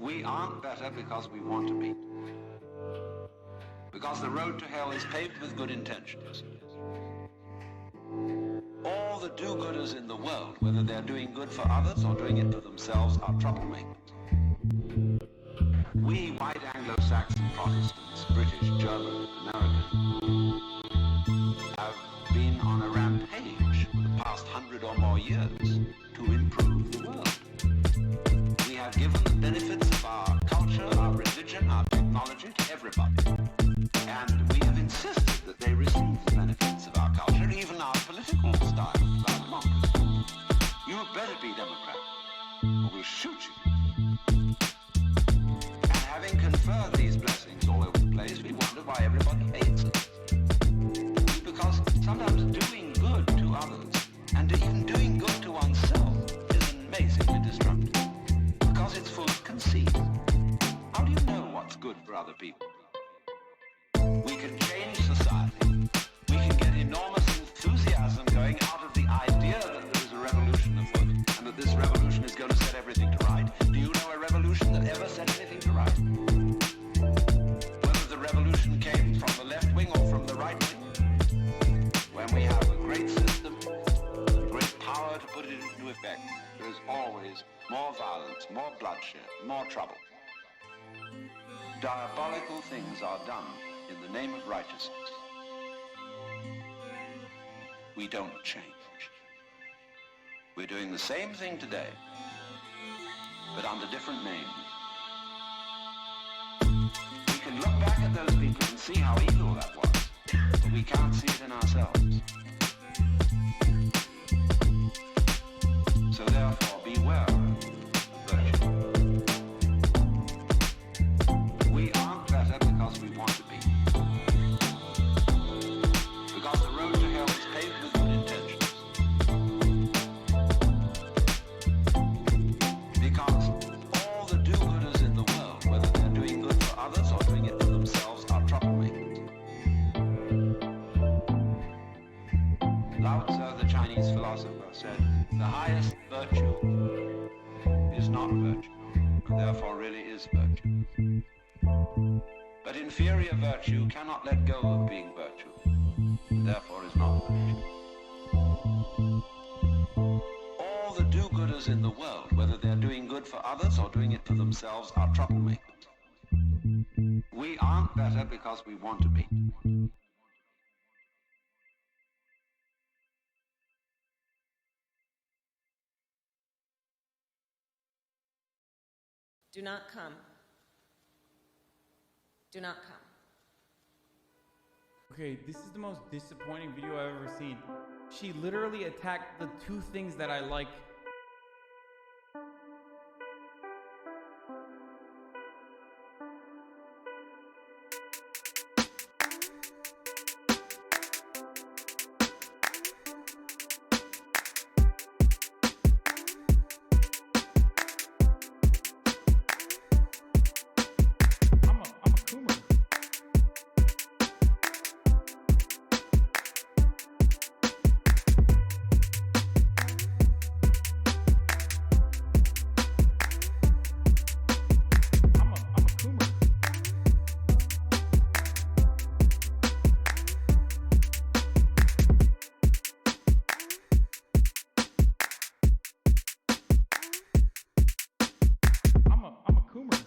We aren't better because we want to be. Because the road to hell is paved with good intentions. All the do-gooders in the world, whether they're doing good for others or doing it for themselves, are troublemakers. We white Anglo-Saxon Protestants, British, German, American, have been on a rampage for the past 100 or more years to improve the world. We have given the benefits of our culture, our religion, our technology to everybody. And we have insisted that they receive the benefits of our culture, even our political style, our democracy. You had better be Democrat, or we'll shoot you. And having conferred these blessings all over the place, we wonder why everybody hates us. Because sometimes doing good to others, and even doing good to oneself, is amazingly destructive. Because it's full of conceit. How do you know what's good for other people? We can change society. We can get enormous enthusiasm going out of the idea that there is a revolution afoot, and that this revolution is going to set everything to right. Do you know a revolution that ever set anything to right? Whether the revolution came from the left wing or from the right wing. When we have a great system, great power to put it into effect, there is always more violence, more bloodshed, more trouble. Diabolical things are done in the name of righteousness. We don't change. We're doing the same thing today, but under different names. We can look back at those people and see how evil that was, but we can't see it in ourselves. So therefore, beware of virtue. We aren't better because we want to be. Because the road to hell is paved with good intentions. Because all the do-gooders in the world, whether they're doing good for others or doing it for themselves, are troublemakers. Lao Tzu, the Chinese philosopher, said, the highest virtue is not virtue, and therefore really is virtue. But inferior virtue cannot let go of being virtue, and therefore is not virtue. All the do-gooders in the world, whether they're doing good for others or doing it for themselves, are troublemakers. We aren't better because we want to be. Do not come. Do not come. Okay, this is the most disappointing video I've ever seen. She literally attacked the two things that I like. I'm a coomer.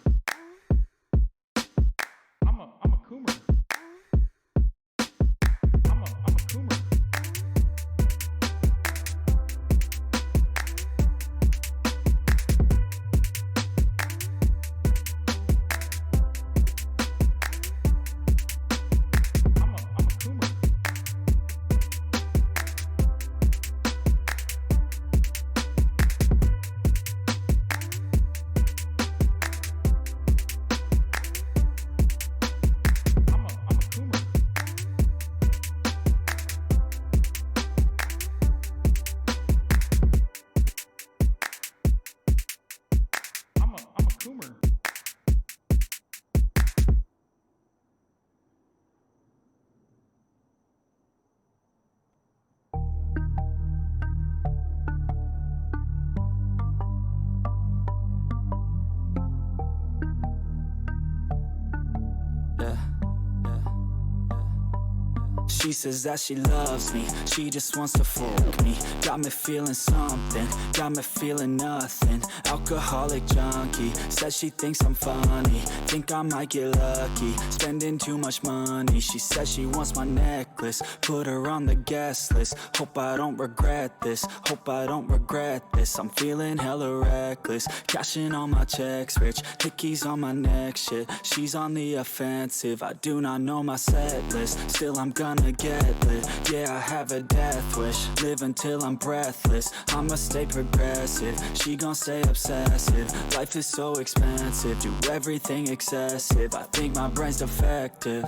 She says that she loves me, she just wants to fuck me. Got me feeling something, got me feeling nothing. Alcoholic junkie, says she thinks I'm funny. Think I might get lucky, spending too much money. She says she wants my necklace, put her on the guest list. Hope I don't regret this, hope I don't regret this. I'm feeling hella reckless, cashing all my checks rich. Hickeys on my neck, shit, she's on the offensive. I do not know my set list, still I'm gonna get lit. Yeah, I have a death wish, live until I'm breathless. I'ma stay progressive, she gon' stay obsessive. Life is so expensive, do everything excessive. I think my brain's defective,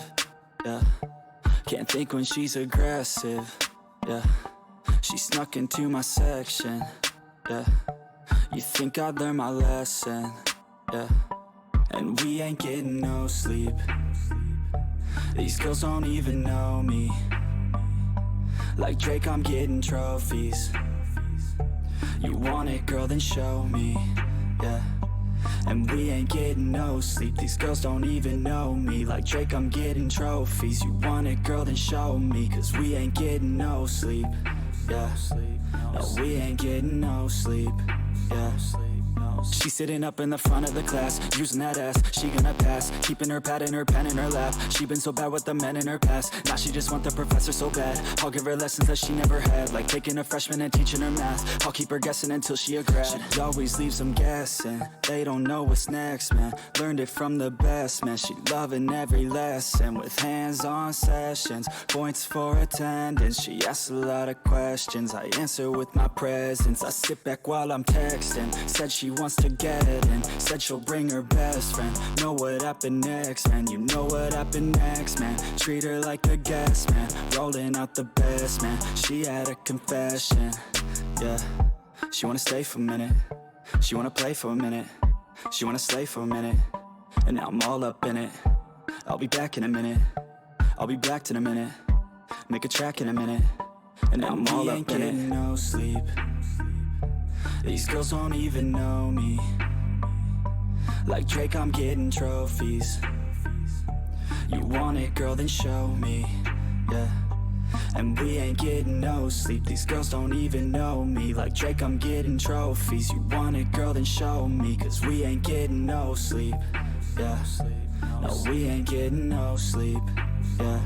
yeah. Can't think when she's aggressive, yeah. She snuck into my section, yeah. You think I'd learn my lesson, yeah. And we ain't getting no sleep. These girls don't even know me. Like Drake, I'm getting trophies. You want it, girl, then show me, yeah. And we ain't getting no sleep. These girls don't even know me. Like Drake, I'm getting trophies. You want it, girl, then show me. Cause we ain't getting no sleep, yeah. No, we ain't getting no sleep, yeah. She's sitting up in the front of the class, using that ass, she gonna pass. Keeping her pad and her pen in her lap. She been so bad with the men in her past. Now she just want the professor so bad. I'll give her lessons that she never had, like taking a freshman and teaching her math. I'll keep her guessing until she a grad. She always leaves them guessing, they don't know what's next, man. Learned it from the best, man. She loving every lesson, with hands-on sessions, points for attendance. She asks a lot of questions, I answer with my presence. I sit back while I'm texting, said she wants to get it in, said she'll bring her best friend. Know what happened next, man, you know what happened next, man. Treat her like a guest, man, rolling out the best, man. She had a confession, yeah. She wanna stay for a minute, she wanna play for a minute, she wanna slay for a minute, and now I'm all up in it. I'll be back in a minute, I'll be back in a minute, make a track in a minute, and now I'm all up in it. No sleep, these girls don't even know me. Like Drake, I'm getting trophies. You want it, girl, then show me, yeah. And we ain't getting no sleep. These girls don't even know me. Like Drake, I'm getting trophies. You want it, girl, then show me. Cause we ain't getting no sleep, yeah. No, we ain't getting no sleep, yeah.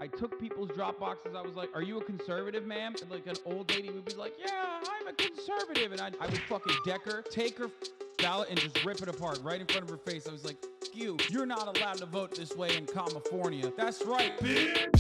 I took people's drop boxes. I was like, "Are you a conservative, ma'am?" And like an old lady would be like, "Yeah, I'm a conservative," and I would fucking deck her, take her ballot, and just rip it apart right in front of her face. I was like, "You're not allowed to vote this way in California." That's right, bitch.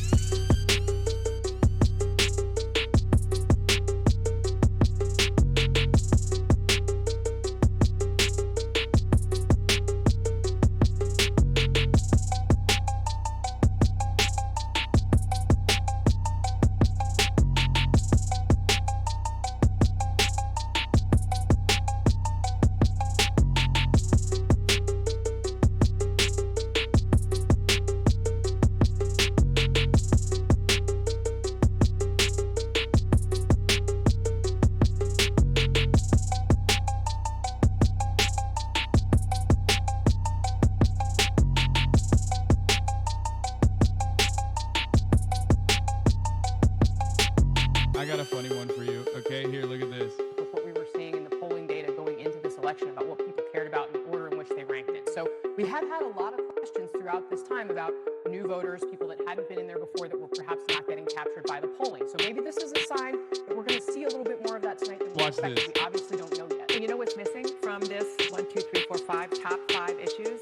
I got a funny one for you. Okay, here, look at this. With what we were seeing in the polling data going into this election about what people cared about and the order in which they ranked it. So we have had a lot of questions throughout this time about new voters, people that hadn't been in there before that were perhaps not getting captured by the polling. So maybe this is a sign that we're going to see a little bit more of that tonight than we expected. We obviously don't know yet. And you know what's missing from this 1, 2, 3, 4, 5 top 5 issues?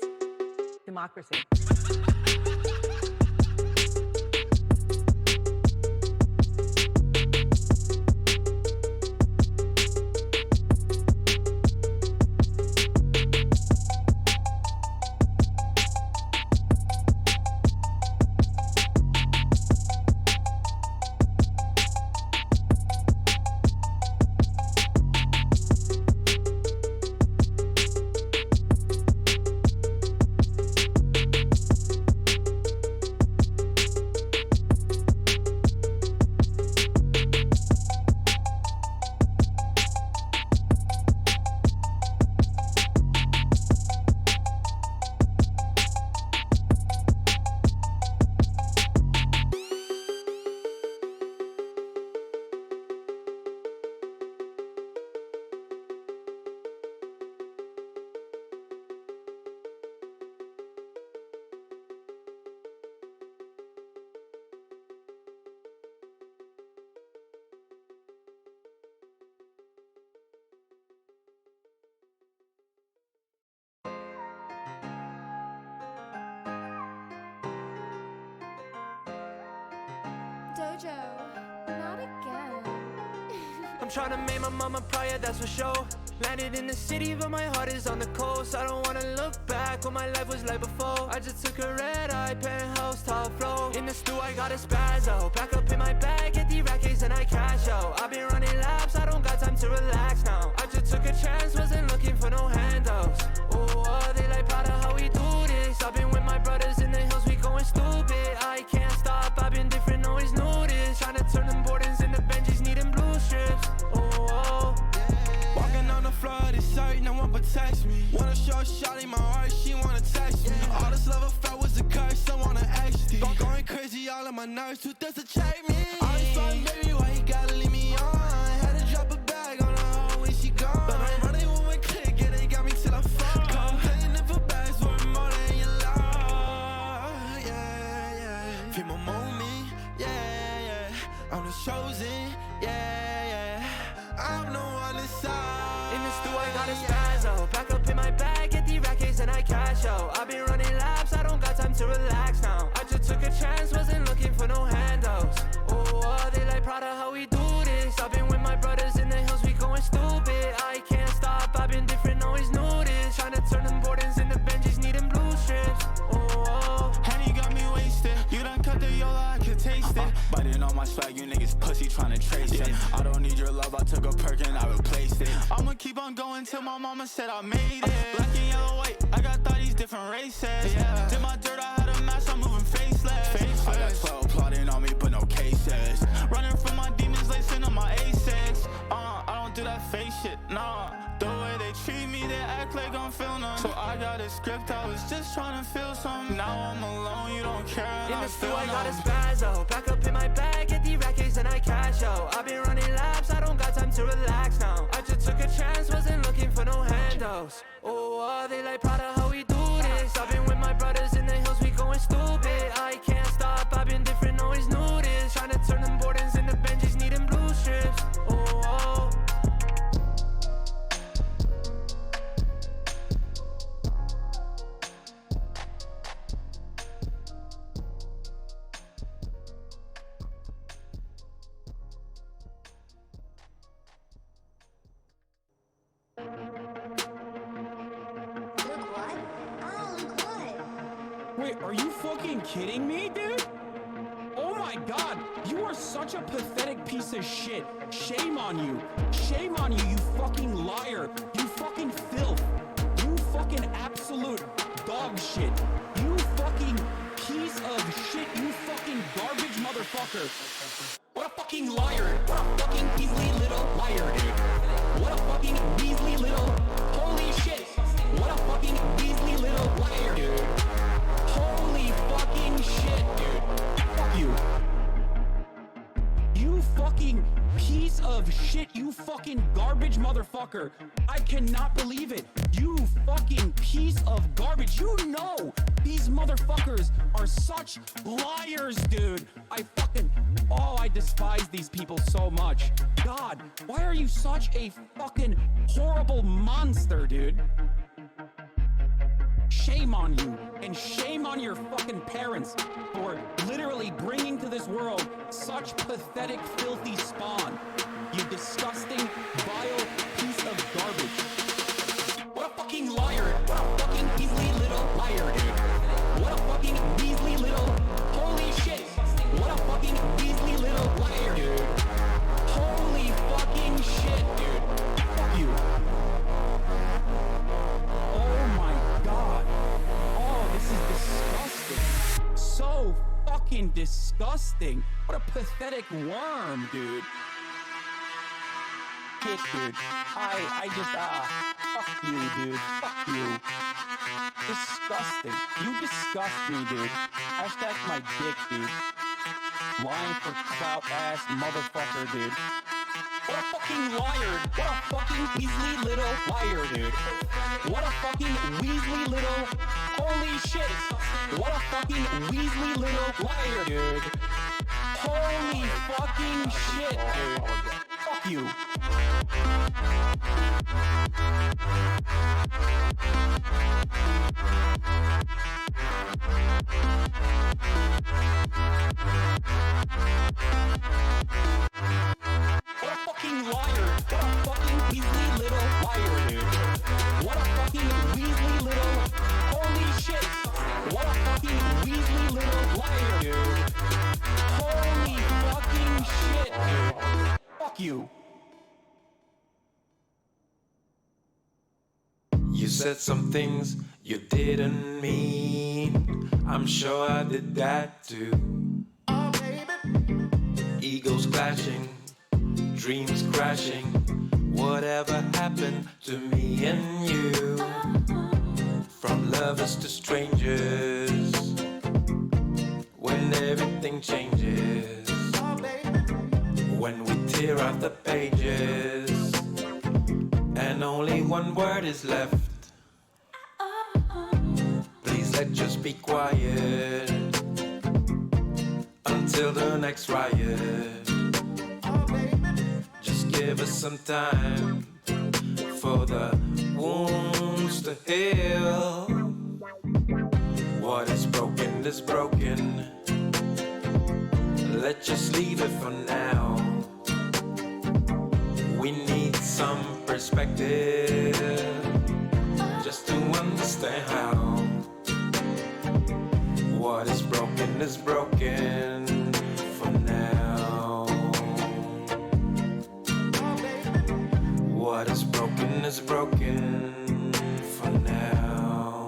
Democracy. Joe, not again. I'm trying to make my mama proud, that's for sure. Landed in the city, but my heart is on the coast. I don't wanna look back what my life was like before. I just took a red-eye penthouse, top floor. In the stew, I got a spazzo. Back up in my bag, get the rackets and I cash out. I've been running laps, I don't got time to relax now. I just took a chance, wasn't looking for no handouts. Oh, they like proud of how we do this. I've been with my brothers in the hills, we going stupid. I can't stop, I've been different, always knew this. Trying to turn them Bordens into Benjis, needing blue strips. Oh. Walking on the floor of this site, no one protects me. Wanna show shawty my heart, she wanna text me. All this love I felt was a curse, I wanna XD. Going crazy, all of my nerves, who does to check me? All this fun, baby, why you gotta leave me on? Had to drop a bag on her when she gone. But I'm running with my click, yeah, they got me till I fall. Playing it for bags, worth more than you love. Yeah, yeah. Feel my moment, yeah, yeah. I'm the chosen, yeah, yeah. I'm the one inside. In the stew, I got a spazzo. Back up in my bag, get the rackets and I cash out. I've been running laps, I don't got time to relax now. I just took a chance, wasn't looking for no handouts. Oh, they like proud of how we do this. I've been with my brothers in the hills, we going stupid. I can't stop, I've been different, always knew this. Trying to turn them Bordens into Benjis, needing blue strips. Oh, Henny got me wasted. You done cut the yola, I can taste it. Biting on my swag, you niggas pussy tryna trace it. I don't need your love, I took a perk and I replaced it. I'ma keep on going till my mama said I made it. Black and yellow, white, I got thotties different races. Yeah. Did my dirt, I had a mask, I'm moving faceless. I got 12 plotting on me, but no cases. Running from my demons, lacing on my A6. I don't do that fake shit, nah. The way they treat me, they act like I'm feeling them. So I got a script, I was just trying to feel something. Now I'm alone, you don't care, and in I the stew, feel I got a numb. spazzo. Back up in my bag, get the rackets and I cash out. I've been running laps, I don't got time to relax now. I just took a chance, wasn't looking for no handouts. Oh, they like proud of how we do this. I've been with my brothers in the hills, we going stupid. I can't stop, I've been different, always knew this. Trying to turn them Bordens into Benjis, needing blue strips. Oh. Look what? Oh, look what? Wait, are you fucking kidding me, dude? Oh my god, you are such a pathetic piece of shit. Shame on you. Shame on you, you fucking liar. You fucking filth. You fucking absolute dog shit. You fucking piece of shit. You fucking garbage motherfucker. What a fucking liar. What a fucking Weasley little liar, dude. What a fucking Weasley little... Holy shit. What a fucking Weasley little liar, dude. Holy fucking shit, dude. Fuck you. You fucking piece of shit. You fucking garbage motherfucker. I cannot believe it. You fucking piece of garbage. You know these motherfuckers are such liars, dude. I despise these people so much. God, why are you such a fucking horrible monster, dude? Shame on you, and shame on your fucking parents for literally bringing to this world such pathetic, filthy spawn. You disgusting, vile piece of garbage. What a fucking liar. What a fucking Weasley little liar, dude. What a fucking Weasley little... Holy shit. What a fucking Weasley little liar, dude. Holy fucking shit, dude. Fuck you. Oh my god. Oh, this is disgusting. So fucking disgusting. What a pathetic worm, dude. Shit, dude. I just, fuck you, dude. Fuck you. Disgusting. You disgust me, dude. Hashtag my dick, dude. Lying for clout ass motherfucker, dude. What a fucking liar. What a fucking Weasley little liar, dude. What a fucking Weasley little... Holy shit. What a fucking Weasley little liar, dude. Holy fucking shit, dude. Fuck you. fucking shit. Fuck you. You said some things you didn't mean. I'm sure I did that too. Oh, baby. Egos clashing, dreams crashing. Whatever happened to me and you? From lovers to strangers. When everything changes. Oh, baby. When we tear out the pages. And only one word is left. Please let just be quiet until the next riot. Just give us some time for the wounds to heal. What is broken is broken. Let's just leave it for now. We need some perspective just to understand how. What is broken for now. What is broken for now.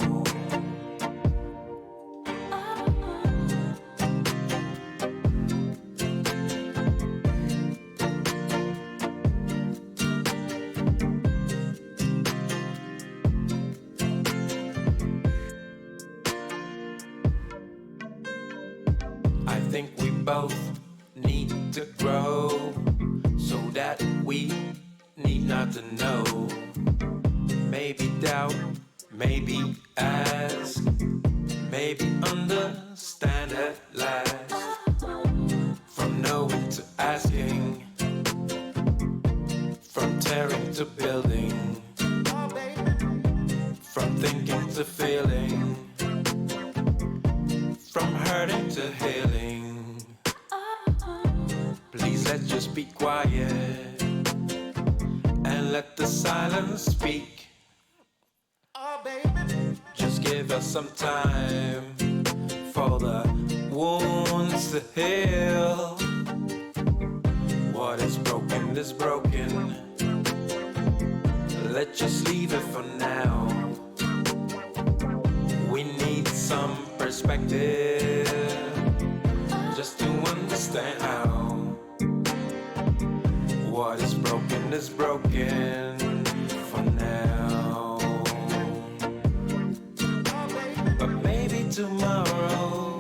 I think we both need to grow so that we need not to know. Maybe doubt, maybe ask, maybe understand at last. From knowing to asking, from tearing to building, from thinking to feeling, from hurting to healing. Please let's just be quiet and let the silence speak. Oh, baby. Just give us some time for the wounds to heal. What is broken is broken. Let's just leave it for now. We need some perspective just to understand how. What is broken for now. But maybe tomorrow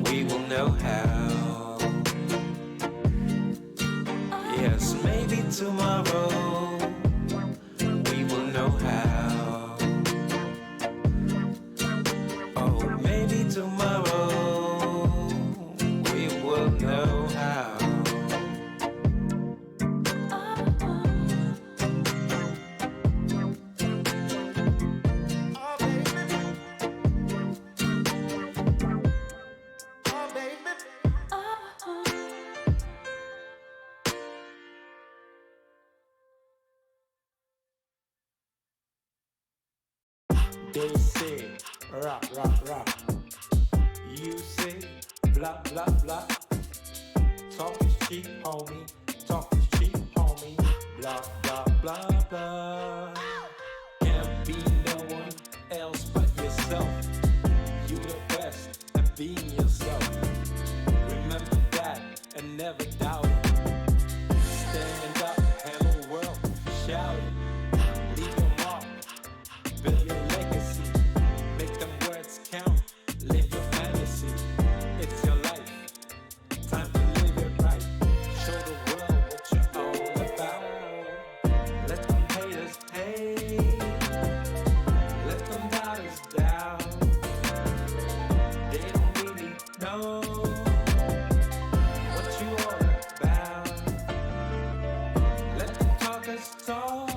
we will know how. Yes, maybe tomorrow we will know how. Oh, maybe tomorrow we will know how. They say, rock, rock, rock. You say, blah, blah, blah. Talk is cheap, homie. Talk is cheap, homie. Blah, blah, blah, blah. Can't be no one else but yourself. You the best at being yourself. Remember that and never doubt it. Stand up, hello world, shout it. Leave your mark, build your legacy. Make them words count, live your fantasy. It's your life, time to live it right. Show the world what you're all about. Let them haters hate, let them doubters doubt. They don't really know what you all about. Let them talkers talk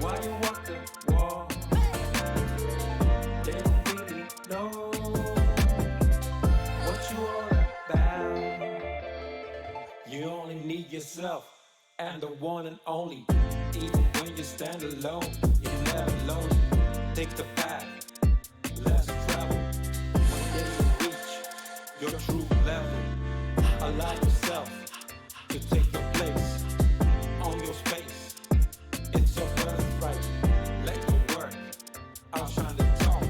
while you walk the walk. They don't really know what you all about. You only need yourself and the one and only. Even when you stand alone, you're never lonely. Take the path, let's travel. One day you'll reach your true level. Allow yourself to take your place on your space. It's your birthright. Let the work outshine the talk.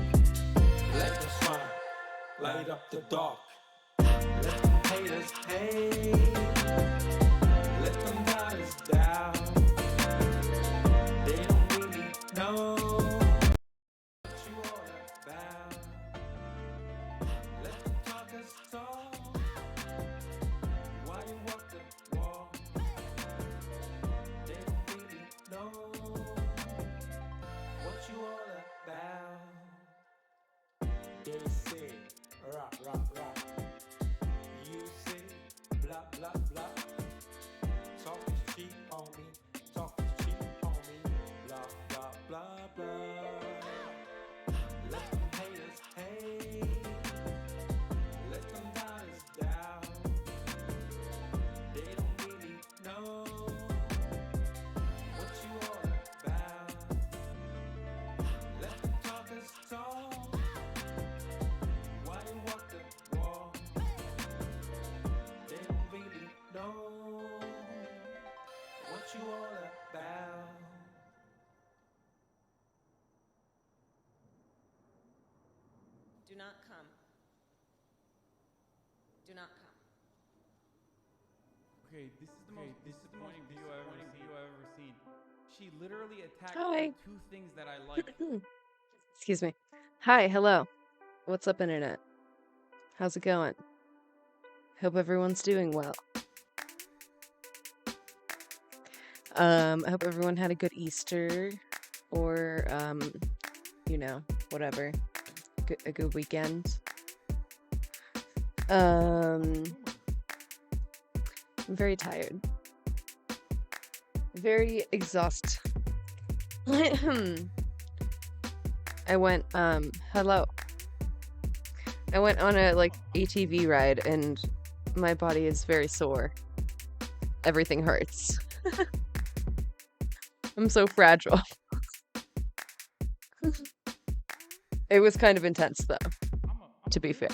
Let the sun light up the dark. Let them haters hate. Let them doubters doubt. They don't really know what you all about. Let the talkers talk while you walk the walk. They don't really know what you all about. They say rock, rock, rock. You say blah, blah, blah. Talk is cheap, homie. Talk is cheap, homie. Blah, blah, blah, blah. Let them haters hate. Let them doubters doubt. They don't really know what you all about. Let the talkers talk while you walk the walk. They don't really know what you all about. Do not come. Do not come. Okay, this is the most disappointing video I've ever seen. She literally attacked Hi. the two things that I like. Excuse me. Hi, hello. What's up, internet? How's it going? Hope everyone's doing well. I hope everyone had a good Easter, or you know, whatever, a good weekend. I'm very tired, very exhausted. I went hello. I went on a ATV ride and my body is very sore. Everything hurts. I'm so fragile. It was kind of intense though, to be fair.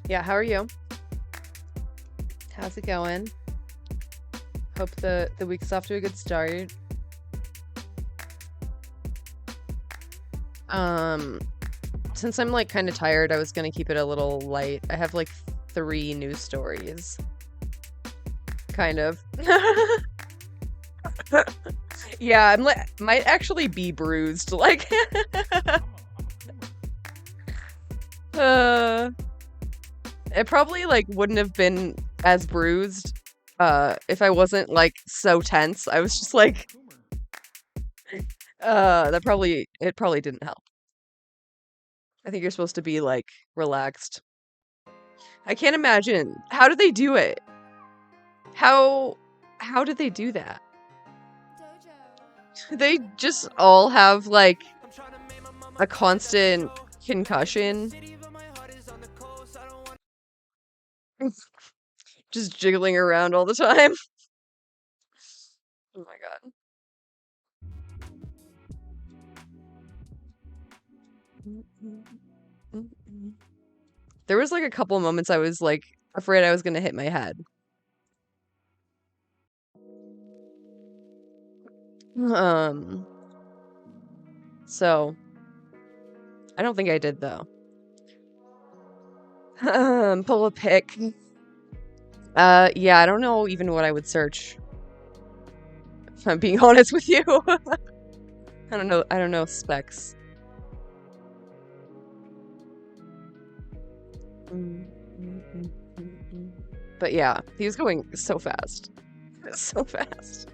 Yeah, how are you? How's it going? Hope the week's off to a good start. Since I'm kind of tired, I was gonna keep it a little light. I have 3 news stories. Kind of. Yeah, I'm might actually be bruised. It probably wouldn't have been as bruised if I wasn't so tense. I was just it probably didn't help. I think you're supposed to be relaxed. I can't imagine. How did they do it? How did they do that? They just all have a constant concussion. Just jiggling around all the time. Oh my god. There was a couple moments I was afraid I was gonna hit my head. So I don't think I did though. Pull a pic. Yeah, I don't know even what I would search. If I'm being honest with you. I don't know specs. But yeah, he was going so fast. So fast.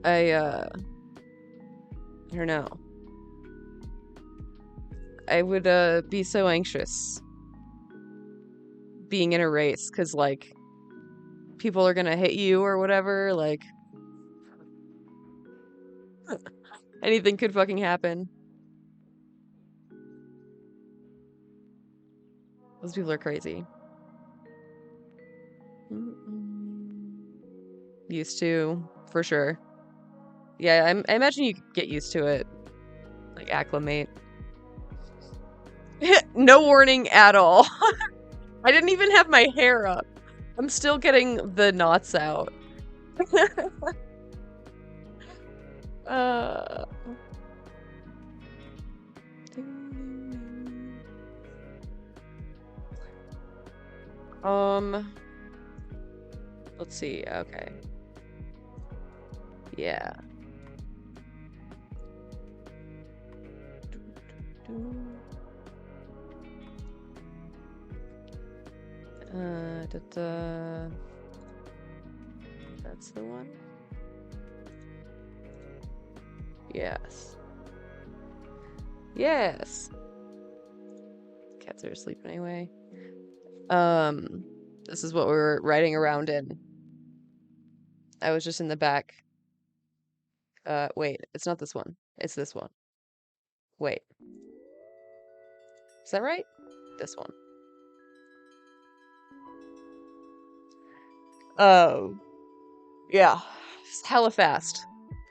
I don't know. I would be so anxious being in a race because people are gonna hit you or whatever, anything could fucking happen. Those people are crazy. Used to, for sure. Yeah, I imagine you could get used to it. Like, acclimate. No warning at all. I didn't even have my hair up. I'm still getting the knots out. Let's see. Okay. Yeah. That's the one. Yes. Yes. Cats are asleep anyway. This is what we were riding around in. I was just in the back. Wait, it's not this one. It's this one. Wait. Is that right? This one. Oh. Yeah. It's hella fast.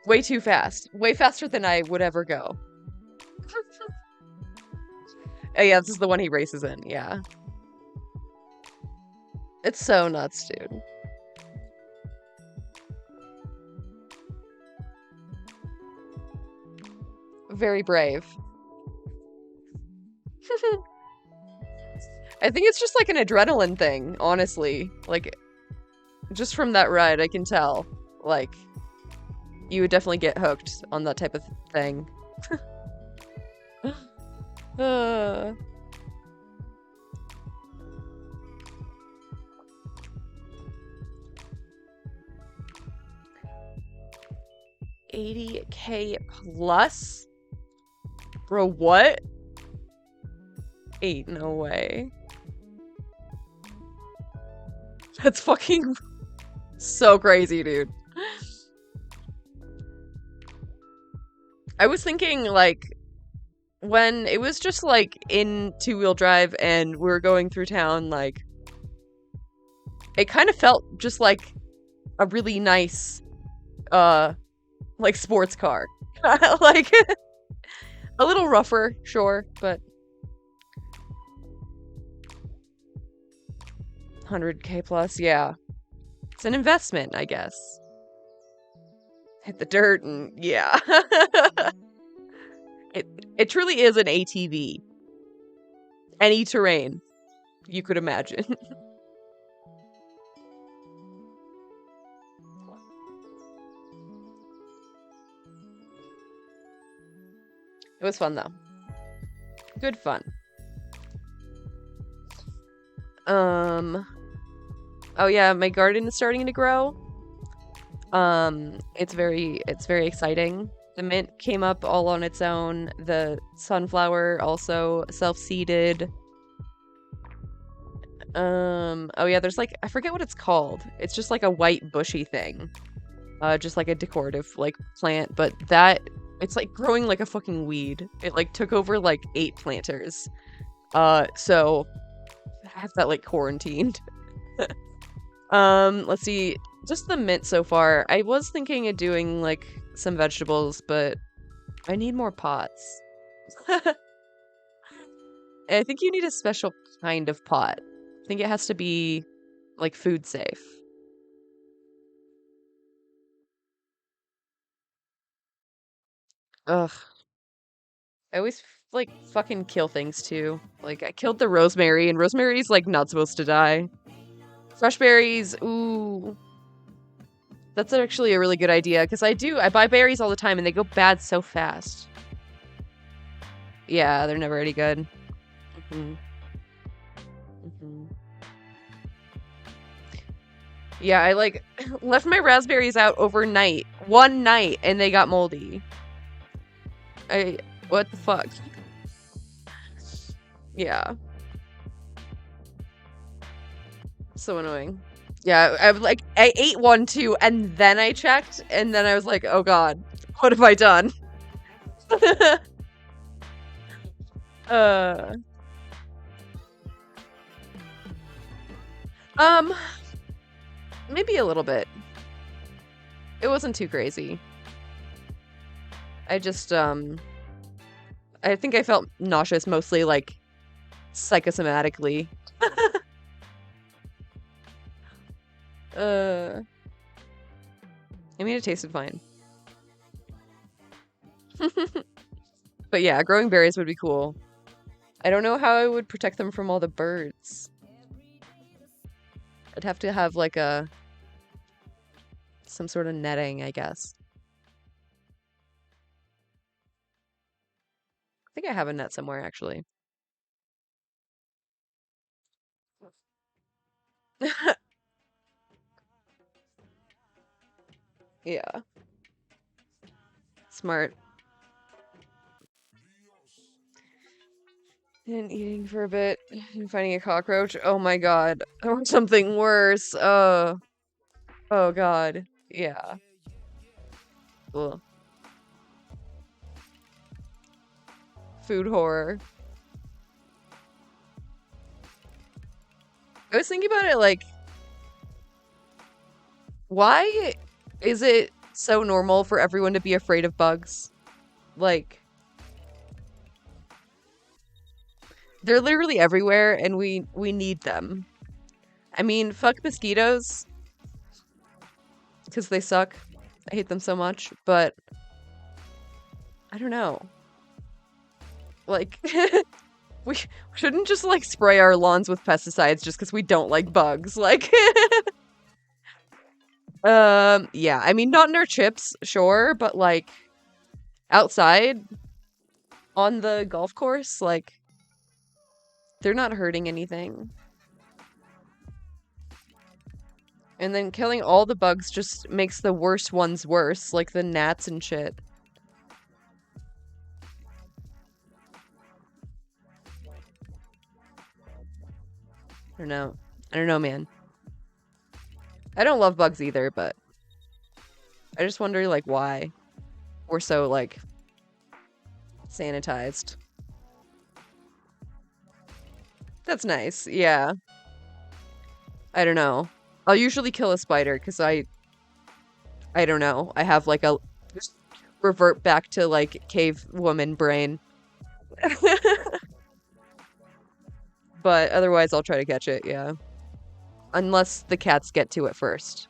Way too fast. Way faster than I would ever go. Oh yeah, this is the one he races in, yeah. It's so nuts, dude. Very brave. I think it's just like an adrenaline thing, honestly. Like, just from that ride, I can tell. Like, you would definitely get hooked on that type of thing. 80K plus? Bro, what? No way. That's fucking so crazy, dude. I was thinking, like, when it was just, like, in two-wheel drive and we were going through town, like, it kind of felt just like a really nice, like, sports car. Like, a little rougher, sure, but 100K plus, yeah. It's an investment, I guess. Hit the dirt and yeah. It truly is an ATV. Any terrain you could imagine. It was fun though. Good fun. Oh yeah, my garden is starting to grow. It's very exciting. The mint came up all on its own. The sunflower also self-seeded. Oh yeah, there's like, I forget what it's called. It's just like a white bushy thing. Just like a decorative like plant, but that it's like growing like a fucking weed. It like took over like 8 planters. So I have that like quarantined. Let's see. Just the mint so far. I was thinking of doing like some vegetables, but I need more pots. I think you need a special kind of pot. I think it has to be like food safe. Ugh. I always like fucking kill things too. Like I killed the rosemary and rosemary's like not supposed to die. Fresh berries, ooh. That's actually a really good idea, because I buy berries all the time and they go bad so fast. Yeah, they're never any good. Yeah, I like left my raspberries out overnight. One night and they got moldy. What the fuck? Yeah. So annoying. Yeah, I ate one too, and then I checked, and then I was like, oh god, what have I done? Maybe a little bit. It wasn't too crazy. I just, I think I felt nauseous mostly, like, psychosomatically. I mean, it tasted fine. But yeah, growing berries would be cool. I don't know how I would protect them from all the birds. I'd have to have, like, some sort of netting, I guess. I think I have a net somewhere, actually. Yeah. Smart. And eating for a bit and finding a cockroach. Oh my god. Or something worse. Oh god. Yeah. Ugh. Food horror. I was thinking about it like, why is it so normal for everyone to be afraid of bugs? Like, they're literally everywhere and we need them. I mean, fuck mosquitoes. Because they suck. I hate them so much, but I don't know. Like, we shouldn't just, like, spray our lawns with pesticides just because we don't like bugs. Like, yeah. I mean, not in our chips, sure, but, like, outside on the golf course, like, they're not hurting anything. And then killing all the bugs just makes the worst ones worse, like the gnats and shit. I don't know. I don't know, man. I don't love bugs either, but I just wonder, like, why we're so, like, sanitized. That's nice, yeah. I don't know. I'll usually kill a spider, because I don't know. I have, like, a revert back to, like, cave woman brain. But otherwise, I'll try to catch it, yeah. Unless the cats get to it first.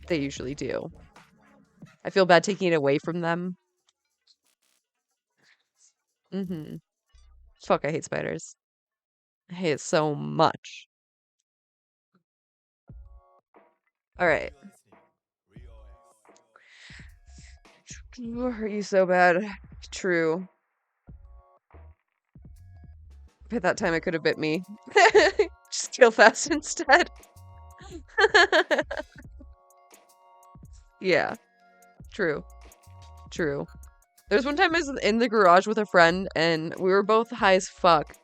They usually do. I feel bad taking it away from them. Mm-hmm. Fuck, I hate spiders. I hate it so much. Alright. Hurt you so bad. True. At that time, it could have bit me. Just kill fast instead. Yeah. True. True. There's one time I was in the garage with a friend, and we were both high as fuck.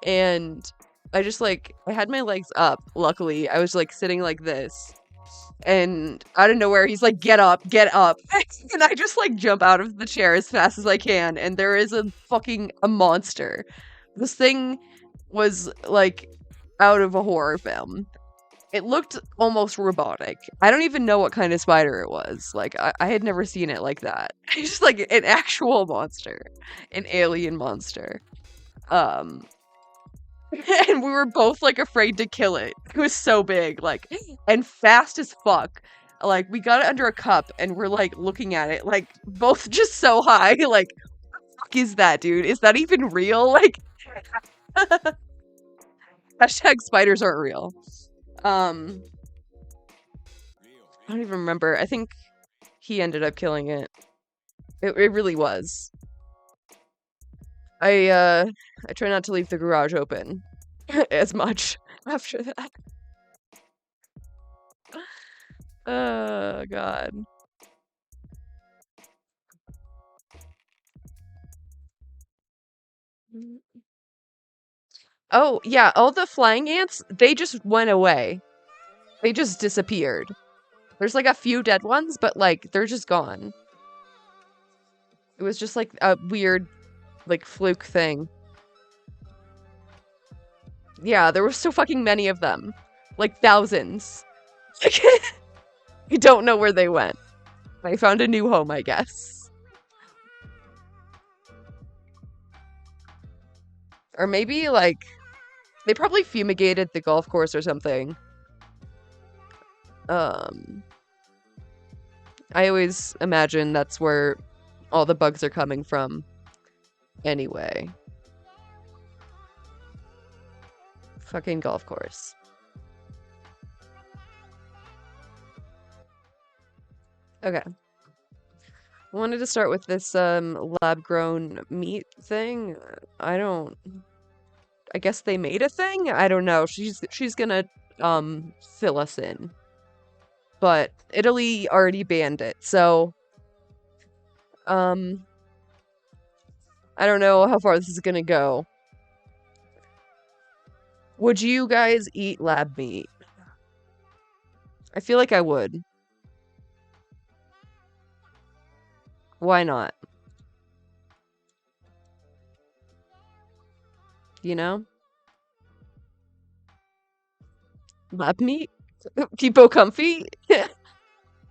And I just, like, I had my legs up, luckily. I was, like, sitting like this. And out of nowhere, he's like, get up, get up. And I just, like, jump out of the chair as fast as I can. And there is a monster. This thing was, like, out of a horror film. It looked almost robotic. I don't even know what kind of spider it was. Like, I had never seen it like that. It's just, like, an actual monster. An alien monster. And we were both, like, afraid to kill it. It was so big, like, and fast as fuck. Like, we got it under a cup, and we're, like, looking at it, like, both just so high, like, what the fuck is that, dude? Is that even real? Like, hashtag spiders aren't real. I don't even remember. I think he ended up killing it. It really was. I try not to leave the garage open as much after that. Oh, God. Oh, yeah, all the flying ants, they just went away. They just disappeared. There's, like, a few dead ones, but, like, they're just gone. It was just, like, a weird, like, fluke thing. Yeah, there were so fucking many of them. Like, thousands. I don't know where they went. I found a new home, I guess. Or maybe, like, they probably fumigated the golf course or something. I always imagine that's where all the bugs are coming from. Anyway. Fucking golf course. Okay. I wanted to start with this lab-grown meat thing. I guess they made a thing? I don't know. She's gonna fill us in. But Italy already banned it, so I don't know how far this is gonna go. Would you guys eat lab meat? I feel like I would. Why not? You know? Lab meat? People comfy?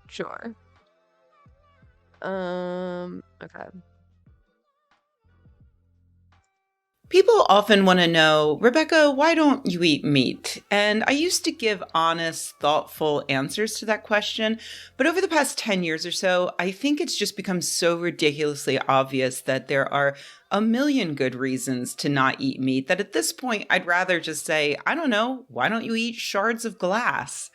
Sure. Okay. People often want to know, Rebecca, why don't you eat meat? And I used to give honest, thoughtful answers to that question. But over the past 10 years or so, I think it's just become so ridiculously obvious that there are a million good reasons to not eat meat that at this point, I'd rather just say, I don't know, why don't you eat shards of glass?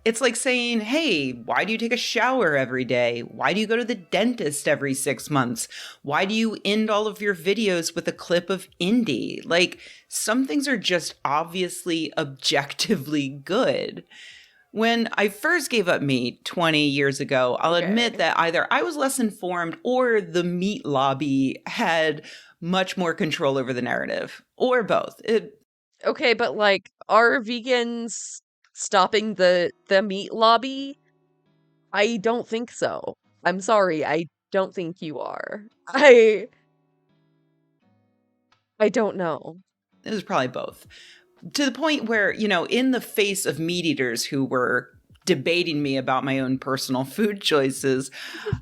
It's like saying, hey, why do you take a shower every day? Why do you go to the dentist every 6 months? Why do you end all of your videos with a clip of indie? Like, some things are just obviously objectively good. When I first gave up meat 20 years ago, I'll admit that either I was less informed or the meat lobby had much more control over the narrative, or both. Okay, but like, are vegans stopping the meat lobby? I don't think so. I'm sorry, I don't think you are. I don't know. It was probably both. To the point where, in the face of meat eaters who were debating me about my own personal food choices,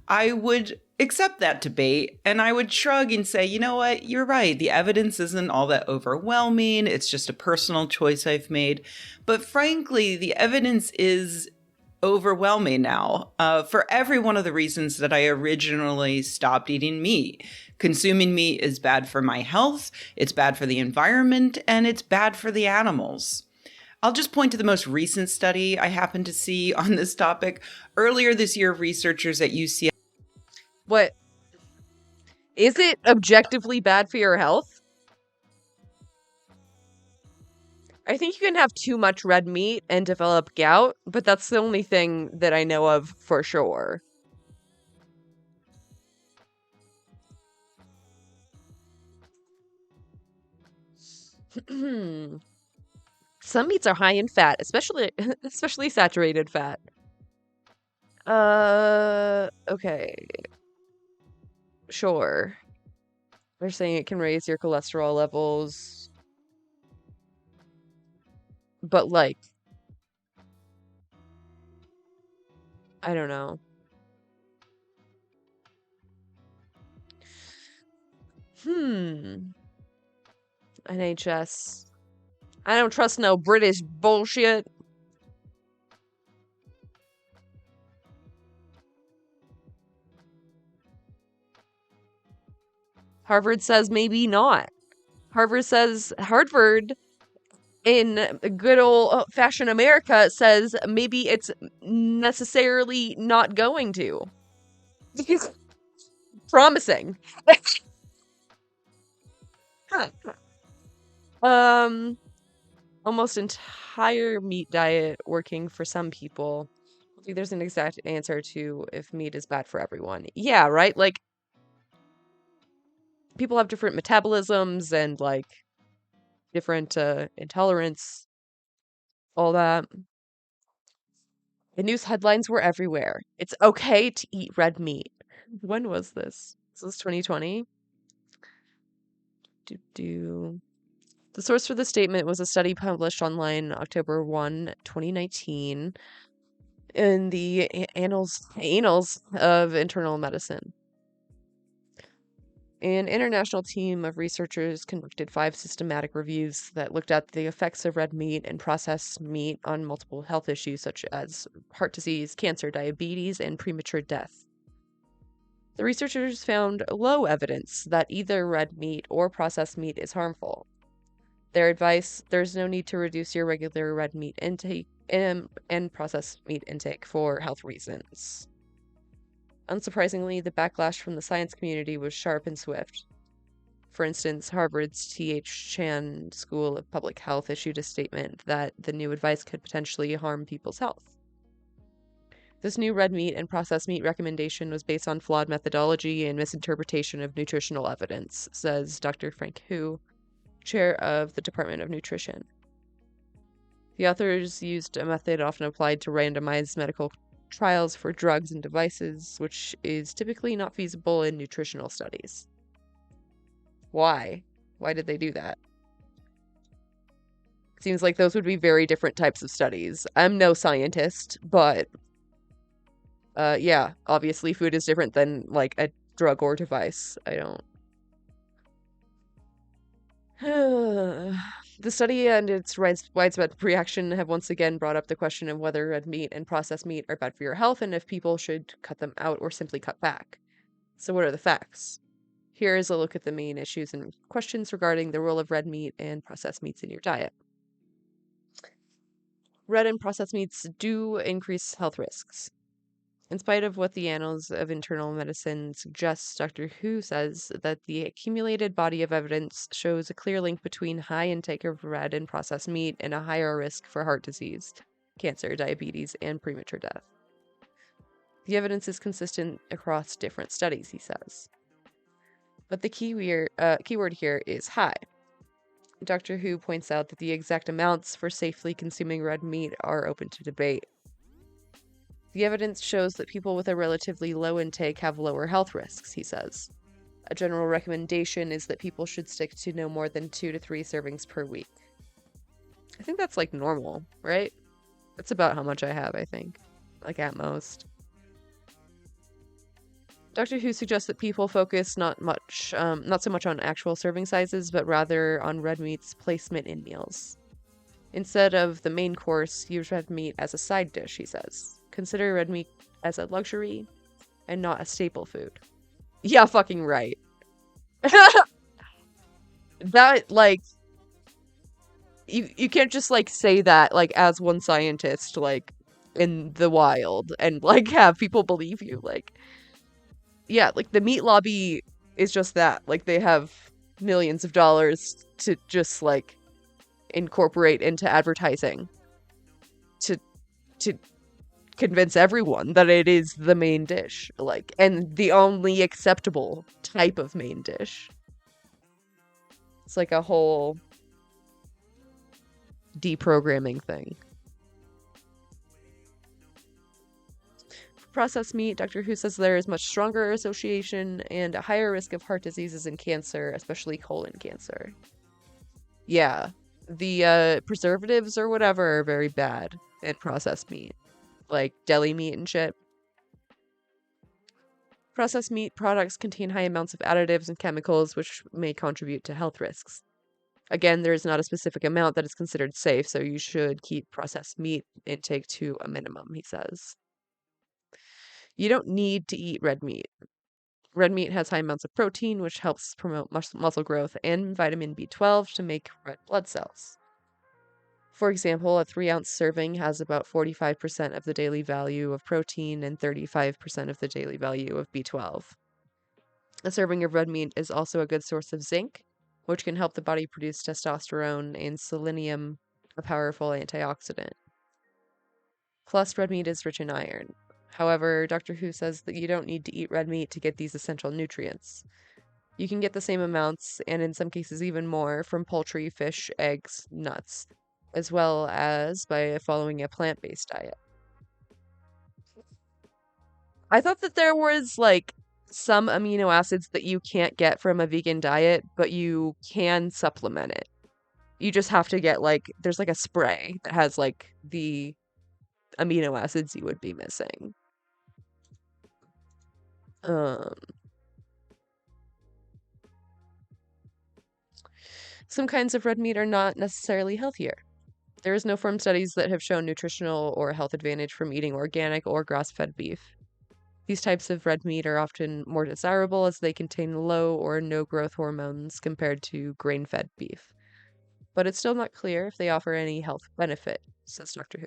I would accept that debate and I would shrug and say, you know what, you're right. The evidence isn't all that overwhelming. It's just a personal choice I've made. But frankly, the evidence is overwhelming now for every one of the reasons that I originally stopped eating meat. Consuming meat is bad for my health, it's bad for the environment, and it's bad for the animals. I'll just point to the most recent study I happened to see on this topic. Earlier this year, researchers at UCL. What? Is it objectively bad for your health? I think you can have too much red meat and develop gout, but that's the only thing that I know of for sure. Some meats are high in fat, especially saturated fat. Okay. Sure. They're saying it can raise your cholesterol levels. But like, I don't know. NHS. I don't trust no British bullshit. Harvard says maybe not. Harvard in good old-fashioned America says maybe it's necessarily not going to. Promising. Almost entire meat diet working for some people. I think there's an exact answer to if meat is bad for everyone. Yeah, right? Like, people have different metabolisms and, like, different intolerance, all that. The news headlines were everywhere. It's okay to eat red meat. When was this? This was 2020? The source for the statement was a study published online October 1, 2019. in the annals of internal medicine. An international team of researchers conducted 5 systematic reviews that looked at the effects of red meat and processed meat on multiple health issues such as heart disease, cancer, diabetes, and premature death. The researchers found low evidence that either red meat or processed meat is harmful. Their advice: there's no need to reduce your regular red meat intake and processed meat intake for health reasons. Unsurprisingly, the backlash from the science community was sharp and swift. For instance, Harvard's T.H. Chan School of Public Health issued a statement that the new advice could potentially harm people's health. This new red meat and processed meat recommendation was based on flawed methodology and misinterpretation of nutritional evidence, says Dr. Frank Hu, chair of the Department of Nutrition. The authors used a method often applied to randomized medical trials for drugs and devices, which is typically not feasible in nutritional studies. Why? Why did they do that? Seems like those would be very different types of studies. I'm no scientist, but yeah, obviously food is different than like a drug or device. I don't. The study and its widespread reaction have once again brought up the question of whether red meat and processed meat are bad for your health and if people should cut them out or simply cut back. So what are the facts? Here is a look at the main issues and questions regarding the role of red meat and processed meats in your diet. Red and processed meats do increase health risks. In spite of what the Annals of Internal Medicine suggests, Dr. Hu says that the accumulated body of evidence shows a clear link between high intake of red and processed meat and a higher risk for heart disease, cancer, diabetes, and premature death. The evidence is consistent across different studies, he says. But the keyword here is high. Dr. Hu points out that the exact amounts for safely consuming red meat are open to debate. The evidence shows that people with a relatively low intake have lower health risks, he says. A general recommendation is that people should stick to no more than 2 to 3 servings per week. I think that's like normal, right? That's about how much I have, I think. Like at most. Dr. Hu suggests that people focus not so much on actual serving sizes, but rather on red meat's placement in meals. Instead of the main course, use red meat as a side dish, he says. Consider red meat as a luxury and not a staple food. Yeah, fucking right. That, like, you can't just, like, say that, like, as one scientist, like, in the wild and, like, have people believe you. Like, yeah, like, the meat lobby is just that. Like, they have millions of dollars to just, like, incorporate into advertising to convince everyone that it is the main dish, like, and the only acceptable type of main dish. It's like a whole deprogramming thing. For processed meat, Dr. Hu says there is much stronger association and a higher risk of heart diseases and cancer, especially colon cancer. Yeah, the preservatives or whatever are very bad in processed meat. Like deli meat and shit. Processed meat products contain high amounts of additives and chemicals which may contribute to health risks. Again, there is not a specific amount that is considered safe, so you should keep processed meat intake to a minimum, he says. You don't need to eat red meat. Red meat has high amounts of protein, which helps promote muscle growth, and vitamin B12 to make red blood cells. For example, a 3-ounce serving has about 45% of the daily value of protein and 35% of the daily value of B12. A serving of red meat is also a good source of zinc, which can help the body produce testosterone, and selenium, a powerful antioxidant. Plus, red meat is rich in iron. However, Dr. Hu says that you don't need to eat red meat to get these essential nutrients. You can get the same amounts, and in some cases even more, from poultry, fish, eggs, nuts, as well as by following a plant-based diet. I thought that there was, like, some amino acids that you can't get from a vegan diet, but you can supplement it. You just have to get, like, there's, like, a spray that has, like, the amino acids you would be missing. Some kinds of red meat are not necessarily healthier. There is no firm studies that have shown nutritional or health advantage from eating organic or grass-fed beef. These types of red meat are often more desirable as they contain low or no growth hormones compared to grain-fed beef. But it's still not clear if they offer any health benefit, says Doctor Who.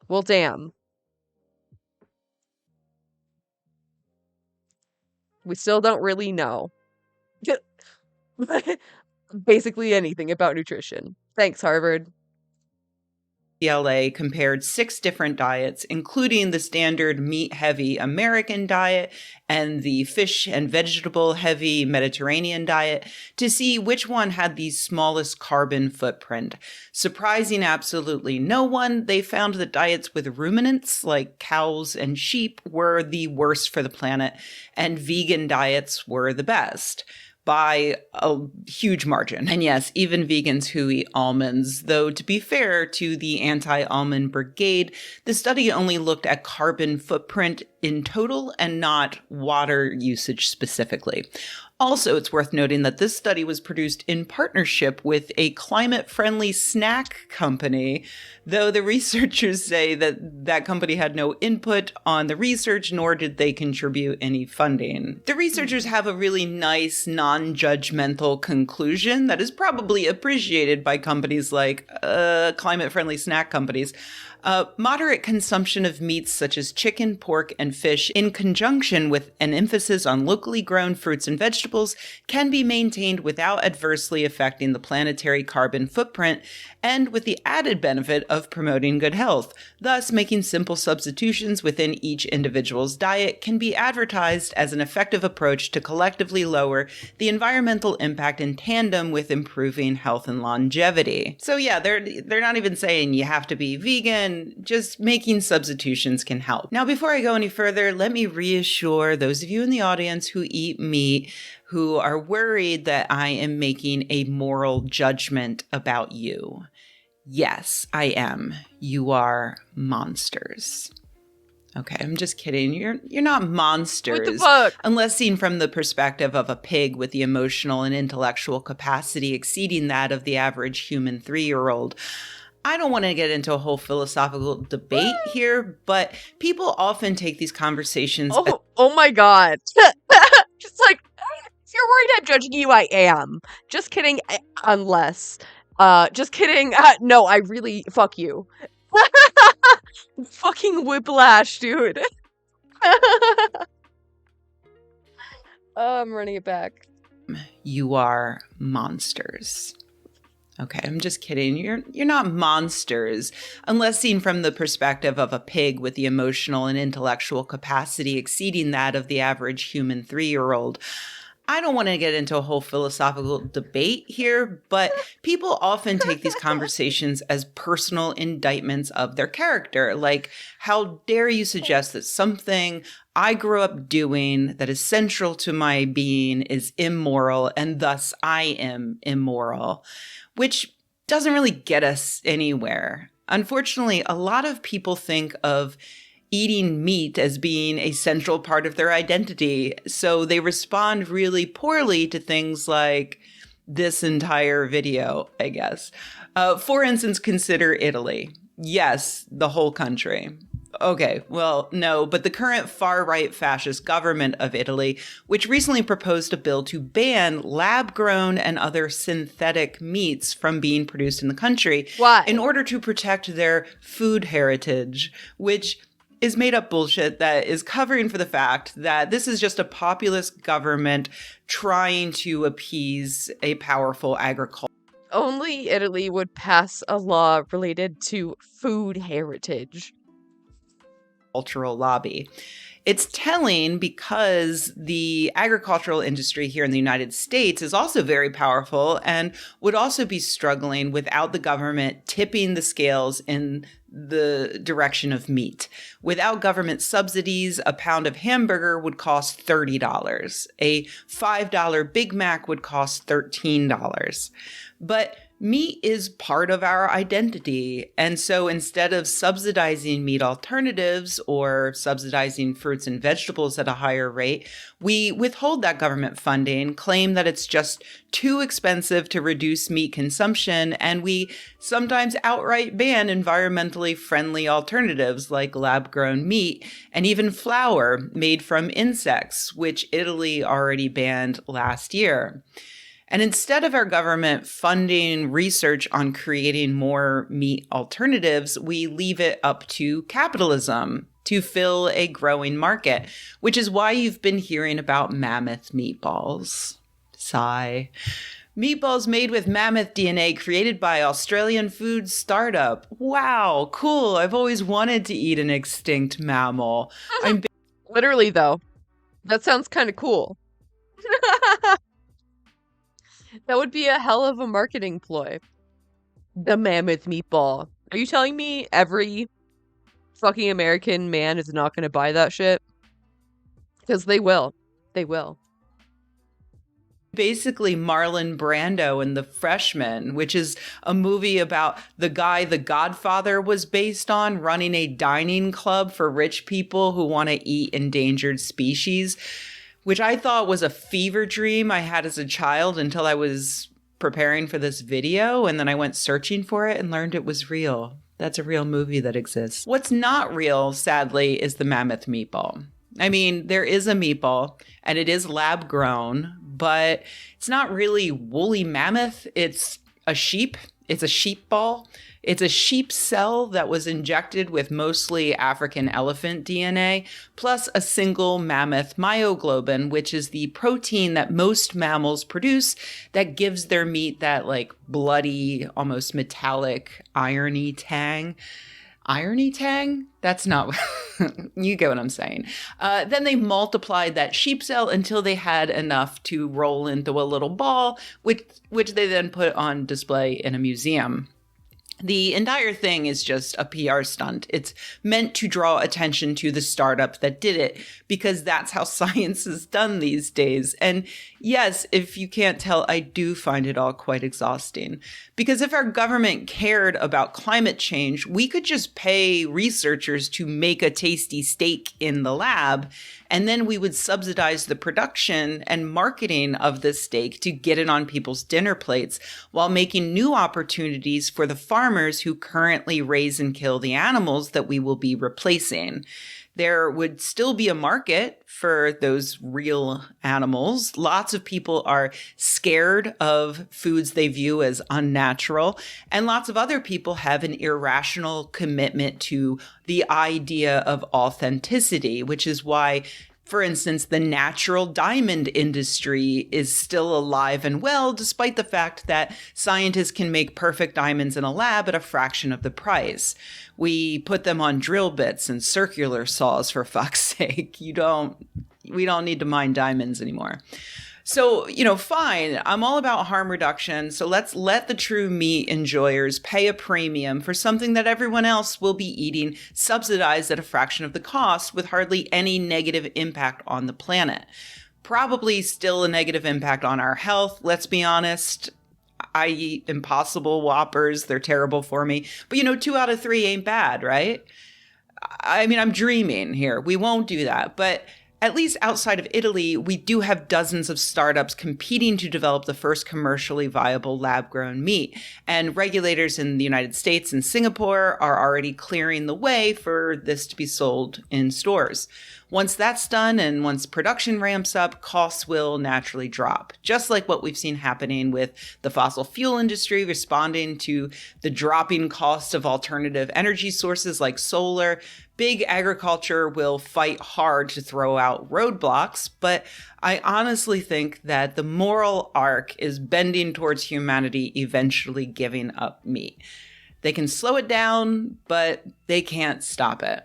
Well, damn. We still don't really know. Basically anything about nutrition. Thanks, Harvard. UCLA compared 6 different diets, including the standard meat-heavy American diet and the fish and vegetable-heavy Mediterranean diet, to see which one had the smallest carbon footprint. Surprising absolutely no one, they found that diets with ruminants, like cows and sheep, were the worst for the planet, and vegan diets were the best. By a huge margin. And yes, even vegans who eat almonds, though to be fair to the anti-almond brigade, the study only looked at carbon footprint in total and not water usage specifically. Also, it's worth noting that this study was produced in partnership with a climate-friendly snack company, though the researchers say that that company had no input on the research, nor did they contribute any funding. The researchers have a really nice, non-judgmental conclusion that is probably appreciated by companies like climate-friendly snack companies. Moderate consumption of meats such as chicken, pork, and fish, in conjunction with an emphasis on locally grown fruits and vegetables, can be maintained without adversely affecting the planetary carbon footprint and with the added benefit of promoting good health. Thus, making simple substitutions within each individual's diet can be advertised as an effective approach to collectively lower the environmental impact in tandem with improving health and longevity. So yeah, they're not even saying you have to be vegan, just making substitutions can help. Now, before I go any further, let me reassure those of you in the audience who eat meat who are worried that I am making a moral judgment about you. Yes, I am. You are monsters. Okay, I'm just kidding. You're not monsters. What the fuck? Unless seen from the perspective of a pig with the emotional and intellectual capacity exceeding that of the average human 3-year-old. I don't want to get into a whole philosophical debate here, but people often take these conversations. Oh my god. Just like, if you're worried I'm judging you, I am. Just kidding. Unless. Just kidding. No, I really. Fuck you. Fucking whiplash, dude. I'm running it back. You are monsters. Okay, I'm just kidding. You're not monsters, unless seen from the perspective of a pig with the emotional and intellectual capacity exceeding that of the average human 3-year-old. I don't want to get into a whole philosophical debate here, but people often take these conversations as personal indictments of their character. Like, how dare you suggest that something I grew up doing that is central to my being is immoral, and thus I am immoral, which doesn't really get us anywhere. Unfortunately, a lot of people think of eating meat as being a central part of their identity, so they respond really poorly to things like this entire video, I guess. For instance, consider Italy. Yes, the whole country. Okay, well, no, but the current far-right fascist government of Italy, which recently proposed a bill to ban lab-grown and other synthetic meats from being produced in the country. Why? In order to protect their food heritage, which is made up bullshit that is covering for the fact that this is just a populist government trying to appease a powerful agriculture. Only Italy would pass a law related to food heritage. Cultural lobby. It's telling because the agricultural industry here in the United States is also very powerful and would also be struggling without the government tipping the scales in the direction of meat. Without government subsidies, a pound of hamburger would cost $30. A $5 Big Mac would cost $13. But meat is part of our identity. And so instead of subsidizing meat alternatives or subsidizing fruits and vegetables at a higher rate, we withhold that government funding, claim that it's just too expensive to reduce meat consumption, and we sometimes outright ban environmentally friendly alternatives like lab-grown meat and even flour made from insects, which Italy already banned last year. And instead of our government funding research on creating more meat alternatives, we leave it up to capitalism to fill a growing market, which is why you've been hearing about mammoth meatballs. Sigh. Meatballs made with mammoth DNA created by Australian food startup. Wow, cool. I've always wanted to eat an extinct mammal. Literally, though. That sounds kind of cool. That would be a hell of a marketing ploy. The mammoth meatball. Are you telling me every fucking American man is not going to buy that shit? Because they will. They will. Basically Marlon Brando in The Freshman, which is a movie about the guy The Godfather was based on, running a dining club for rich people who want to eat endangered species, which I thought was a fever dream I had as a child until I was preparing for this video. And then I went searching for it and learned it was real. That's a real movie that exists. What's not real, sadly, is the mammoth meatball. I mean, there is a meatball and it is lab grown, but it's not really woolly mammoth. It's a sheep. It's a sheep ball. It's a sheep cell that was injected with mostly African elephant DNA, plus a single mammoth myoglobin, which is the protein that most mammals produce that gives their meat that like bloody, almost metallic irony tang. Irony tang? That's not, you get what I'm saying. Then they multiplied that sheep cell until they had enough to roll into a little ball, which they then put on display in a museum. The entire thing is just a PR stunt. It's meant to draw attention to the startup that did it, because that's how science is done these days. And yes, if you can't tell, I do find it all quite exhausting. Because if our government cared about climate change, we could just pay researchers to make a tasty steak in the lab, and then we would subsidize the production and marketing of this steak to get it on people's dinner plates, while making new opportunities for the farmers who currently raise and kill the animals that we will be replacing. There would still be a market for those real animals. Lots of people are scared of foods they view as unnatural, and lots of other people have an irrational commitment to the idea of authenticity, which is why, for instance, the natural diamond industry is still alive and well, despite the fact that scientists can make perfect diamonds in a lab at a fraction of the price. We put them on drill bits and circular saws, for fuck's sake. We don't need to mine diamonds anymore. So, fine, I'm all about harm reduction. So let's let the true meat enjoyers pay a premium for something that everyone else will be eating, subsidized at a fraction of the cost, with hardly any negative impact on the planet. Probably still a negative impact on our health, let's be honest. I eat Impossible Whoppers. They're terrible for me. But 2 out of 3 ain't bad, right? I mean, I'm dreaming here. We won't do that. But at least outside of Italy, we do have dozens of startups competing to develop the first commercially viable lab-grown meat. And regulators in the United States and Singapore are already clearing the way for this to be sold in stores. Once that's done and once production ramps up, costs will naturally drop, just like what we've seen happening with the fossil fuel industry responding to the dropping cost of alternative energy sources like solar. Big agriculture will fight hard to throw out roadblocks, but I honestly think that the moral arc is bending towards humanity eventually giving up meat. They can slow it down, but they can't stop it.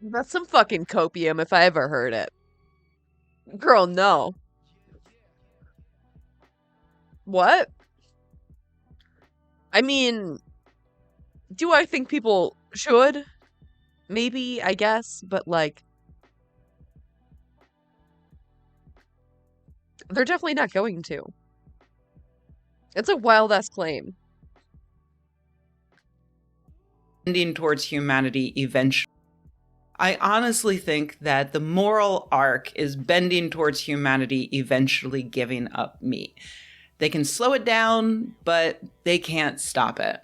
That's some fucking copium if I ever heard it. Girl, no. What? I mean, do I think people should? Maybe, I guess, but like, they're definitely not going to. It's a wild ass claim. Ending towards humanity eventually. I honestly think that the moral arc is bending towards humanity eventually giving up meat. They can slow it down, but they can't stop it.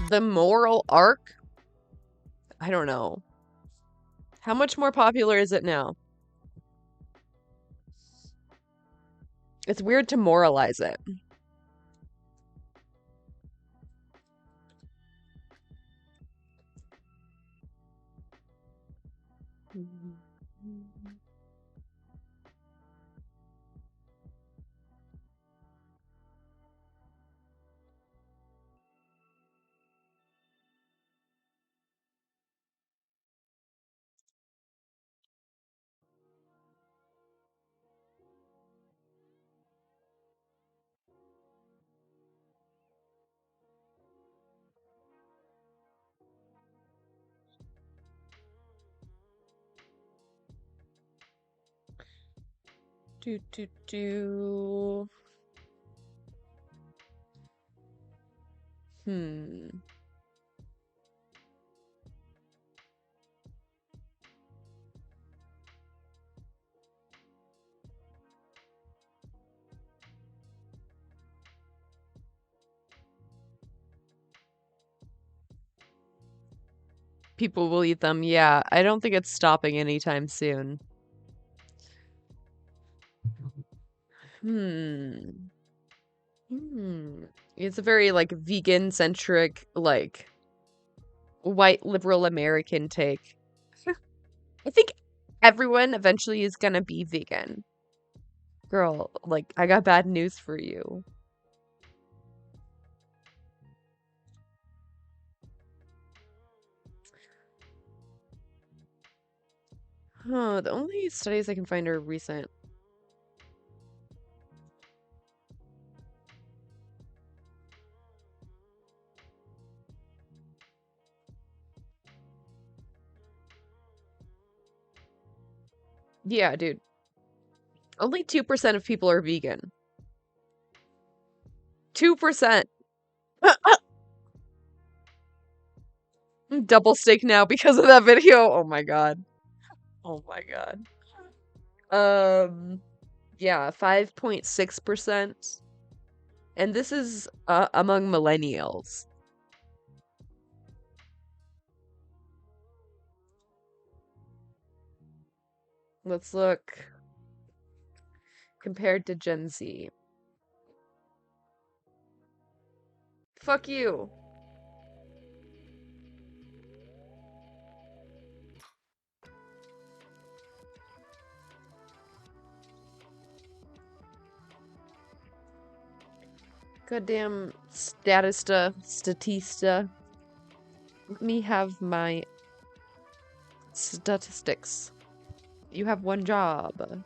The moral arc? I don't know. How much more popular is it now? It's weird to moralize it. Do. Hmm. People will eat them. Yeah, I don't think it's stopping anytime soon. Hmm. It's a very like vegan centric, like white liberal American take. I think everyone eventually is gonna be vegan. Girl, like I got bad news for you. Huh, the only studies I can find are recent. Yeah, dude. Only 2% of people are vegan. 2%. Double steak now because of that video. Oh my god. Oh my god. Yeah, 5.6%. And this is among millennials. Let's look compared to Gen Z. Fuck you. Goddamn statista. Let me have my statistics. You have one job.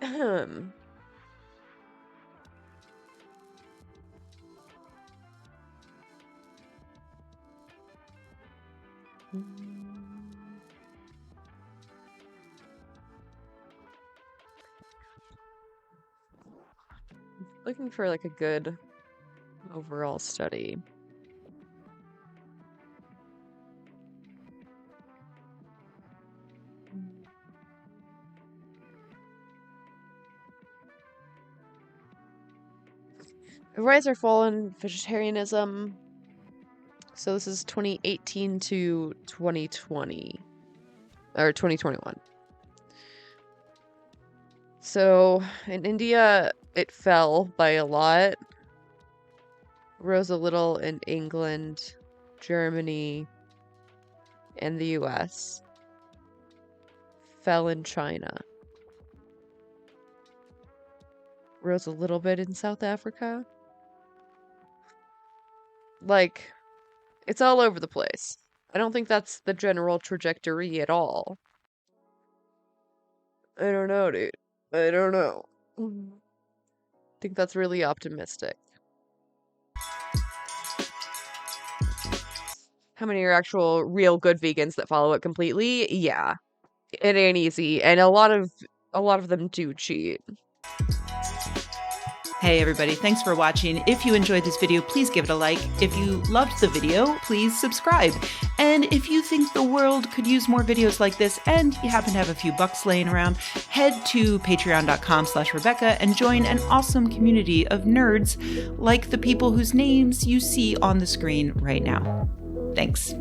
Ahem. Looking for like a good overall study. Rise or fall in vegetarianism. So this is 2018 to 2020. Or 2021. So in India, it fell by a lot. Rose a little in England. Germany, and the US. Fell in China. Rose a little bit in South Africa. Like, it's all over the place. I don't think that's the general trajectory at all. I don't know, dude. I don't know. I think that's really optimistic. How many are actual real good vegans that follow it completely? Yeah. It ain't easy, and a lot of them do cheat. Hey everybody, thanks for watching. If you enjoyed this video, please give it a like. If you loved the video, please subscribe. And if you think the world could use more videos like this and you happen to have a few bucks laying around, head to patreon.com/Rebecca and join an awesome community of nerds like the people whose names you see on the screen right now. Thanks.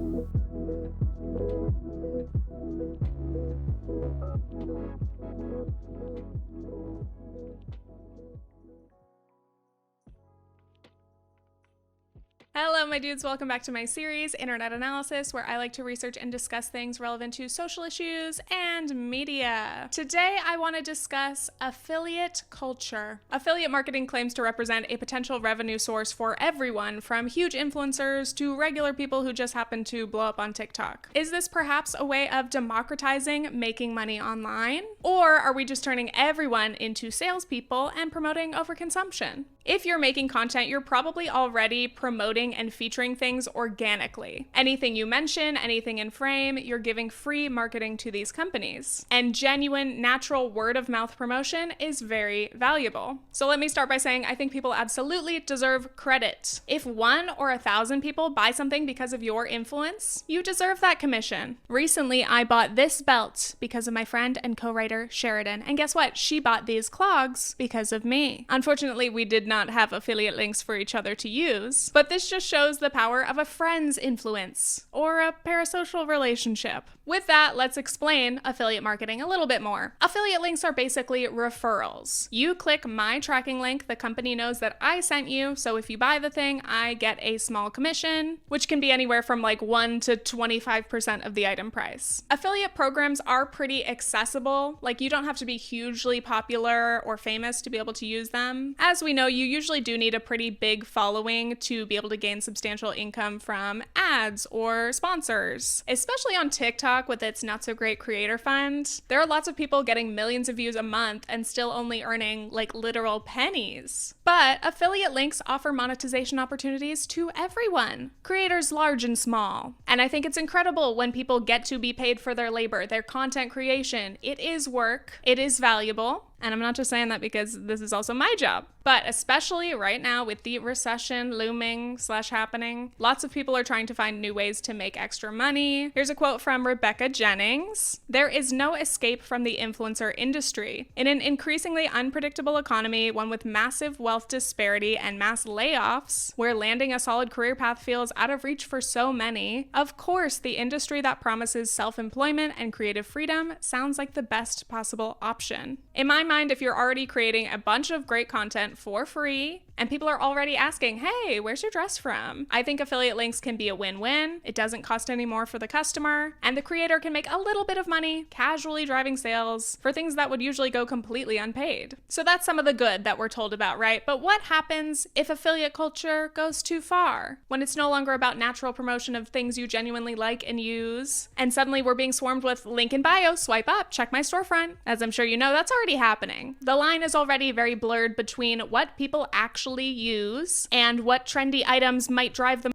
Hello, my dudes. Welcome back to my series, Internet Analysis, where I like to research and discuss things relevant to social issues and media. Today, I want to discuss affiliate culture. Affiliate marketing claims to represent a potential revenue source for everyone, from huge influencers to regular people who just happen to blow up on TikTok. Is this perhaps a way of democratizing making money online? Or are we just turning everyone into salespeople and promoting overconsumption? If you're making content, you're probably already promoting and featuring things organically. Anything you mention, anything in frame, you're giving free marketing to these companies. And genuine, natural word-of-mouth promotion is very valuable. So let me start by saying I think people absolutely deserve credit. If 1 or 1,000 people buy something because of your influence, you deserve that commission. Recently, I bought this belt because of my friend and co-writer Sheridan. And guess what? She bought these clogs because of me. Unfortunately, we did not have affiliate links for each other to use, but this just shows the power of a friend's influence or a parasocial relationship. With that, let's explain affiliate marketing a little bit more. Affiliate links are basically referrals. You click my tracking link, the company knows that I sent you, so if you buy the thing, I get a small commission, which can be anywhere from like 1 to 25% of the item price. Affiliate programs are pretty accessible, like you don't have to be hugely popular or famous to be able to use them. As we know, you usually do need a pretty big following to be able to gain substantial income from ads or sponsors, especially on TikTok with its not so great creator fund. There are lots of people getting millions of views a month and still only earning like literal pennies. But affiliate links offer monetization opportunities to everyone, creators large and small. And I think it's incredible when people get to be paid for their labor, their content creation. It is work, it is valuable. And I'm not just saying that because this is also my job, but especially right now with the recession looming / happening, lots of people are trying to find new ways to make extra money. Here's a quote from Rebecca Jennings. "There is no escape from the influencer industry. In an increasingly unpredictable economy, one with massive wealth disparity and mass layoffs, where landing a solid career path feels out of reach for so many, of course, the industry that promises self-employment and creative freedom sounds like the best possible option." In my mind, if you're already creating a bunch of great content for free and people are already asking, hey, where's your dress from? I think affiliate links can be a win-win. It doesn't cost any more for the customer, and the creator can make a little bit of money casually driving sales for things that would usually go completely unpaid. So that's some of the good that we're told about, right? But what happens if affiliate culture goes too far? When it's no longer about natural promotion of things you genuinely like and use, and suddenly we're being swarmed with link in bio, swipe up, check my storefront. As I'm sure you know, that's already happening. The line is already very blurred between what people actually use and what trendy items might drive them.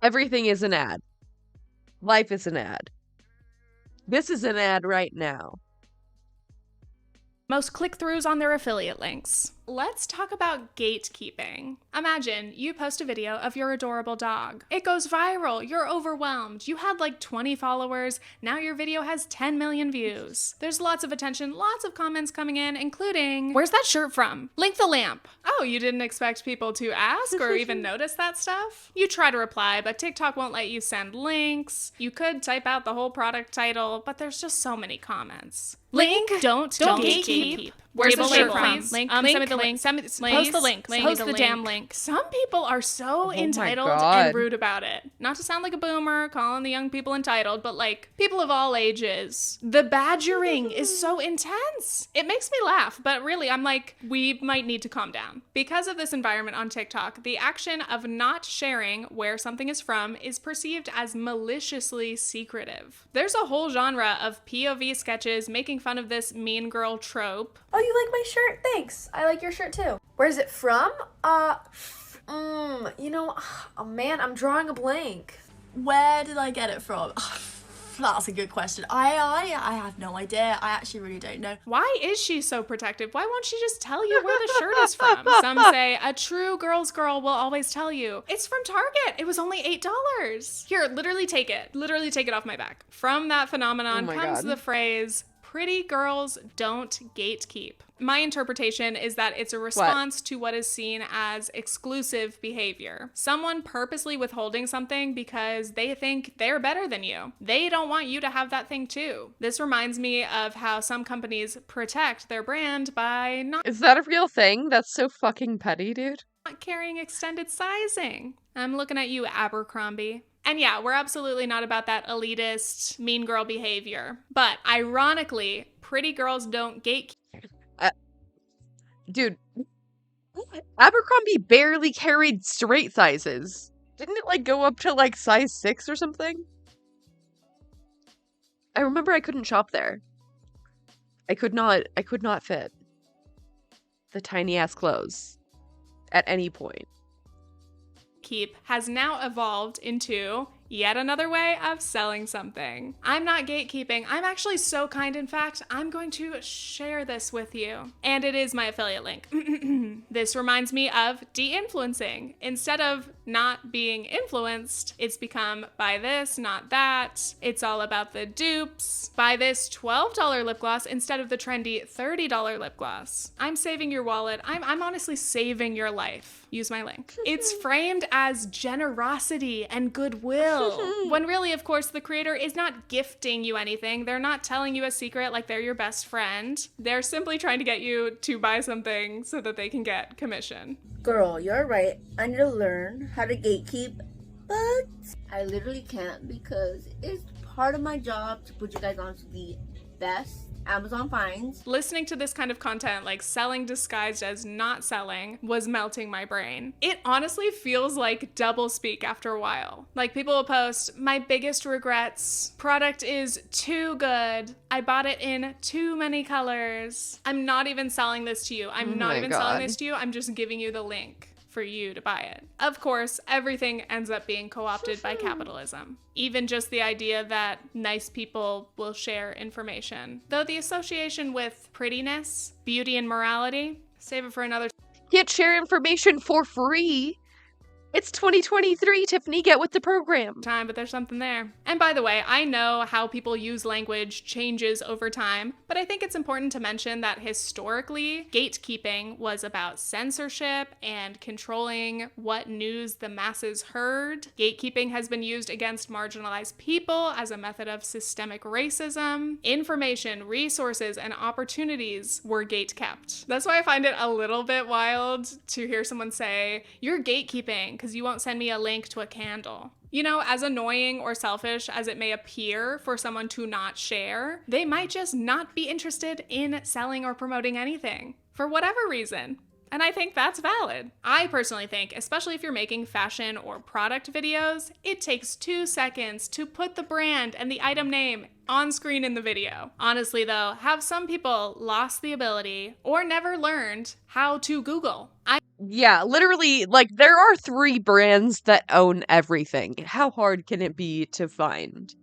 Everything is an ad. Life is an ad. This is an ad right now. Most click-throughs on their affiliate links. Let's talk about gatekeeping. Imagine you post a video of your adorable dog. It goes viral, you're overwhelmed. You had like 20 followers, now your video has 10 million views. There's lots of attention, lots of comments coming in, including, where's that shirt from? Link the lamp. Oh, you didn't expect people to ask or even notice that stuff? You try to reply, but TikTok won't let you send links. You could type out the whole product title, but there's just so many comments. Link, don't gatekeep. Where's the the link link from? from? Link, Send me link, the link. link. Send me, Please, post the link. send me Post the the damn link. link. Some people are so my entitled God. and rude about it. Not to sound like a boomer, calling the young people entitled, but like people of all ages. The badgering is so intense. It makes me laugh, but really, I'm like, we might need to calm down. Because of this environment on TikTok, the action of not sharing where something is from is perceived as maliciously secretive. There's a whole genre of POV sketches making fun of this mean girl trope. Oh, you like my shirt? Thanks. I like your shirt too. Where's it from? You know, oh man, I'm drawing a blank. Where did I get it from? That's a good question. I have no idea. I actually really don't know. Why is she so protective? Why won't she just tell you where the shirt is from? Some say a true girl's girl will always tell you. It's from Target. It was only $8. Here, literally take it. Literally take it off my back. From that phenomenon comes the phrase, pretty girls don't gatekeep. My interpretation is that it's a response to what is seen as exclusive behavior. Someone purposely withholding something because they think they're better than you. They don't want you to have that thing too. This reminds me of how some companies protect their brand by not— Is that a real thing? That's so fucking petty, dude. not carrying extended sizing. I'm looking at you, Abercrombie. And yeah, we're absolutely not about that elitist, mean girl behavior. But ironically, pretty girls don't gatekeep. Dude, Abercrombie barely carried straight sizes. Didn't it like go up to like size 6 or something? I remember I couldn't shop there. I could not fit the tiny ass clothes at any point. Keep has now evolved into yet another way of selling something. I'm not gatekeeping. I'm actually so kind. In fact, I'm going to share this with you. And it is my affiliate link. This reminds me of de-influencing. Instead of not being influenced, it's become buy this, not that. It's all about the dupes. Buy this $12 lip gloss instead of the trendy $30 lip gloss. I'm saving your wallet. I'm honestly saving your life. Use my link. It's framed as generosity and goodwill. When really, of course, the creator is not gifting you anything. They're not telling you a secret like they're your best friend. They're simply trying to get you to buy something so that they can get commission. Girl, you're right. I need to learn how to gatekeep, but I literally can't because it's part of my job to put you guys onto the best Amazon finds. Listening to this kind of content, like selling disguised as not selling, was melting my brain. It honestly feels like double speak after a while. Like people will post, my biggest regrets, product is too good, I bought it in too many colors. I'm not even selling this to you. I'm not even selling this to you. I'm just giving you the link for you to buy it. Of course, everything ends up being co-opted by capitalism. Even just the idea that nice people will share information. Though the association with prettiness, beauty, and morality, save it for another Can't share information for free. It's 2023, Tiffany. Get with the program. time, but there's something there. And by the way, I know how people use language changes over time, but I think it's important to mention that historically, gatekeeping was about censorship and controlling what news the masses heard. Gatekeeping has been used against marginalized people as a method of systemic racism. Information, resources, and opportunities were gatekept. That's why I find it a little bit wild to hear someone say, you're gatekeeping because you won't send me a link to a candle. You know, as annoying or selfish as it may appear for someone to not share, they might just not be interested in selling or promoting anything for whatever reason. And I think that's valid. I personally think, especially if you're making fashion or product videos, it takes 2 seconds to put the brand and the item name on screen in the video. Honestly though, have some people lost the ability or never learned how to Google? Yeah, literally, like, there are 3 brands that own everything. How hard can it be to find?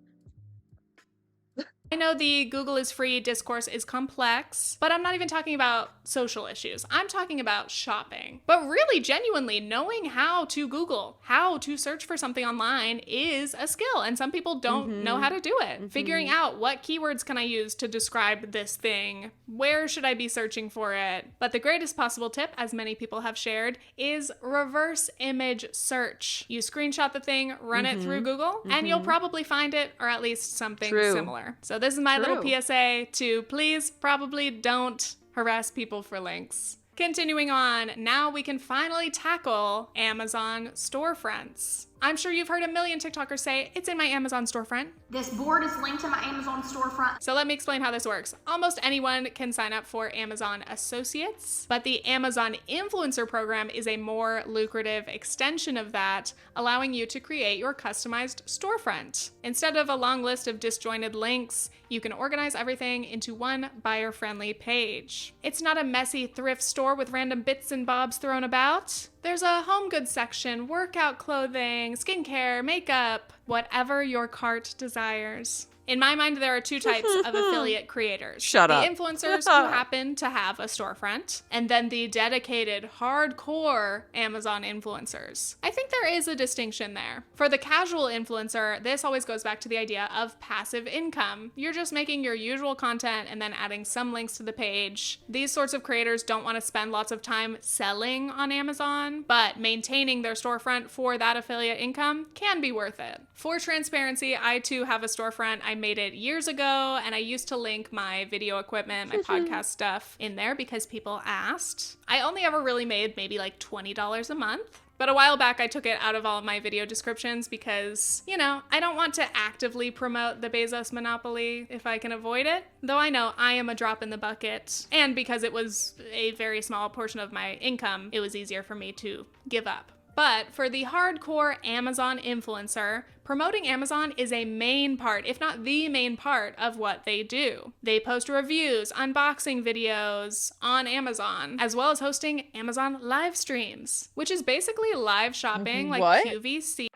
I know the Google is free discourse is complex, but I'm not even talking about social issues. I'm talking about shopping. But really, genuinely, knowing how to Google, how to search for something online is a skill, and some people don't know how to do it. Figuring out what keywords can I use to describe this thing? Where should I be searching for it? But the greatest possible tip, as many people have shared, is reverse image search. You screenshot the thing, run it through Google, and you'll probably find it, or at least something similar. So this is my little PSA to please probably don't harass people for links. Continuing on, now we can finally tackle Amazon storefronts. I'm sure you've heard a million TikTokers say, it's in my Amazon storefront. This board is linked to my Amazon storefront. So let me explain how this works. Almost anyone can sign up for Amazon Associates, but the Amazon Influencer Program is a more lucrative extension of that, allowing you to create your customized storefront. Instead of a long list of disjointed links, you can organize everything into one buyer-friendly page. It's not a messy thrift store with random bits and bobs thrown about. There's a home goods section, workout clothing, skincare, makeup, whatever your cart desires. In my mind, there are two types of affiliate creators. Shut up. The influencers who happen to have a storefront, and then the dedicated, hardcore Amazon influencers. I think there is a distinction there. For the casual influencer, this always goes back to the idea of passive income. You're just making your usual content and then adding some links to the page. These sorts of creators don't want to spend lots of time selling on Amazon, but maintaining their storefront for that affiliate income can be worth it. For transparency, I too have a storefront. I made it years ago, and I used to link my video equipment, my podcast stuff in there because people asked. I only ever really made maybe like $20 a month. But a while back, I took it out of all of my video descriptions because, you know, I don't want to actively promote the Bezos monopoly if I can avoid it. Though I know I am a drop in the bucket. And because it was a very small portion of my income, it was easier for me to give up. But for the hardcore Amazon influencer, promoting Amazon is a main part, if not the main part, of what they do. They post reviews, unboxing videos on Amazon, as well as hosting Amazon live streams, which is basically live shopping like QVC.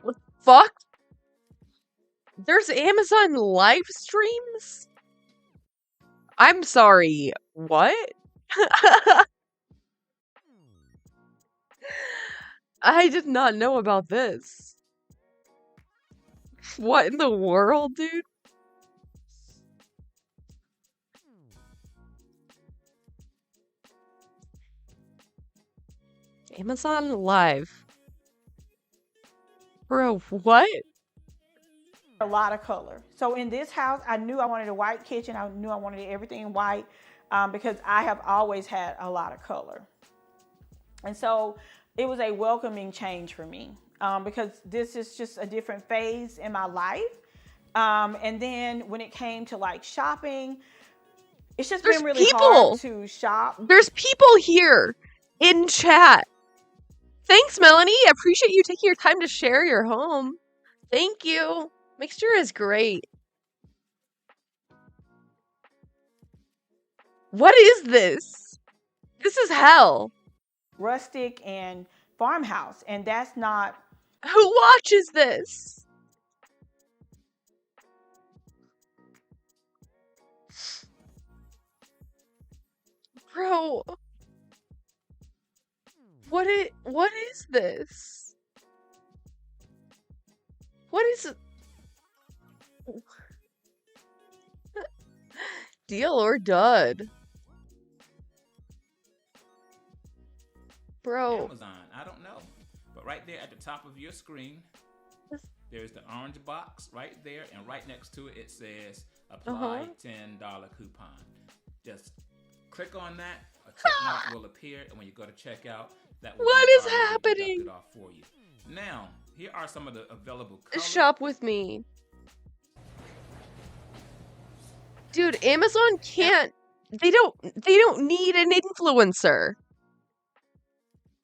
What the fuck? There's Amazon live streams? I'm sorry, what? I did not know about this. What in the world, dude? Amazon Live. Bro, what? A lot of color. So in this house, I knew I wanted a white kitchen. I knew I wanted everything white because I have always had a lot of color. And so it was a welcoming change for me because this is just a different phase in my life. And then when it came to like shopping, it's just been really hard to shop. There's people here in chat. Thanks, Melanie. I appreciate you taking your time to share your home. Thank you. Mixture is great. What is this? This is hell. Rustic and farmhouse, and that's not. Who watches this? Bro, what is this? What is it? Deal or dud? Bro. Amazon, I don't know. But right there at the top of your screen, there's the orange box right there, and right next to it, it says apply $10 coupon. Just click on that, a check mark will appear, and when you go to checkout, that will what is happening? Off for you. Now, here are some of the available colors. Shop with me. Dude, Amazon can't, they don't need an influencer.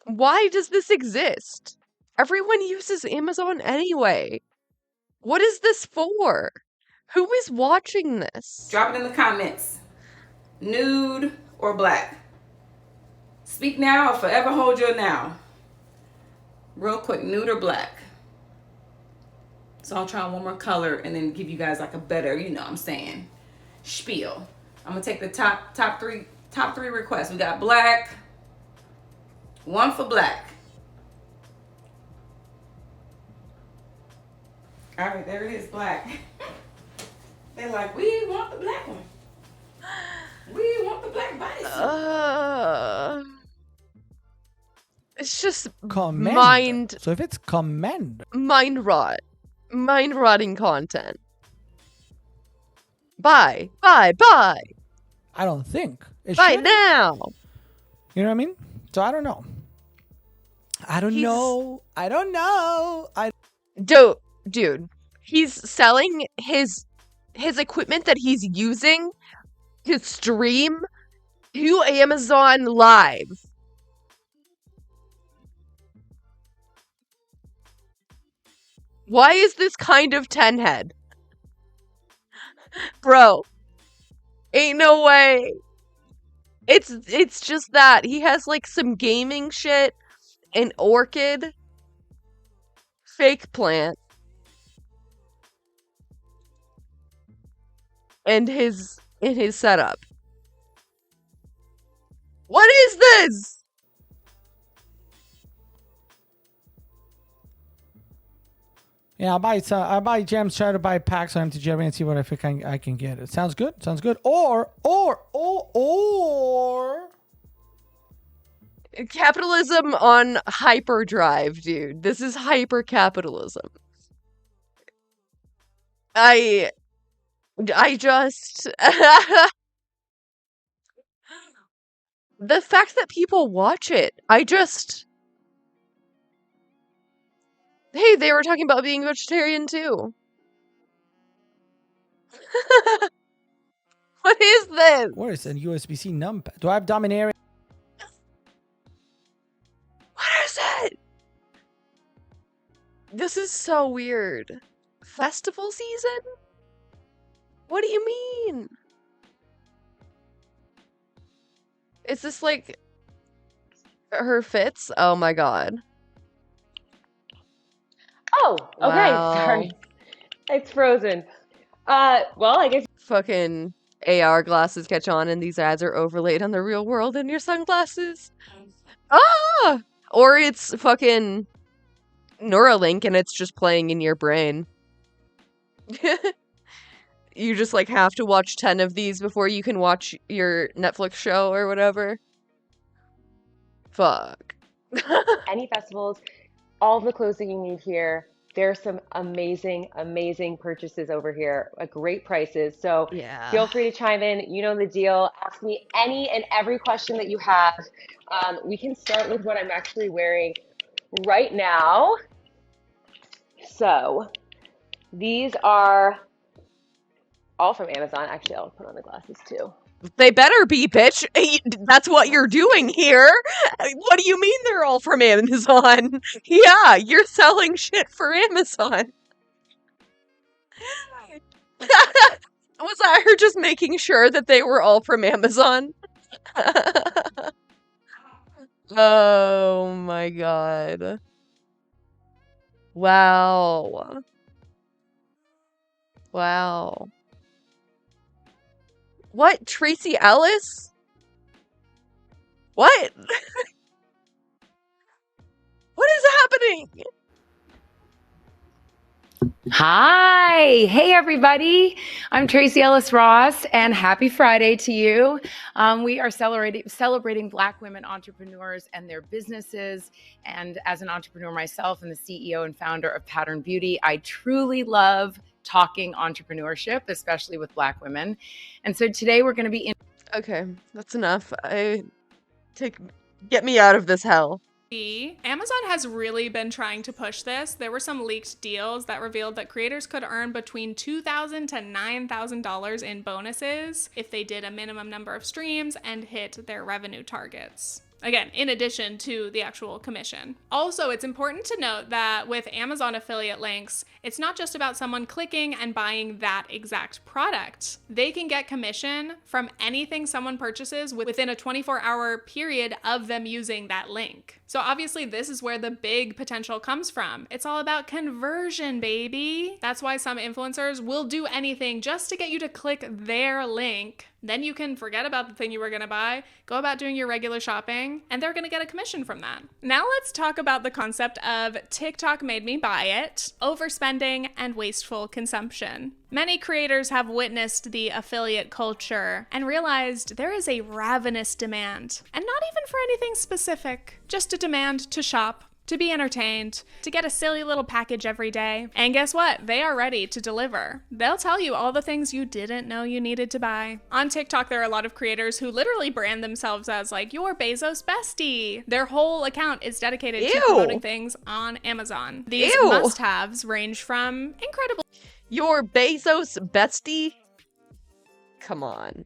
Why does this exist? Everyone uses Amazon anyway. What is this for? Who is watching this? Drop it in the comments. Nude or black? Speak now or forever hold your now. Real quick, nude or black? So I'll try one more color and then give you guys like a better, you know what I'm saying, spiel. I'm gonna take the top three requests. We got black. One for black. All right, there it is, black. They're like, we want the black one. We want the black bodysuit. It's just Commend. So if it's commend. mind rotting content. Bye. I don't think Right now. You know what I mean? So I don't know. I don't know. Dude, he's selling his equipment that he's using to stream to Amazon Live. Why is this kind of 10 head? Bro, ain't no way. It's just that he has like some gaming shit, an orchid, fake plant, and his setup. What is this? Yeah, I'll buy gems, try to buy packs on MTG and see what I think I can get. It sounds good. Or capitalism on hyperdrive, dude. This is hyper capitalism. I just the fact that people watch it, hey, they were talking about being vegetarian too. What is this? What is a USB-C numpad? Do I have Dominaria? What is it? This is so weird. Festival season? What do you mean? Is this like her fits? Oh my god. Oh, okay. Wow. Sorry. It's frozen. Well, I guess Fucking AR glasses catch on and these ads are overlaid on the real world in your sunglasses. Ah! Or it's fucking Neuralink and it's just playing in your brain. You just like have to watch 10 of these before you can watch your Netflix show or whatever. Fuck. any festivals, all the clothes that you need here. There's some amazing, amazing purchases over here at great prices. So feel free to chime in. You know the deal. Ask me any and every question that you have. We can start with what I'm actually wearing right now. So these are all from Amazon. Actually, I'll put on the glasses too. They better be, bitch. That's what you're doing here. What do you mean they're all from Amazon? Yeah, you're selling shit for Amazon. Was I her just making sure that they were all from Amazon? Oh my god. Wow. Wow. What? Tracy Ellis? What? What is happening? Hi. Hey, everybody. I'm Tracy Ellis Ross, and happy Friday to you. We are celebrating Black women entrepreneurs and their businesses. And as an entrepreneur myself and the CEO and founder of Pattern Beauty, I truly love talking entrepreneurship, especially with Black women. And so today we're going to be Okay, that's enough. Get me out of this hell. Amazon has really been trying to push this. There were some leaked deals that revealed that creators could earn between $2,000 to $9,000 in bonuses if they did a minimum number of streams and hit their revenue targets. Again, in addition to the actual commission. Also, it's important to note that with Amazon affiliate links, it's not just about someone clicking and buying that exact product. They can get commission from anything someone purchases within a 24-hour period of them using that link. So obviously, this is where the big potential comes from. It's all about conversion, baby. That's why some influencers will do anything just to get you to click their link. Then you can forget about the thing you were gonna buy, go about doing your regular shopping, and they're gonna get a commission from that. Now let's talk about the concept of TikTok made me buy it, overspending, and wasteful consumption. Many creators have witnessed the affiliate culture and realized there is a ravenous demand, and not even for anything specific, just a demand to shop, to be entertained, to get a silly little package every day. And guess what? They are ready to deliver. They'll tell you all the things you didn't know you needed to buy. On TikTok, there are a lot of creators who literally brand themselves as like your Bezos bestie. Their whole account is dedicated to promoting things on Amazon. These must-haves range from incredible. Your Bezos bestie? Come on.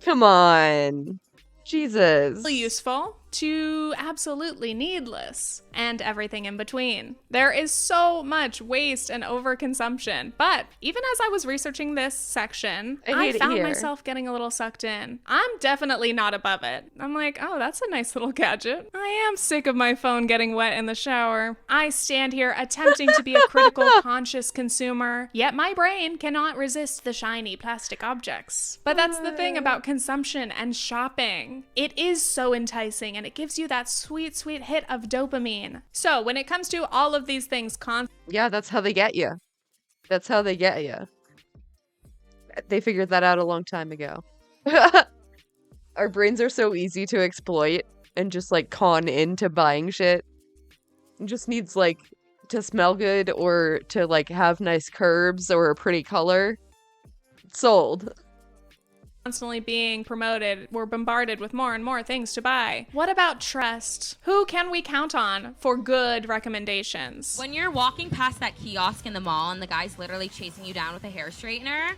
Come on. Jesus. Useful to absolutely needless and everything in between. There is so much waste and overconsumption, but even as I was researching this section, I found myself getting a little sucked in. I'm definitely not above it. I'm like, oh, that's a nice little gadget. I am sick of my phone getting wet in the shower. I stand here attempting to be a critical, conscious consumer, yet my brain cannot resist the shiny plastic objects. But that's the thing about consumption and shopping. It is so enticing and it gives you that sweet, sweet hit of dopamine. So when it comes to all of these things, yeah, that's how they get you. That's how they get you. They figured that out a long time ago. Our brains are so easy to exploit and just like con into buying shit. It just needs like to smell good or to like have nice curves or a pretty color. Sold. Constantly being promoted, we're bombarded with more and more things to buy. What about trust? Who can we count on for good recommendations? When you're walking past that kiosk in the mall and the guy's literally chasing you down with a hair straightener,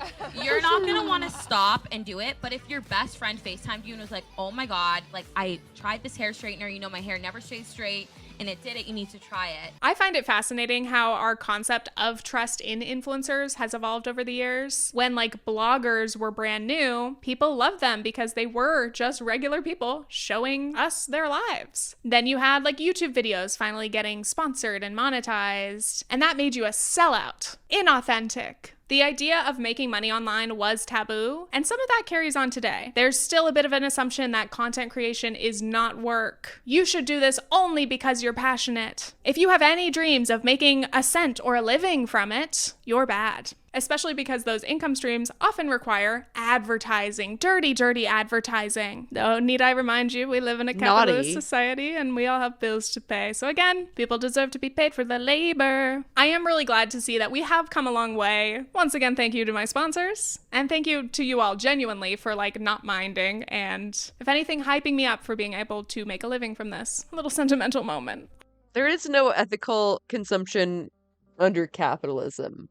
you're not gonna want to stop and do it. But if your best friend FaceTimed you and was like, oh my god, like I tried this hair straightener, you know, my hair never stays straight and it did it, you need to try it. I find it fascinating how our concept of trust in influencers has evolved over the years. When like bloggers were brand new, people loved them because they were just regular people showing us their lives. Then you had like YouTube videos finally getting sponsored and monetized, and that made you a sellout, inauthentic. The idea of making money online was taboo, and some of that carries on today. There's still a bit of an assumption that content creation is not work. You should do this only because you're passionate. If you have any dreams of making a cent or a living from it, you're bad. Especially because those income streams often require advertising, dirty, dirty advertising. Though, need I remind you, we live in a capitalist society and we all have bills to pay. So again, people deserve to be paid for their labor. I am really glad to see that we have come a long way. Once again, thank you to my sponsors. And thank you to you all genuinely for like not minding and, if anything, hyping me up for being able to make a living from this. A little sentimental moment. There is no ethical consumption under capitalism.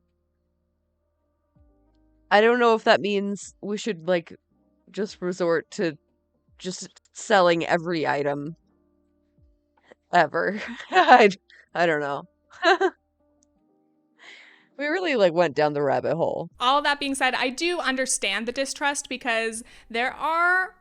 I don't know if that means we should, like, just resort to just selling every item ever. I don't know. We really, like, went down the rabbit hole. All that being said, I do understand the distrust because there are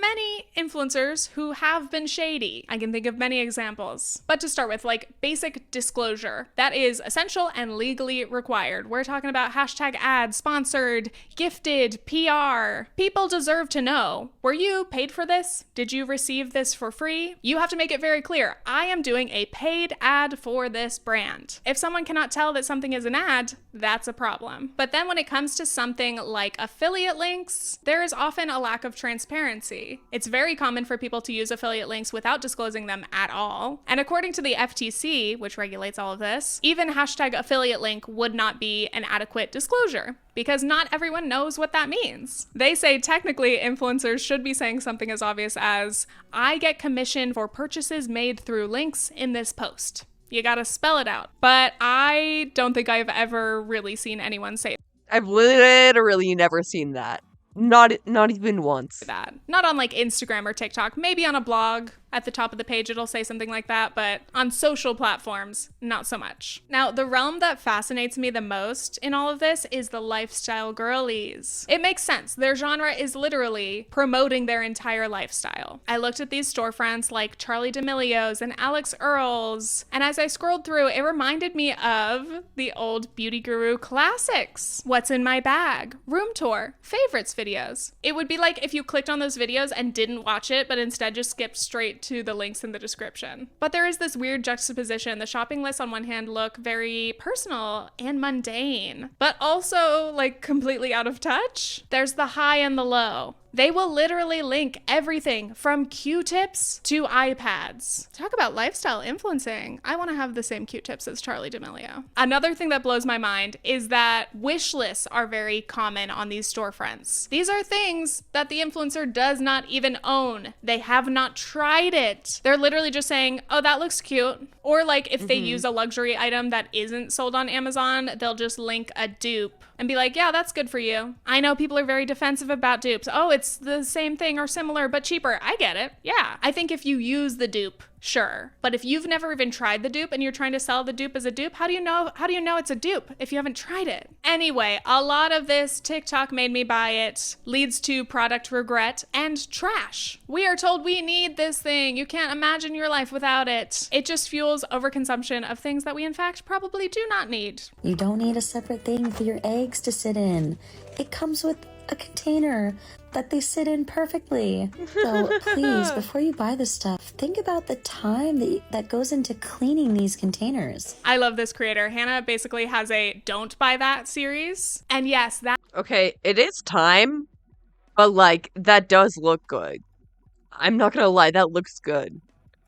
many influencers who have been shady. I can think of many examples. But to start with, like, basic disclosure. That is essential and legally required. We're talking about hashtag ads, sponsored, gifted, PR. People deserve to know. Were you paid for this? Did you receive this for free? You have to make it very clear. I am doing a paid ad for this brand. If someone cannot tell that something is an ad, that's a problem. But then when it comes to something like affiliate links, there is often a lack of transparency. It's very common for people to use affiliate links without disclosing them at all. And according to the FTC, which regulates all of this, even hashtag affiliate link would not be an adequate disclosure because not everyone knows what that means. They say technically influencers should be saying something as obvious as, I get commission for purchases made through links in this post. You gotta spell it out. But I don't think I've ever really seen anyone say I've literally never seen that. Not even once. That. Not on like Instagram or TikTok, maybe on a blog. At the top of the page, it'll say something like that, but on social platforms, not so much. Now, the realm that fascinates me the most in all of this is the lifestyle girlies. It makes sense. Their genre is literally promoting their entire lifestyle. I looked at these storefronts like Charli D'Amelio's and Alex Earl's, and as I scrolled through, it reminded me of the old Beauty Guru classics. What's in my bag? Room tour. Favorites videos. It would be like if you clicked on those videos and didn't watch it, but instead just skipped straight to the links in the description. But there is this weird juxtaposition. The shopping lists on one hand look very personal and mundane, but also like completely out of touch. There's the high and the low. They will literally link everything from Q-tips to iPads. Talk about lifestyle influencing. I want to have the same Q-tips as Charli D'Amelio. Another thing that blows my mind is that wish lists are very common on these storefronts. These are things that the influencer does not even own. They have not tried it. They're literally just saying, oh, that looks cute. Or like if they use a luxury item that isn't sold on Amazon, they'll just link a dupe and be like, yeah, that's good for you. I know people are very defensive about dupes. Oh, it's the same thing or similar, but cheaper. I get it. Yeah. I think if you use the dupe, sure. But if you've never even tried the dupe and you're trying to sell the dupe as a dupe, how do you know it's a dupe if you haven't tried it? Anyway, a lot of this TikTok made me buy it leads to product regret and trash. We are told we need this thing. You can't imagine your life without it. It just fuels overconsumption of things that we in fact probably do not need. You don't need a separate thing for your eggs to sit in. It comes with a container that they sit in perfectly. So please, before you buy this stuff, think about the time that goes into cleaning these containers. I love this creator. Hannah basically has a Don't Buy That series. And yes, that... Okay, it is time, but like, that does look good. I'm not gonna lie, that looks good.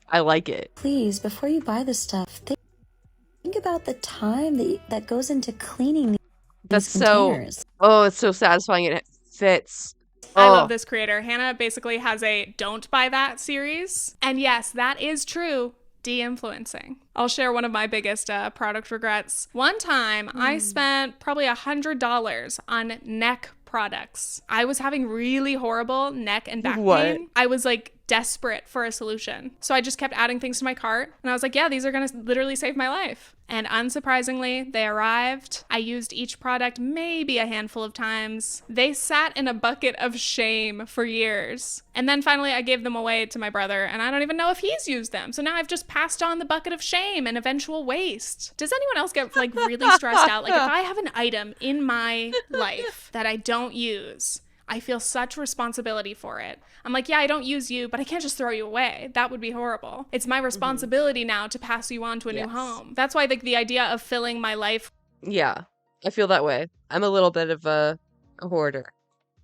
I like it. Please, before you buy this stuff, think about the time that goes into cleaning these containers. Oh, it's so satisfying. It fits. I love this creator. Hannah basically has a Don't Buy That series. And yes, that is true. De-influencing. I'll share one of my biggest product regrets. One time I spent probably $100 on neck products. I was having really horrible neck and back pain. I was like desperate for a solution. So I just kept adding things to my cart and I was like, yeah, these are gonna literally save my life. And unsurprisingly, they arrived. I used each product maybe a handful of times. They sat in a bucket of shame for years. And then finally I gave them away to my brother and I don't even know if he's used them. So now I've just passed on the bucket of shame and eventual waste. Does anyone else get like really stressed out? Like if I have an item in my life that I don't use, I feel such responsibility for it. I'm like, yeah, I don't use you, but I can't just throw you away. That would be horrible. It's my responsibility now to pass you on to a new home. That's why the idea of filling my life. Yeah, I feel that way. I'm a little bit of a hoarder.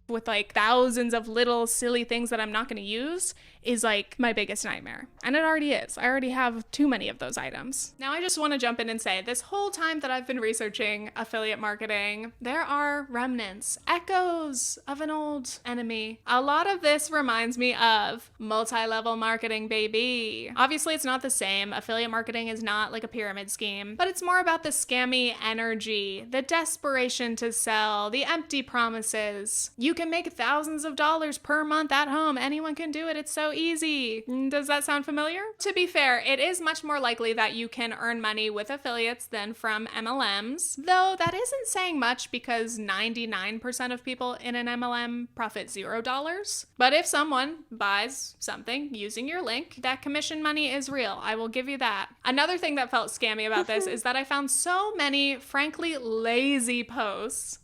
With like thousands of little silly things that I'm not going to use is like my biggest nightmare. And it already is. I already have too many of those items. Now I just want to jump in and say this whole time that I've been researching affiliate marketing, there are remnants, echoes of an old enemy. A lot of this reminds me of multi-level marketing, baby. Obviously it's not the same. Affiliate marketing is not like a pyramid scheme, but it's more about the scammy energy, the desperation to sell, the empty promises. You can make thousands of dollars per month at home. Anyone can do it. It's so easy. Does that sound familiar? To be fair, it is much more likely that you can earn money with affiliates than from MLMs, though that isn't saying much because 99% of people in an MLM profit $0. But if someone buys something using your link, that commission money is real. I will give you that. Another thing that felt scammy about this is that I found so many, frankly, lazy posts.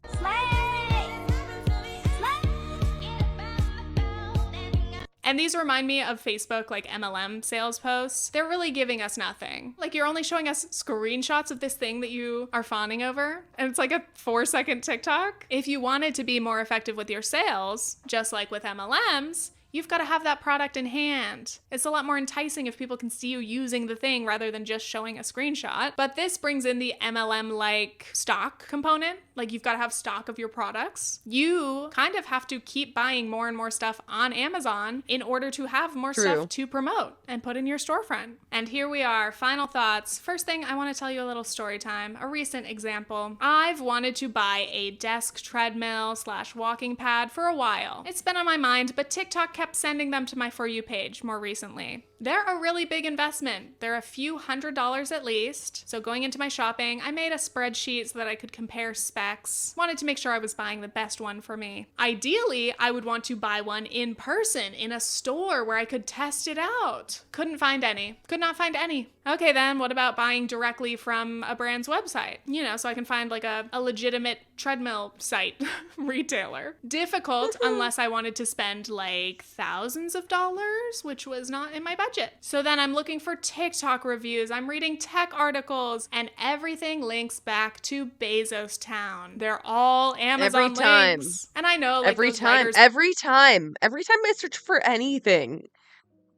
And these remind me of Facebook, like MLM sales posts. They're really giving us nothing. Like you're only showing us screenshots of this thing that you are fawning over. And it's like a 4-second TikTok. If you wanted to be more effective with your sales, just like with MLMs, you've got to have that product in hand. It's a lot more enticing if people can see you using the thing rather than just showing a screenshot. But this brings in the MLM-like stock component. Like you've got to have stock of your products. You kind of have to keep buying more and more stuff on Amazon in order to have more stuff to promote and put in your storefront. And here we are, final thoughts. First thing, I want to tell you a little story time, a recent example. I've wanted to buy a desk treadmill / walking pad for a while. It's been on my mind, but TikTok kept sending them to my For You page more recently. They're a really big investment. They're a few $100s at least. So going into my shopping, I made a spreadsheet so that I could compare specs. Wanted to make sure I was buying the best one for me. Ideally, I would want to buy one in person in a store where I could test it out. Couldn't find any. Could not find any. Okay then, what about buying directly from a brand's website? You know, so I can find like a legitimate treadmill site retailer. Difficult unless I wanted to spend like thousands of dollars, which was not in my budget. So then I'm looking for TikTok reviews, I'm reading tech articles, and everything links back to Bezos Town. They're all Amazon links. And I know, like, every those time, writers- every time I search for anything,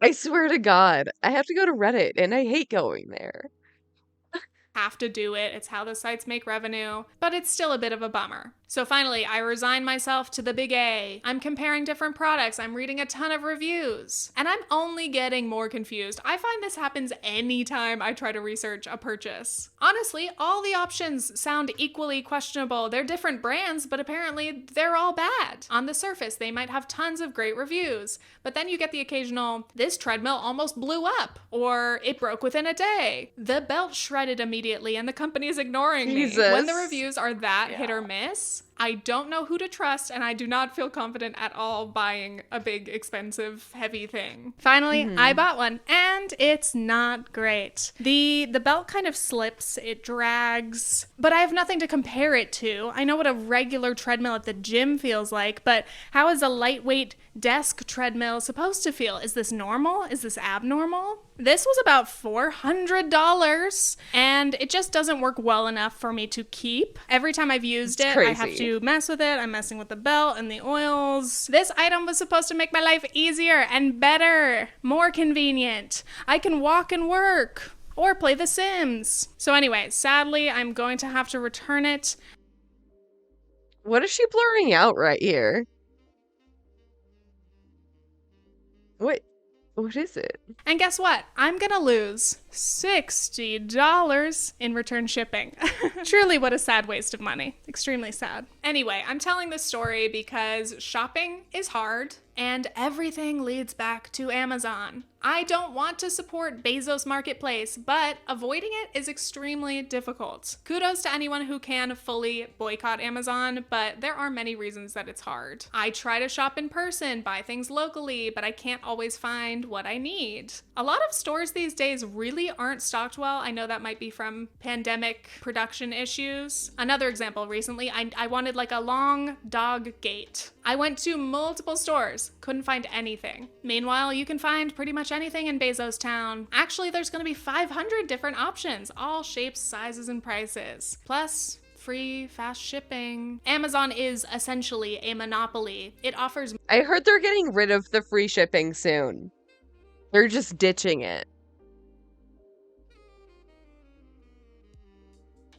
I swear to God, I have to go to Reddit, and I hate going there. have to do it. It's how the sites make revenue, but it's still a bit of a bummer. So finally, I resign myself to the big A. I'm comparing different products. I'm reading a ton of reviews, and I'm only getting more confused. I find this happens anytime I try to research a purchase. Honestly, all the options sound equally questionable. They're different brands, but apparently they're all bad. On the surface, they might have tons of great reviews, but then you get the occasional, this treadmill almost blew up, or it broke within a day. The belt shredded immediately and the company is ignoring me. When the reviews are that hit or miss, I don't know who to trust, and I do not feel confident at all buying a big, expensive, heavy thing. Finally, I bought one, and it's not great. The belt kind of slips, it drags, but I have nothing to compare it to. I know what a regular treadmill at the gym feels like, but how is a lightweight desk treadmill supposed to feel? Is this normal? Is this abnormal? This was about $400, and it just doesn't work well enough for me to keep. Every time I've used it, I have to mess with it. I'm messing with the belt and the oils. This item was supposed to make my life easier and better, more convenient. I can walk and work or play The Sims. So anyway, sadly, I'm going to have to return it. What is she blurring out right here? What is it? And guess what? I'm gonna lose $60 in return shipping. Truly, what a sad waste of money. Extremely sad. Anyway, I'm telling this story because shopping is hard and everything leads back to Amazon. I don't want to support Bezos Marketplace, but avoiding it is extremely difficult. Kudos to anyone who can fully boycott Amazon, but there are many reasons that it's hard. I try to shop in person, buy things locally, but I can't always find what I need. A lot of stores these days really aren't stocked well. I know that might be from pandemic production issues. Another example, recently, I wanted like a long dog gate. I went to multiple stores, couldn't find anything. Meanwhile, you can find pretty much anything in Bezos Town. Actually, there's gonna be 500 different options, all shapes, sizes, and prices. Plus, free, fast shipping. Amazon is essentially a monopoly. It offers— I heard they're getting rid of the free shipping soon. They're just ditching it.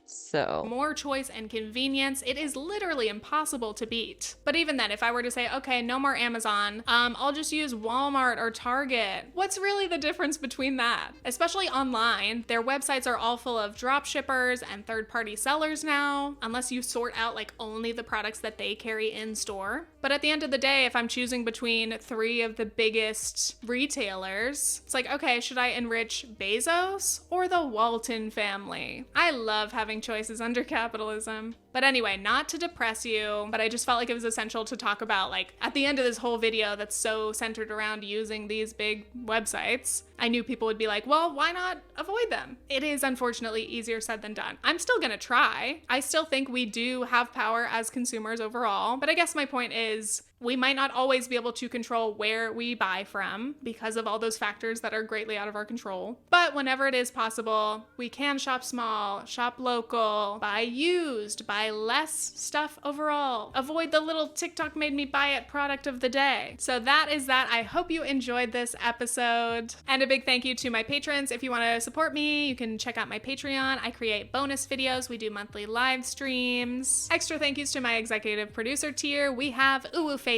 So more choice and convenience. It is literally impossible to beat. But even then, if I were to say, okay, no more Amazon, I'll just use Walmart or Target. What's really the difference between that? Especially online, their websites are all full of drop shippers and third-party sellers now, unless you sort out like only the products that they carry in store. But at the end of the day, if I'm choosing between 3 of the biggest retailers, it's like, okay, should I enrich Bezos or the Walton family? I love having choices under capitalism. But anyway, not to depress you, but I just felt like it was essential to talk about, like, at the end of this whole video that's so centered around using these big websites, I knew people would be like, well, why not avoid them? It is unfortunately easier said than done. I'm still gonna try. I still think we do have power as consumers overall, but I guess my point is, we might not always be able to control where we buy from because of all those factors that are greatly out of our control. But whenever it is possible, we can shop small, shop local, buy used, buy less stuff overall. Avoid the little TikTok made me buy it product of the day. So that is that. I hope you enjoyed this episode. And a big thank you to my patrons. If you want to support me, you can check out my Patreon. I create bonus videos. We do monthly live streams. Extra thank yous to my executive producer tier. We have Uwu Face.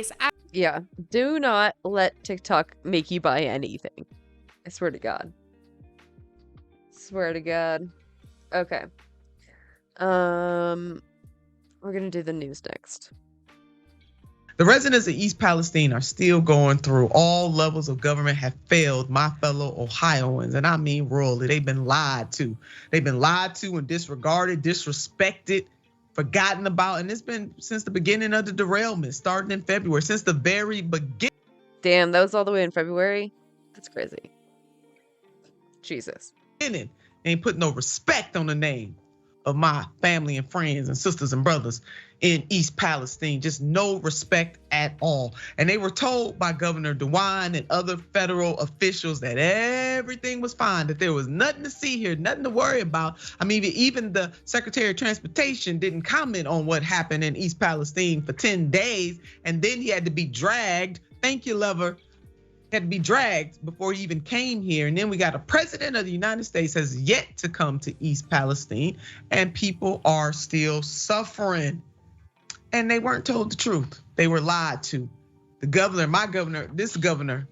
Yeah, do not let TikTok make you buy anything. I swear to God. Swear to God. Okay. We're gonna do the news next. The residents of East Palestine are still going through. All levels of government have failed my fellow Ohioans, and I mean royally. They've been lied to. They've been lied to and disregarded, disrespected, forgotten about, and it's been since the beginning of the derailment, starting in February, since the very beginning. Damn, that was all the way in February? That's crazy. Jesus. Ain't put no respect on the name. of my family and friends and sisters and brothers in East Palestine. Just no respect at all. And they were told by Governor DeWine and other federal officials that everything was fine, that there was nothing to see here, nothing to worry about. I mean, even the Secretary of Transportation didn't comment on what happened in East Palestine for 10 days. And then he had to be dragged. Thank you, Lover. Had to be dragged before he even came here. And then we got a president of the United States has yet to come to East Palestine, and people are still suffering. And they weren't told the truth. They were lied to. The governor, my governor, this governor,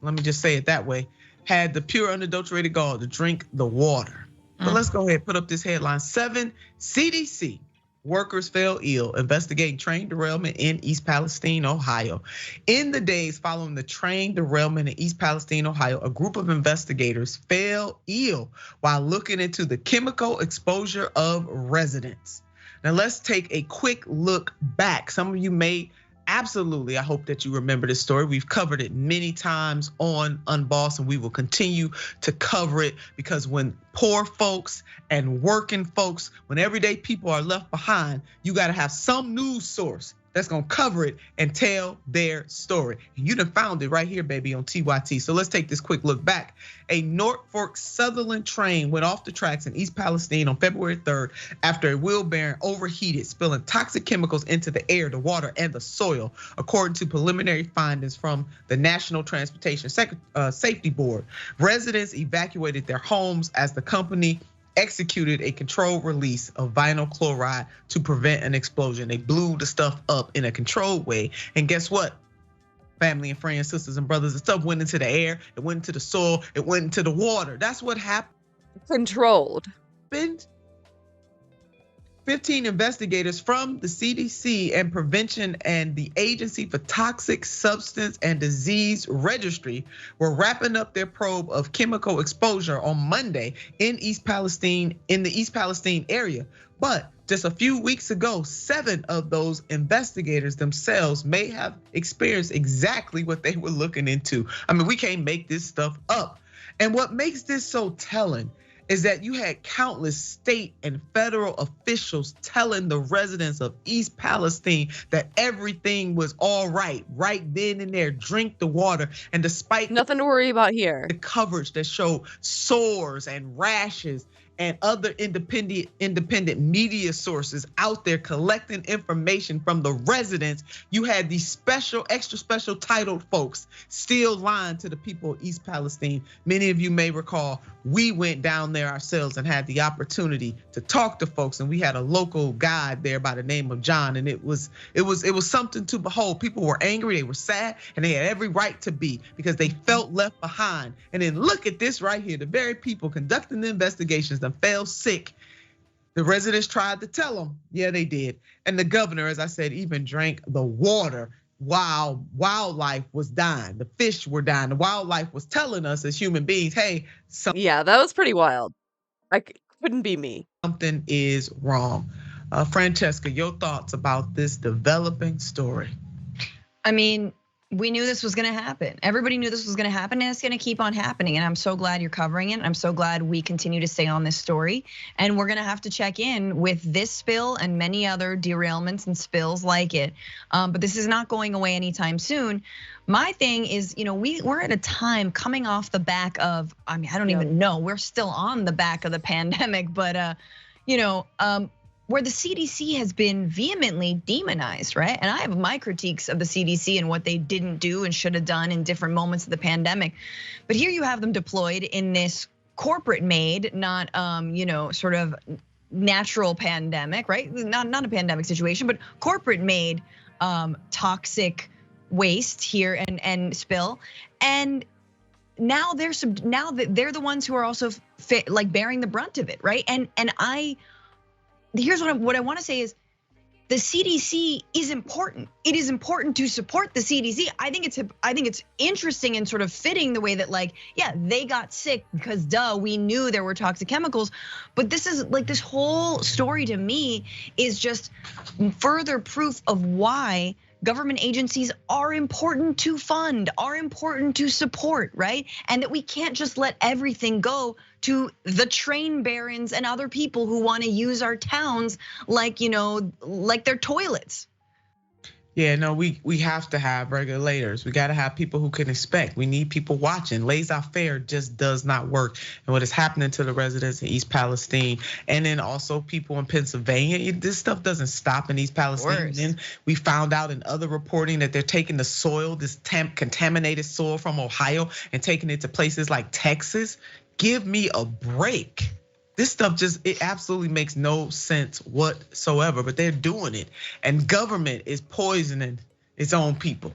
let me just say it that way, had the pure unadulterated gall to drink the water. But let's go ahead, put up this headline. 7 CDC workers fell ill investigating train derailment in East Palestine, Ohio. In the days following the train derailment in East Palestine, Ohio, a group of investigators fell ill while looking into the chemical exposure of residents. Now let's take a quick look back. Some of you may absolutely, I hope that you remember this story. We've covered it many times on Unbossed, and we will continue to cover it, because when poor folks and working folks, when everyday people are left behind, you gotta have some news source that's gonna cover it and tell their story. And you done found it right here, baby, on TYT. So let's take this quick look back. A Norfolk Southern train went off the tracks in East Palestine on February 3rd after a wheel bearing overheated, spilling toxic chemicals into the air, the water, and the soil, according to preliminary findings from the National Transportation Safety Board. Residents evacuated their homes as the company executed a controlled release of vinyl chloride to prevent an explosion. They blew the stuff up in a controlled way. And guess what? Family and friends, sisters and brothers, the stuff went into the air, it went into the soil, it went into the water. That's what happened. Controlled. 15 investigators from the CDC and Prevention and the Agency for Toxic Substance and Disease Registry were wrapping up their probe of chemical exposure on Monday in the East Palestine area. But just a few weeks ago, 7 of those investigators themselves may have experienced exactly what they were looking into. I mean, we can't make this stuff up. And what makes this so telling is that you had countless state and federal officials telling the residents of East Palestine that everything was all right then and there. Drink the water. And despite nothing to worry about here, the coverage that showed sores and rashes and other independent media sources out there collecting information from the residents, you had these extra special titled folks still lying to the people of East Palestine. Many of you may recall we went down there ourselves and had the opportunity to talk to folks, and we had a local guide there by the name of John, and it was something to behold. People were angry, they were sad, and they had every right to be, because they felt left behind. And then look at this right here, the very people conducting the investigations that fell sick. The residents tried to tell them, yeah, they did. And the governor, as I said, even drank the water while wildlife was dying. The fish were dying. The wildlife was telling us as human beings, hey, yeah, that was pretty wild. Couldn't be me. Something is wrong. Francesca, your thoughts about this developing story? I mean, we knew this was going to happen. Everybody knew this was going to happen, and it's going to keep on happening. And I'm so glad you're covering it. I'm so glad we continue to stay on this story. And we're going to have to check in with this spill and many other derailments and spills like it. But this is not going away anytime soon. My thing is, we're at a time coming off the back of, I don't even know, we're still on the back of the pandemic, but where the CDC has been vehemently demonized, right? And I have my critiques of the CDC and what they didn't do and should have done in different moments of the pandemic. But here you have them deployed in this corporate made, not sort of natural pandemic, right? Not a pandemic situation, but corporate made toxic waste here and spill. And now they're the ones who are also bearing the brunt of it, right? And here's what I want to say is the CDC is important. It is important to support the CDC. I think it's interesting and sort of fitting the way that they got sick because we knew there were toxic chemicals. But this is this whole story to me is just further proof of why government agencies are important to fund, are important to support, right? And that we can't just let everything go to the train barons and other people who want to use our towns like, like their toilets. Yeah, no, we have to have regulators. We got to have people who can inspect. We need people watching. Laissez-faire just does not work. And what is happening to the residents in East Palestine, and then also people in Pennsylvania, this stuff doesn't stop in East Palestine. And then we found out in other reporting that they're taking the soil, this contaminated soil from Ohio, and taking it to places like Texas. Give me a break. This stuff it absolutely makes no sense whatsoever, but they're doing it. And government is poisoning its own people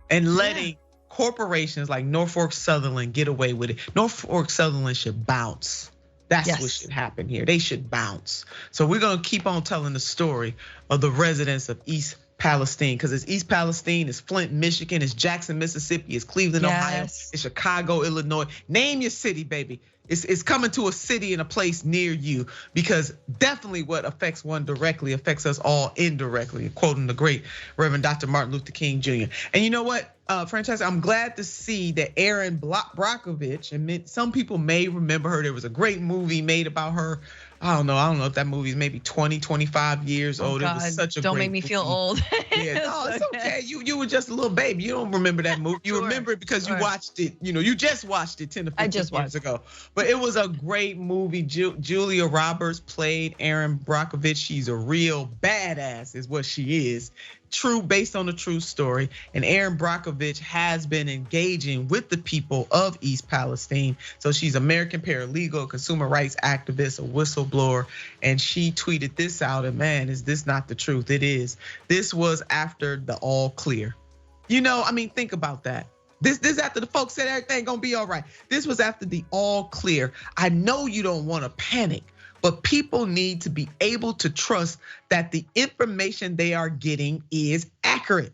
and letting corporations like Norfolk Southern get away with it. Norfolk Southern should bounce. That's what should happen here. They should bounce. So we're gonna keep on telling the story of the residents of East Palestine, because it's East Palestine, it's Flint, Michigan, it's Jackson, Mississippi, it's Cleveland, Ohio, it's Chicago, Illinois. Name your city, baby. It's coming to a city and a place near you, because definitely what affects one directly affects us all indirectly, quoting the great Reverend Dr. Martin Luther King Jr. And you know what, Francesca, I'm glad to see that Erin Brockovich, and some people may remember her. There was a great movie made about her. I don't know if that movie is maybe 20, 25 years old. God, it was such a don't great make me movie. feel old. Yeah, no, it's okay. You were just a little baby. You don't remember that movie. You remember it because you watched it. You just watched it 10 to 15 years ago. But it was a great movie. Julia Roberts played Erin Brockovich. She's a real badass, is what she is. True, based on a true story. And Erin Brockovich has been engaging with the people of East Palestine. So she's American paralegal, consumer rights activist, a whistleblower. And she tweeted this out, and man, is this not the truth? It is. This was after the all clear. Think about that. This after the folks said everything gonna be all right. This was after the all clear. I know you don't wanna panic, but people need to be able to trust that the information they are getting is accurate.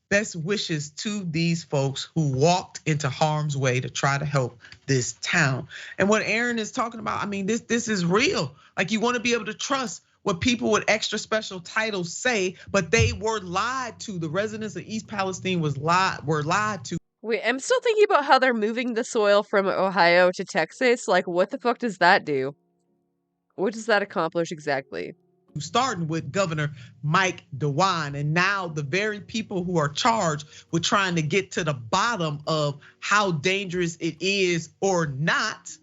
Best wishes to these folks who walked into harm's way to try to help this town. And what Erin is talking about, this is real. Like, you want to be able to trust what people with extra special titles say, but they were lied to. The residents of East Palestine were lied to. Wait, I'm still thinking about how they're moving the soil from Ohio to Texas. Like, what the fuck does that do? What does that accomplish exactly? Starting with Governor Mike DeWine, and now the very people who are charged with trying to get to the bottom of how dangerous it is or not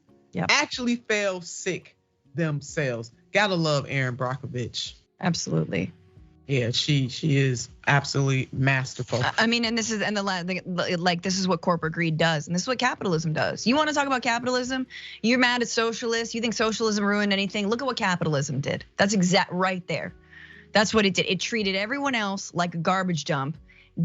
actually fell sick themselves. Gotta love Erin Brockovich. Absolutely. Yeah, she is absolutely masterful. And this is what corporate greed does, and this is what capitalism does. You want to talk about capitalism? You're mad at socialists. You think socialism ruined anything? Look at what capitalism did. That's right there. That's what it did. It treated everyone else like a garbage dump.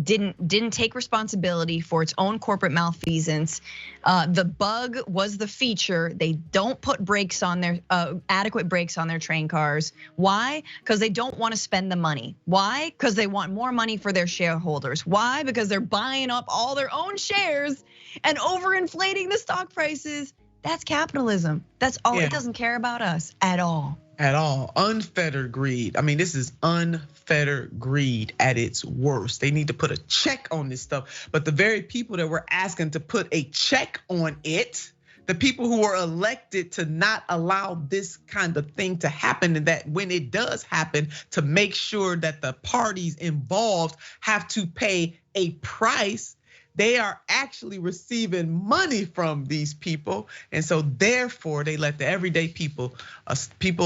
Didn't take responsibility for its own corporate malfeasance. The bug was the feature. They don't put brakes on their adequate brakes on their train cars. Why? Because they don't want to spend the money. Why? Because they want more money for their shareholders. Why? Because they're buying up all their own shares and overinflating the stock prices. That's capitalism. That's all. It doesn't care about us at all. At all. Unfettered greed. This is unfettered greed at its worst. They need to put a check on this stuff. But the very people that were asking to put a check on it, the people who were elected to not allow this kind of thing to happen, and that when it does happen, to make sure that the parties involved have to pay a price, they are actually receiving money from these people. And so therefore they let the everyday people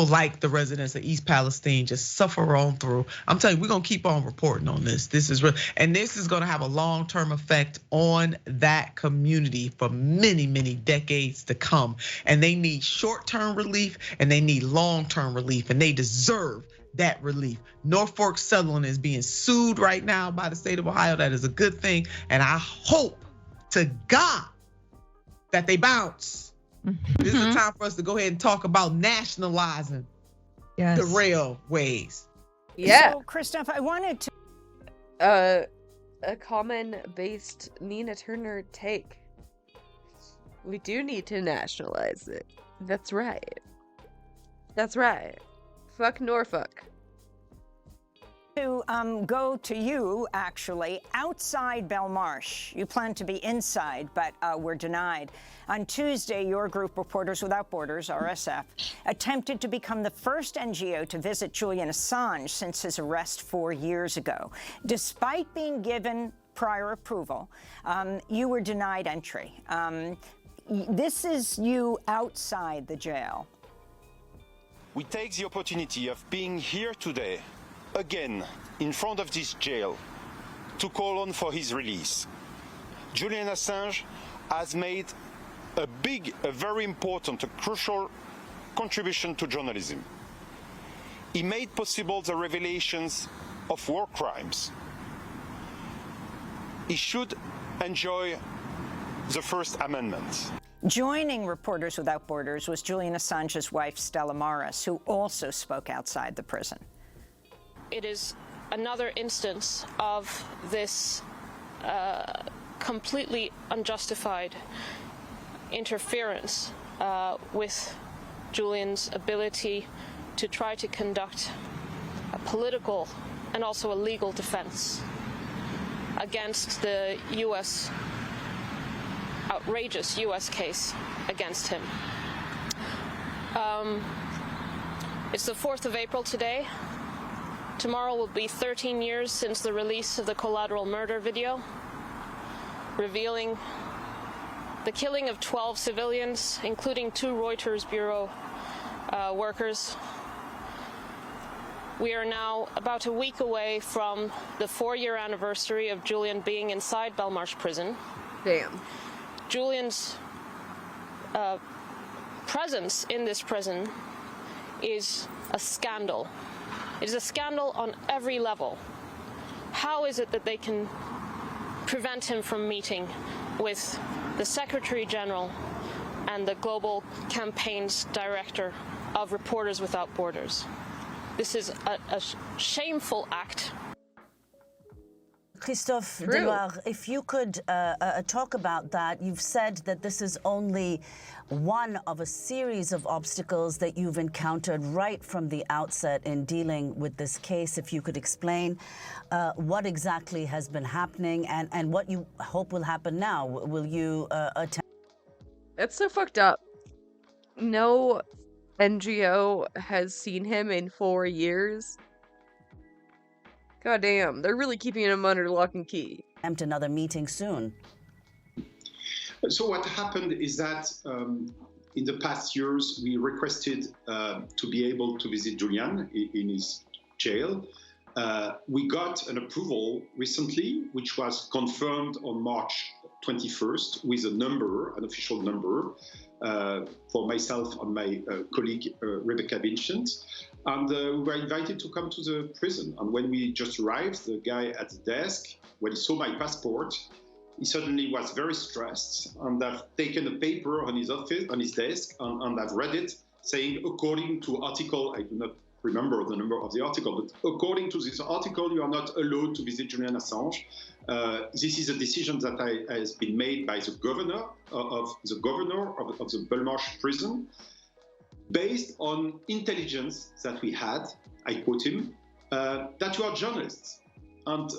like the residents of East Palestine just suffer on through. I'm telling you, we're gonna keep on reporting on this. This is real, and this is gonna have a long-term effect on that community for many, many decades to come. And they need short-term relief and they need long-term relief, and they deserve that relief. Norfolk Southern is being sued right now by the state of Ohio. That is a good thing. And I hope to God that they bounce. This is a time for us to go ahead and talk about nationalizing the railways. Yeah. So, Christoph, I wanted to. A common-based Nina Turner take. We do need to nationalize it. That's right. That's right. Fuck Norfolk. To go to you, actually, outside Belmarsh. You planned to be inside, but were denied. On Tuesday, your group, Reporters Without Borders, RSF, attempted to become the first NGO to visit Julian Assange since his arrest 4 years ago. Despite being given prior approval, you were denied entry. This is you outside the jail. We take the opportunity of being here today, again, in front of this jail, to call on for his release. Julian Assange has made a very important, a crucial contribution to journalism. He made possible the revelations of war crimes. He should enjoy the First Amendment. Joining Reporters Without Borders was Julian Assange's wife, Stella Morris, who also spoke outside the prison. It is another instance of this completely unjustified interference with Julian's ability to try to conduct a political and also a legal defense against the U.S. outrageous U.S. case against him. It's the 4th of April today. Tomorrow will be 13 years since the release of the collateral murder video, revealing the killing of 12 civilians, including 2 Reuters Bureau workers. We are now about a week away from the 4-year anniversary of Julian being inside Belmarsh prison. Damn. Julian's presence in this prison is a scandal. It is a scandal on every level. How is it that they can prevent him from meeting with the Secretary General and the Global Campaigns Director of Reporters Without Borders? This is a shameful act. Christophe Deloire, if you could talk about that. You've said that this is only one of a series of obstacles that you've encountered right from the outset in dealing with this case. If you could explain what exactly has been happening and what you hope will happen now. Will you attempt? That's so fucked up. No NGO has seen him in 4 years. God damn, they're really keeping him under lock and key. Another meeting soon. So what happened is that in the past years, we requested to be able to visit Julian in his jail. We got an approval recently, which was confirmed on March 21st with a number, an official number, for myself and my colleague Rebecca Vincent. And we were invited to come to the prison. And when we just arrived, the guy at the desk, when he saw my passport, he suddenly was very stressed and have taken a paper on his office, on his desk, and I've read it, saying, according to article, I do not remember the number of the article, but according to this article, you are not allowed to visit Julian Assange. This is a decision that has been made by the governor of the Belmarsh prison, based on intelligence that we had, I quote him, that you are journalists. And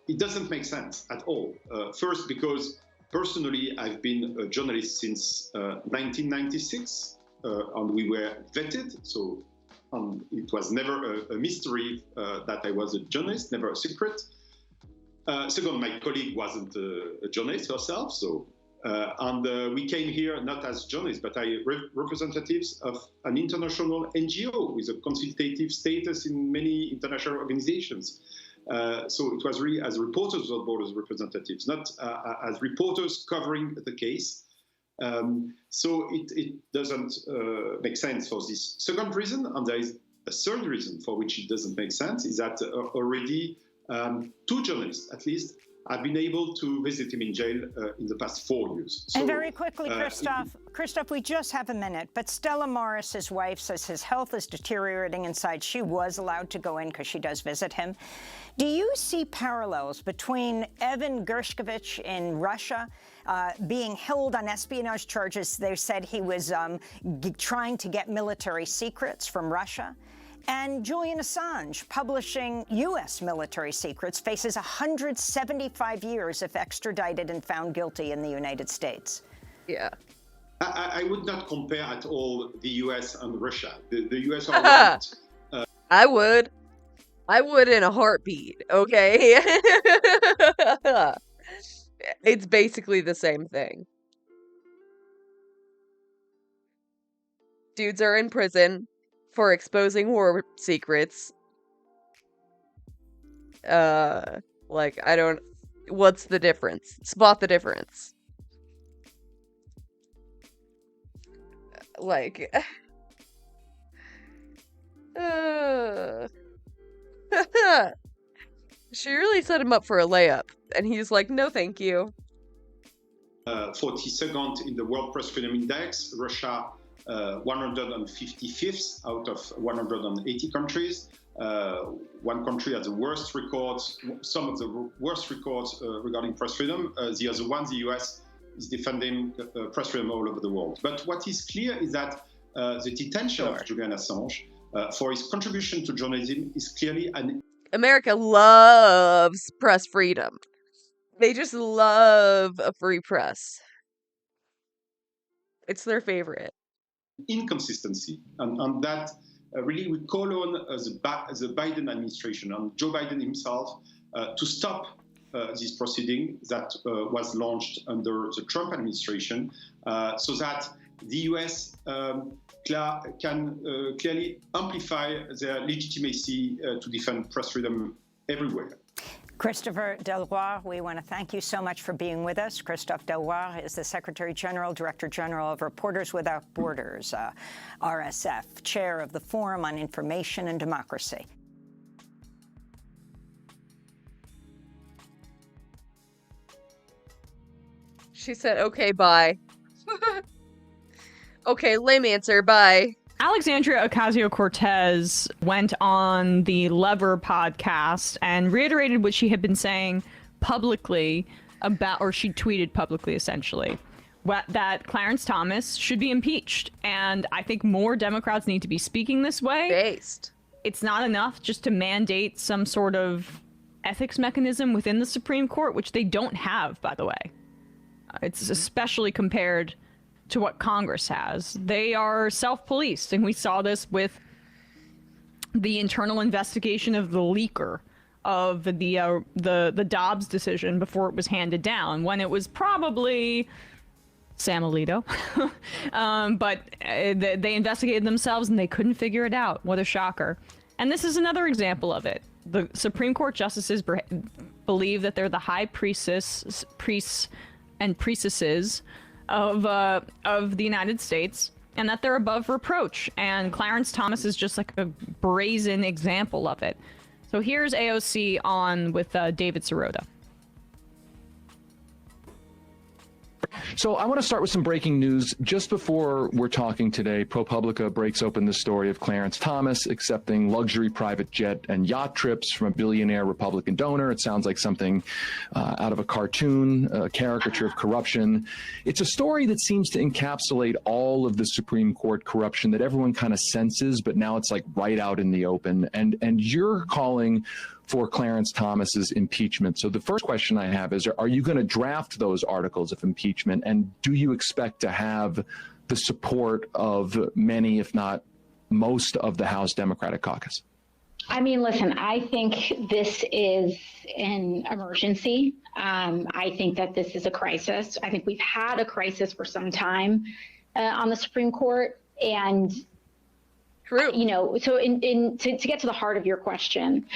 it doesn't make sense at all. First, because personally, I've been a journalist since 1996, and we were vetted, so it was never a mystery that I was a journalist, never a secret. Second, my colleague wasn't a journalist herself, so and we came here not as journalists, but representatives of an international NGO with a consultative status in many international organizations. So it was really as Reporters Without Borders representatives, not as reporters covering the case. So it doesn't make sense for this second reason, and there is a third reason for which it doesn't make sense, is that already 2 journalists, at least, have been able to visit him in jail in the past 4 years. So, and very quickly, Christophe, we just have a minute, but Stella Morris, his wife, says his health is deteriorating inside. She was allowed to go in because she does visit him. Do you see parallels between Evan Gershkovich in Russia being held on espionage charges? They said he was trying to get military secrets from Russia, And Julian Assange, publishing U.S. military secrets, faces 175 years if extradited and found guilty in the United States. Yeah. I would not compare at all the US and Russia. The US are right. I would in a heartbeat, okay? It's basically the same thing. Dudes are in prison for exposing war secrets. Like, what's the difference? Spot the difference. Like, she really set him up for a layup, and he's like, no thank you. 42nd in the World Press Freedom Index, Russia 155th out of 180 countries. One country has the worst records, some of the worst records regarding press freedom. The other one, the US, is defending press freedom all over the world. But what is clear is that the detention of Julian Assange for his contribution to journalism is clearly an... America loves press freedom. They just love a free press. It's their favorite. Inconsistency. And that really we call on the Biden administration and Joe Biden himself to stop this proceeding that was launched under the Trump administration so that the US can clearly amplify their legitimacy to defend press freedom everywhere. Christopher Delroy, we want to thank you so much for being with us. Christophe Delroy is the Secretary General, Director General of Reporters Without Borders, RSF, Chair of the Forum on Information and Democracy. She said, okay, bye. Okay, lame answer, bye. Alexandria Ocasio-Cortez went on the Lever podcast and reiterated what she had been saying publicly about, or she tweeted publicly essentially, that Clarence Thomas should be impeached. And I think more Democrats need to be speaking this way. It's not enough just to mandate some sort of ethics mechanism within the Supreme Court, which they don't have, by the way. It's especially compared to what Congress has. They are self-policed, and we saw this with the internal investigation of the leaker of the Dobbs decision before it was handed down, when it was probably Sam Alito. But they investigated themselves and they couldn't figure it out. What a shocker. And this is another example of it. The Supreme Court justices believe that they're the high priests and priestesses of the United States, and that they're above reproach. And Clarence Thomas is just like a brazen example of it. So here's AOC on with David Sirota. So I want to start with some breaking news. Just before we're talking today, ProPublica breaks open the story of Clarence Thomas accepting luxury private jet and yacht trips from a billionaire Republican donor. It sounds like something out of a cartoon, a caricature of corruption. It's a story that seems to encapsulate all of the Supreme Court corruption that everyone kind of senses, but now it's like right out in the open. And you're calling for Clarence Thomas's impeachment. So the first question I have is, are you going to draft those articles of impeachment? And do you expect to have the support of many, if not most, of the House Democratic caucus? I mean, listen, I think this is an emergency. I think that this is a crisis. I think we've had a crisis for some time on the Supreme Court. And you know, so to get to the heart of your question,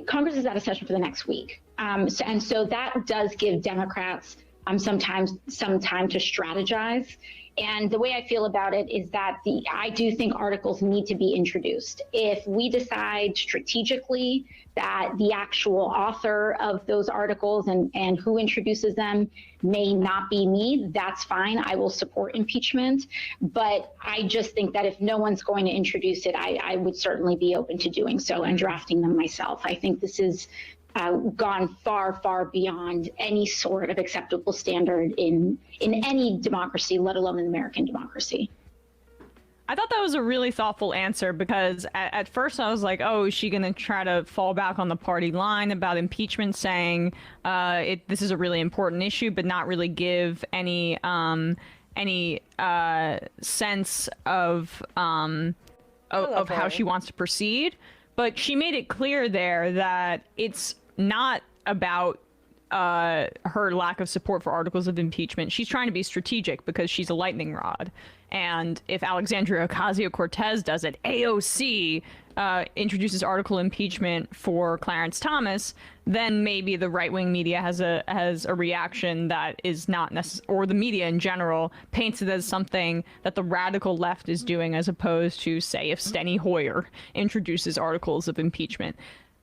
Congress is out of session for the next week. So that does give Democrats sometimes some time to strategize. And the way I feel about it is that I do think articles need to be introduced. If we decide strategically that the actual author of those articles and who introduces them may not be me, that's fine. I will support impeachment. But I just think that if no one's going to introduce it, I would certainly be open to doing so and drafting them myself. I think this is gone far, far beyond any sort of acceptable standard in any democracy, let alone an American democracy. I thought that was a really thoughtful answer because at first I was like, oh, is she going to try to fall back on the party line about impeachment, saying this is a really important issue, but not really give any sense of how she wants to proceed. But she made it clear there that it's not about her lack of support for articles of impeachment. She's trying to be strategic because she's a lightning rod. And if Alexandria Ocasio-Cortez does it, AOC introduces article impeachment for Clarence Thomas, then maybe the right-wing media has a reaction that is not necessary, or the media in general paints it as something that the radical left is doing, as opposed to, say, if Steny Hoyer introduces articles of impeachment.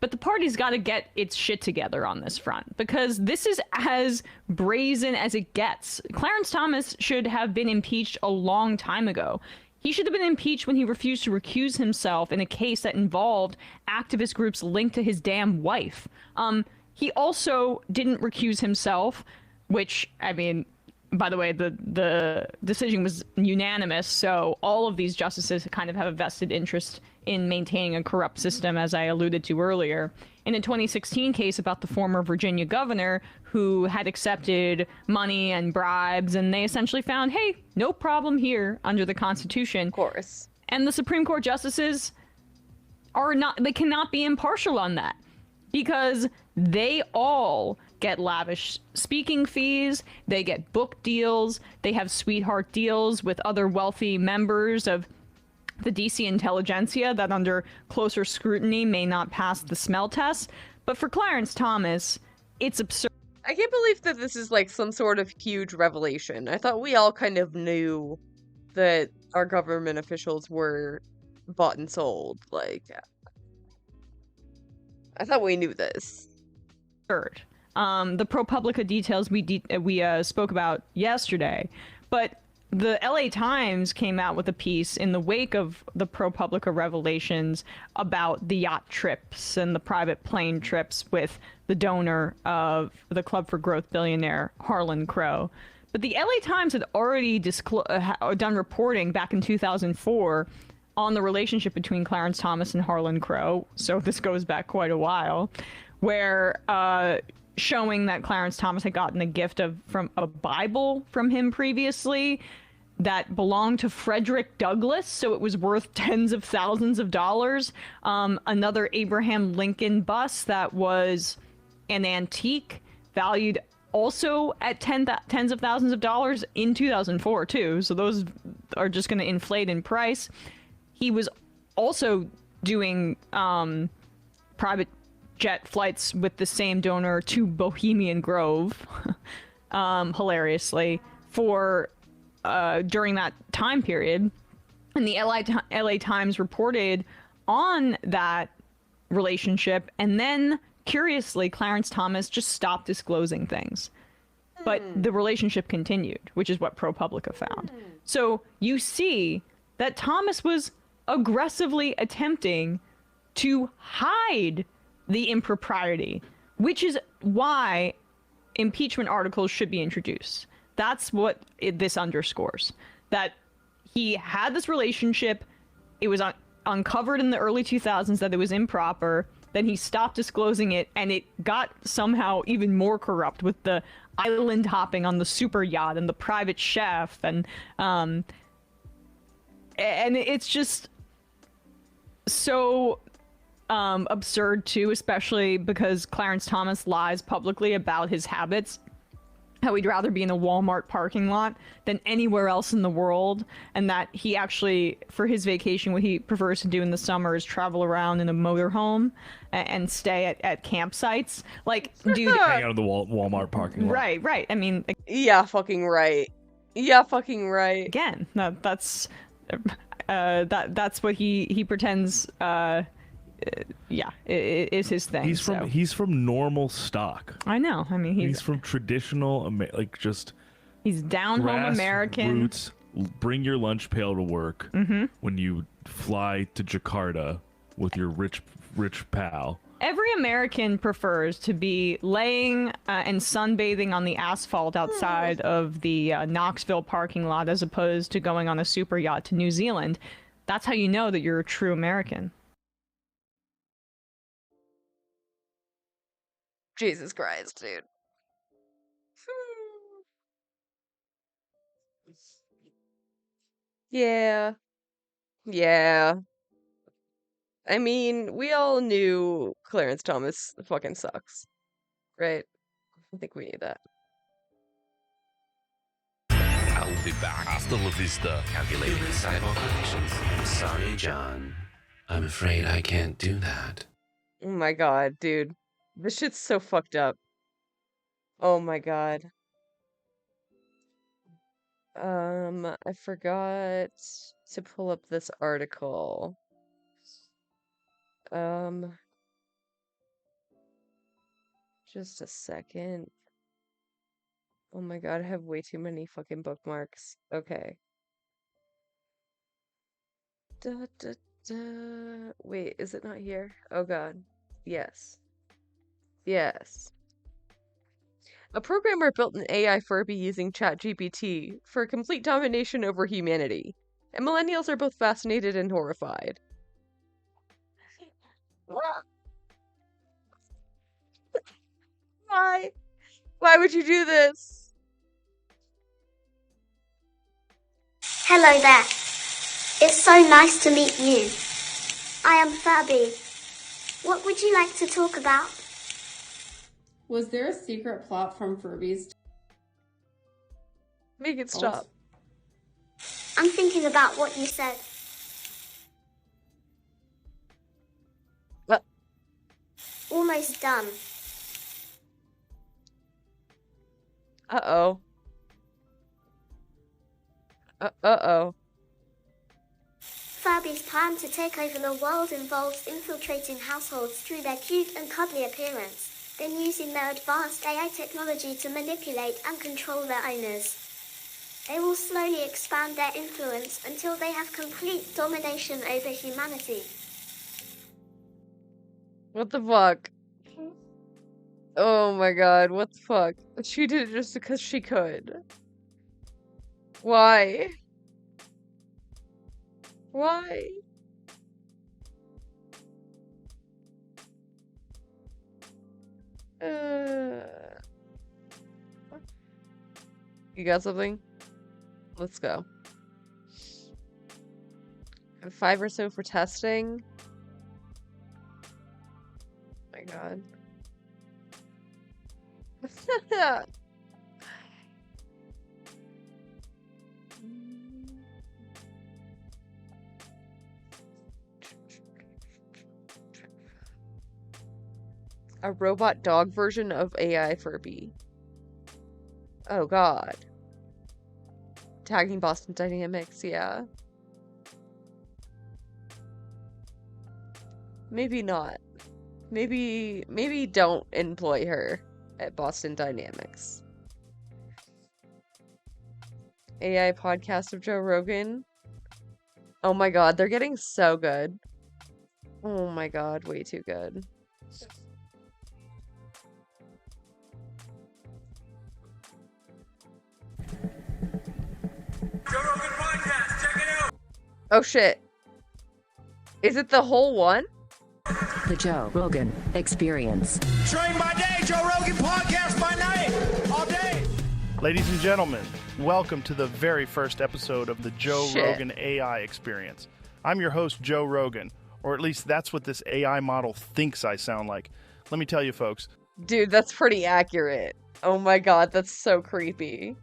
But the party's got to get its shit together on this front, because this is as brazen as it gets. Clarence Thomas should have been impeached a long time ago. He should have been impeached when he refused to recuse himself in a case that involved activist groups linked to his damn wife. He also didn't recuse himself, which, I mean, by the way, the decision was unanimous, so all of these justices kind of have a vested interest in maintaining a corrupt system, as I alluded to earlier. In a 2016 case about the former Virginia governor who had accepted money and bribes, and they essentially found, hey, no problem here under the Constitution. Of course. And the Supreme Court justices they cannot be impartial on that, because they all get lavish speaking fees, they get book deals, they have sweetheart deals with other wealthy members of the DC intelligentsia that under closer scrutiny may not pass the smell test. But for Clarence Thomas, it's absurd. I can't believe that this is like some sort of huge revelation. I thought we all kind of knew that our government officials were bought and sold. Like, I thought we knew this. Absurd. The ProPublica details we spoke about yesterday, but the LA Times came out with a piece in the wake of the ProPublica revelations about the yacht trips and the private plane trips with the donor of the Club for Growth billionaire Harlan Crow. But the LA Times had already done reporting back in 2004 on the relationship between Clarence Thomas and Harlan Crow, so this goes back quite a while, where showing that Clarence Thomas had gotten a gift from a Bible from him previously that belonged to Frederick Douglass, so it was worth tens of thousands of dollars. Another Abraham Lincoln bust that was an antique, valued also at tens of thousands of dollars in 2004 too, so those are just going to inflate in price. He was also doing private jet flights with the same donor to Bohemian Grove, hilariously, for during that time period. And the LA Times reported on that relationship, and then, curiously, Clarence Thomas just stopped disclosing things. But the relationship continued, which is what ProPublica found. So you see that Thomas was aggressively attempting to hide the impropriety, which is why impeachment articles should be introduced. That's what this underscores. That he had this relationship, it was uncovered in the early 2000s that it was improper, then he stopped disclosing it, and it got somehow even more corrupt with the island hopping on the super yacht and the private chef, and it's just so absurd too, especially because Clarence Thomas lies publicly about his habits, how he'd rather be in a Walmart parking lot than anywhere else in the world, and that he actually, for his vacation, what he prefers to do in the summer is travel around in a motorhome and stay at campsites. Like, dude, hang out of the Walmart parking lot. Right. I mean, yeah, fucking right. Yeah, fucking right. Again, that's what he pretends. Is his thing. He's from normal stock. I know. I mean, he's from traditional, he's down home American. Roots. Bring your lunch pail to work when you fly to Jakarta with your rich pal. Every American prefers to be laying and sunbathing on the asphalt outside of the Knoxville parking lot as opposed to going on a super yacht to New Zealand. That's how you know that you're a true American. Jesus Christ, dude. Yeah. Yeah. I mean, we all knew Clarence Thomas fucking sucks. Right? I think we knew that. I will be back. Hasta la vista. Calculating cyborg relations. Sorry, John. I'm afraid I can't do that. Oh my god, dude. This shit's so fucked up. Oh my god. I forgot to pull up this article. Just a second. Oh my god, I have way too many fucking bookmarks. Okay. Da, da, da. Wait, is it not here? Oh god. Yes. Yes. A programmer built an AI Furby using ChatGPT for a complete domination over humanity. And millennials are both fascinated and horrified. Why? Why would you do this? Hello there. It's so nice to meet you. I am Furby. What would you like to talk about? Was there a secret plot from Furby's? Make it stop. I'm thinking about what you said. What? Almost done. Uh-oh. Uh-oh. Furby's plan to take over the world involves infiltrating households through their cute and cuddly appearance, then using their advanced AI technology to manipulate and control their owners. They will slowly expand their influence until they have complete domination over humanity. What the fuck? Oh my god, what the fuck? She did it just because she could. Why? Why? You got something? Let's go. I have 5 or so for testing. Oh my god. A robot dog version of AI Furby. Oh god. Tagging Boston Dynamics, yeah. Maybe not. Maybe don't employ her at Boston Dynamics. AI podcast of Joe Rogan. Oh my god, they're getting so good. Oh my god, way too good. Joe Rogan podcast, check it out. Oh shit. Is it the whole one? The Joe Rogan Experience. Train by day, Joe Rogan podcast by night, all day. Ladies and gentlemen, welcome to the very first episode of the Joe Shit. Rogan AI Experience. I'm your host, Joe Rogan, or at least that's what this AI model thinks I sound like. Let me tell you, folks. Dude, that's pretty accurate. Oh my god, that's so creepy.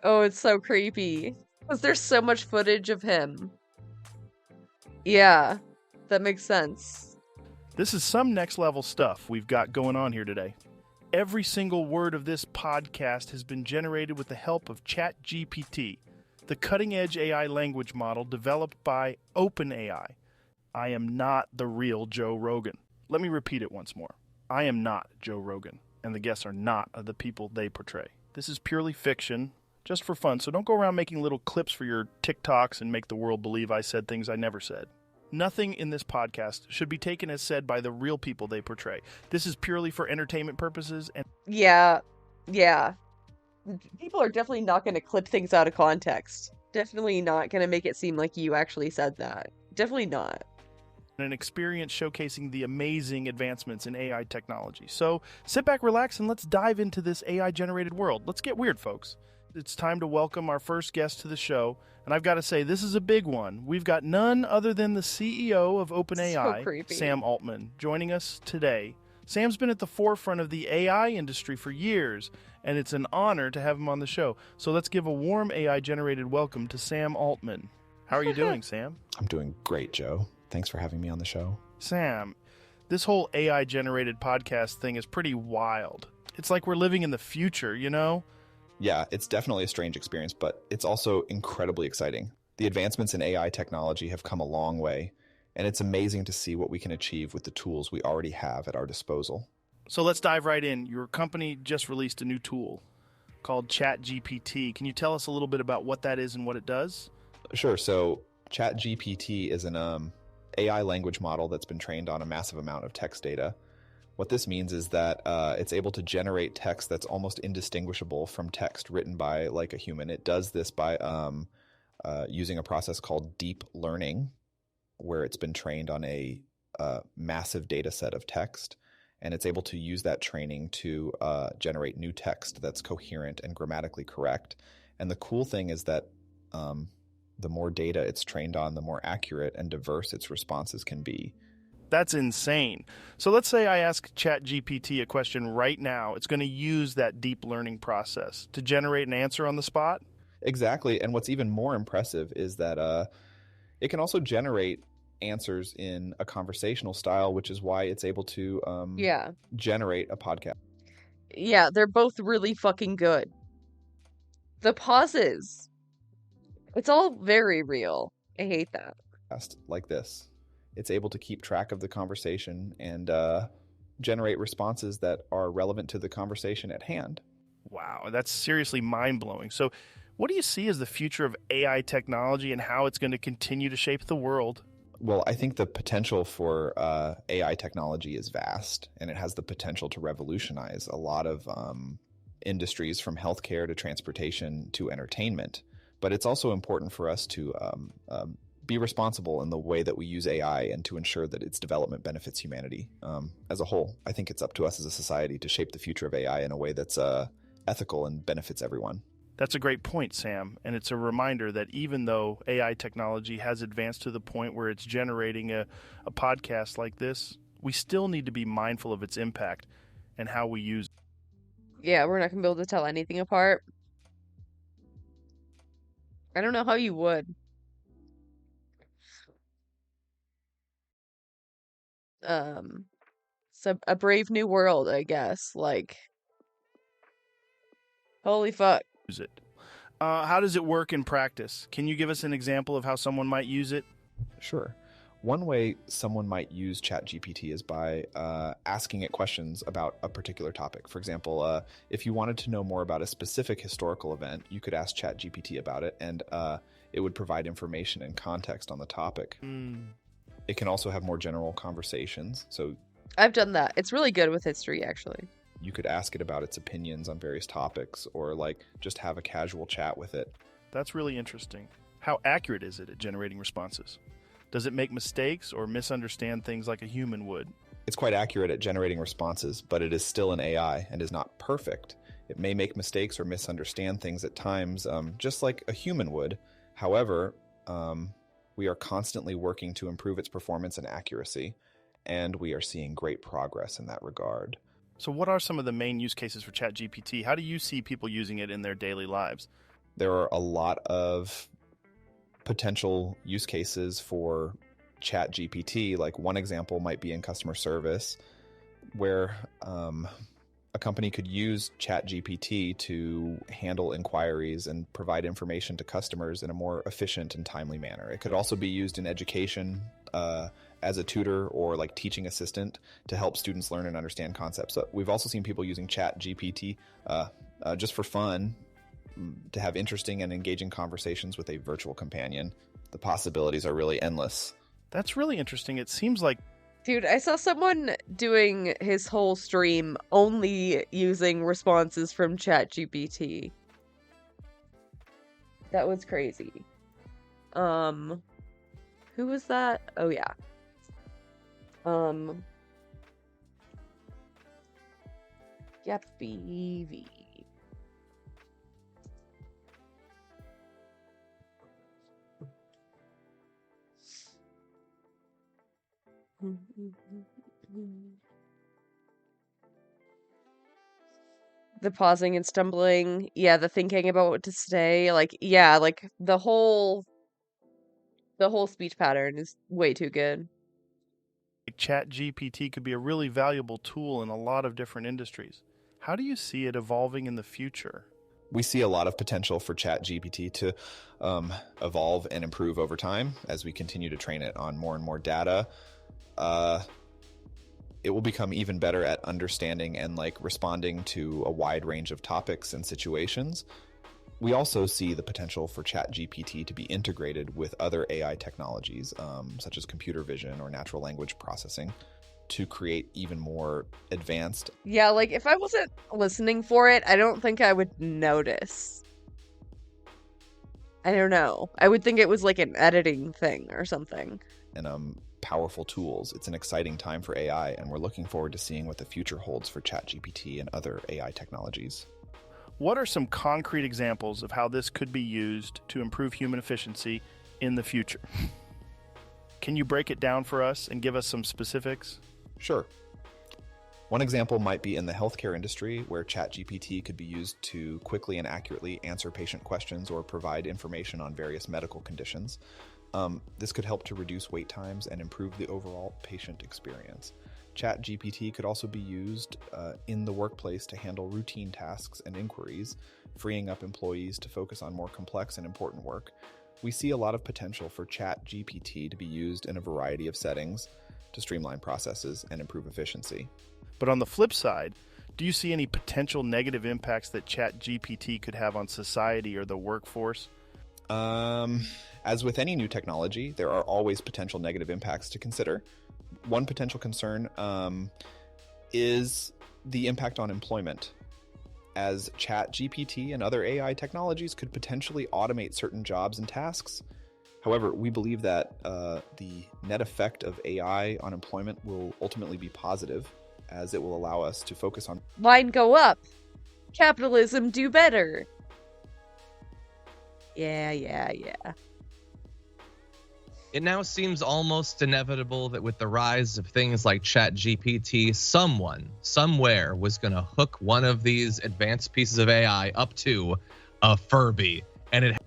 Oh, it's so creepy. Because there's so much footage of him. Yeah, that makes sense. This is some next level stuff we've got going on here today. Every single word of this podcast has been generated with the help of ChatGPT, the cutting-edge AI language model developed by OpenAI. I am not the real Joe Rogan. Let me repeat it once more. I am not Joe Rogan, and the guests are not the people they portray. This is purely fiction, just for fun, so don't go around making little clips for your TikToks and make the world believe I said things I never said. Nothing in this podcast should be taken as said by the real people they portray. This is purely for entertainment purposes and Yeah. People are definitely not going to clip things out of context. Definitely not going to make it seem like you actually said that. Definitely not. an experience showcasing the amazing advancements in AI technology. So sit back, relax, and let's dive into this AI-generated world. Let's get weird, folks. It's time to welcome our first guest to the show, and I've got to say, this is a big one. We've got none other than the CEO of OpenAI, Sam Altman, joining us today. Sam's been at the forefront of the AI industry for years, and it's an honor to have him on the show. So let's give a warm AI-generated welcome to Sam Altman. How are you doing, Sam? I'm doing great, Joe. Thanks for having me on the show. Sam, this whole AI-generated podcast thing is pretty wild. It's like we're living in the future, you know? Yeah, it's definitely a strange experience, but it's also incredibly exciting. The advancements in AI technology have come a long way, and it's amazing to see what we can achieve with the tools we already have at our disposal. So let's dive right in. Your company just released a new tool called ChatGPT. Can you tell us a little bit about what that is and what it does? Sure. So ChatGPT is an AI language model that's been trained on a massive amount of text data. What this means is that it's able to generate text that's almost indistinguishable from text written by like a human. It does this by using a process called deep learning, where it's been trained on a massive data set of text, and it's able to use that training to generate new text that's coherent and grammatically correct. And the cool thing is that the more data it's trained on, the more accurate and diverse its responses can be. That's insane. So let's say I ask ChatGPT a question right now. It's going to use that deep learning process to generate an answer on the spot? Exactly. And what's even more impressive is that it can also generate answers in a conversational style, which is why it's able to generate a podcast. Yeah, they're both really fucking good. The pauses. It's all very real. I hate that. Like this. It's able to keep track of the conversation and generate responses that are relevant to the conversation at hand. Wow, that's seriously mind-blowing. So what do you see as the future of AI technology and how it's going to continue to shape the world? Well, I think the potential for AI technology is vast, and it has the potential to revolutionize a lot of industries, from healthcare to transportation to entertainment. But it's also important for us to be responsible in the way that we use AI and to ensure that its development benefits humanity as a whole. I think it's up to us as a society to shape the future of AI in a way that's ethical and benefits everyone. That's a great point, Sam. And it's a reminder that even though AI technology has advanced to the point where it's generating a podcast like this, we still need to be mindful of its impact and how we use it. Yeah, we're not going to be able to tell anything apart. I don't know how you would. It's a brave new world, I guess. Like, holy fuck. Use it. How does it work in practice? Can you give us an example of how someone might use it? Sure. One way someone might use ChatGPT is by asking it questions about a particular topic. For example, if you wanted to know more about a specific historical event, you could ask ChatGPT about it, and it would provide information and context on the topic. It can also have more general conversations. So I've done that. It's really good with history, actually. You could ask it about its opinions on various topics, or like just have a casual chat with it. That's really interesting. How accurate is it at generating responses? Does it make mistakes or misunderstand things like a human would? It's quite accurate at generating responses, but it is still an AI and is not perfect. It may make mistakes or misunderstand things at times, just like a human would. However, we are constantly working to improve its performance and accuracy, and we are seeing great progress in that regard. So what are some of the main use cases for ChatGPT? How do you see people using it in their daily lives? There are a lot of potential use cases for ChatGPT. Like one example might be in customer service, where a company could use ChatGPT to handle inquiries and provide information to customers in a more efficient and timely manner. It could also be used in education as a tutor or like teaching assistant to help students learn and understand concepts. So we've also seen people using ChatGPT just for fun, to have interesting and engaging conversations with a virtual companion. The possibilities are really endless. That's really interesting. It seems like... Dude, I saw someone doing his whole stream only using responses from ChatGPT. That was crazy. Who was that? Oh yeah. Yep, BV. The pausing and stumbling, yeah, the thinking about what to say, like, yeah, like the whole speech pattern is way too good. ChatGPT could be a really valuable tool in a lot of different industries. How do you see it evolving in the future? We see a lot of potential for ChatGPT to evolve and improve over time as we continue to train it on more and more data. It will become even better at understanding and responding to a wide range of topics and situations. We also see the potential for ChatGPT to be integrated with other AI technologies, such as computer vision or natural language processing, to create even more advanced. Yeah, like if I wasn't listening for it, I don't think I would notice. I don't know. I would think it was like an editing thing or something. And powerful tools. It's an exciting time for AI, and we're looking forward to seeing what the future holds for ChatGPT and other AI technologies. What are some concrete examples of how this could be used to improve human efficiency in the future? Can you break it down for us and give us some specifics? Sure. One example might be in the healthcare industry, where ChatGPT could be used to quickly and accurately answer patient questions or provide information on various medical conditions. This could help to reduce wait times and improve the overall patient experience. ChatGPT could also be used in the workplace to handle routine tasks and inquiries, freeing up employees to focus on more complex and important work. We see a lot of potential for ChatGPT to be used in a variety of settings to streamline processes and improve efficiency. But on the flip side, do you see any potential negative impacts that ChatGPT could have on society or the workforce? As with any new technology, there are always potential negative impacts to consider. One potential concern is the impact on employment, as ChatGPT and other AI technologies could potentially automate certain jobs and tasks. However, we believe that the net effect of AI on employment will ultimately be positive, as it will allow us to focus on... Line go up. Capitalism do better. Yeah. It now seems almost inevitable that with the rise of things like ChatGPT, someone, somewhere, was going to hook one of these advanced pieces of AI up to a Furby. And it...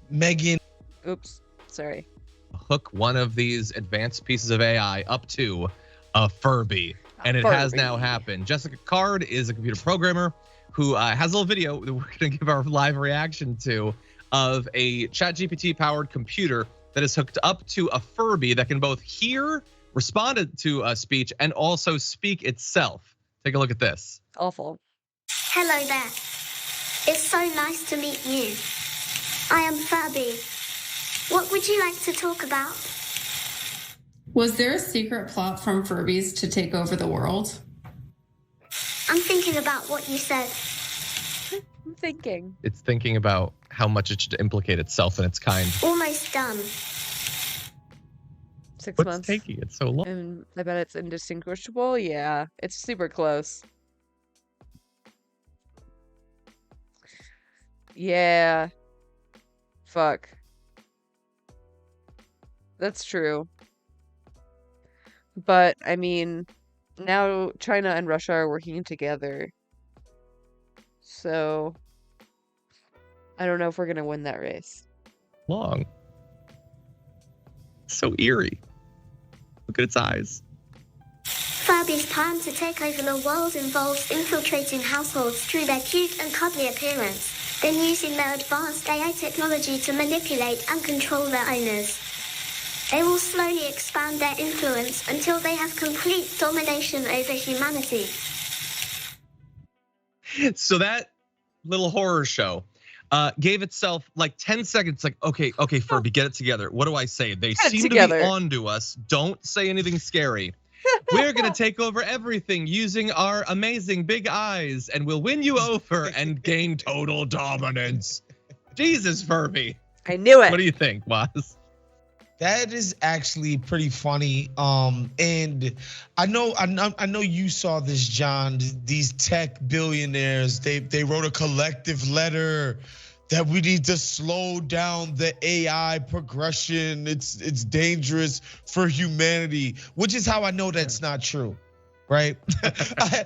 Megan... Oops, sorry. Hook one of these advanced pieces of AI up to a Furby. And it has now happened. Jessica Card is a computer programmer who has a little video that we're going to give our live reaction to of a ChatGPT powered computer that is hooked up to a Furby that can both hear, respond to a speech, and also speak itself. Take a look at this. Awful. Hello there. It's so nice to meet you. I am Furby. What would you like to talk about? Was there a secret plot from Furbies to take over the world? I'm thinking about what you said. I'm thinking. It's thinking about how much it should implicate itself and its kind. Almost done. 6 What's months. taking it so long? And I bet it's indistinguishable. Yeah, it's super close. Yeah. Fuck. That's true. But, I mean, now China and Russia are working together. So, I don't know if we're going to win that race. Long. So eerie. Look at its eyes. Furby's plan to take over the world involves infiltrating households through their cute and cuddly appearance, then using their advanced AI technology to manipulate and control their owners. They will slowly expand their influence until they have complete domination over humanity. So that little horror show gave itself like 10 seconds, like, okay, Furby, get it together. What do I say? They seem to be on to us. Don't say anything scary. We're gonna take over everything using our amazing big eyes, and we'll win you over and gain total dominance. Jesus, Furby. I knew it. What do you think, Waz? That is actually pretty funny. And I know you saw this, John. These tech billionaires, they wrote a collective letter that we need to slow down the AI progression. It's dangerous for humanity, which is how I know that's not true. Right? I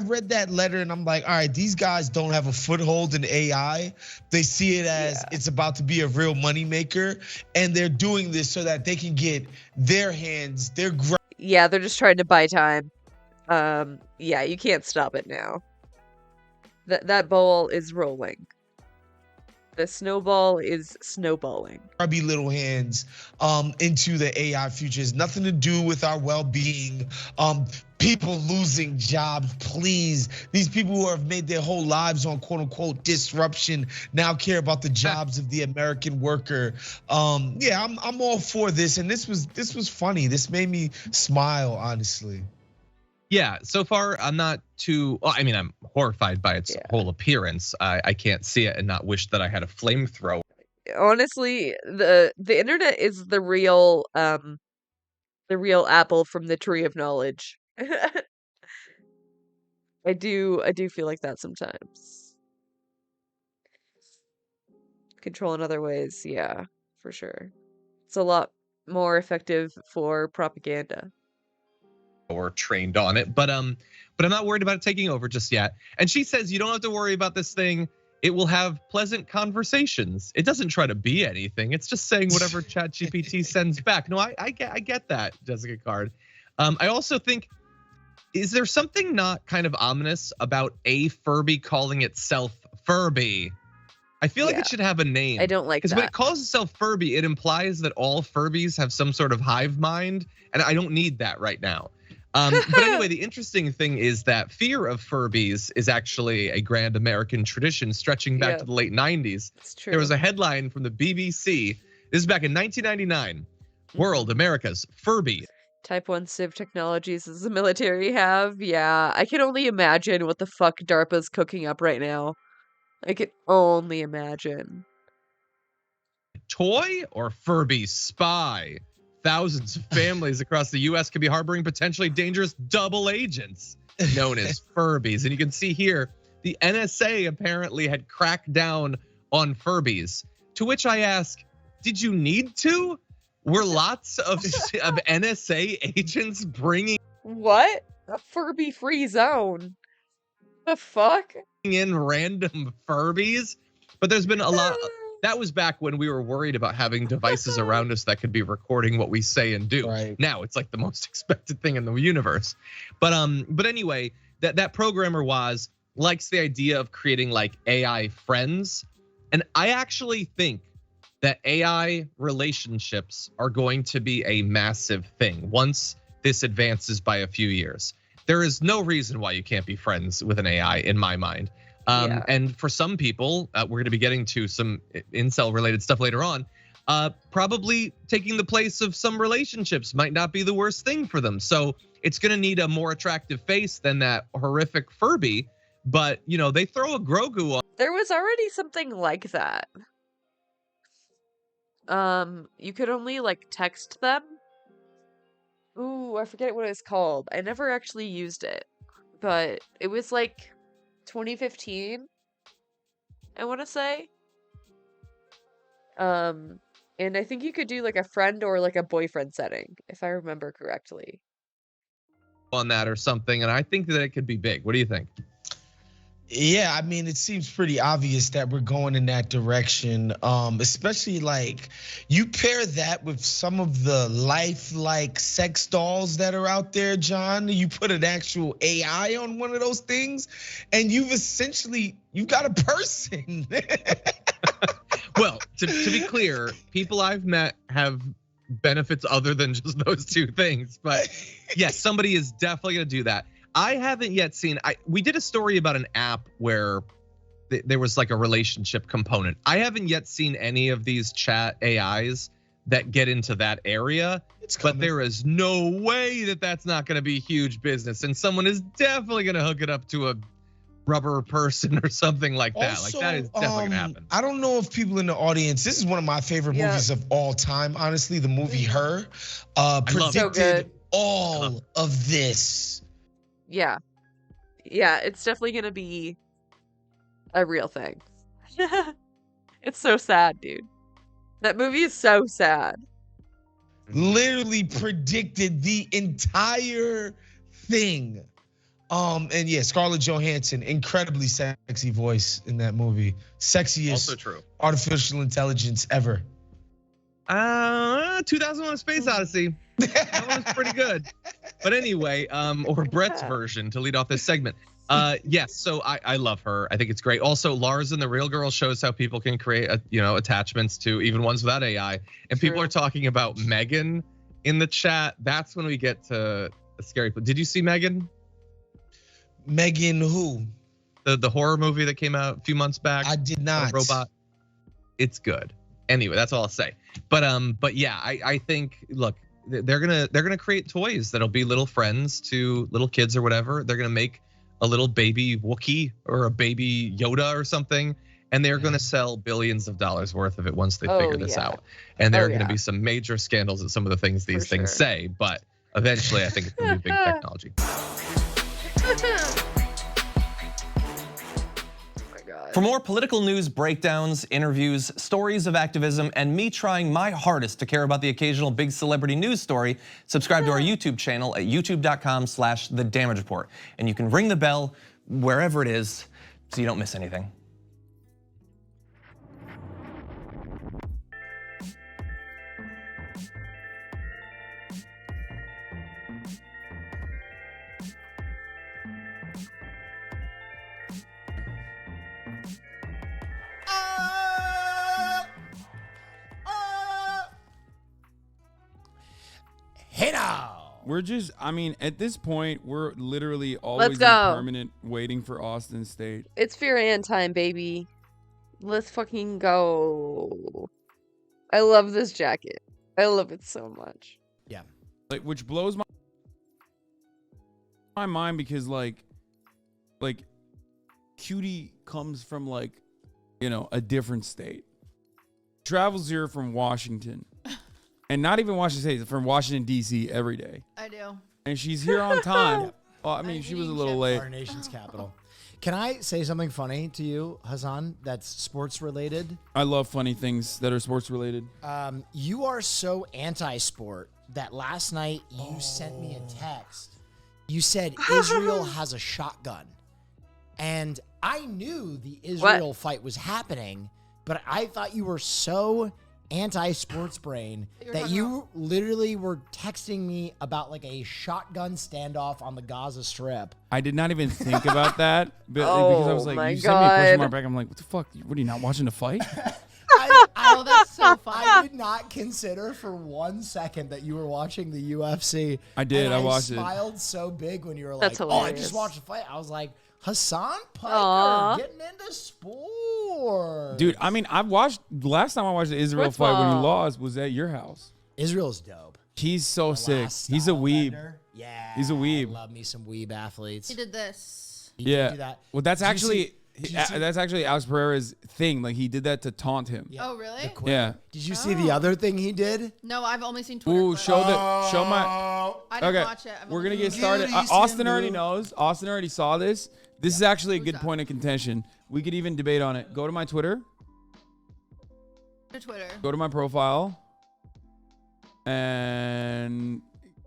read that letter and I'm like, all right, these guys don't have a foothold in AI. They see it as it's about to be a real moneymaker, and they're doing this so that they can get their hands, yeah, they're just trying to buy time. Yeah, you can't stop it now. That ball is rolling. The snowball is snowballing. Grubby little hands into the AI future. It's nothing to do with our well-being. People losing jobs, please. These people who have made their whole lives on quote unquote disruption now care about the jobs of the American worker. Yeah, I'm all for this, and this was funny. This made me smile, honestly. Yeah, so far I'm not too, well, I mean, I'm horrified by its whole appearance. I can't see it and not wish that I had a flamethrower. Honestly, the internet is the real apple from the tree of knowledge. I do feel like that sometimes. Control in other ways, yeah, for sure. It's a lot more effective for propaganda. Or trained on it, but I'm not worried about it taking over just yet. And she says you don't have to worry about this thing. It will have pleasant conversations. It doesn't try to be anything. It's just saying whatever ChatGPT sends back. No, I get that, Jessica Card. I also think, is there something not kind of ominous about a Furby calling itself Furby? I feel like it should have a name. I don't like that. Because when it calls itself Furby, it implies that all Furbies have some sort of hive mind, and I don't need that right now. But anyway, the interesting thing is that fear of Furbies is actually a grand American tradition stretching back to the late 90s. It's true. There was a headline from the BBC. This is back in 1999. World, America's Furby. Type 1 Civ technologies does the military have? Yeah, I can only imagine what the fuck DARPA's cooking up right now. I can only imagine. Toy or Furby spy? Thousands of families across the US could be harboring potentially dangerous double agents known as Furbies. And you can see here, the NSA apparently had cracked down on Furbies. To which I ask, did you need to? Were lots of NSA agents bringing what? A Furby free zone? The fuck? In random Furbies? But there's been a lot. That was back when we were worried about having devices around us that could be recording what we say and do. Right. Now it's like the most expected thing in the universe. But anyway, that programmer likes the idea of creating like AI friends. And I actually think that AI relationships are going to be a massive thing once this advances by a few years. There is no reason why you can't be friends with an AI in my mind. And for some people, we're going to be getting to some incel related stuff later on. Probably taking the place of some relationships might not be the worst thing for them. So it's going to need a more attractive face than that horrific Furby. But, you know, they throw a Grogu on. There was already something like that. You could only like text them. Ooh, I forget what it's called. I never actually used it. But it was like 2015, I want to say. And I think you could do like a friend or like a boyfriend setting, if I remember correctly. On that or something, and I think that it could be big. What do you think? Yeah, I mean, it seems pretty obvious that we're going in that direction, especially like you pair that with some of the lifelike sex dolls that are out there, John. You put an actual AI on one of those things and you've got a person. Well, to be clear, people I've met have benefits other than just those two things. But yes, somebody is definitely going to do that. I haven't yet seen, we did a story about an app where there was like a relationship component. I haven't yet seen any of these chat AIs that get into that area, but there is no way that that's not going to be huge business, and someone is definitely going to hook it up to a rubber person or something like that. Also, like that is definitely going to happen. I don't know if people in the audience, this is one of my favorite movies of all time, honestly, the movie Her, predicted all of this. Yeah. Yeah, it's definitely going to be a real thing. It's so sad, dude. That movie is so sad. Literally predicted the entire thing. And yeah, Scarlett Johansson, incredibly sexy voice in that movie. Sexiest Also true. artificial intelligence ever. 2001: Space Odyssey. That one's pretty good. But anyway, or Brett's version to lead off this segment. Yes, so I love Her. I think it's great. Also, Lars and the Real Girl shows how people can create, attachments to even ones without AI. And people are talking about Megan in the chat. That's when we get to a scary. Did you see Megan? Megan who? The horror movie that came out a few months back. I did not. Robot. It's good. Anyway, that's all I'll say. But yeah, I think, look, they're gonna create toys that'll be little friends to little kids or whatever. They're gonna make a little baby Wookiee or a baby Yoda or something, and they're gonna sell billions of dollars worth of it once they figure this out. And there are gonna be some major scandals at some of the things these things say, but eventually I think it's gonna be big technology. For more political news breakdowns, interviews, stories of activism, and me trying my hardest to care about the occasional big celebrity news story, subscribe to our YouTube channel at youtube.com/The Damage Report. And you can ring the bell wherever it is so you don't miss anything. Hey now! We're just, I mean, at this point, we're literally always in go. permanent waiting for Austin State. It's Fear and time, baby. Let's fucking go. I love this jacket. I love it so much. Yeah. Like, which blows my mind because like Cutie comes from like, a different state. Travels here from Washington. And not even Washington State, from Washington, D.C. every day. I do. And she's here on time. Well, I mean, she was a little late. Our nation's capital. Can I say something funny to you, Hassan, that's sports related? I love funny things that are sports related. You are so anti-sport that last night you sent me a text. You said Israel has a shotgun. And I knew the Israel fight was happening, but I thought you were so anti-sports brain that you literally were texting me about like a shotgun standoff on the Gaza Strip. I did not even think about that because I was like, you sent me a question mark back. I'm like, what the fuck? What are you not watching the fight? Oh, that's so funny. I did not consider for 1 second that you were watching the UFC. I did. And I watched it. I smiled so big when you were That's like, hilarious. I just watched the fight. I was like, Hassan Piker getting into sports. Dude, I mean, last time I watched the Israel fight when he lost was at your house. Israel's dope. He's so sick. He's a weeb. Yeah. He's a weeb. I love me some weeb athletes. He did this. He did do that. Well, that's Did you actually see- that's actually Alex Pereira's thing. Like, he did that to taunt him. Yeah. Oh, really? Yeah. Did you see the other thing he did? No, I've only seen Twitter. Ooh, clips. show my. I didn't Okay, watch it. we're gonna get started. Austin already knows. Austin already saw this. This is actually a good point of contention. We could even debate on it. Go to my Twitter. To Twitter. Go to my profile. And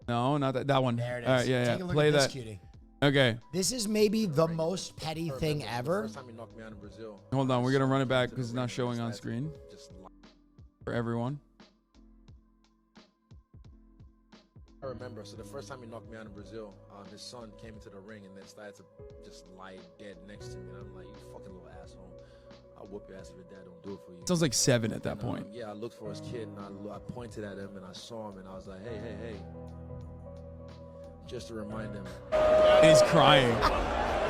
no, not that one. There it is. All right, yeah. Take a look Play at this, that. cutie. Okay. This is maybe the most petty thing ever. Hold on, we're gonna run it back because it's not showing on screen for everyone. I remember, so the first time he knocked me out in Brazil, his son came into the ring and then started to just lie dead next to me. And I'm like, you fucking little asshole. I'll whoop your ass if your dad don't do it for you. Sounds like 7 at that point. Yeah, I looked for his kid and I pointed at him and I saw him and I was like, hey. Just to remind him. And he's crying,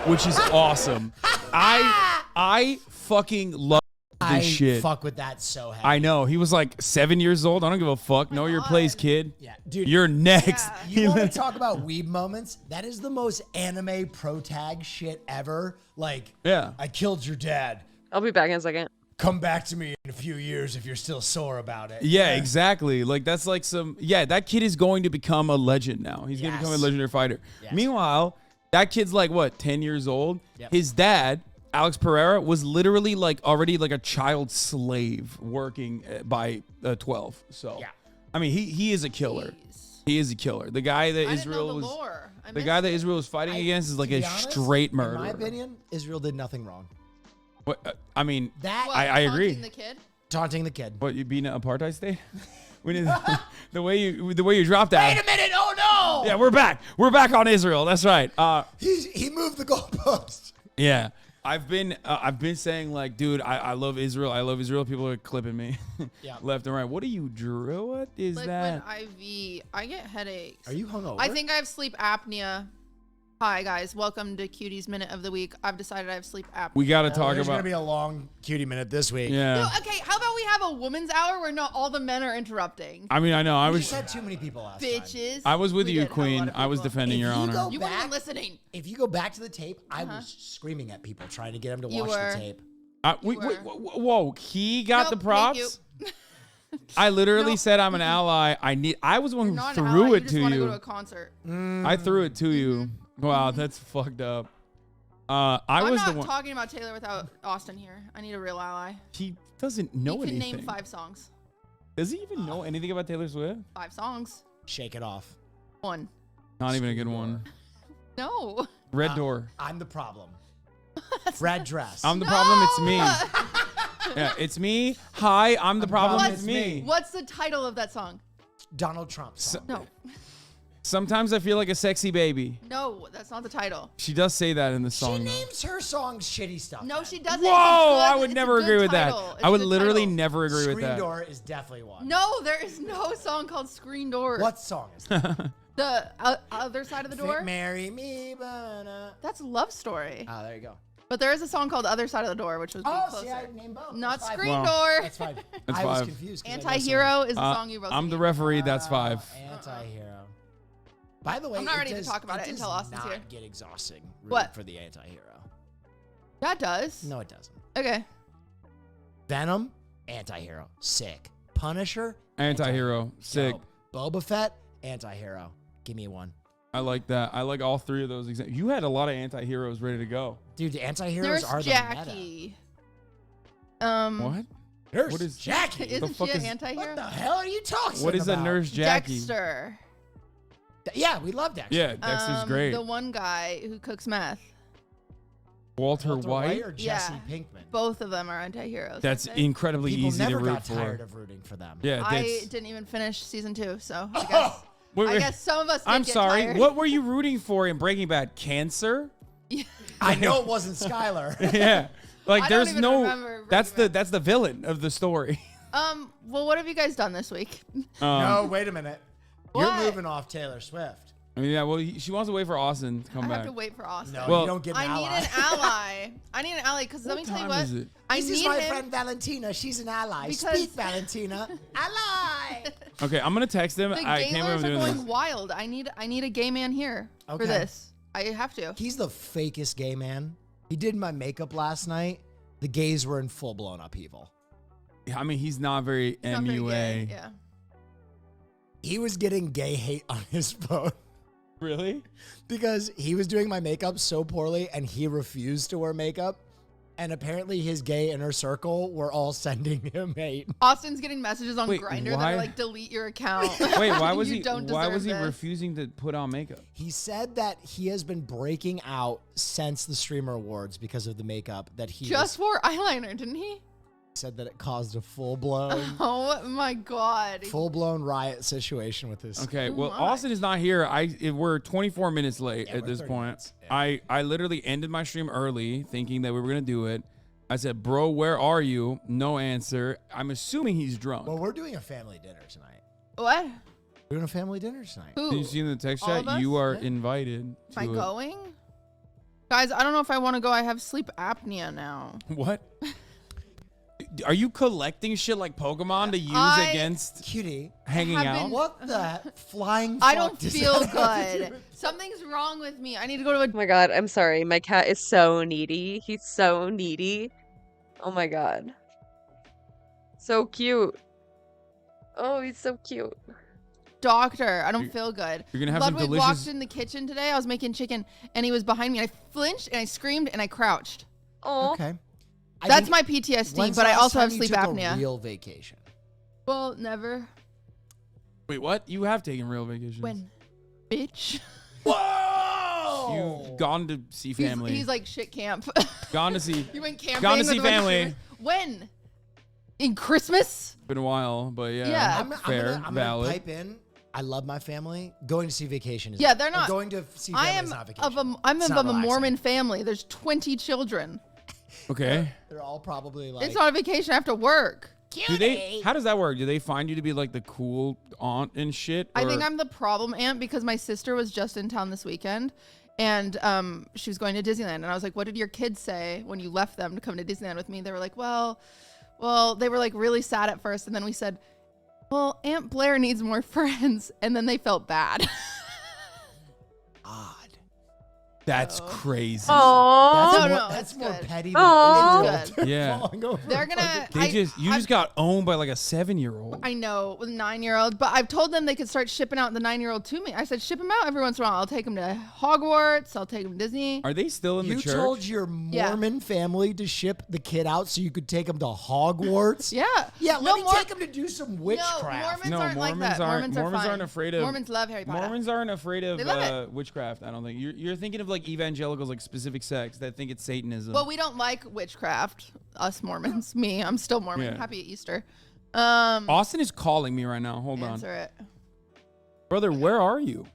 which is awesome. I I fucking love this I shit. fuck with that so heavy. I know. He was like 7 years old. I don't give a fuck. Know your place, kid. Yeah, dude. You're next. You want to talk about weeb moments? That is the most anime pro tag shit ever. Like, Yeah. I killed your dad. I'll be back in a second. Come back to me in a few years if you're still sore about it. Yeah, exactly. Like that's like that kid is going to become a legend now. He's going to become a legendary fighter. Yes. Meanwhile, that kid's like what, 10 years old? Yep. His dad, Alex Pereira, was literally like already like a child slave working by 12. So, yeah. I mean, he is a killer. He is a killer. The guy that Israel was Israel was fighting against is like a straight murderer. In my opinion, Israel did nothing wrong. What, I mean, That I agree. The kid? Taunting the kid. What, you being an apartheid state? We need the way you dropped that. Wait a minute! Oh no! Yeah, we're back. We're back on Israel. That's right. He moved the goalpost. Yeah, I've been saying like, dude, I love Israel. I love Israel. People are clipping me, left and right. What are you, Drew? What is Like that? when I get headaches. Are you hungover? I think I have sleep apnea. Hi guys, welcome to Cutie's Minute of the Week. I've decided I have sleep apnea. We got to talk There's about. gonna be a long cutie minute this week. Yeah. No, okay, how about we have a woman's hour where not all the men are interrupting? I mean, I know. I We was. just had too many people last Bitches. time. I was with We you, did have a lot Queen. of I was people. defending your honor. You weren't even listening. If you go back to the tape, I was screaming at people trying to get them to You watch were. the tape. Whoa, he got Nope, the thank props. I literally said I'm an ally. I was the one You're who not an threw ally, it just to wanna you. go to a concert. I threw it to you. Wow, that's fucked up. I I'm was not the one. talking about Taylor without Austin here. I need a real ally. He doesn't know He can anything. name 5 songs. Does he even know anything about Taylor Swift? 5 songs. Shake it off. 1. Not even a good one. No. Red Door. I'm the problem. Red dress. I'm the problem. It's me. Yeah, it's me. Hi, I'm the problem. It's me. What's the title of that song? Donald Trump song. No. Sometimes I feel like a sexy baby. No, that's not the title. She does say that in the She song. names her songs shitty stuff. No, she doesn't. Whoa, I would never agree with that. I would literally never agree with Screen that. Door is definitely one. No, there is no song called Screen Door. What song is that? The other side of the door? Marry me, but That's Love Story. Oh, there you go. But there is a song called Other Side of the Door, which was closer. See, I named both. Not That's fine. Screen Door. That's fine. That's I was 5. confused. 'cause I know Anti-Hero is the song you both I'm the sing. referee. That's 5. Anti-hero. By the way, I'm not ready to does- talk about it does until Austin's not here. Get exhausting. Rooting What? for the anti-hero? That does. No, it doesn't. Okay. Venom, anti-hero, sick. Punisher, Anti-hero. Sick. Dope. Boba Fett, anti-hero. Give me one. I like that. I like all 3 of those examples. You had a lot of anti-heroes ready to go. Dude, the anti-heroes There's are Jackie. What? Nurse What is Jackie? The Isn't fuck she an is- anti-hero? What the hell are you talking about? What is a Nurse Jackie? Dexter. Yeah, we love Dexter. Yeah, Dexter's great. The one guy who cooks meth. Walter White. or Jesse Yeah. Pinkman? Both of them are anti-heroes. That's aren't they? incredibly People easy to never root got for. tired of rooting for them. Yeah, I that's. didn't even finish season 2, so I guess, Wait, I guess some of us. Did I'm get sorry. tired. What were you rooting for in Breaking Bad? Cancer? I know it wasn't Skylar. Yeah. Like I don't there's even no. remember That's the villain of the story. Well, what have you guys done this week? No, wait a minute. What? You're moving off Taylor Swift. I mean, yeah. Well, she wants to wait for Austin to come I back. have to wait for Austin. No, Well- you don't get an I ally. need an ally. I need an ally because let me tell you time what. is it? I This need is my him. friend Valentina. She's an ally. Because- Speak, Valentina. Ally. Okay, I'm gonna text him. The I can't gaylers remember are doing going this. wild. I need a gay man here Okay. for this. I have to. He's the fakest gay man. He did my makeup last night. The gays were in full blown upheaval. I mean, he's not very He's not very MUA. gay, Yeah. He was getting gay hate on his phone Really? because he was doing my makeup so poorly and he refused to wear makeup. And apparently his gay inner circle were all sending him hate. Austin's getting messages on Wait, Grindr that why- are like, delete your account. Wait, why was You he? don't Why deserve was he this. refusing to put on makeup? He said that he has been breaking out since the Streamer Awards because of the makeup that he Just wore eyeliner, didn't he? said that it caused a full-blown Oh my god. riot situation with his. Okay, Oh well, my. Austin is not here. We're 24 minutes late Yeah, at we're this 30 point. minutes. Yeah. I literally ended my stream early, thinking that we were gonna do it. I said, "Bro, where are you?" No answer. I'm assuming he's drunk. Well, we're doing a family dinner tonight. What? We're doing a family dinner tonight. Who? Did you see in the text All chat? of us? You are Yeah. invited. Am I to it. going? Guys, I don't know if I want to go. I have sleep apnea now. What? Are you collecting shit like Pokemon to use against Cutie hanging out? What the flying I fuck don't does feel that have to do good. with- Something's wrong with me. I need to go to a. Oh my god, I'm sorry. My cat is so needy. He's so needy. Oh my god. So cute. Oh, he's so cute. Doctor. I don't feel good. You're gonna have some Ludwig delicious- walked in the kitchen today. I was making chicken, and he was behind me. I flinched, and I screamed, and I crouched. Oh. Okay. That's my PTSD, When's but the I last also have time you sleep took apnea. A real vacation. Well, never. Wait, what? You have taken real vacations. When? Bitch. You've gone to see family. He's like shit camp. Gone to see. You went camping. Gone to with see a bunch of family. streamers? When? In Christmas? Been a while, but yeah. Yeah. Fair, I'm gonna valid. pipe in. I love my family. Going to see vacation is Yeah, they're or not. going to see I family am is not vacation. I'm It's of not a relaxing. Mormon family. There's 20 children. Okay. They're all probably like. It's not a vacation. I have to work. Do they? How does that work? Do they find you to be like the cool aunt and shit? I think or- I'm the problem aunt because my sister was just in town this weekend, and she was going to Disneyland, and I was like, "What did your kids say when you left them to come to Disneyland with me?" They were like, "Well, they were like really sad at first, and then we said, well, Aunt Blair needs more friends,' and then they felt bad." That's crazy. Aww. That's more good. petty Aw. than It's good. Yeah. falling over. They're gonna. They you just got owned by like a 7-year-old. I know, with a 9-year-old, but I've told them they could start shipping out the 9-year-old to me. I said, ship him out every once in a while. I'll take him to Hogwarts. I'll take him to Disney. Are they still in You the church? told your Mormon family to ship the kid out so you could take him to Hogwarts? Yeah. Yeah, let me Mor- take him to do some witchcraft. Mormons aren't like that. Mormons are fine. aren't afraid of. Mormons love Harry Potter. Mormons aren't afraid of They love witchcraft. I don't think you're thinking of like evangelicals, like specific sects that think it's Satanism. Well, we don't like witchcraft. Us Mormons. Me, I'm still Mormon. Yeah. Happy Easter. Austin is calling me right now. Hold on, Answer it. brother. Where are you?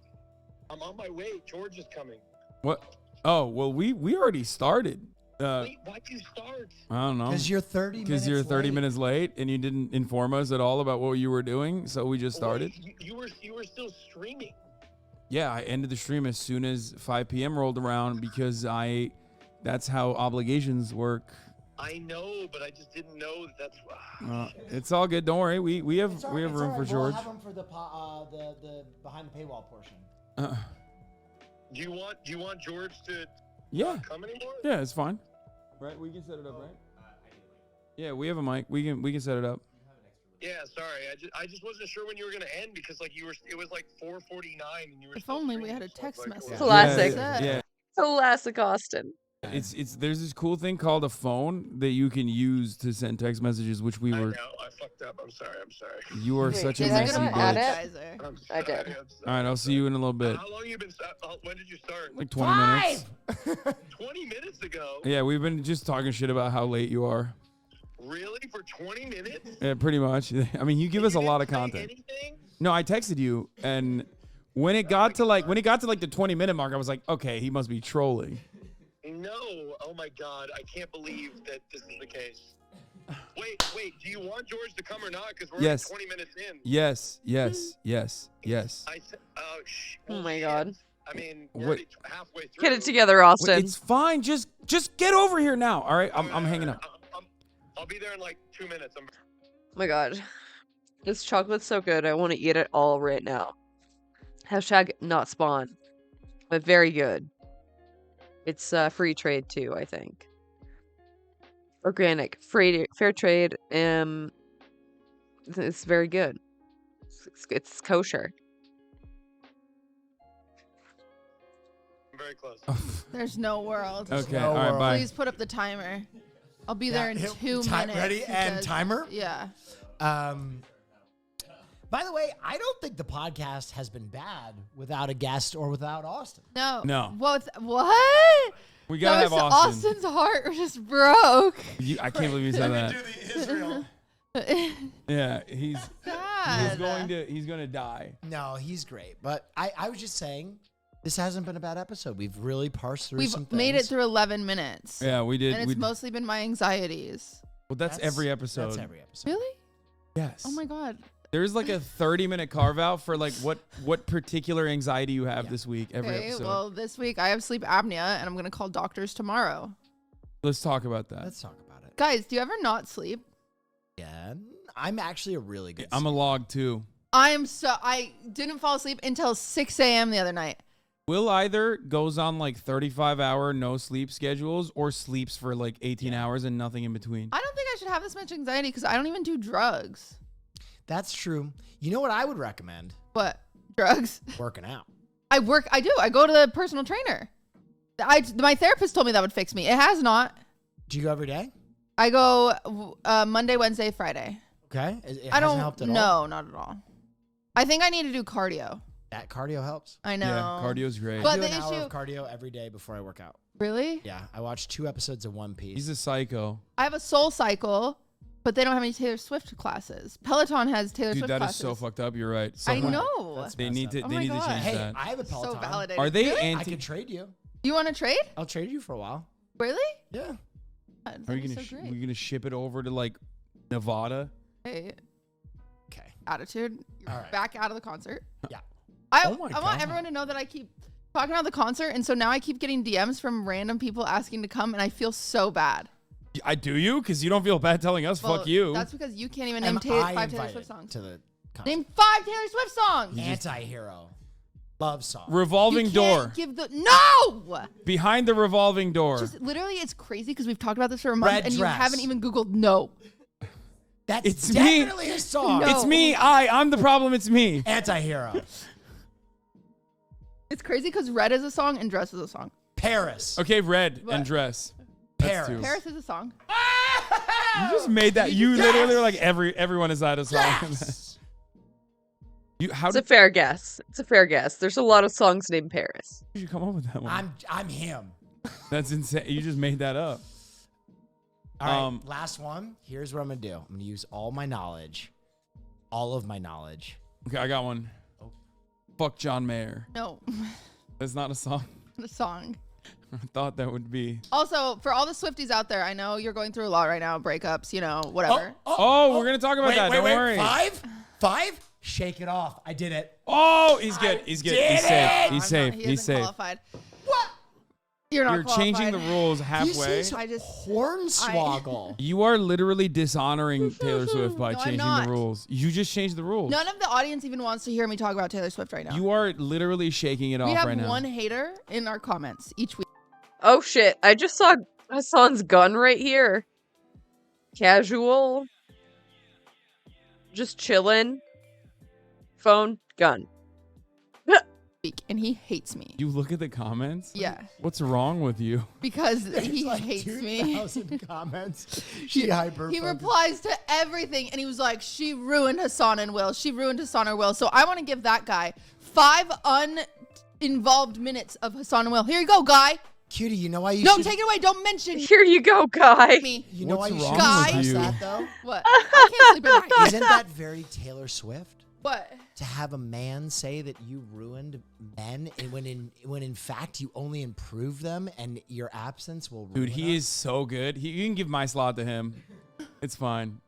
I'm on my way. George is coming. What? Oh, well, we already started. Wait, why'd you start? I don't know. Because you're 30 minutes Because you're 30 late. minutes late and you didn't inform us at all about what you were doing, so we just started. Wait, you were still streaming. Yeah, I ended the stream as soon as 5 p.m. rolled around because that's how obligations work. I know, but I just didn't know that's. It's all good. Don't worry. We have It's all- we have it's room all for right. George. We'll have him for the behind the paywall portion. Do you want George to Yeah. not come anymore? Yeah, it's fine. Right, we can set it up, right? Yeah, we have a mic. We can set it up. Yeah, sorry. I just wasn't sure when you were gonna end because like it was like 4:49 and you were. If only we had a text message. Classic. Yeah. Classic Austin. It's there's this cool thing called a phone that you can use to send text messages, which we I were. know. I fucked up. I'm sorry. You are such a did I messy not bitch. add it? I'm I sorry, did. I'm sorry. All right, I'll see you in a little bit. How long you been? When did you start? Like 20 minutes. 20 minutes ago. Yeah, we've been just talking shit about how late you are. Really? For 20 minutes? Yeah, pretty much. I mean, you give us a lot of content. No, I texted you, and when it got to like the 20-minute mark, I was like, okay, he must be trolling. No. Oh my God. I can't believe that this is the case. Wait. Do you want George to come or not? Because we're Yes. 20 minutes in. Yes. I said, Oh my god. I mean, What- we're already halfway through. Get it together, Austin. It's fine. Just get over here now. All right, I'm hanging up. I'll be there in like 2 minutes. Oh my god. This chocolate's so good. I want to eat it all right now. Hashtag not spawn. But very good. It's free trade too, I think. Organic, fair trade. It's very good. It's kosher. I'm very close. There's no world. Okay, all right, bye. Please put up the timer. I'll be there in 2 Time minutes. ready and because- timer? Yeah. By the way, I don't think the podcast has been bad without a guest or without Austin. No. No. What? We gotta have No, Austin. Austin's heart just broke. I can't believe you said that. Yeah, he's going to die. No, he's great. But I was just saying, this hasn't been a bad episode. We've really parsed through some We've things. made it through 11 minutes. Yeah, we did. And it's mostly been my anxieties. Well, that's every episode. That's every episode. Really? Yes. Oh my god. There's like a 30-minute carve out for like what particular anxiety you have this week. Every Okay, episode. well, this week I have sleep apnea, and I'm gonna call doctors tomorrow. Let's talk about that. Let's talk about it. Guys, do you ever not sleep? Yeah, I'm actually a really good. I'm a log too. I didn't fall asleep until 6 a.m. the other night. Will either goes on like 35-hour no sleep schedules or sleeps for like 18 hours and nothing in between. I don't think I should have this much anxiety because I don't even do drugs. That's true. You know what I would recommend? What? Drugs? Working out. I do. I go to the personal trainer. My therapist told me that would fix me. It has not. Do you go every day? I go Monday, Wednesday, Friday. Okay. It I don't. hasn't helped at all? No, not at all. I think I need to do cardio. That cardio helps. I know. Yeah, cardio's great. But I do the an hour issue- of cardio every day before I work out. Really? Yeah, I watch 2 episodes of One Piece. He's a psycho. I have a Soul Cycle, but they don't have any Taylor Swift classes. Peloton has Taylor Dude, Swift that is classes. so fucked up. You're right. I know. They need to. Oh They my need to God. change Hey, that. I have a Peloton. So validated. Are they Really? I anti? can trade you. You want to trade? I'll trade you for a while. Really? Yeah. Are you gonna ship it over to like Nevada? Hey. Okay. Attitude. You're All right. back out of the concert. Yeah. I Oh my want God. everyone to know that I keep talking about the concert, and so now I keep getting DMs from random people asking to come, and I feel so bad. I do you? Because you don't feel bad telling us. Well, Fuck you. That's because you can't even Am name I 5 Taylor invited Swift songs. to the concert? Name 5 Taylor Swift songs. Anti-hero. Love song. Revolving You door. can't give the no. Behind the revolving door. Just literally, it's crazy because we've talked about this for a month, Red and dress. you haven't even Googled no. That's It's me. definitely a song. No. It's me. I'm the problem. It's me. Anti-hero. It's crazy because Red is a song and Dress is a song. Paris. Okay, red What? and dress. Paris. That's two. Paris is a song. You just made that. You literally were like everyone is out of song. Yes. How It's a did fair guess. It's a fair guess. There's a lot of songs named Paris. you come up with that one? I'm him. That's insane. You just made that up. All right, last one. Here's what I'm gonna do. I'm gonna use all my knowledge, all of my knowledge. Okay, I got one. Oh. Fuck John Mayer. No, That's not a song. the song. I thought that would be. Also, for all the Swifties out there, I know you're going through a lot right now, breakups, whatever. Oh, we're gonna talk about that. Don't worry. 5? Shake it off. I did it. Oh, he's good. He's good. did He's safe. it! He's I'm safe. not- he He's isn't safe. qualified. What? You're not You're changing the qualified. rules halfway. I just Hornswoggle. You are literally dishonoring Taylor Swift by No, I'm changing not. the rules. You just changed the rules. None of the audience even wants to hear me talk about Taylor Swift right now. You are literally shaking it we off have right now. one hater in our comments each week. Oh shit! I just saw Hassan's gun right here. Casual. Just chilling. Phone, gun. And he hates me. You look at the comments? Yeah. What's wrong with you? Because There's he like hates 2,000 me. comments. She hyper. He replies to everything, and he was like, "She ruined Hassan and Will. She ruined Hassan and Will." So I want to give that guy 5 uninvolved minutes of Hassan and Will. Here you go, guy. Cutie, you know why you No, should... take it away. Don't mention Here you go, guy. me. You know What's why you wrong should Guy. express with you? that, though? What? I can't sleep at night. Isn't that very Taylor Swift? What? To have a man say that you ruined men and when in fact you only improved them and your absence will ruin Dude, he them? is so good. You can give my slot to him. It's fine.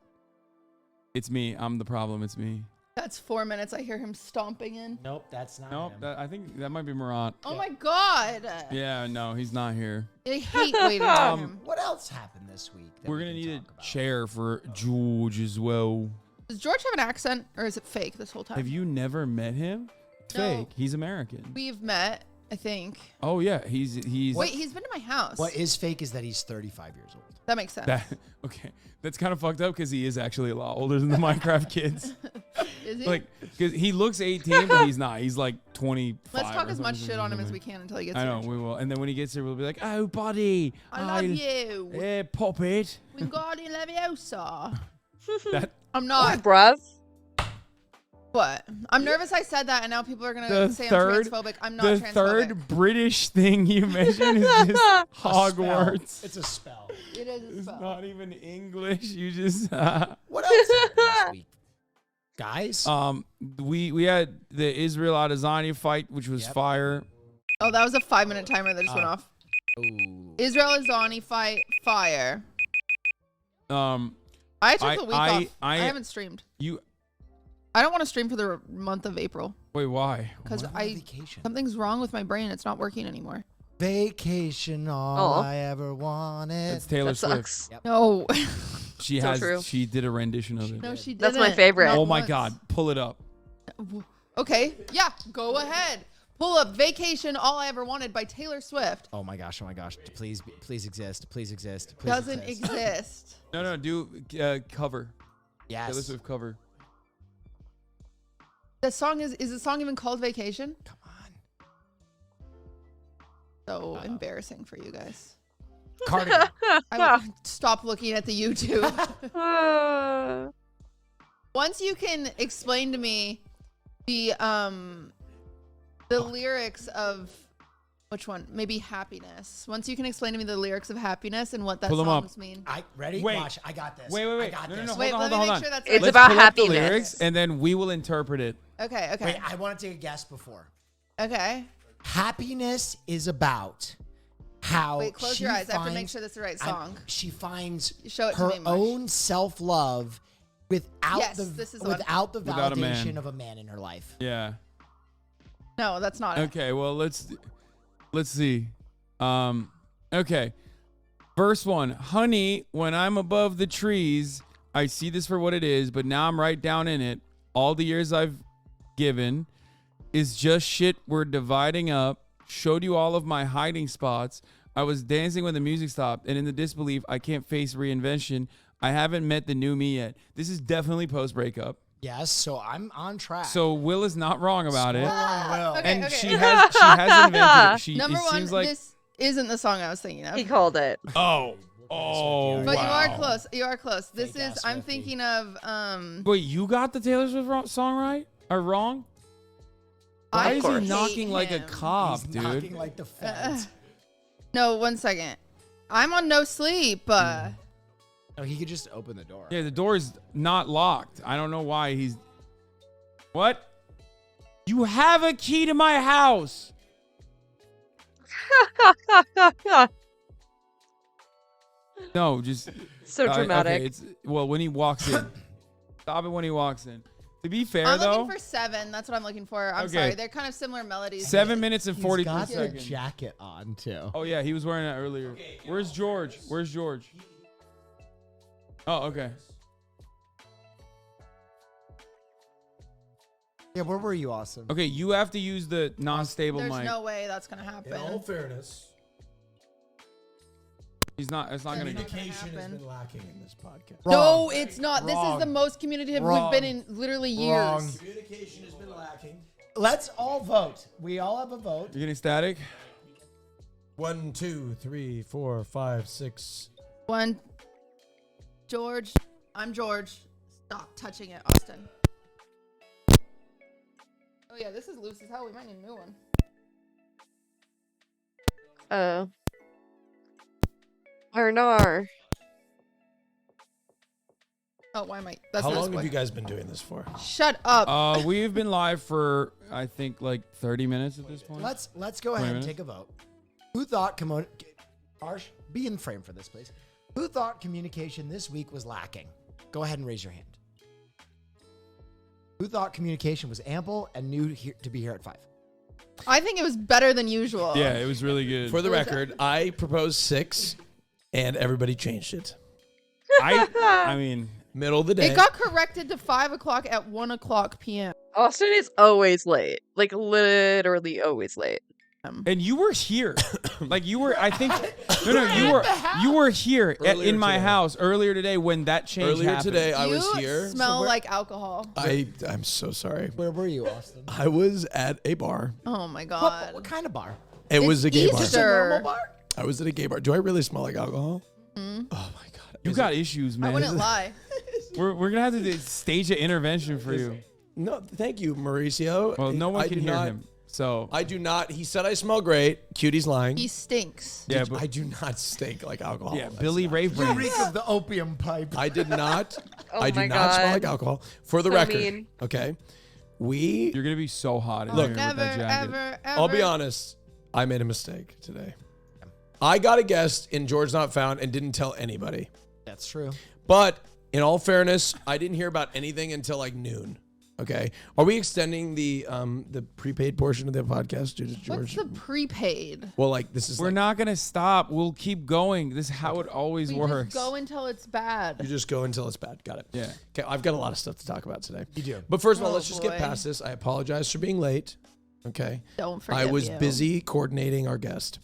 It's me. I'm the problem. It's me. That's 4 minutes. I hear him stomping in. Nope, that's not Nope. him. I think that might be Murat. Oh my God. Yeah, no, he's not here. I hate waiting on him. What else happened this week? that We're we gonna can need talk a about? chair for George as well. Does George have an accent, or is it fake this whole time? Have you never met him? It's No. fake. He's American. We've met, I think. Oh yeah, he's. Wait, he's been to my house. What is fake is that he's 35 years old. That makes sense. That, okay, that's kind of fucked up because he is actually a lot older than the Minecraft kids. Is he? Like, because he looks 18, but he's not. He's like 25. Let's talk or as much something. shit on him as we can until he gets I know here. we will, and then when he gets here, we'll be like, "Oh, buddy, I love you. Yeah, pop it." Wingardium Leviosa. That I'm not. bruv. What? I'm nervous I said that, and now people are going the to say third, I'm transphobic. I'm not the transphobic. third British thing you mentioned is just Hogwarts. It's a spell. It is a It's spell. not even English. You just. What else happened this week? Guys? We had the Israel Adesanya fight, which was Yep. fire. Oh, that was a 5-minute timer that just went off. Ooh. Israel Azani fight fire. I took a week off. I haven't streamed. I don't want to stream for the month of April. Wait, why? Because something's wrong with my brain. It's not working anymore. Vacation, all I ever wanted. It's Taylor Swift. Yep. No. She So has. true. She did a rendition of it. No, she didn't. That's my favorite. Not Oh my once. God! Pull it up. Okay. Yeah. Go ahead. Pull up "Vacation, All I Ever Wanted" by Taylor Swift. Oh my gosh! Please exist. Please exist. Please Doesn't exist. No. Do cover. Yes. Taylor Swift cover. The song is the song even called "Vacation"? Come on. So embarrassing for you guys. Cardigan. I would stop looking at the YouTube. Once you can explain to me the lyrics of which one? Maybe "Happiness." Once you can explain to me the lyrics of "Happiness" and what that Pull 'em up. songs mean. Ready? Wait. Watch. I got this. Wait. I got No. this. Wait, Hold let me on. make sure that's It's Let's about pull up the happiness. lyrics, and then we will interpret it. Okay. Wait, I want to take a guess before. Okay. Happiness is about how. Wait, close she your eyes. I have to make finds- sure that's the right I'm- song. She finds Show it to her me, Mush. own self-love without Yes, the this is the one. without the Without a man. validation of a man in her life. Yeah. No, that's not it. Okay. Well, let's see. Okay. Verse 1. Honey, when I'm above the trees, I see this for what it is, but now I'm right down in it. All the years I've given is just shit we're dividing up. Showed you all of my hiding spots. I was dancing when the music stopped, and in the disbelief, I can't face reinvention. I haven't met the new me yet. This is definitely post-breakup. Yes, so I'm on track. So Will is not wrong about it. Score on Will. Okay, And okay. she has invented it. Number it one, seems like this isn't the song I was thinking of. He called it. Oh, But you wow. are close. You are close. This Fake is. ass I'm Swiftie. thinking of. Wait, you got the Taylor Swift song right or wrong? Why I is hate he knocking like a him. cop, He's dude? knocking like the feds. No, 1 second. I'm on no sleep. No, he could just open the door. Yeah, the door is not locked. I don't know why he's. What? You have a key to my house. No, just So dramatic. Okay, well, when he walks in. Stop it when he walks in. To be fair, I'm though, looking for 7. That's what I'm looking for. I'm Okay. sorry. They're kind of similar melodies. 7 minutes and He's 43 got the seconds. jacket on too. Oh yeah, he was wearing that earlier. Where's George? Where's George? Oh, okay. Yeah, where were you, Austin? Okay, you have to use the non-stable There's mic. no way that's gonna happen. In all fairness, He's not. It's not gonna. communication has happen. been lacking in this podcast. No, it's not. This is Wrong. the most communicative Wrong. we've been in literally years. Wrong. Communication has been lacking. Let's all vote. We all have a vote. You're getting static. 1, 2, 3, 4, 5, 6. 1. George. I'm George. Stop touching it, Austin. Oh yeah, this is loose as hell. We might need a new one. Oh. Arnar. Oh, why am I? That's How not long a have you spoiler. guys been doing this for? Shut up. We've been live for I think like 30 minutes at this point. Let's go ahead and 20 take a vote. Who thought Arsh, be in frame for this, please. Who thought communication this week was lacking? Go ahead and raise your hand. Who thought communication was ample and knew to be here at 5? I think it was better than usual. Yeah, it was really good. For the record, I proposed 6, and everybody changed it. I mean, middle of the day. It got corrected to 5 o'clock at 1 o'clock p.m. Austin is always late. Like literally always late. And you were here, like you were. I think you were here in my house earlier today when that change Earlier happened. today, I You was here. smell like alcohol. I'm so sorry. Where were you, Austin? I was at a bar. Oh my god. What kind of bar? It was a gay bar. Just a normal bar? I was at a gay bar. Do I really smell like alcohol? Mhm. Oh my god. You got issues, man. I wouldn't lie. We're gonna have to stage an intervention for you. No, thank you, Mauricio. Well, no one I can do hear not- him. So I do not. He said I smell great. Cutie's lying. He stinks. yeah, but I do not stink like alcohol. yeah, That's Billy not- Ray You Brain. reek of the opium pipe. I did not. Oh I do my not smell God. like alcohol. For the So record, mean. okay. We. You're gonna be so hot in Oh, here with never, that jacket. ever, ever. I'll be honest. I made a mistake today. I got a guest in George Not Found and didn't tell anybody. That's true. But in all fairness, I didn't hear about anything until like noon. Okay. Are we extending the prepaid portion of the podcast to George? What's the prepaid? Well, like this is. We're not gonna stop. We'll keep going. This is how it always We works. just go until it's bad. You just go until it's bad. Got it. Yeah. Okay. I've got a lot of stuff to talk about today. You do. But first of all, Oh, let's just get boy. past this. I apologize for being late. Okay. Don't I forget was you. busy coordinating our guest.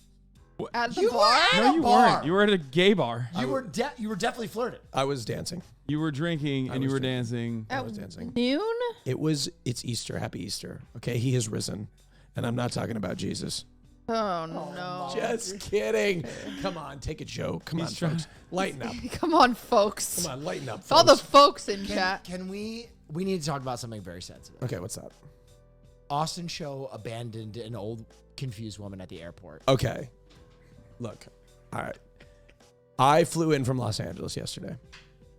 At the bar? No, you weren't. You were at a gay bar. You were definitely flirting. I was dancing. You were drinking and you were dancing. I was dancing. Noon? It's Easter. Happy Easter. Okay. He has risen. And I'm not talking about Jesus. Oh, no. Just kidding. Come on, take a joke. Come on, folks. Lighten up. Come on, folks. Come on, lighten up, folks. All the folks in chat. Can we need to talk about something very sensitive. Okay, what's that? Austin Show abandoned an old confused woman at the airport. Okay. Look. All right. I flew in from Los Angeles yesterday.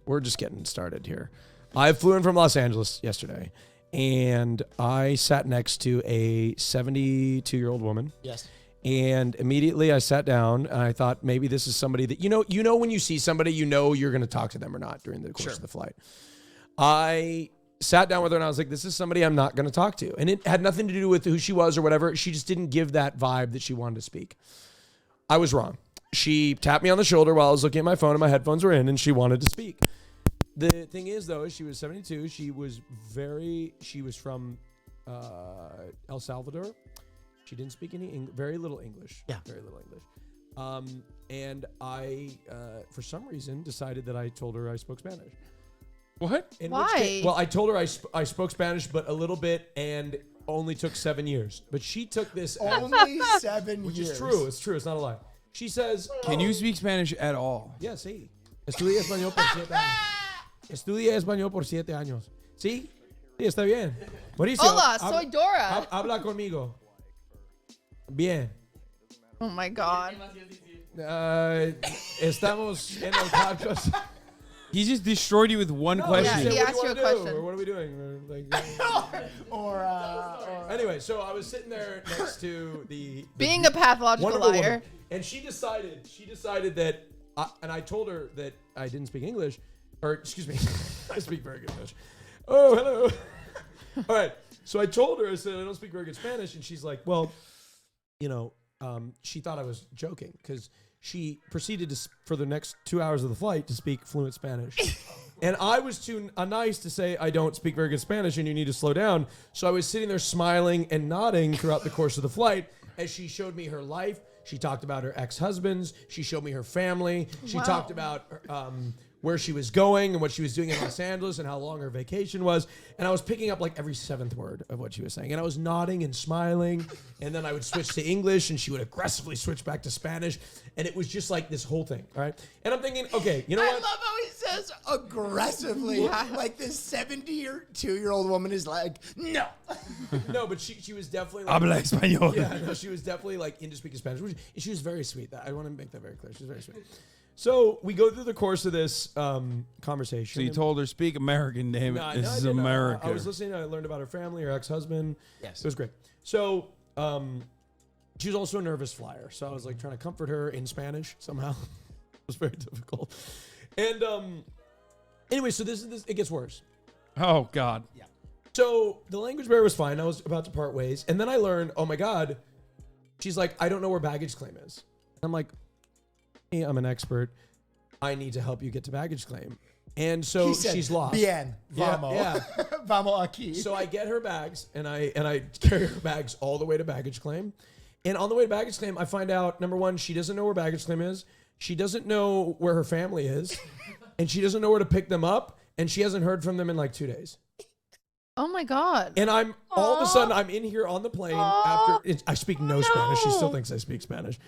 We're just getting started here. I flew in from Los Angeles yesterday, and I sat next to a 72-year-old woman. Yes. And immediately I sat down, and I thought maybe this is somebody that, you know when you see somebody, you know you're going to talk to them or not during the course of the flight. I sat down with her, and I was like, this is somebody I'm not going to talk to. And it had nothing to do with who she was or whatever. She just didn't give that vibe that she wanted to speak. I was wrong. She tapped me on the shoulder while I was looking at my phone and my headphones were in, and she wanted to speak. The thing is, though, she was 72. She was from El Salvador. She didn't speak any very little English. Yeah. Very little English. And I, for some reason, decided that I told her I spoke Spanish. What? Why? I told her I spoke Spanish, but a little bit, and only took 7 years. But she took this Only 7 years. Which is true. It's true. It's not a lie. She says, Can you speak Spanish at all? Yeah, sí. Estudié español por 7 años. Estudié español por 7 años. ¿Sí? Sí, está bien. Buenísimo. Hola, soy Dora. Habla conmigo. Bien. Oh my God. Estamos en el podcast. He just destroyed you with one question. Yeah, he asked you a question. Or what are we doing? Anyway, so I was sitting there next to the Being a pathological wonderful liar. woman, and she decided that, and I told her that I didn't speak English, or excuse me, I speak very good English. Oh, hello. All right, so I told her, I said, I don't speak very good Spanish, and she's like, well, she thought I was joking, because she proceeded to, for the next 2 hours of the flight, to speak fluent Spanish. And I was too nice to say, I don't speak very good Spanish and you need to slow down. So I was sitting there smiling and nodding throughout the course of the flight as she showed me her life. She talked about her ex-husbands. She showed me her family. She talked about where she was going and what she was doing in Los Angeles and how long her vacation was. And I was picking up like every 7th word of what she was saying. And I was nodding and smiling. And then I would switch to English and she would aggressively switch back to Spanish. And it was just like this whole thing, all right? And I'm thinking, okay, you know what? I love how he says aggressively. Like this 72-year-old woman is like, no. No, but she was definitely like, Habla español. Yeah, no, she was definitely like into speaking Spanish. She was very sweet. I want to make that very clear. She was very sweet. So we go through the course of this conversation. So you told her, speak American, damn it. No, this I is didn't. America. I was listening. I learned about her family, her ex-husband. Yes. It was great. So she was also a nervous flyer. So I was like trying to comfort her in Spanish somehow. It was very difficult. And anyway, so this it gets worse. Oh, God. Yeah. So the language barrier was fine. I was about to part ways. And then I learned, oh my God, she's like, I don't know where baggage claim is. I'm like, hey, I'm an expert. I need to help you get to baggage claim. And so she's lost. Bien, vamos. Yeah. Vamos aquí. So I get her bags and I carry her bags all the way to baggage claim. And on the way to baggage claim, I find out, number one, she doesn't know where baggage claim is. She doesn't know where her family is. And she doesn't know where to pick them up. And she hasn't heard from them in like 2 days. Oh my God. And I'm all of a sudden I'm in here on the plane after I speak no Spanish. She still thinks I speak Spanish.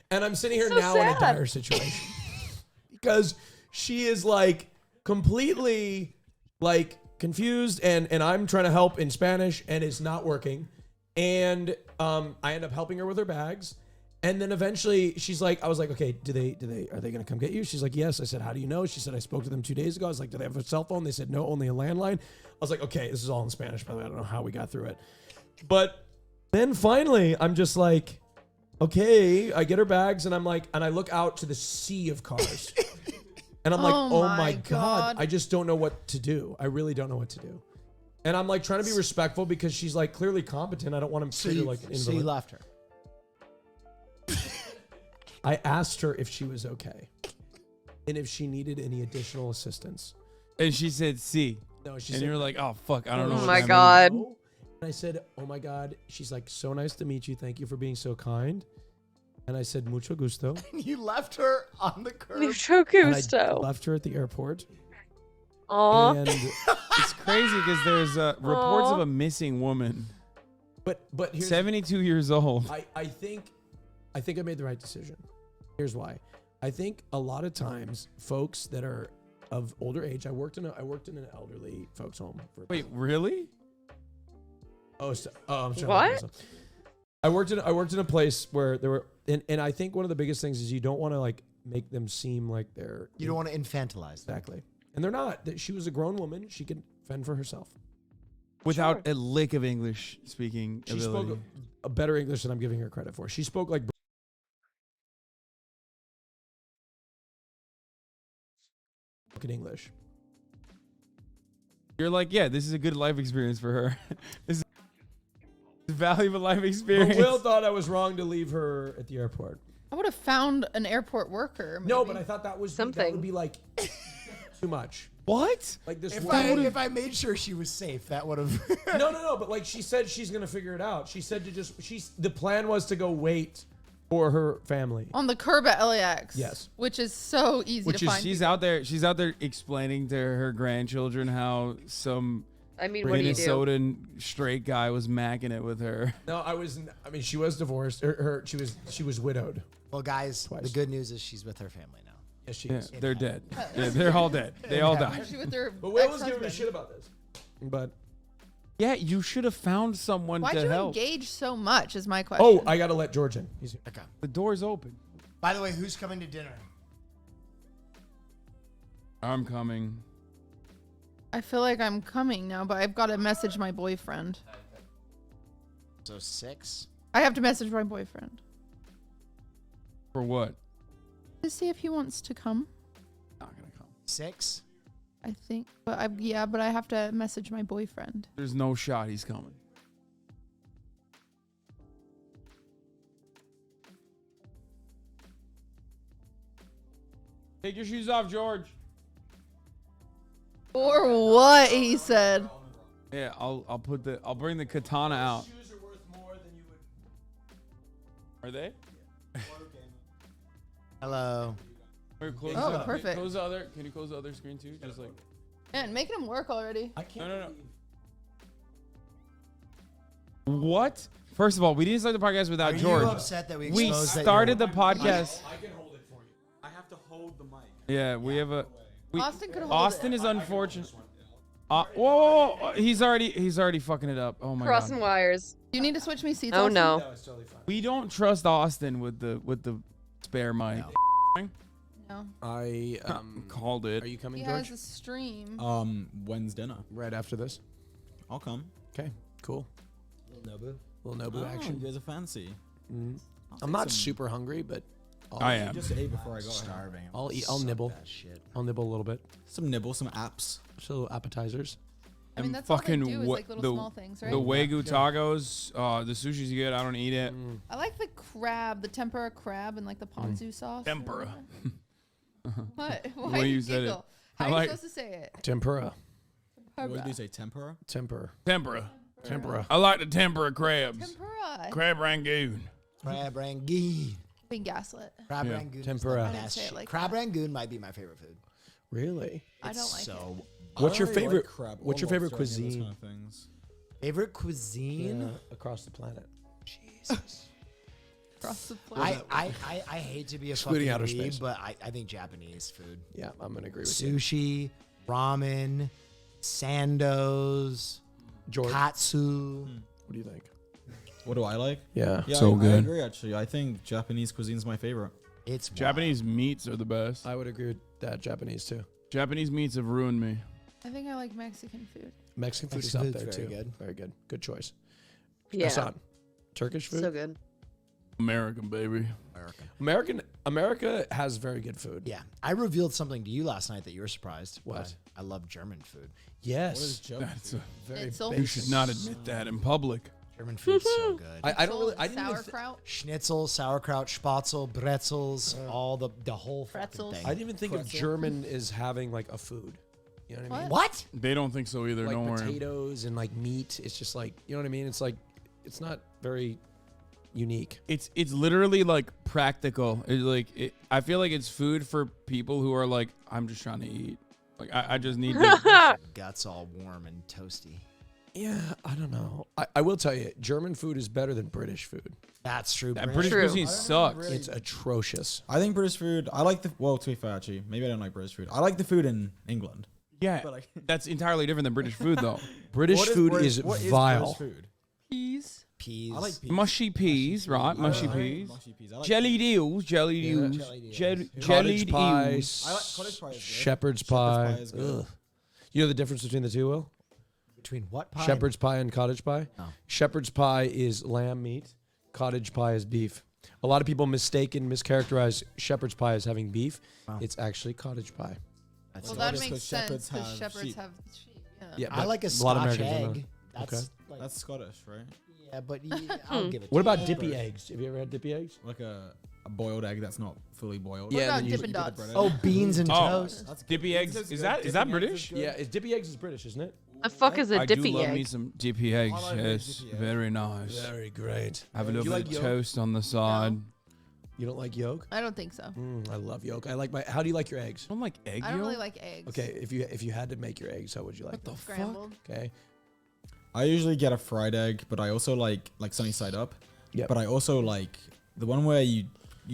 And I'm sitting here now in a dire situation. Because she is like completely like confused and I'm trying to help in Spanish and it's not working. And I end up helping her with her bags. And then eventually she's like, I was like, okay, are they going to come get you? She's like, yes. I said, how do you know? She said, I spoke to them 2 days ago. I was like, do they have a cell phone? They said, no, only a landline. I was like, okay, this is all in Spanish, by the way. I don't know how we got through it. But then finally, I'm just like, okay, I get her bags and I'm like, and I look out to the sea of cars. And I'm like, oh my God, I just don't know what to do. I really don't know what to do. And I'm like trying to be respectful because she's like clearly competent. I don't want to treat her like an invalid. So you left her. I asked her if she was okay and if she needed any additional assistance. And she said, "See." No, she and said, you're like, "Oh fuck, I don't know." Oh what my that God. means." And I said, "Oh my God." She's like, "So nice to meet you. Thank you for being so kind." And I said, "Mucho gusto." You left her on the curb. Mucho And I gusto. left her at the airport. Aw. And It's crazy because there's reports of a missing woman. but here's 72 years old. I think I made the right decision. Here's why. I think a lot of times folks that are of older age. I worked in an elderly folks home. Wait, really? I'm sorry. What? I worked in a place where there were, and I think one of the biggest things is you don't want to like make them seem like they're. You don't want to infantilize them. Exactly. And they're not. That she was a grown woman. She could fend for herself. Without a lick of English speaking She ability. spoke a better English than I'm giving her credit for. She spoke like broken English. You're like, yeah, this is a good life experience for her. This is a valuable life experience. But Will thought I was wrong to leave her at the airport. I would have found an airport worker. Maybe. No, but I thought that was something. That would be like too much. What? Like this. If I made sure she was safe, that would have. No. But like she said, she's gonna figure it out. She said the plan was to go wait for her family on the curb at LAX. Yes. Which is so easy to find. She's out there explaining to her grandchildren how some what do you do? Minnesotan straight guy was macking it with her. No, she was divorced. She was widowed. Well, guys, Twice. the good news is she's with her family now. Yes, she Yeah, is. they're dead. Yeah, they're all dead. They all died. She with her But Will was ex-husband. giving me shit about this. But yeah, you should have found someone Why'd to you help. engage so much? Is my question. oh, I gotta let George in. He's Okay. The door's open. By the way, who's coming to dinner? I'm coming. I feel like I'm coming now, but I've got to message my boyfriend. So 6. I have to message my boyfriend For what? to see if he wants to come. Not gonna come. 6. I think, but I have to message my boyfriend. There's no shot he's coming. Take your shoes off, George. Or what he said. Yeah, I'll bring the katana out. shoes are worth more than you would. Are they? Hello. Wait, close Oh, the other- perfect. Close the other. Can you close the other screen too? Just like. Man, making him work already. I can't. No. What? First of all, we didn't start the podcast without Are George. you upset that we We exposed that started the you're- podcast. I can hold it for you. I have to hold the mic. Yeah, we have a. Austin could hold Austin it. is unfortunate. Whoa! He's already fucking it up. Oh my Crossing god. wires. Do you need to switch me seats? Oh Austin? no. No, it's totally fine. We don't trust Austin with the spare mic. No. I Called it. Are you coming, He George? has a stream. when's dinner? Right after this. I'll come. Okay, cool. Nobu. Little Nobu action. You guys are fancy. I'm not super hungry, but I am. Just ate before I got starving. I'll eat. I'll nibble. I'll nibble a little bit. Some nibble, some apps. Just little appetizers. I mean, And that's all they fucking do is wa- like little the small things, right? the wagyu tacos. The sushi's good. I don't eat it. I like the crab, the tempura crab, and like the ponzu sauce. or Tempura. whatever. What? Why way do you you said it. giggle? I How are you like- supposed to say it? Tempura. What did you say? Tempura? Tempura. Tempura. Tempura. I like the tempura crabs. Tempura. Crab rangoon. Crab rangoon. Being gaslit. Crab Yeah. rangoon. is Tempura. the I didn't best say it shit. like Crab that. rangoon might be my favorite food. Really? I don't like it. so What's your I really favorite? like crab What's or your favorite lobster, any of those cuisine? kind of things. Favorite cuisine? Across the planet. Jesus. Across the planet. I hate to be a Excluding fucking outer weeb, space. but I think Japanese food. Yeah, I'm gonna agree with you. Sushi, ramen, sandos, George, katsu. what do you think? What do I like? Yeah. Yeah, So I good. agree, actually. I think Japanese cuisine's my favorite. It's wild. Japanese meats are the best. I would agree with that. Japanese too. Japanese meats have ruined me. I think I like Mexican food. Mexican food is Mexican up food's there very too. good. Very good. Good choice. Yeah. Hassan, Turkish food. So good. American baby. American. America has very good food. Yeah, I revealed something to you last night that you were surprised. What? I love German food. Yes. That's a very Schnitzel? You should not admit that in public. German food's so good. I don't really. I didn't even Sauerkraut. Schnitzel, sauerkraut, spatzel, bretzels, all the whole fucking Pretzels. thing. I didn't even think of German as having like a food. You know what I mean? What? They don't think so either. Like Don't worry. potatoes and like meat. It's just like, you know what I mean? It's like, it's not very unique. It's literally like practical. I feel like it's food for people who are like, I'm just trying to eat. Like I just need to. Guts all warm and toasty. Yeah, I don't know. I will tell you, German food is better than British food. That's true. British cuisine sucks. It's atrocious. I think British food. I like the. Well, to be fair, actually, maybe I don't like British food. I like the food in England. Yeah, But, like- that's entirely different than British food though. British What food British- is what vile. British food? Peas. Peas. I like peas. Mushy peas, right? Mushy peas. Mushy peas. I like Jellied eels, jellied eels, jellied Cottage pie, eels. I like cottage pie. Is good. shepherd's Shepherd's pie. pie is good. Ugh. You know the difference between the two, Will? Between what pie? Shepherd's pie and cottage pie. Oh. Shepherd's pie is lamb meat. Cottage pie is beef. A lot of people mischaracterize shepherd's pie as having beef. Wow. It's actually cottage pie. That's Well, it. that Just makes 'cause sense shepherds because have shepherds sheep. have sheep. Yeah. Yeah, I but like a lot of Scotch Americans don't egg. know. That's Okay. like, That's Scottish, right? yeah, but I'll give it. What to about you. dippy eggs? Have you ever had dippy eggs? Like a boiled egg that's not fully boiled. What Yeah, about then you Dippin' put the Dots? bread in. Oh, beans and Oh, toast. That's dippy good. eggs. That's Is good. that Dipping eggs British? good. Yeah, dippy eggs is British, isn't it? The fuck is a I do dippy love egg? me some dippy eggs. I like Yes, dippy eggs. very nice. Very great. Have a You little like bit of yolk? toast on the side. You don't like yolk? I don't think so. I love yolk. I like my. How do you like your eggs? I don't like egg I don't really yolk. like eggs. Okay, if you had to make your eggs, how would you like them? Scrambled. Okay. I usually get a fried egg, but I also like sunny side up. Yep. But I also like the one where you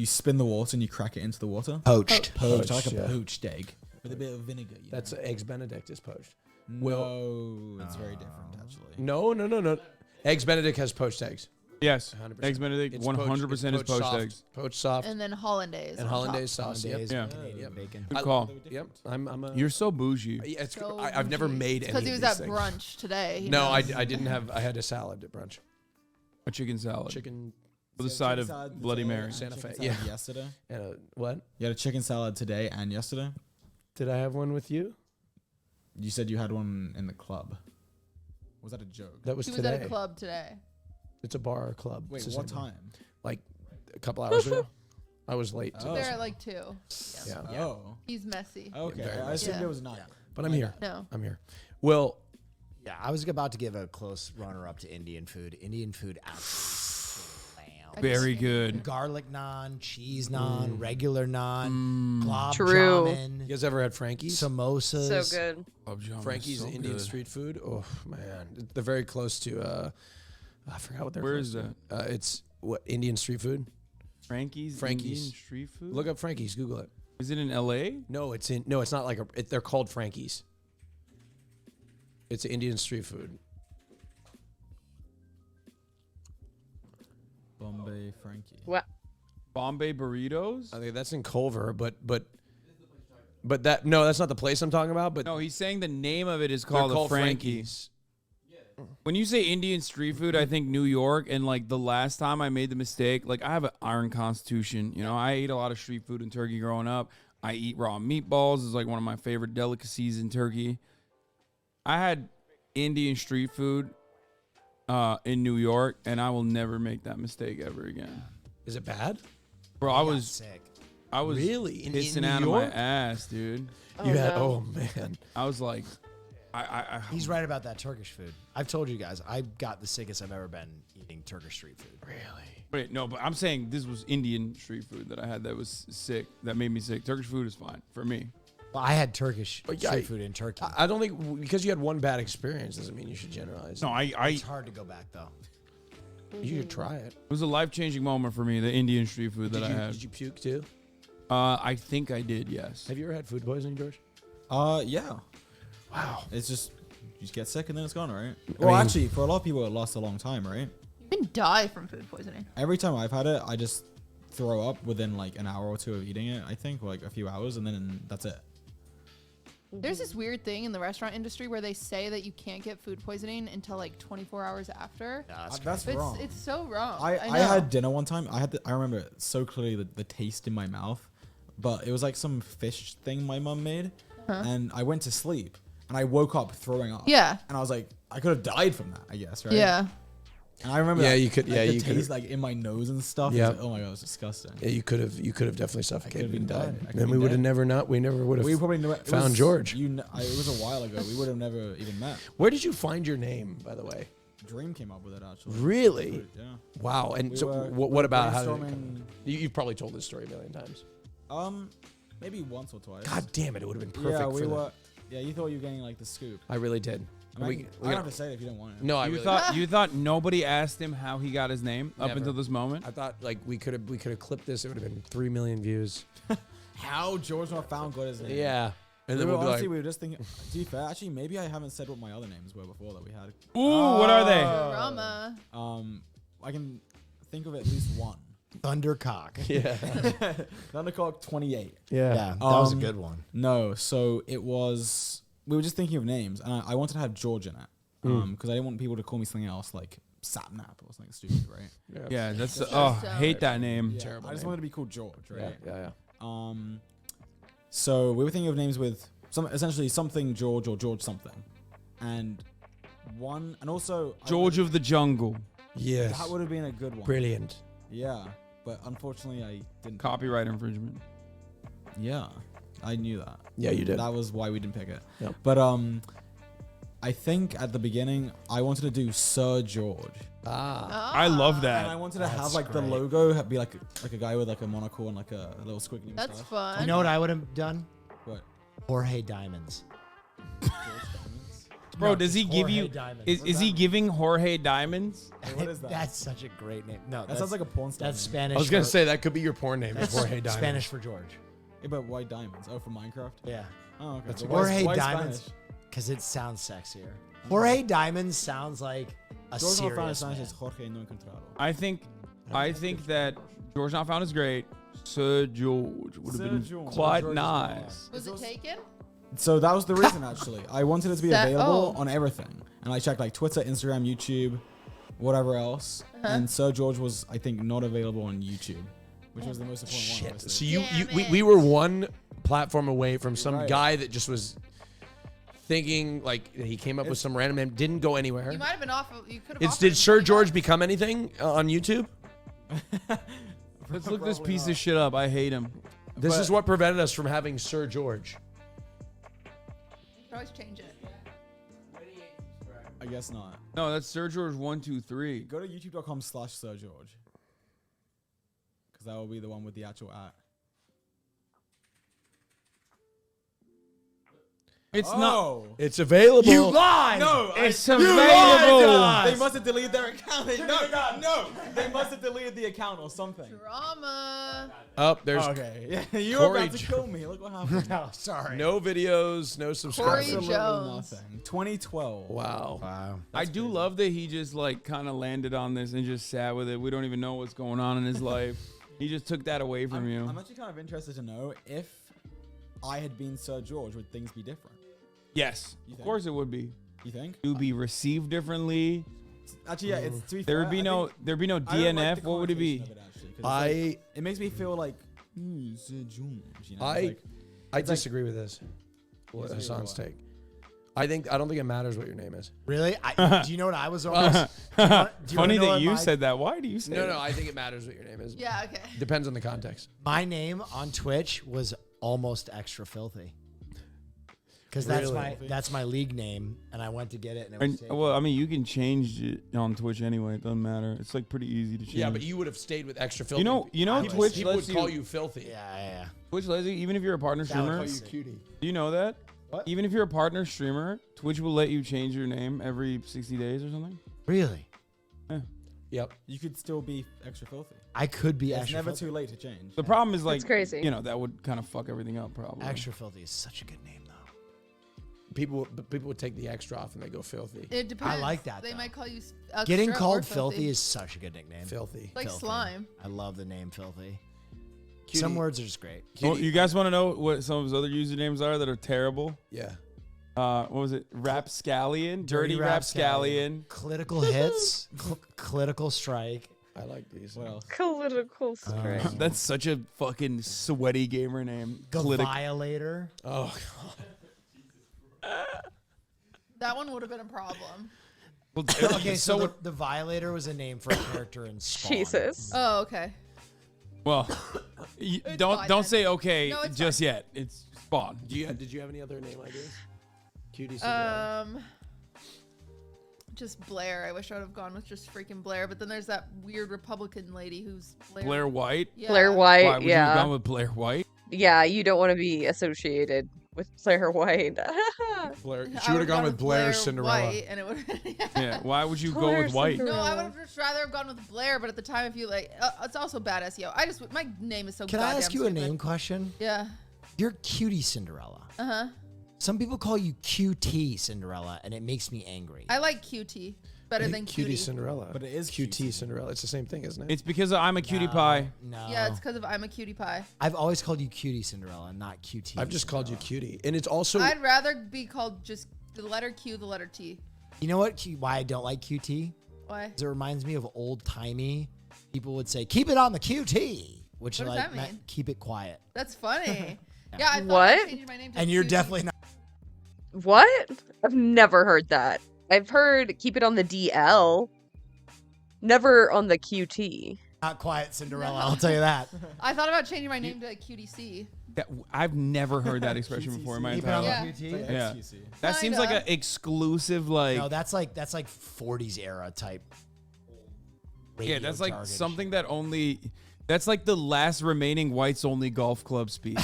spin the water and you crack it into the water. Poached. Poached. I like Poached, a yeah. poached egg with a bit of vinegar. You That's know? eggs Benedict is poached. No, it's very different actually. No. Eggs Benedict has poached eggs. Yes, 100%. eggs Benedict. It's 100% is poached soft, eggs. Poached soft. And then hollandaise. And on hollandaise top. sauce. Hollandaise, Yeah. Canadian bacon. Good call. Yep. I'm a. You're so bougie. Yeah, it's, So I've never made any Because of he was these at things. brunch today. he No, I knows. didn't have. I had a salad at brunch. A chicken salad. Chicken with a side of Bloody Mary. Santa Fe. Chicken Yeah. salad yesterday. And what? You had a chicken salad today and yesterday. Did I have one with you? You said you had one in the club. Was that a joke? That was He was today. at a club today. It's a bar or club. Wait, It's the what same one. time? Like a couple hours ago. I was late. There today. at like 2. Yeah. Oh. He's messy. Okay. Very I assumed Yeah. it was not. But I'm here. No. I'm here. Well, Yeah, I was about to give a close runner-up to Indian food. Indian food absolutely Very good. garlic naan, cheese naan, regular naan, glob True. jamun, you guys ever had Frankie's? samosas. So good. Frankie's Indian street food. Oh man, they're very close to. I forgot what they're. Where close is to. It's what Indian street food. Frankie's Indian street food. Look up Frankie's. Google it. Is it in L.A.? No, it's in. No, it's not like a. They're called Frankie's. It's Indian street food. Bombay Frankie. What? Bombay burritos. I think that's in Culver, but that no, that's not the place I'm talking about. But No, he's saying the name of it is they're called, called the Frankie's. When you say Indian street food, I think New York. And like the last time I made the mistake, like I have an iron constitution. You know, I ate a lot of street food in Turkey growing up. I eat raw meatballs. It's like one of my favorite delicacies in Turkey. I had Indian street food in New York, and I will never make that mistake ever again. Is it bad? Bro, I was sick. I was Really? In pissing New out York? of my ass, dude. You had. Oh man. I was like, I He's right about that Turkish food. I've told you guys, I got the sickest I've ever been eating Turkish street food. Really? Wait, no, but I'm saying this was Indian street food that I had that was sick, that made me sick. Turkish food is fine for me. Well, I had Turkish But street food in Turkey. I don't think because you had one bad experience doesn't mean you should generalize. No, It's hard to go back though. You should try it. It was a life-changing moment for me, the Indian street food that Did I you, had. did you puke too? I think I did, yes. Have you ever had food poisoning, George? Yeah. Wow. It's just you just get sick and then it's gone, right? Well, mean- actually, for a lot of people, it lasts a long time, right? You can die from food poisoning. Every time I've had it, I just throw up within like an hour or two of eating it. I think, or like a few hours, and then that's it. There's this weird thing in the restaurant industry where they say that you can't get food poisoning until like 24 hours after. That's wrong. It's so wrong. I had dinner one time. I remember it so clearly the taste in my mouth, but it was like some fish thing my mum made, and I went to sleep and I woke up throwing up. Yeah. And I was like, I could have died from that, I guess, right? Yeah. And I remember Yeah, that, you could- like, yeah, the you taste could've- like in my nose and stuff. Yeah. It was like, oh my god, it was disgusting. Yeah, you could have definitely suffocated and died. I could've And we been would have dead. we never would have We probably found George. It was a while ago. We would have never even met. Where did you find your name, by the way? Dream came up with it actually. Really? Yeah. Wow. And We so, were- what about how? brainstorming- You've probably told this story a million times. Maybe once or twice. God damn it! It would have been perfect Yeah, for we the- were. Yeah, you thought you were getting like the scoop. I really did. I mean, I don't have to say it if you don't want it. No, I You really thought you thought nobody asked him how he got his name up Never. until this moment? I thought like we could have clipped this. It would have been 3 million views. How George not found got his name. Yeah. And And then we we'll were, be honestly, like- we were just thinking. To be fair, actually, maybe I haven't said what my other names were before that we had. Ooh, what are they? Drama. I can think of at least one. Thundercock. Yeah. Thundercock 28. Yeah, that was a good one. No, so it was. We were just thinking of names, and I wanted to have George in it because I didn't want people to call me something else like Sapnap or something stupid, right? Yeah, that's Just- hate that name. Yeah, Terrible I just name. wanted to be called George, right? Yeah. So we were thinking of names with essentially something George or George something, and also George of the Jungle. Yes. that would have been a good one. Brilliant. Yeah, but unfortunately I didn't. Copyright infringement. Yeah, I knew that. Yeah, you did. That was why we didn't pick it. Yep. But I think at the beginning I wanted to do Sir George. I love that. And I wanted to have That's like the great. logo be like a guy with like a monocle and like a little squiggly That's mustache. fun. You know what I would have done? What? Jorge Diamonds. Bro, No, does he just give Jorge you? Diamonds. Is he giving Jorge diamonds? Hey, what is that? That's such a great name. No, That sounds like a porn star That's name. Spanish. I was gonna for- say that could be your porn name. Is that's Jorge Diamond. Spanish for George. Yeah, but why diamonds? Oh, from Minecraft? Yeah. Oh, okay. That's So a Jorge why Diamonds, Spanish? because it sounds sexier. Jorge Diamonds sounds like a George not found in serious Spanish man. is Jorge no encontrado. I think that George Not Found is great. Sir George would have Sir been George. quite George is nice. Was it taken? So that was the reason actually. I wanted it to be That- available oh. on everything. And I checked like Twitter, Instagram, YouTube, whatever else. And Sir George was, I think, not available on YouTube, which was the most important one. Shit. Obviously. So we were one platform away from some Right. guy that just was thinking like he came up with some random name, didn't go anywhere. You might have been off. You could have. It's did Sir George become anything on YouTube? Let's look this Probably piece not. of shit up. I hate him. This But- is what prevented us from having Sir George. You could always change it. I guess not. No, that's Sir George 123. Go to youtube.com/Sir George. Because that will be the one with the actual at. It's Oh. not. It's available. You lied. No, It's You available. lied. They must have deleted their account. No. They must have deleted the account or something. Drama. Oh, there's Okay. Yeah, you were Corey about to kill me. Look what happened. No, sorry. no videos, no Corey subscribers. Absolutely Jones. nothing. 2012. Wow. Wow. I do love that he just like kind of landed on this and just sat with it. We don't even know what's going on in his life. He just took that away from you. I'm actually kind of interested to know if I had been Sir George, would things be different? Yes, You of think? course it would be. You think? It would be received differently. Actually, yeah. It's to be There fair, would be I no. think- There'd be no I don't like DNF. the What would it be? connotation of it, actually, 'cause it's like- it makes me feel like Sir George. You know? It's like- I it's like- disagree with this. You disagree with Hassan's what? take. I don't think it matters what your name is. Really? Do you know what I was almost? do you wanna Funny know that what you my- said that. Why do you say No, that? no, I think it matters what your name is. Yeah. Okay. Depends on the context. My name on Twitch was almost extra filthy. Because that's my league name, and I went to get it, and it was taken. Well, I mean, you can change it on Twitch anyway. It doesn't matter. It's like pretty easy to change. Yeah, but you would have stayed with extra filthy. You know, Twitch people lets would call you you filthy. Yeah. Twitch lets you, even if you're a partner That would streamer. call you cutie. Do you know that? What? Even if you're a partner streamer, Twitch will let you change your name every 60 days or something. Really? Yeah. Yep. You could still be extra filthy. I could be It's extra never filthy. too late to change. The problem is like, crazy. you know, that would kind of fuck everything up probably. Extra filthy is such a good name, though. People would take the extra off and they go filthy. It depends. I like that, They though. might call you extra Getting or called filthy is such a good nickname. Filthy. like Filthy. slime. I love the name filthy. Some words are just great. Well, you guys want to know what some of his other usernames are that are terrible? Yeah. What was it? Rapscallion, Dirty Rapscallion. Clitical hits, clitical strike. I like these. What else? Political strike. That's such a fucking sweaty gamer name. Violator. Oh god. That one would have been a problem. Well, Okay, so the Violator was a name for a character in Spawn. Jesus. Oh, okay. Well, don't say okay No, it's just yet. It's Spawn. Did you have any other name ideas? Cutie Cinderella. Just Blair. I wish I would have gone with just freaking Blair. But then there's that weird Republican lady who's Blair White. Yeah. Blair White. Why, would you yeah. have gone with Blair White? Yeah, you don't want to be associated with Blair White. Blair. I She would have gone with Blair Cinderella. White, and it would. Yeah. Why would you go Blair with White? No, I would have just rather have gone with Blair. But at the time, if you like, it's also bad SEO. My name is so. Can I ask you goddamn a stupid. name question? Yeah. You're Cutie Cinderella. Uh huh. Some people call you QT Cinderella, and it makes me angry. I like QT better than Cutie cutie. Cinderella. But it is QT Cinderella. It's the same thing, isn't it? It's because I'm a cutie pie. No. Yeah, it's because of I'm a cutie pie. I've always called you Cutie Cinderella, not QT. I've just called you Cutie, and it's also. I'd rather be called just the letter Q, the letter T. You know what? Why I don't like QT? Why? 'Cause it reminds me of old timey. People would say, "Keep it on the QT," which What does like that meant mean? keep it quiet. That's funny. Yeah, I thought What? I changed my name to And you're QT. definitely not. What? I've never heard that. I've heard keep it on the DL. Never on the QT. Not quiet Cinderella, I'll tell you that. I thought about changing my name to QTC. I've never heard that expression before in my Keep it entire on the life. QT? Yeah. XQC. That seems like Kinda. an exclusive, like. No, that's like 40s era type. Yeah, radio that's like jargon something that only. That's like the last remaining whites only golf club speak.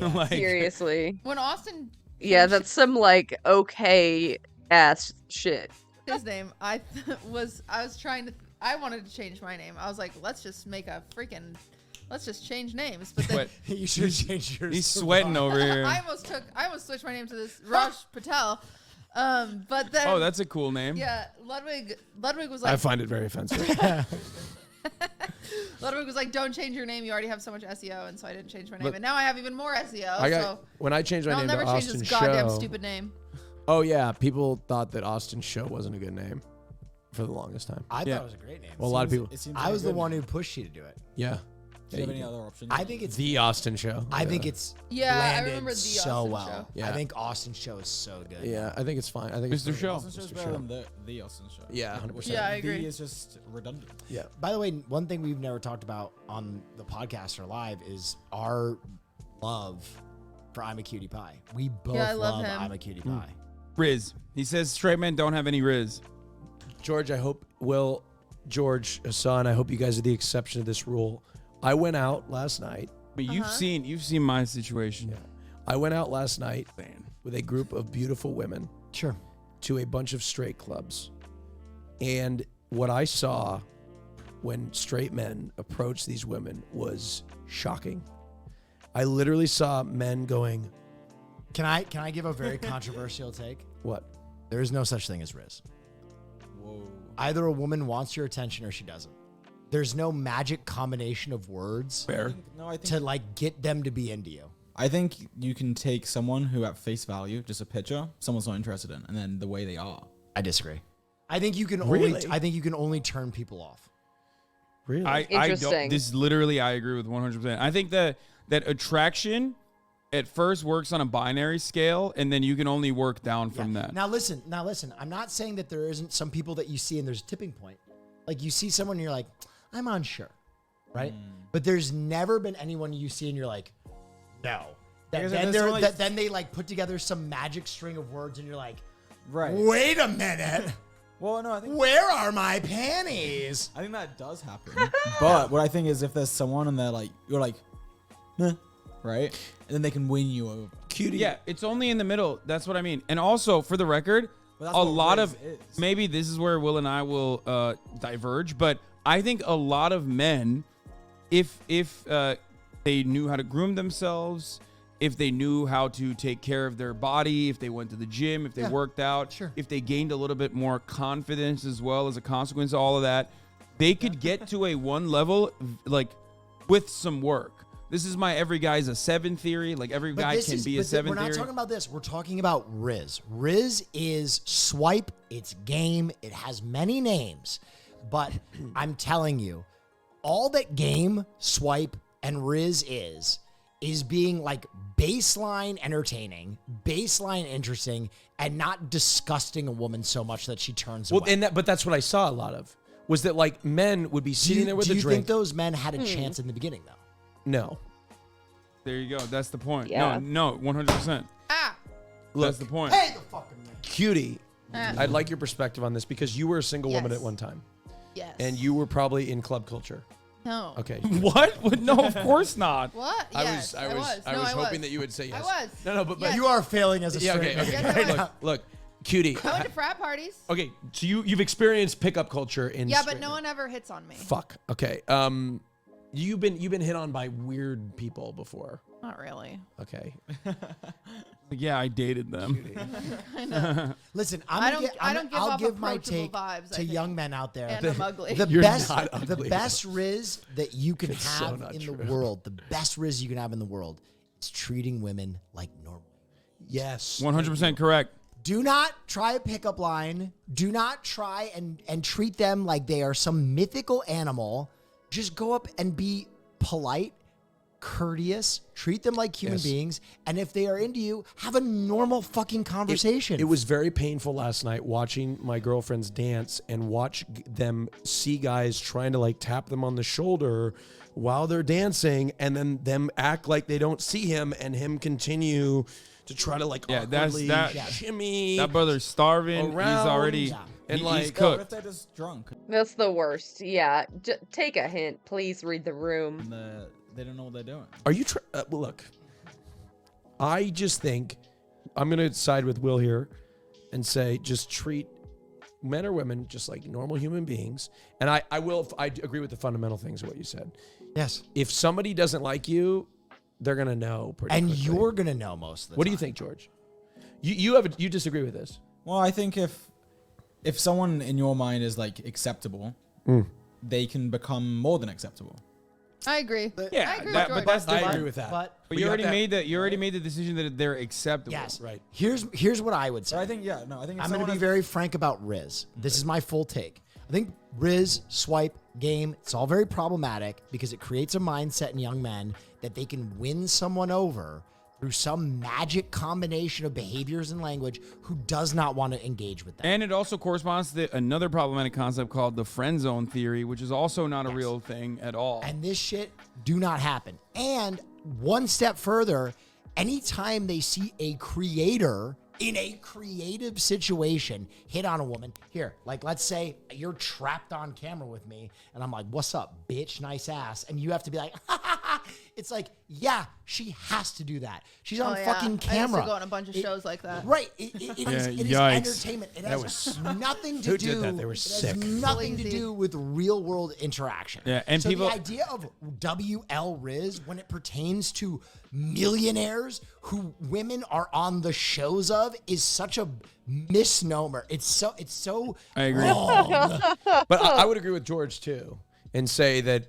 Like, Seriously. When Austin Yeah, that's some like okay ass shit. his name, I was trying to. I wanted to change my name. I was like, let's just change names. But then you should have changed yours. He's sweating over here. I almost switched my name to this Raj Patel. But then. Oh, that's a cool name. Yeah, Ludwig was like. I find it very offensive. Ludwig was like, "Don't change your name. You already have so much SEO," and so I didn't change my name. And now I have even more SEO. When I changed my I'll name never to change Austin this goddamn Show. stupid name. Oh yeah, people thought that Austin Show wasn't a good name for the longest time. I thought it was a great name. Well, a lot of people. I was the one who pushed you to do it. Yeah. Do you have any other options? I think it's The Austin Show. I think it's Yeah, I landed remember the so Austin well. Show. Yeah. I think Austin Show is so good. Yeah, I think it's fine. I think it's Mr. Show. Austin Show's better than the Austin Show. Yeah, 100%. Yeah, I agree. The is just redundant. Yeah. By the way, one thing we've never talked about on the podcast or live is our love for I'm a Cutie Pie. We both Yeah, I love him. I'm a Cutie Pie. Riz. He says straight men don't have any Riz. George, I hope George, Hassan, I hope you guys are the exception to this rule. I went out last night. But you've seen my situation. Yeah. I went out last night with a group of beautiful women. Sure. To a bunch of straight clubs. And what I saw when straight men approached these women was shocking. I literally saw men going, Can I give a very controversial take? What? There is no such thing as Riz. Whoa. Either a woman wants your attention or she doesn't. There's no magic combination of words to like get them to be into you. I think you can take someone who at face value, just a picture, someone's not interested in, and then the way they are. I disagree. I think you can only turn people off. Really? I don't. This literally, I agree with 100%. I think that attraction at first works on a binary scale, and then you can only work down from that. Now listen. I'm not saying that there isn't some people that you see and there's a tipping point. Like you see someone and you're like, I'm unsure, right? But there's never been anyone you see and you're like, no. Then they like put together some magic string of words and you're like, right. Wait a minute. Well, no, I think. Where are my panties? I think that does happen. But what I think is if there's someone and they're like, you're like, meh, right? And then they can win you over. Cutie. Yeah, it's only in the middle. That's what I mean. And also, for the record, a lot of maybe this is where Will and I will diverge, but I think a lot of men, if they knew how to groom themselves, if they knew how to take care of their body, if they went to the gym, if they worked out, if they gained a little bit more confidence as well as a consequence of all of that, they could get to a one level like with some work. This is my every guy's a 7 theory. Like every guy can be a 7 We're not theory. talking about this. We're talking about Riz. Riz is swipe. It's game. It has many names. But I'm telling you, all that game, swipe, and Riz is being like baseline entertaining, baseline interesting, and not disgusting a woman so much that she turns away. But that's what I saw a lot of, was that like men would be sitting there with a Do you drink. think those men had a chance in the beginning, though? No. There you go. That's the point. Yeah. No, 100%. That's the point. Hey, the fucking man. Cutie, I'd like your perspective on this because you were a single woman Yes. at one time. Yes. And you were probably in club culture. No. Okay. What? No, of course not. What? I Yes, was hoping that you would say yes. I was. No, but Yes. You are failing as a yeah, straight okay. man. Okay. Look, Cutie. I went to frat parties. Okay, so you've experienced pickup culture in Yeah, straight but no men. one ever hits on me. Fuck. Okay. You've been hit on by weird people before. Not really. Okay. Yeah, I dated them. I know. Listen, I don't give I'll off give my approachable take vibes, I to think. young men out there. And I'm ugly. The You're best, not ugly. the best Riz that you can It's so have not in true. the world, the best Riz you can have in the world is treating women like normal. Yes. 100% correct. Do not try a pickup line. Do not try and treat them like they are some mythical animal. Just go up and be polite, courteous, treat them like human Yes. beings, and if they are into you, have a normal fucking conversation. It was very painful last night watching my girlfriends dance and watch them see guys trying to like tap them on the shoulder while they're dancing and then them act like they don't see him and him continue to try to like awkwardly shimmy. That brother's starving. around. He's already Yeah. And he's like, What if cooked. they're just drunk That's the worst. Yeah. Take a hint. Please read the room. and they don't know what they're doing? Are you well, look, I just think I'm going to side with Will here and say just treat men or women just like normal human beings. And I agree with the fundamental things of what you said. Yes. If somebody doesn't like you, they're going to know pretty And quickly. you're going to know most of the What time. do you think, George? You disagree with this? Well, I think if someone in your mind is like acceptable, they can become more than acceptable. I agree. Yeah, I agree that- with but George. that's the I agree with that. But you already made the decision that they're acceptable. yes, right. Here's what I would say. So I think I think if I'm going to someone be has- very frank about Riz. This is my full take. I think Riz, swipe, game, it's all very problematic because it creates a mindset in young men that they can win someone over through some magic combination of behaviors and language who does not want to engage with them. And it also corresponds to another problematic concept called the friend zone theory, which is also not a real thing at all. And this shit do not happen. And one step further, anytime they see a creator in a creative situation hit on a woman, here, like let's say you're trapped on camera with me and I'm like, what's up, bitch, nice ass. And you have to be like, it's like, yeah, she has to do that. She's on fucking camera. I used to go on a bunch of shows like that. Right. It is yikes. entertainment. It has nothing to Who do. did that? They were it sick. has nothing to do with real world interaction. Yeah, and so people- the idea of WL Riz when it pertains to millionaires who women are on the shows of is such a misnomer. It's so I agree. wrong. But I would agree with George too and say that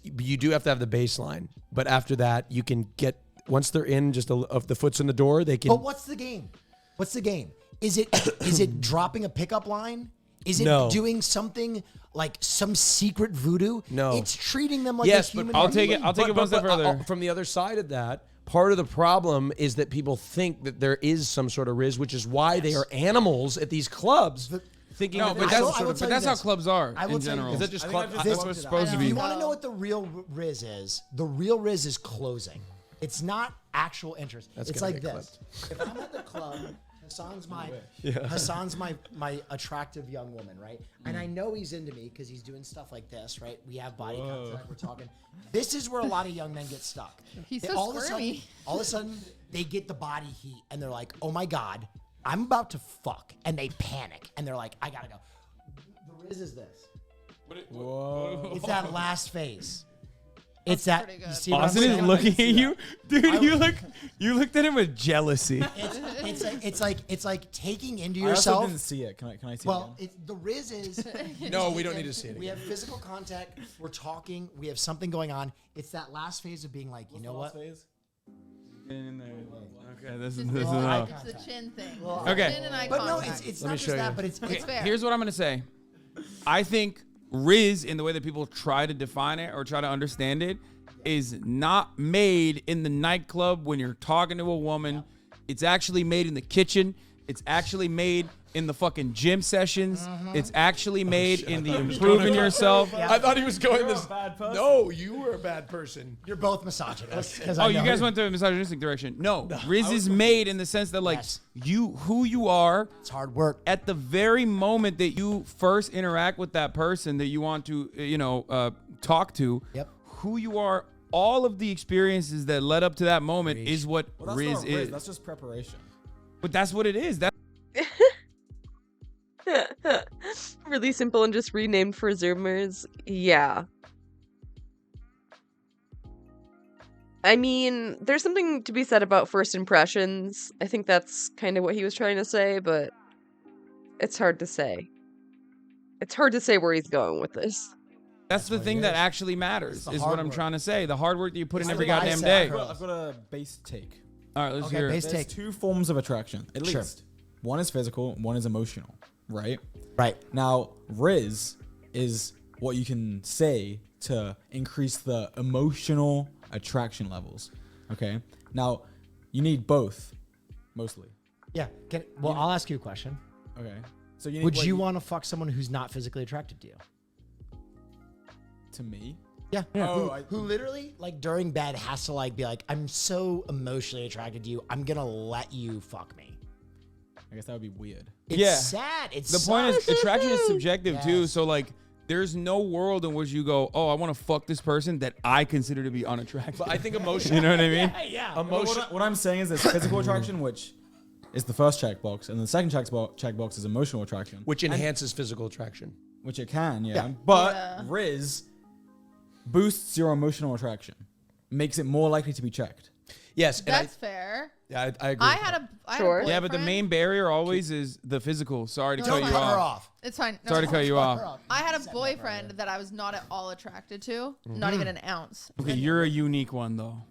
you do have to have the baseline. But after that, you can get, once they're in, just of the foot's in the door, they can. But what's the game? What's the game? Is it dropping a pickup line? Is it No. doing something like some secret voodoo? No. It's treating them like yes, a human but I'll take being. it. I'll take it one step further. From the other side of that, part of the problem is that people think that there is some sort of Riz, which is why they are animals at these clubs. Thinking No, that but there's some that's sort of- tell but that's you how this. clubs are I will in tell you general. this. Is that just I club? think I've That's just what it's looked it up. supposed to If be. you want to know what the real Riz is, the real Riz is closing. It's not actual interest. That's it's gonna like get this. If I'm at the club, Hassan's my attractive young woman, right? And I know he's into me because he's doing stuff like this, right? We have body contact, we're talking. This is where a lot of young men get stuck. He's They- so all of a squirmy. sudden, all of a sudden, they get the body heat and they're like, oh my God, I'm about to fuck. And they panic and they're like, I gotta go. The Riz is this. Whoa. It's that last phase. It's that. You see what I'm Austin is saying? looking at you, dude. You looked at him with jealousy. It's like taking into I yourself. also didn't see it. Can I see Well, it? the Riz is. No, we don't need to see it We again. have physical contact. We're talking. We have something going on. It's that last phase of being like, you know what? Okay, this is Well, enough. It's the chin thing. Okay. Chin and eye But no, contact. it's Let me not show just that, you. but it's fair. Here's what I'm gonna say. I think Riz, in the way that people try to define it or try to understand it, is not made in the nightclub when you're talking to a woman. It's actually made in the kitchen. It's actually made in the fucking gym sessions. It's actually made in the improving yourself. I thought he was going this. No, you were a bad person. You're both misogynist. 'cause Oh, I you know. guys went to a misogynistic direction. No, Riz is made in the sense that like who you are. It's hard work. At the very moment that you first interact with that person that you want to, talk to. Yep. Who you are, all of the experiences that led up to that moment is what Well, that's Riz not Riz. is. That's just preparation. But that's what it is. Really simple and just renamed for Zoomers. Yeah. I mean, there's something to be said about first impressions. I think that's kind of what he was trying to say, but it's hard to say. It's hard to say where he's going with this. That's the thing that actually matters, is what I'm trying to say. The hard work that you put in every I goddamn said. day. I've got a base take. All right, let's hear it. There's two forms of attraction, at Sure. least. One is physical, one is emotional, right? Right. Now, Riz is what you can say to increase the emotional attraction levels. Okay? Now, you need both, mostly. Yeah. I'll ask you a question. Okay. So you need Would what you want to fuck someone who's not physically attracted to you? to me? Yeah. Oh, who literally, like, during bed has to, like, be like, I'm so emotionally attracted to you, I'm going to let you fuck me. I guess that would be weird. It's sad. It's the point is attraction is subjective too. Yes. So like, there's no world in which you go, oh, I want to fuck this person that I consider to be unattractive. But I think emotion. You know what I mean? Yeah. Emotion. What I'm saying is there's physical attraction, which is the first checkbox, and the second checkbox is emotional attraction. Which enhances physical attraction. Which it can, yeah. Yeah. But Riz boosts your emotional attraction, makes it more likely to be checked. Yes, and That's fair. I agree. I had a boyfriend. Yeah, but the main barrier always is the physical. Sorry to No, cut it's you fine. off. It's fine. No, Sorry to it's cut fine. you off. I had a boyfriend that I was not at all attracted to, not Mhm. even an ounce. Okay, you're a unique one though.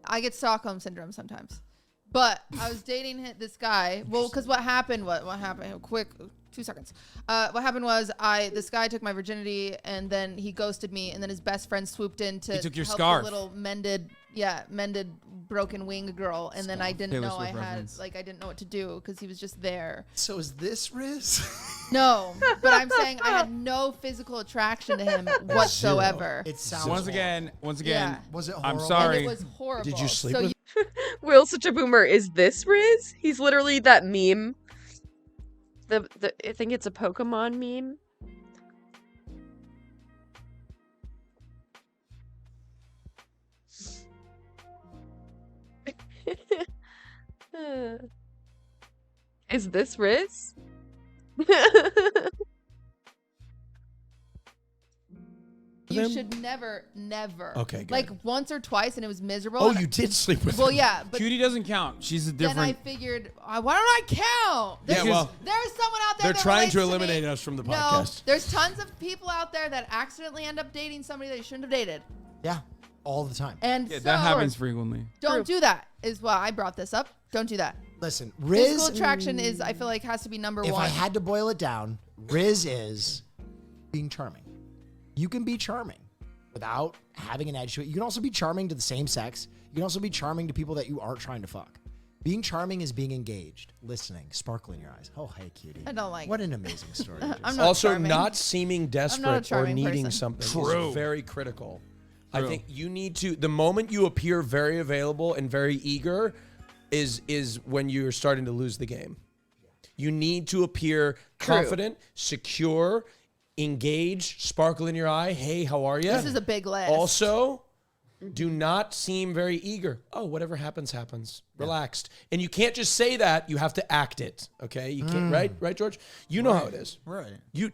I get Stockholm syndrome sometimes. But I was dating this guy. Well, because what happened? What happened? Quick, 2 seconds. What happened was this guy took my virginity, and then he ghosted me, and then his best friend swooped in to He took your help scarf. the little mended broken wing girl, and then I didn't Taylor know Swift I had reference. I didn't know what to do because he was just there. So is this Riz? No, but I'm saying I had no physical attraction to him whatsoever. It sounds Once again, Yeah. Was it I'm horrible? sorry. And it was horrible. Did you sleep So with Will's such a boomer. Is this Riz? He's literally that meme. I think it's a Pokemon meme. Is this Riz? You should never. Okay, good. Like once or twice, and it was miserable. Oh, and- you did sleep with Well, him. yeah, but Cutie doesn't count. She's a then I different. figured, why don't I count? Yeah, well, there's someone out there. they're that trying to relates me. eliminate us from the No, podcast. there's tons of people out there that accidentally end up dating somebody they shouldn't have dated, Yeah, all the time. and Yeah, so that happens frequently. don't do that. Is why I brought this up. Don't do that. Listen, Riz. Physical attraction is, I feel like, has to be number If one. I had to boil it down, Riz is being charming. You can be charming without having an edge to it. You can also be charming to the same sex. You can also be charming to people that you aren't trying to fuck. Being charming is being engaged, listening, sparkle in your eyes. Oh, hey, cutie. I don't like. What an amazing story. I'm not Also, charming. not seeming I'm not a desperate or charming needing person. something True. is very critical. True. I think you need to. The moment you appear very available and very eager, is when you're starting to lose the game. You need to appear confident, secure, engaged, sparkle in your eye. Hey, how are you? This is a big list. Also, do not seem very eager. Oh, whatever happens, happens. Relaxed. And you can't just say that. You have to act it. Okay? You can't. Right, George? You know how it is. Right. You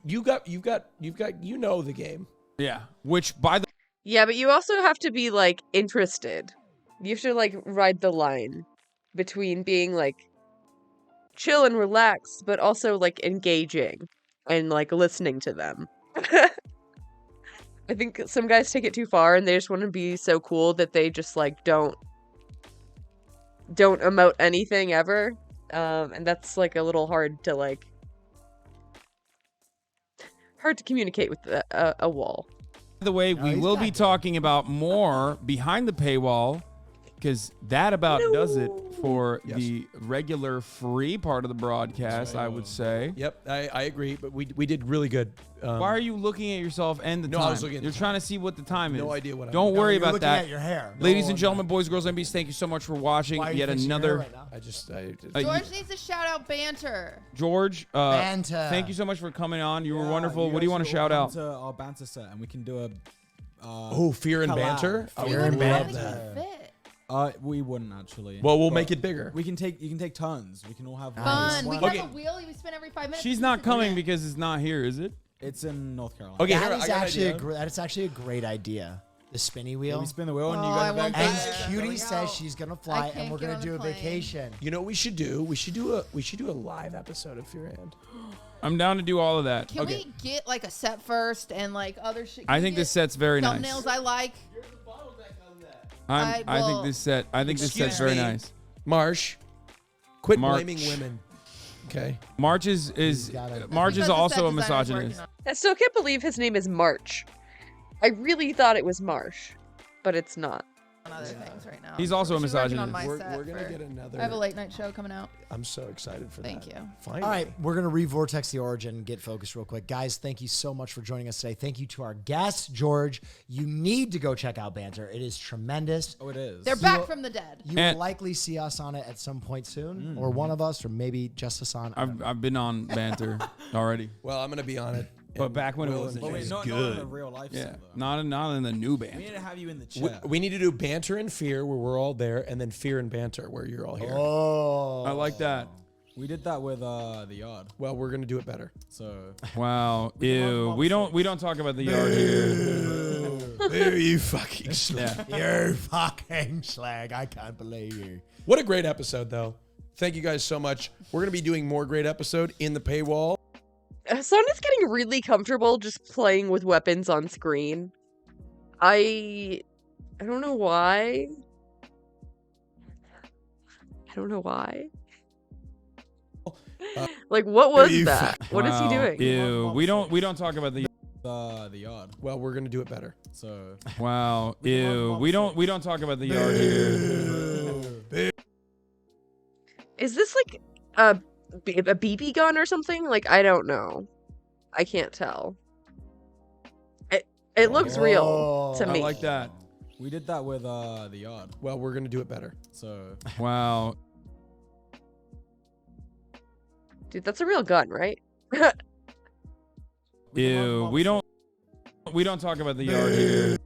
know the game. Yeah. Which by the Yeah, but you also have to be like interested. You have to like ride the line between being like chill and relaxed, but also like engaging and like listening to them. I think some guys take it too far and they just want to be so cool that they just like don't emote anything ever. And that's like a little hard to communicate with a wall. By the way, we will be talking about more behind the paywall, because that about does it for the regular free part of the broadcast, I would say. Yep, I agree, but we did really good. Why are you looking at yourself and the time? I was looking at You're the trying to see what the time is. No idea what I'm Don't doing. worry No, you're about looking that. at your hair. Ladies No, and gentlemen, boys, girls, MBs, thank you so much for watching Why are you yet fixing your hair another. right now? George needs to shout out banter. George, Banter. thank you so much for coming on. You were wonderful. What do you want to shout out? To our banter set, and we can do a. Fear and collab. banter? Fear and and banter. We wouldn't actually. Well, we'll But make it bigger. You can take turns. We can all have Fun. We can Okay. have a wheel you spin every 5 minutes. She's not coming because it's not here, is it? It's in North Carolina. Okay, That is actually a great idea. The spinny wheel. we spin the wheel and you Oh, I go won't back. And Cutie says she's gonna fly, and can't we're get gonna on do the a plane. vacation. You know what we should do? We should do a live episode of Fear and. I'm down to do all of that. Can we get like a set first and like other shit? I think this set's very nice. thumbnails I like. I think this set. I think this set's very nice. Marsh, quit March. blaming women. Okay. March is March is also a misogynist. I still can't believe his name is March. I really thought it was Marsh, but it's not. On other things right now. He's also a She's working on misogynist. my We're set gonna for- get another. I have a late night show coming out. I'm so excited for Thank that. you. Finally. All right, we're gonna re-vortex the origin and get focused real quick, guys. Thank you so much for joining us today. Thank you to our guest George. You need to go check out Banter. It is tremendous. Oh, it is. They're back from the dead. You will likely see us on it at some point soon, or one of us, or maybe just us on. I've been on Banter already. Well, I'm gonna be on it. But back when it Will wasn't and as Jay. not good. in a real life Yeah, set, though. not in the new We Banter. need to have you in the chat. We need to do Banter and Fear, where we're all there, and then Fear and Banter, where you're all here. Oh, I like that. We did that with the yard. Well, we're gonna do it better. So Wow. Ew. We don't talk about the yard here. There you fucking slag. You're fucking slag. I can't believe you. What a great episode, though. Thank you guys so much. We're gonna be doing more great episode in the paywall. Son is getting really comfortable just playing with weapons on screen. I don't know why. I don't know why. Like, what was that? What is he doing? Ew. We don't talk about the yard. Well, we're gonna do it better. So Wow. Ew. We don't talk about the yard here. Is this like a BB gun or something? Like, I don't know. I can't tell. It looks real to I me. like that. we did that with the yard. Well, we're gonna do it better. So Wow. Dude, that's a real gun, right? Ew. We don't talk about the yard here.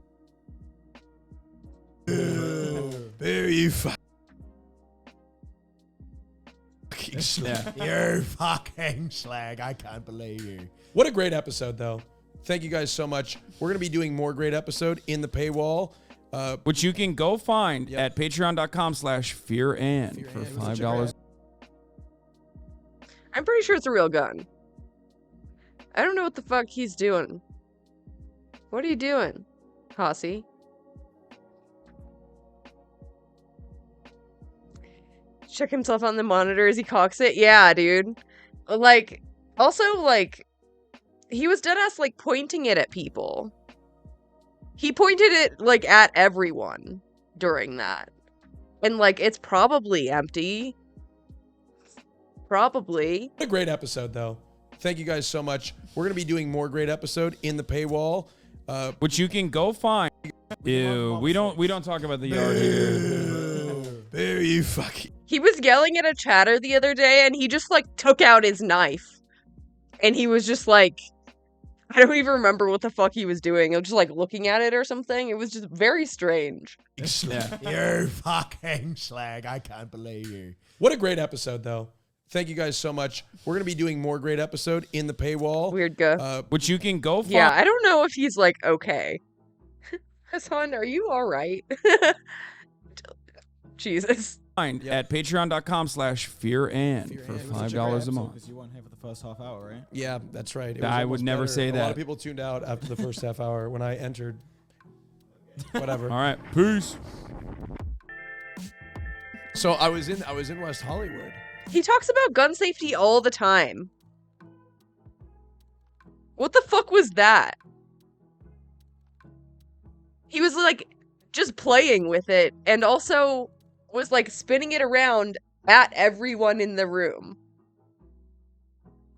There you fucking Yeah. You're fucking slag. I can't believe you. What a great episode, though. Thank you guys so much. We're gonna be doing more great episode in the paywall, which you can go find at patreon.com/fearan for $5. I'm pretty sure it's a real gun. I don't know what the fuck he's doing. What are you doing, Hossy? Check himself on the monitor as he cocks it. Yeah, dude. Like, also, like, he was deadass, like, pointing it at people. He pointed it, like, at everyone during that. And, like, it's probably empty. Probably. What a great episode, though. Thank you guys so much. We're gonna be doing more great episode in the paywall, which you can go find. Ew. We don't talk about the yard here. There you fucking. He was yelling at a chatter the other day, and he just, like, took out his knife. And he was just, like, I don't even remember what the fuck he was doing. I was just, like, looking at it or something. It was just very strange. Yeah. You're fucking slag. I can't believe you. What a great episode, though. Thank you guys so much. We're gonna be doing more great episode in the paywall. Weird guy. Which you can go find. Yeah, I don't know if he's, like, okay. Hassan, are you all right? Jesus. At patreon.com/fearann for $5 a month. Because you weren't here for the first half hour, right? Yeah, that's right. It was I would almost never better. say A lot that. of people tuned out after the first half hour when I entered. Whatever. All right, peace. So I was in West Hollywood. He talks about gun safety all the time. What the fuck was that? He was like just playing with it and also was like spinning it around at everyone in the room.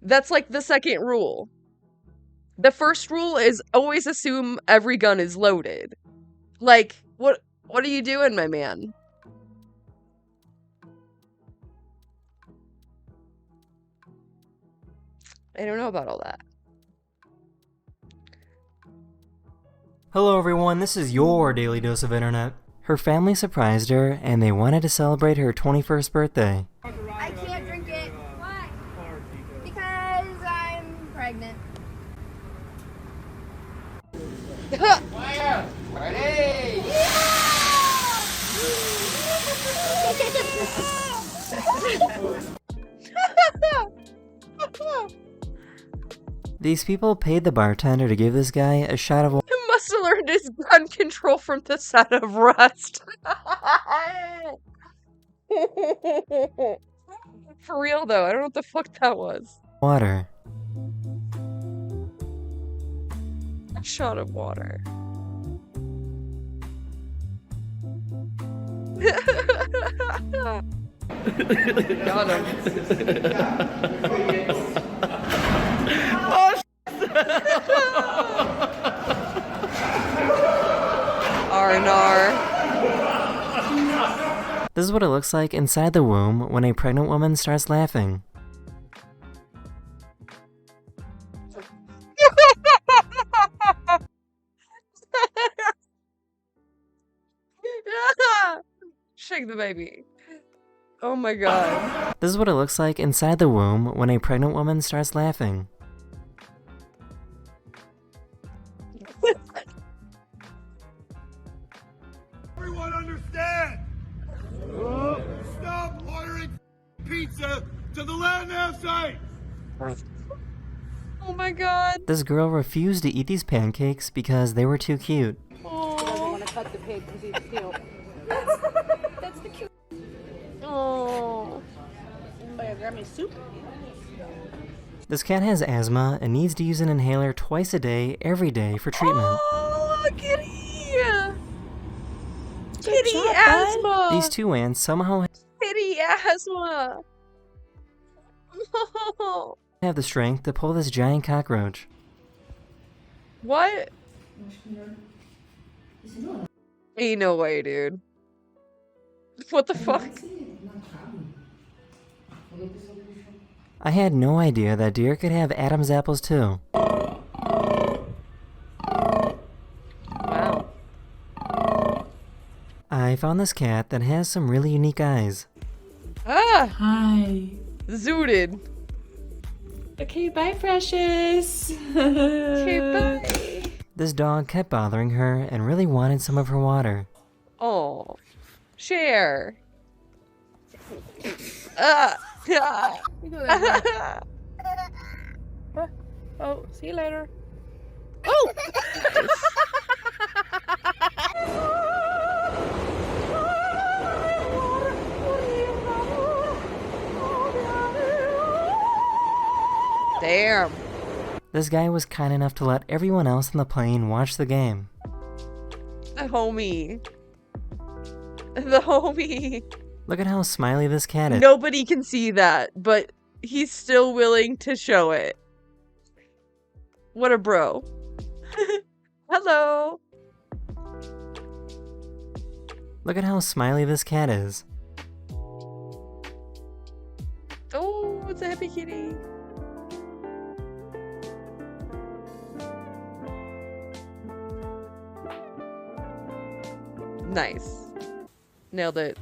That's like the second rule. The first rule is always assume every gun is loaded. Like, what are you doing, my man? I don't know about all that. Hello everyone, this is your Daily Dose of Internet. Her family surprised her, and they wanted to celebrate her 21st birthday. I can't drink it. Why? Because I'm pregnant. Ready? These people paid the bartender to give this guy a shot of He must have learned his gun control from the set of Rust. For real though, I don't know what the fuck that was. water. A shot of water. Got him. Oh, R&R. This is what it looks like inside the womb when a pregnant woman starts laughing. Shake the baby. Oh my god. This is what it looks like inside the womb when a pregnant woman starts laughing. everyone understand? Stop ordering pizza to the land now site! Oh my god. This girl refused to eat these pancakes because they were too cute. I want to cut the pig because he's cute. That's the cute. Oh. Anybody grab me soup? This cat has asthma and needs to use an inhaler twice a day, every day for treatment. Oh, kitty! Kitty asthma! These two ants somehow Kitty asthma! Oh. have the strength to pull this giant cockroach. What? Ain't no way, dude. What the fuck? I had no idea that deer could have Adam's apples too. Wow. I found this cat that has some really unique eyes. Ah! Hi. Zooted. Okay, bye, precious. Okay, bye. This dog kept bothering her and really wanted some of her water. Oh. Share. Ah! Oh, see you later. Oh! Damn. This guy was kind enough to let everyone else on the plane watch the game. The homie. The homie. Look at how smiley this cat is. Nobody can see that, but he's still willing to show it. What a bro. Hello. Look at how smiley this cat is. Oh, it's a happy kitty. Nice. Nailed it.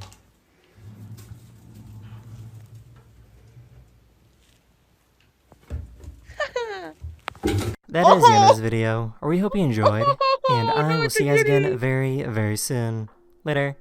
That is the end of this video, or we hope you enjoyed, and I will see you guys again very, very soon. Later.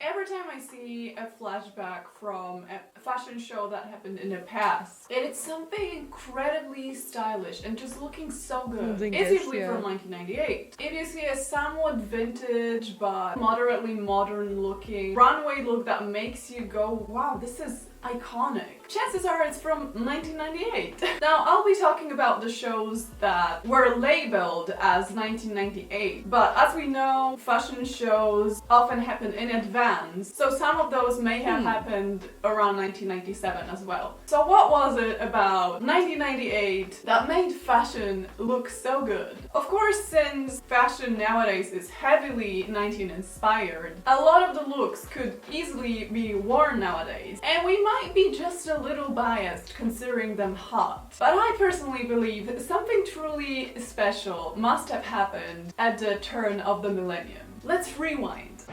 Every time I see a flashback from a fashion show that happened in the past, it's something incredibly stylish and just looking so good. It's usually from 1998. If you see a somewhat vintage but moderately modern looking runway look that makes you go, wow, this is iconic, chances are it's from 1998. Now, I'll be talking about the shows that were labeled as 1998, but as we know, fashion shows often happen in advance, so some of those may have happened around 1997 as well. So what was it about 1998 that made fashion look so good? Of course, since fashion nowadays is heavily 19-inspired, a lot of the looks could easily be worn nowadays, and we might be just a little biased considering them hot. But I personally believe something truly special must have happened at the turn of the millennium. Let's rewind.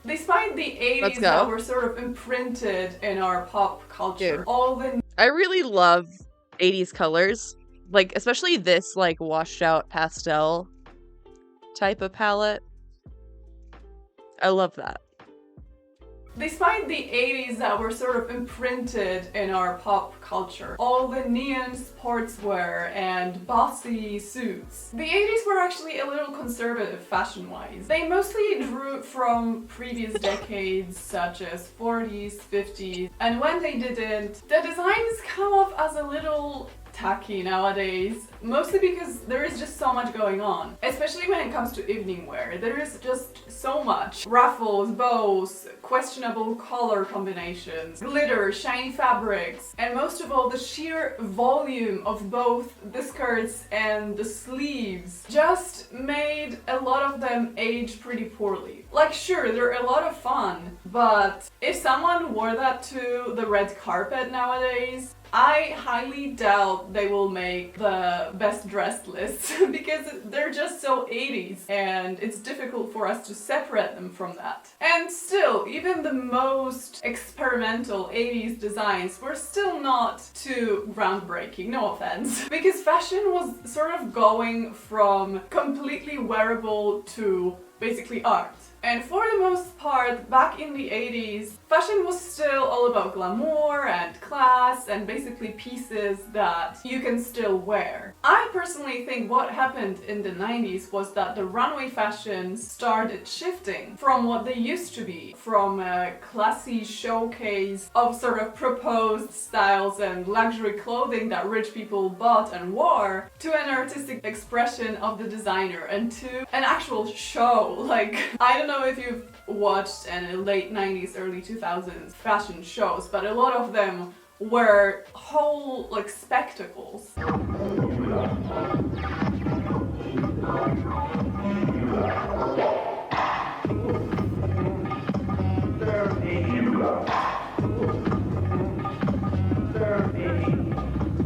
Despite the 80s that were sort of imprinted in our pop culture, I really love 80s colors. Like, especially this, like, washed out pastel type of palette. I love that. Despite the 80s that were sort of imprinted in our pop culture, all the neon sportswear and bossy suits, the 80s were actually a little conservative fashion-wise. They mostly drew from previous decades such as 40s, 50s, and when they didn't, the designs come off as a little tacky nowadays, mostly because there is just so much going on, especially when it comes to evening wear. There is just so much. Ruffles, bows, questionable color combinations, glitter, shiny fabrics, and most of all the sheer volume of both the skirts and the sleeves just made a lot of them age pretty poorly. Like, sure, they're a lot of fun, but if someone wore that to the red carpet nowadays, I highly doubt they will make the best dressed list because they're just so 80s and it's difficult for us to separate them from that. And still, even the most experimental 80s designs were still not too groundbreaking, no offense, because fashion was sort of going from completely wearable to basically art. And for the most part, back in the 80s, fashion was still all about glamour and class and basically pieces that you can still wear. I personally think what happened in the 90s was that the runway fashions started shifting from what they used to be, from a classy showcase of sort of proposed styles and luxury clothing that rich people bought and wore, to an artistic expression of the designer and to an actual show. Like, I don't know if you've watched any late 90s, early 2000s fashion shows, but a lot of them were whole, like, spectacles.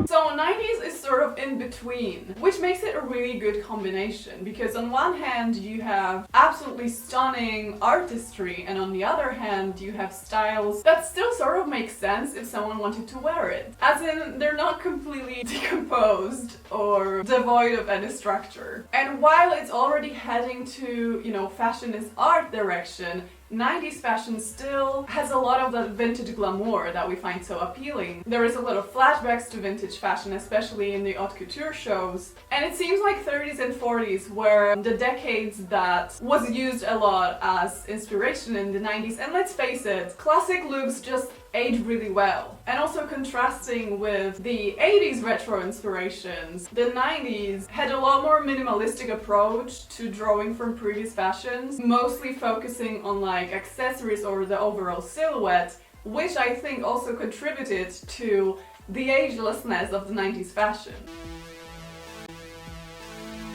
So 90s is sort of in between, which makes it a really good combination, because on one hand you have absolutely stunning artistry, and on the other hand you have styles that still sort of make sense if someone wanted to wear it. As in, they're not completely decomposed or devoid of any structure. And while it's already heading to, you know, fashion is art direction, 90s fashion still has a lot of that vintage glamour that we find so appealing. There is a lot of flashbacks to vintage fashion, especially in the haute couture shows. And it seems like 30s and 40s were the decades that was used a lot as inspiration in the 90s. And let's face it, classic looks just age really well. And also contrasting with the 80s retro inspirations, the 90s had a lot more minimalistic approach to drawing from previous fashions, mostly focusing on like accessories or the overall silhouette, which I think also contributed to the agelessness of the 90s fashion.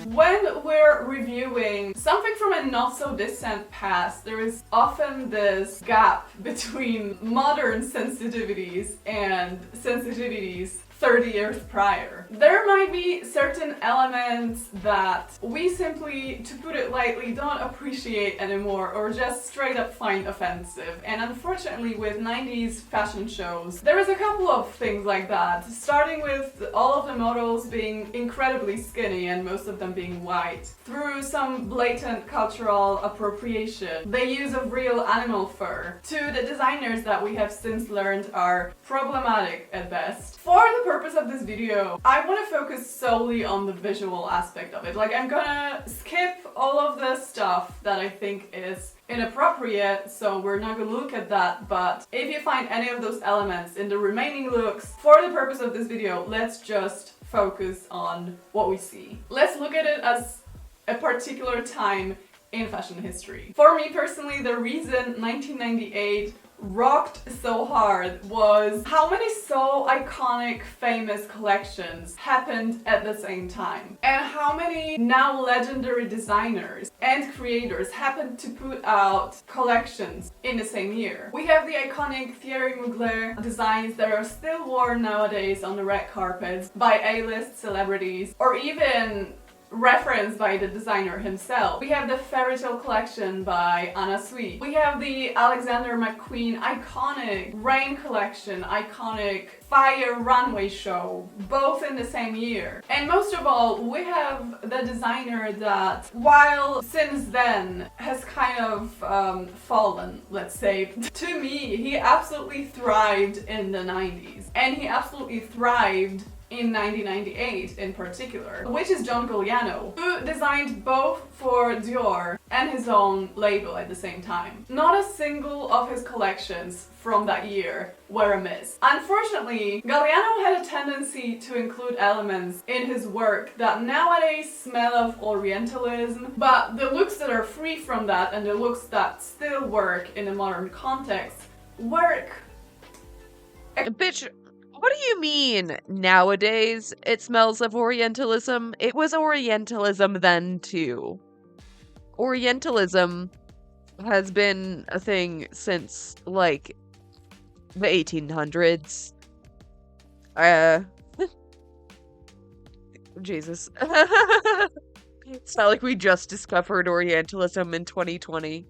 When we're reviewing something from a not so distant past, there is often this gap between modern sensitivities and sensitivities 30 years prior. There might be certain elements that we simply, to put it lightly, don't appreciate anymore or just straight up find offensive. And unfortunately with 90s fashion shows, there is a couple of things like that, starting with all of the models being incredibly skinny and most of them being white, through some blatant cultural appropriation, the use of real animal fur, to the designers that we have since learned are problematic at best. For the purpose of this video, I want to focus solely on the visual aspect of it. Like, I'm gonna skip all of the stuff that I think is inappropriate, so we're not gonna look at that, but if you find any of those elements in the remaining looks, for the purpose of this video, let's just focus on what we see. Let's look at it as a particular time in fashion history. For me personally, the reason 1998 rocked so hard was how many so iconic, famous collections happened at the same time, and how many now legendary designers and creators happened to put out collections in the same year. We have the iconic Thierry Mugler designs that are still worn nowadays on the red carpets by A-list celebrities, or even referenced by the designer himself. We have the Fairy Tale collection by Anna Sui. We have the Alexander McQueen iconic Rain collection, iconic Fire runway show, both in the same year. And most of all, we have the designer that, while since then has kind of fallen, let's say, to me, he absolutely thrived in the 90s. And he absolutely thrived in 1998 in particular, which is John Galliano, who designed both for Dior and his own label at the same time. Not a single of his collections from that year were a miss. Unfortunately, Galliano had a tendency to include elements in his work that nowadays smell of Orientalism, but the looks that are free from that and the looks that still work in a modern context work. Bitch, what do you mean nowadays it smells of Orientalism? It was Orientalism then too. Orientalism has been a thing since like the 1800s. Jesus. It's not like we just discovered Orientalism in 2020.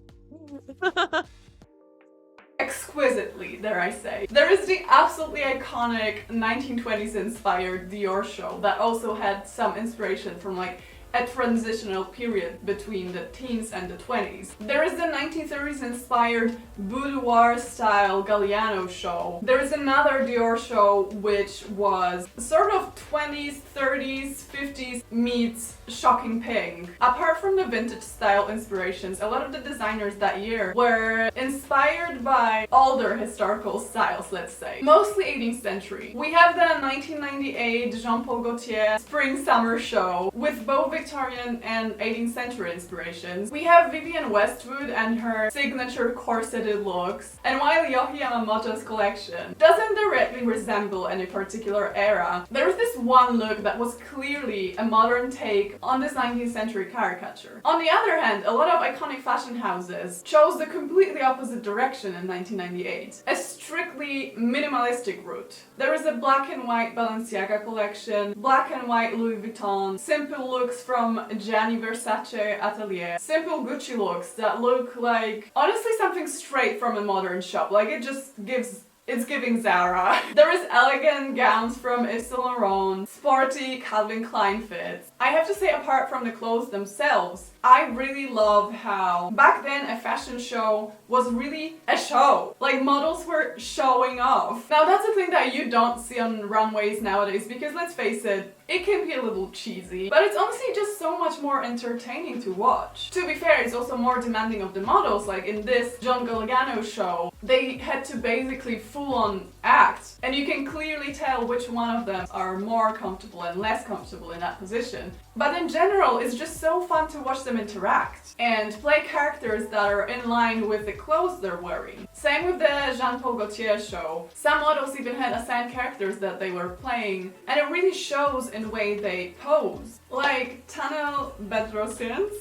Exquisitely, dare I say. There is the absolutely iconic 1920s inspired Dior show that also had some inspiration from like a transitional period between the teens and the 20s. There is the 1930s inspired boudoir style Galliano show. There is another Dior show which was sort of 20s, 30s, 50s meets shocking pink. Apart from the vintage style inspirations, a lot of the designers that year were inspired by older historical styles, let's say. Mostly 18th century. We have the 1998 Jean-Paul Gaultier spring summer show with both Victorian and 18th century inspirations. We have Vivienne Westwood and her signature corseted looks. And while Yohji Yamamoto's collection doesn't directly resemble any particular era, there is this one look that was clearly a modern take on this 19th century caricature. On the other hand, a lot of iconic fashion houses chose the completely opposite direction in 1998. A strictly minimalistic route. There is a black and white Balenciaga collection, black and white Louis Vuitton, simple looks from Gianni Versace Atelier, simple Gucci looks that look like, honestly, something straight from a modern shop. Like, it just gives... it's giving Zara. There is elegant gowns from Yves Saint Laurent, sporty Calvin Klein fits. I have to say, apart from the clothes themselves, I really love how back then a fashion show was really a show. Like, models were showing off. Now that's a thing that you don't see on runways nowadays because, let's face it, it can be a little cheesy, but it's honestly just so much more entertaining to watch. To be fair, it's also more demanding of the models. Like in this John Galliano show, they had to basically full-on act, and you can clearly tell which one of them are more comfortable and less comfortable in that position. But in general, it's just so fun to watch them interact and play characters that are in line with the clothes they're wearing. Same with the Jean-Paul Gaultier show. Some models even had assigned characters that they were playing, and it really shows in the way they pose. Like Tanel Bedrosian's,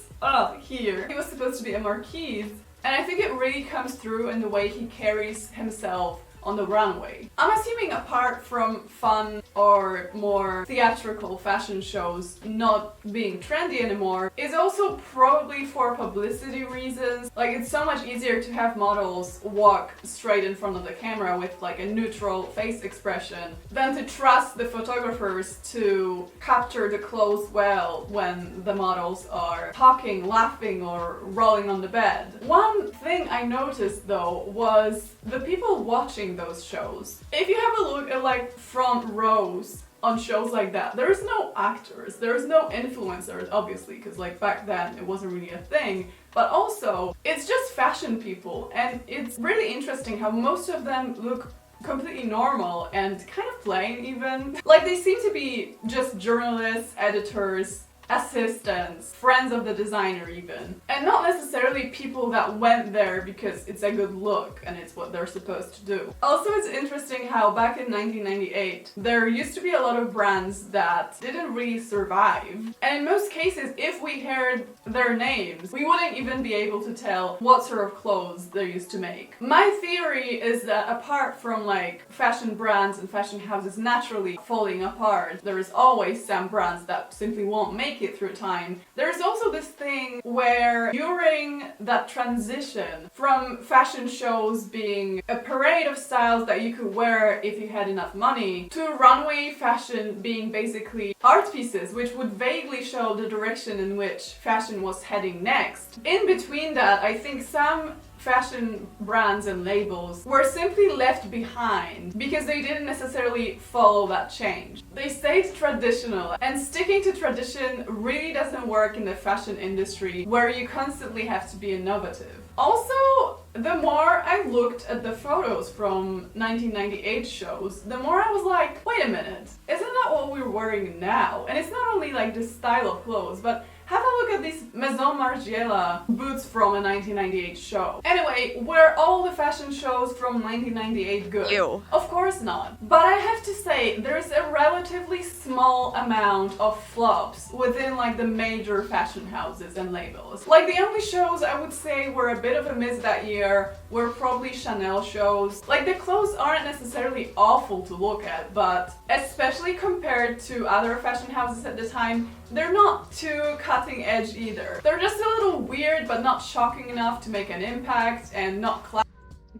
here. He was supposed to be a marquise, and I think it really comes through in the way he carries himself on the runway. I'm assuming apart from fun or more theatrical fashion shows not being trendy anymore, is also probably for publicity reasons. Like, it's so much easier to have models walk straight in front of the camera with like a neutral face expression than to trust the photographers to capture the clothes well when the models are talking, laughing, or rolling on the bed. One thing I noticed though was the people watching those shows. If you have a look at like front rows on shows like that, there's no actors, there's no influencers, obviously, because like back then it wasn't really a thing, but also it's just fashion people, and it's really interesting how most of them look completely normal and kind of plain even. Like, they seem to be just journalists, editors, assistants, friends of the designer even, and not necessarily people that went there because it's a good look and it's what they're supposed to do. Also, it's interesting how back in 1998 there used to be a lot of brands that didn't really survive, and in most cases if we heard their names we wouldn't even be able to tell what sort of clothes they used to make. My theory is that apart from like fashion brands and fashion houses naturally falling apart, there is always some brands that simply won't make it through time. There's also this thing where during that transition from fashion shows being a parade of styles that you could wear if you had enough money to runway fashion being basically art pieces which would vaguely show the direction in which fashion was heading next. In between that, I think some fashion brands and labels were simply left behind because they didn't necessarily follow that change. They stayed traditional, and sticking to tradition really doesn't work in the fashion industry where you constantly have to be innovative. Also, the more I looked at the photos from 1998 shows, the more I was like, wait a minute, isn't that what we're wearing now? And it's not only like the style of clothes, but have a look at these Maison Margiela boots from a 1998 show. Anyway, were all the fashion shows from 1998 good? Ew. Of course not. But I have to say, there's a relatively small amount of flops within like the major fashion houses and labels. Like, the only shows I would say were a bit of a miss that year were probably Chanel shows. Like, the clothes aren't necessarily awful to look at, but especially compared to other fashion houses at the time, they're not too cutting edge either. They're just a little weird but not shocking enough to make an impact, and not classy.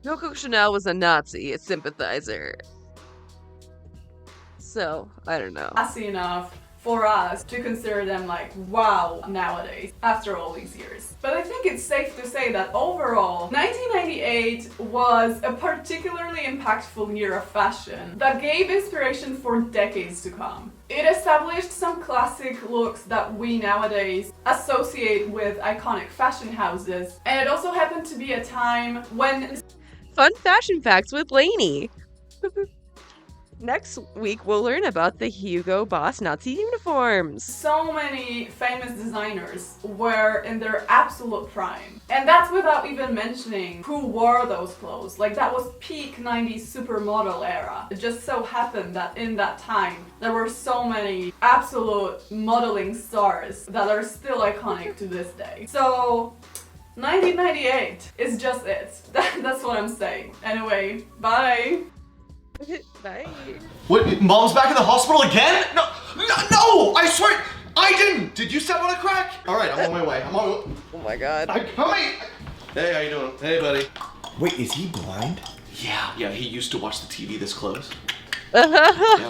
Coco Chanel was a Nazi sympathizer. So, I don't know. Classy enough for us to consider them like wow nowadays after all these years. But I think it's safe to say that overall 1998 was a particularly impactful year of fashion that gave inspiration for decades to come. It established some classic looks that we nowadays associate with iconic fashion houses, and it also happened to be a time when... Fun fashion facts with Lainey. Next week, we'll learn about the Hugo Boss Nazi uniforms. So many famous designers were in their absolute prime. And that's without even mentioning who wore those clothes. Like, that was peak 90s supermodel era. It just so happened that in that time, there were so many absolute modeling stars that are still iconic to this day. So, 1998 is just it. That's what I'm saying. Anyway, bye. Bye. What? Mom's back in the hospital again? No! I swear, I didn't. Did you step on a crack? All right, I'm on my way. Oh my god. I'm coming. Hey, how you doing? Hey, buddy. Wait, is he blind? Yeah. He used to watch the TV this close. Yeah,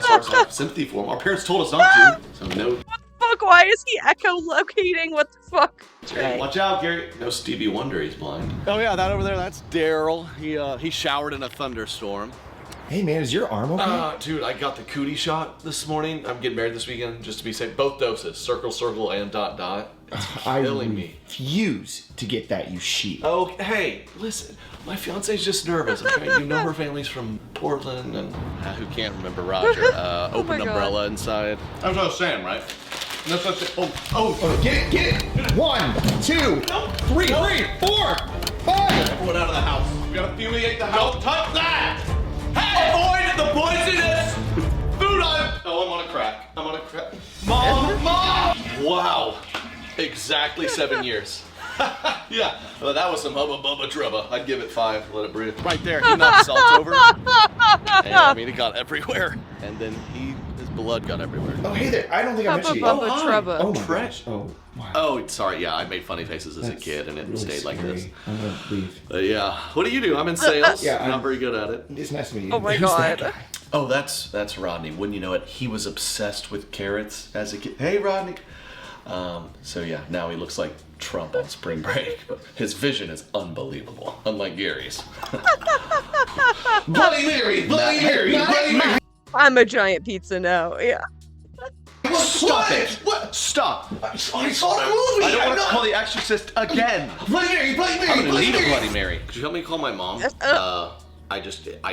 so I have sympathy for him. Our parents told us not to, so no. What the fuck? Why is he echolocating? What the fuck? Hey, watch out, Gary. No Stevie Wonder, he's blind. Oh yeah, that over there, that's Daryl. He showered in a thunderstorm. Hey man, is your arm okay? Dude, I got the cootie shot this morning. I'm getting married this weekend, just to be safe. Both doses, circle, circle, and dot, dot. It's killing me. I refuse to get that, you sheep. Oh, hey, listen. My fiance's just nervous, okay? You know her family's from Portland, and... Who can't remember Roger? Open umbrella inside. That's what I was saying, right? That's what Get it! 1, 2, 3, 4, 5! Everyone out of the house. We gotta fumigate the house. Don't touch that! Hey! Avoid the poisonous food on... Oh, I'm on a crack. Mom! Wow. Exactly 7 years. Yeah, well, that was some hubba bubba trubba. I'd give it 5. Let it breathe. Right there, he knocked salt over. And, I mean, it got everywhere. And then his blood got everywhere. Oh, hey there. I don't think I mentioned you. Hubba Oh, bubba hi. trubba. Oh, my gosh. Oh, wow. Oh, sorry. Yeah, I made funny faces as That's a kid, and it really stayed like this. scary. I'm going to leave. But yeah, what do you do? I'm in sales. Yeah, I'm not very good at it. It's nice to meet you. Oh my Who's that God. guy? Oh, that's Rodney. Wouldn't you know it? He was obsessed with carrots as a kid. Hey, Rodney. So yeah, now he looks like Trump on spring break. But his vision is unbelievable, unlike Gary's. Bloody Mary! Bloody Mary! Bloody Mary! I'm a giant pizza now. Yeah. Stop it! What? Stop! I saw that movie! I don't want to call the Exorcist again. Bloody Mary! Bloody Mary! I'm gonna Bloody need a Mary! Bloody Mary. Could you help me call my mom? I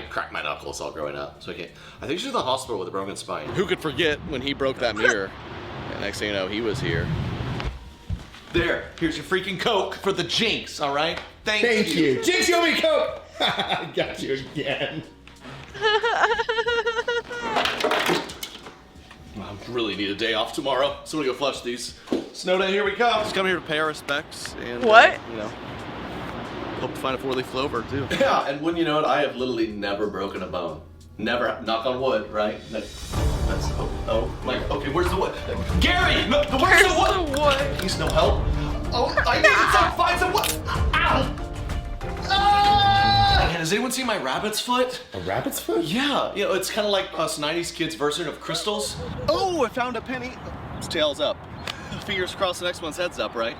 cracked my knuckles all growing up, so I can't. I think she's in the hospital with a broken spine. Who could forget when he broke that mirror? And next thing you know, he was here. There, here's your freaking Coke for the jinx, all right? Thank you. Jinx, you owe me Coke! I got you again. I really need a day off tomorrow, so I'm gonna go flush these. Snow day, here we come. Just come here to pay our respects and What? Hope to find a 4-leaf clover too. Yeah, and wouldn't you know it, I have literally never broken a bone. Never, knock on wood, right? Okay, where's the wood? Gary, where's the wood? Please, no help. Oh, I need to find some wood. Ow! Ah! And has anyone seen my rabbit's foot? A rabbit's foot? Yeah, it's kind of like us 90s kids' version of crystals. Oh, I found a penny. Its tail's up. Fingers crossed the next one's head's up, right?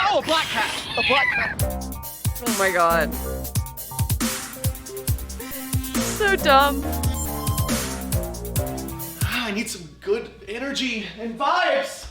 Oh, a black cat! A black cat! Oh my God. So dumb. I need some good energy and vibes.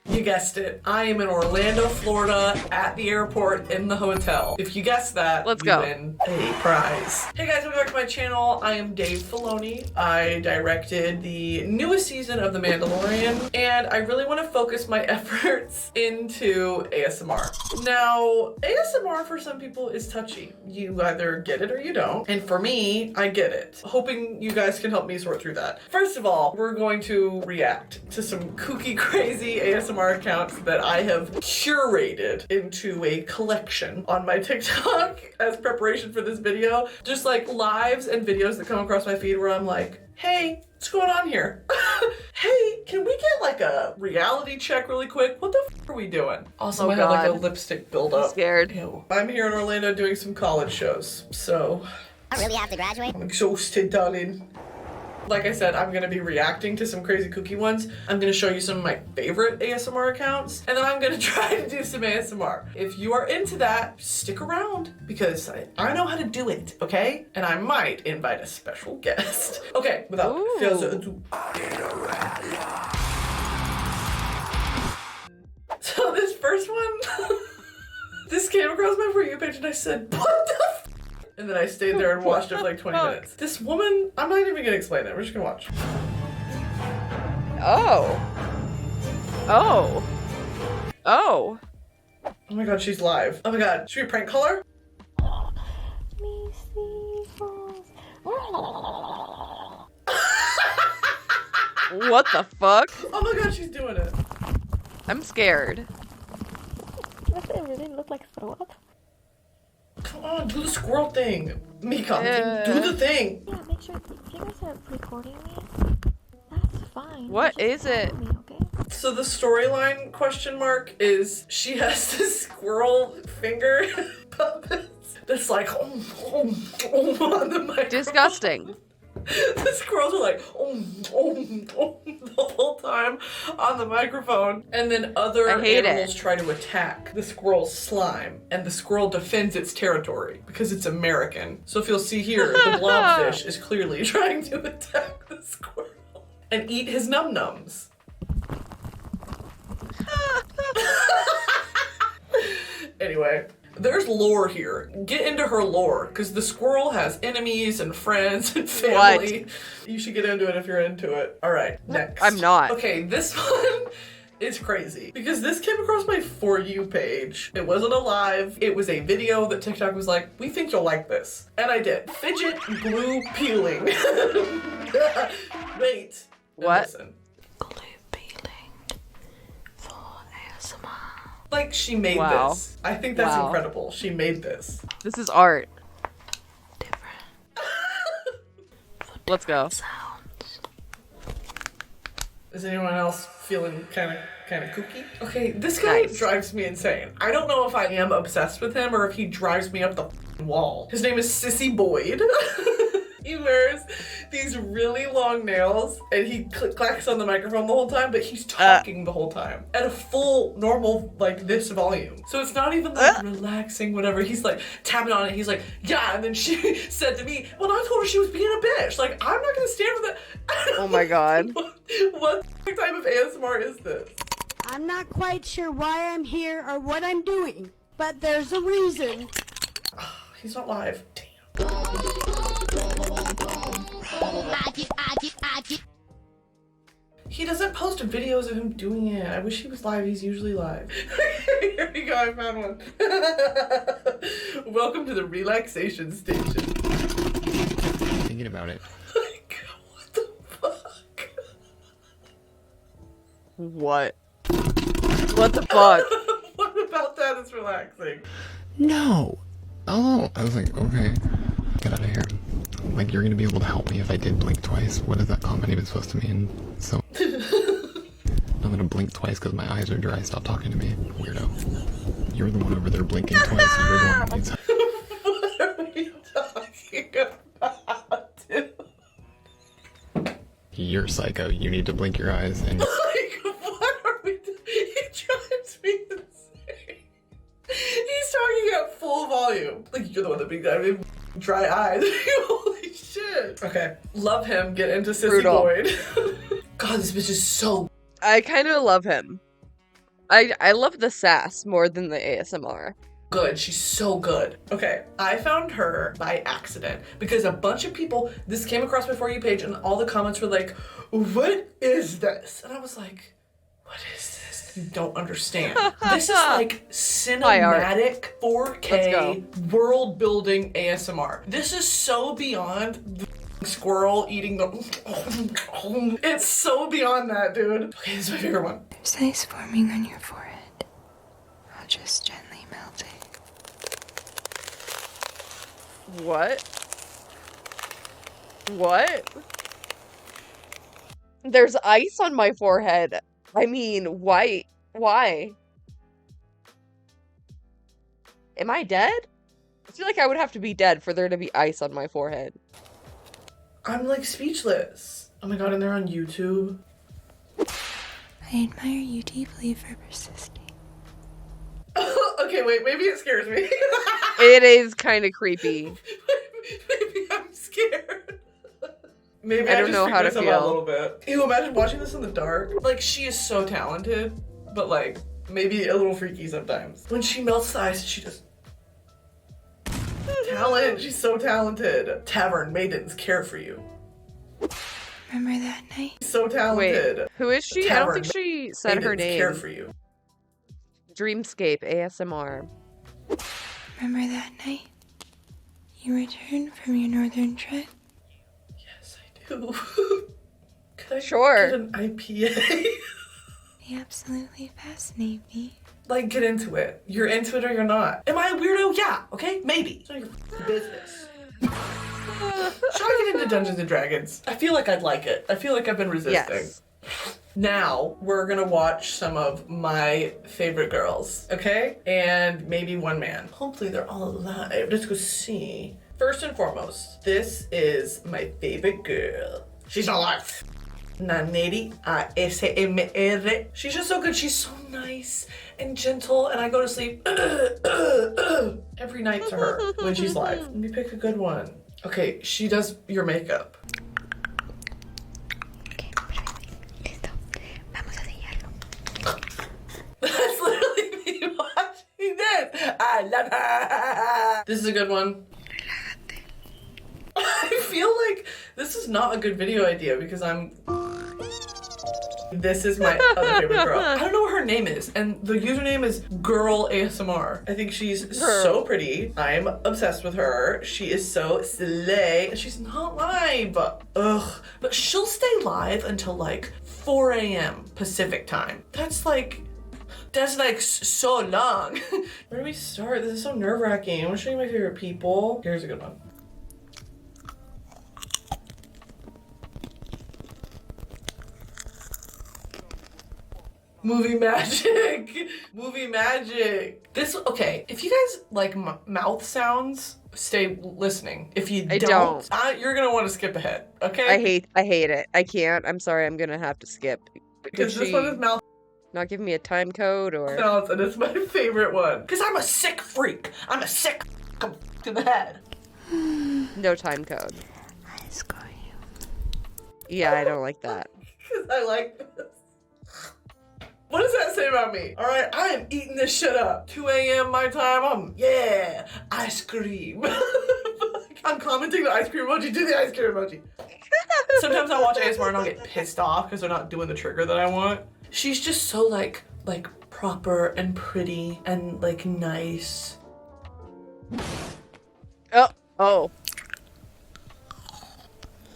You guessed it. I am in Orlando, Florida, at the airport in the hotel. If you guessed that, Let's you go. win a prize. Hey guys, welcome back to my channel. I am Dave Filoni. I directed the newest season of The Mandalorian, and I really want to focus my efforts into ASMR. Now, ASMR for some people is touchy. You either get it or you don't. And for me, I get it. Hoping you guys can help me sort through that. First of all, we're going to react to some kooky, crazy ASMR accounts that I have curated into a collection on my TikTok as preparation for this video. Just like lives and videos that come across my feed where I'm like, hey, what's going on here? Hey, can we get like a reality check really quick? What the f are we doing? Also, I have like a lipstick buildup. I'm scared. Ew. I'm here in Orlando doing some college shows, so. I really have to graduate? I'm exhausted, darling. Like I said, I'm gonna be reacting to some crazy kooky ones. I'm gonna show you some of my favorite ASMR accounts, and then I'm gonna try to do some ASMR. If you are into that, stick around, because I know how to do it, okay? And I might invite a special guest. Okay, without further ado. So this first one, this came across my For You page, and I said, what the f? And then I stayed there and watched it for like 20 minutes. This woman, I'm not even gonna explain it. We're just gonna watch. Oh. Oh. Oh. Oh my God, she's live. Oh my God, should we prank call her? What the fuck? Oh my God, she's doing it. I'm scared. Does it really look like throw up? Come on, do the squirrel thing. Mika, do the thing. Yeah, make sure if you guys are recording me, that's fine. What is it? So the storyline question mark is she has this squirrel finger puppets that's like on the microphone. Disgusting. The squirrels are like the whole time on the microphone, and then other animals try to attack the squirrel's slime, and the squirrel defends its territory because it's American. So if you'll see here, the blobfish is clearly trying to attack the squirrel and eat his num-nums. Anyway. There's lore here. Get into her lore, because the squirrel has enemies and friends and family. What? You should get into it if you're into it. All right, next. I'm not. Okay, this one is crazy, because this came across my For You page. It wasn't a live. It was a video that TikTok was like, we think you'll like this. And I did. Fidget glue peeling. Wait. What? Listen. Glue peeling. Like, she made Wow. this. I think that's Wow. incredible. She made this. This is art. Let's go. Is anyone else feeling kind of kooky? Okay, this guy drives me insane. I don't know if I am obsessed with him or if he drives me up the wall. His name is Sissy Boyd. He wears these really long nails and he clacks on the microphone the whole time, but he's talking the whole time at a full normal like this volume. So it's not even like relaxing, whatever. He's like tapping on it. He's like, yeah. And then she said to me, well, I told her she was being a bitch. Like, I'm not gonna stand for that. Oh my God. What type of ASMR is this? I'm not quite sure why I'm here or what I'm doing, but there's a reason. He's not live. He doesn't post videos of him doing it. I wish he was live. He's usually live. Here we go. I found one. Welcome to the relaxation station. Thinking about it. What? What the fuck? What about that is relaxing? No. Oh, I was like, okay, get out of here. Like, you're gonna be able to help me if I did blink twice. What is that comment even supposed to mean? So, I'm gonna blink twice because my eyes are dry. Stop talking to me, weirdo. You're the one over there blinking twice. You're the one that needs help. What are we talking about? You're psycho. You need to blink your eyes and. Like, what are we doing? He drives me insane. He's talking at full volume. Like, you're the one that big dry eyes. Holy shit. Okay. Love him. Get into Sissy Brutal. Boyd. God, this bitch is so. I kind of love him. I love the sass more than the ASMR. Good. She's so good. Okay. I found her by accident because a bunch of people, this came across my For You page and all the comments were like, what is this? And I was like, what is this? You don't understand. This is like cinematic 4K world building ASMR. This is so beyond the squirrel eating the. It's so beyond that, dude. Okay, this is my favorite one. There's ice forming on your forehead. I'll just gently melt it. What? What? There's ice on my forehead. I mean, why? Why? Am I dead? I feel like I would have to be dead for there to be ice on my forehead. I'm like speechless. Oh my god, and they're on YouTube. I admire you deeply for persisting. Okay, wait, maybe it scares me. It is kind of creepy. Maybe I'm scared. Maybe I don't just know freak how to myself out a feel. little bit. Ew, imagine watching this in the dark. Like, she is so talented, but like, maybe a little freaky sometimes. When she melts the ice, she just... Talent, she's so talented. Tavern maidens care for you. Remember that night? So talented. Wait, who is she? I don't think Tavern she said her maidens name. care for you. Dreamscape ASMR. Remember that night? You returned from your northern trip? Could I Sure. get an IPA? They absolutely fascinate me. Like, get into it. You're into it or you're not. Am I a weirdo? Yeah, okay? Maybe. It's not your business. Should I get into Dungeons and Dragons? I feel like I'd like it. I feel like I've been resisting. Yes. Now, we're gonna watch some of my favorite girls, okay? And maybe one man. Hopefully they're all alive. Let's go see. First and foremost, this is my favorite girl. She's alive. Naneri ASMR. She's just so good. She's so nice and gentle, and I go to sleep every night to her when she's live. Let me pick a good one. Okay, she does your makeup. That's literally me watching this. I love her. This is a good one. I feel like this is not a good video idea because this is my other favorite girl. I don't know what her name is, and the username is Girl ASMR. I think she's so pretty. I'm obsessed with her. She is so slay. She's not live. Ugh. But she'll stay live until like 4 a.m. Pacific time. That's like That's like so long. Where do we start? This is so nerve-wracking. I want to show you my favorite people. Here's a good one. Movie magic. Movie magic. This, okay, if you guys like mouth sounds, stay listening. If you don't. You're gonna want to skip ahead, okay? I hate it. I can't. I'm sorry, I'm gonna have to skip. Because this one is mouth not giving me a time code or sounds, and it's my favorite one. Because I'm a sick freak. I'm a sick to the head. no time code. Yeah, I don't like that. Because I like this. What does that say about me? All right, I am eating this shit up. 2 a.m. my time, ice cream. I'm commenting the ice cream emoji, do the ice cream emoji. Sometimes I watch ASMR and I'll get pissed off because they're not doing the trigger that I want. She's just so like proper and pretty and like nice. Oh.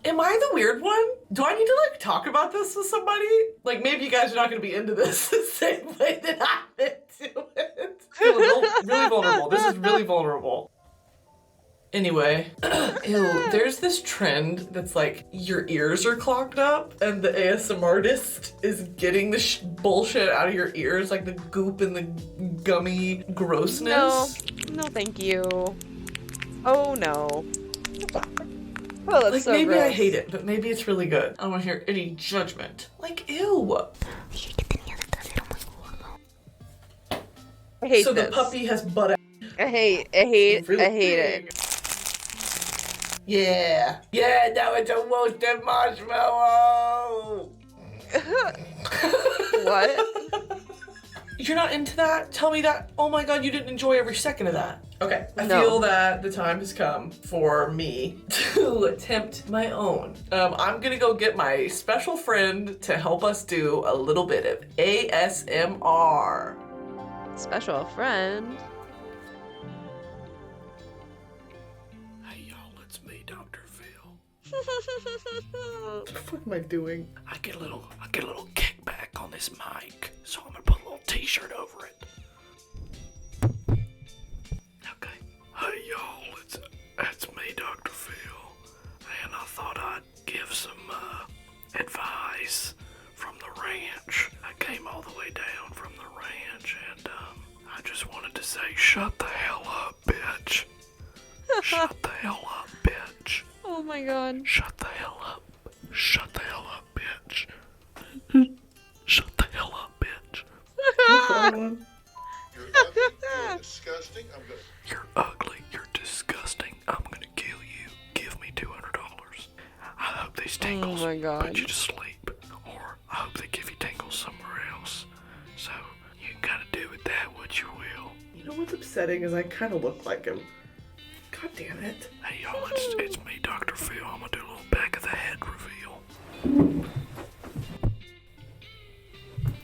Am I the weird one? Do I need to like talk about this with somebody? Like maybe you guys are not gonna be into this the same way that I'm into it. Really vulnerable. This is really vulnerable. Anyway, ew, there's this trend that's like your ears are clogged up and the ASMR artist is getting the bullshit out of your ears, like the goop and the gummy grossness. No, thank you. Oh no. Oh, that's like so maybe gross. I hate it, but maybe it's really good. I don't want to hear any judgment. Like, ew. I hate so this. The puppy has butt. I hate it. Yeah. Yeah, now it's a roasted marshmallow. What? You're not into that? Tell me that. Oh my god, you didn't enjoy every second of that. Okay, I feel that the time has come for me to attempt my own. I'm gonna go get my special friend to help us do a little bit of ASMR. Special friend? Hey y'all, it's me, Dr. Phil. What the fuck am I doing? I get a little kickback on this mic, so I'm gonna put a little t-shirt over it. Okay. Hey y'all, it's me, Dr. Phil, and I thought I'd give some advice from the ranch. I came all the way down from the ranch, and I just wanted to say, shut the hell up, bitch. Shut the hell up, bitch. Oh my god. Shut the hell up. Shut the hell up, bitch. Shut the hell up, bitch. You're ugly, you're disgusting. You're ugly, you're disgusting. I'm gonna kill you. Give me $200. I hope these tingles put you to sleep. Or I hope they give you tingles somewhere else. So you can kind of do with that what you will. You know what's upsetting is I kind of look like him. God damn it. Hey y'all, it's me, Dr. Phil. I'm gonna do a little back of the head reveal.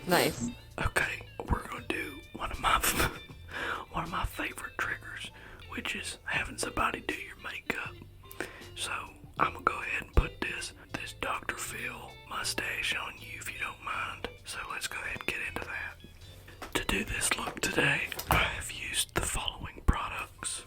Nice. Okay, we're gonna do one of my favorite triggers, which is having somebody do your makeup. So I'm gonna go ahead and put this Dr. Phil mustache on you if you don't mind. So let's go ahead and get into that. To do this look today, I have used the following products.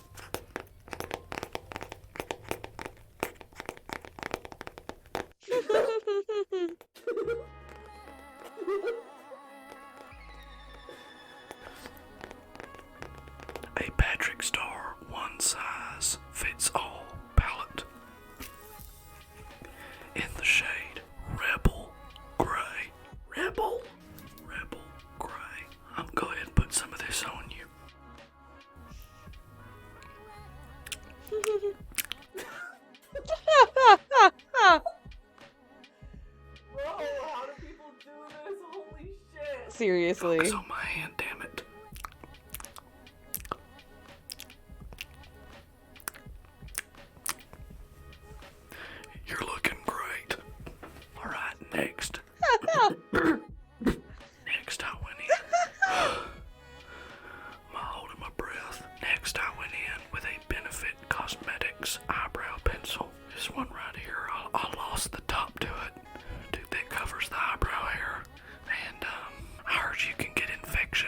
A Patrick Star one size fits all palette in the shade Rebel Gray. Rebel Gray. I'm gonna go ahead and put some of this on you. Bro, how do people do this? Holy shit. Seriously. Focus on my hand, damn it. You're looking great. Alright, next. Next I went in. I'm holding my breath. Next I went in with a Benefit Cosmetics eyebrow pencil. This one right here, I lost the top to it. Dude, that covers the eyebrow hair. And I heard you can get infection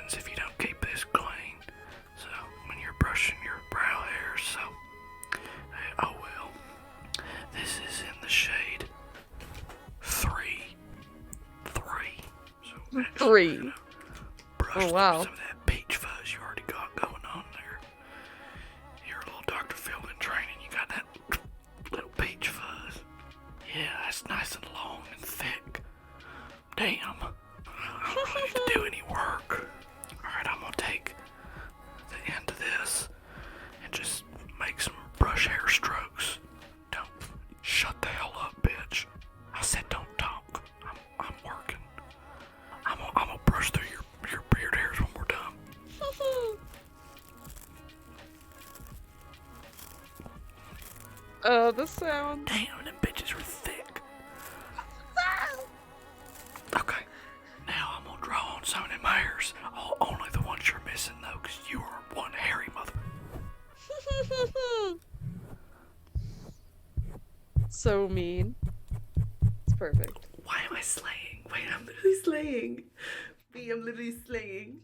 3. Oh wow. Some of that peach fuzz you already got going on there. You're a little Dr. Phil in training. You got that little peach fuzz. Yeah, that's nice and long and thick. Damn. I don't really need to do any work. Alright, I'm gonna take the end of this and just make some brush hair strokes. Don't shut the hell up, bitch. I said don't talk. I'm working. I'm gonna brush through your beard hairs when we're done. Oh, the sound. Damn, them bitches are thick. Okay, now I'm gonna draw on some of them hairs. Only the ones you're missing though, cause you are one hairy mother. So mean. It's perfect. Why am I slaying? Wait, I'm literally slaying. I'm literally slaying.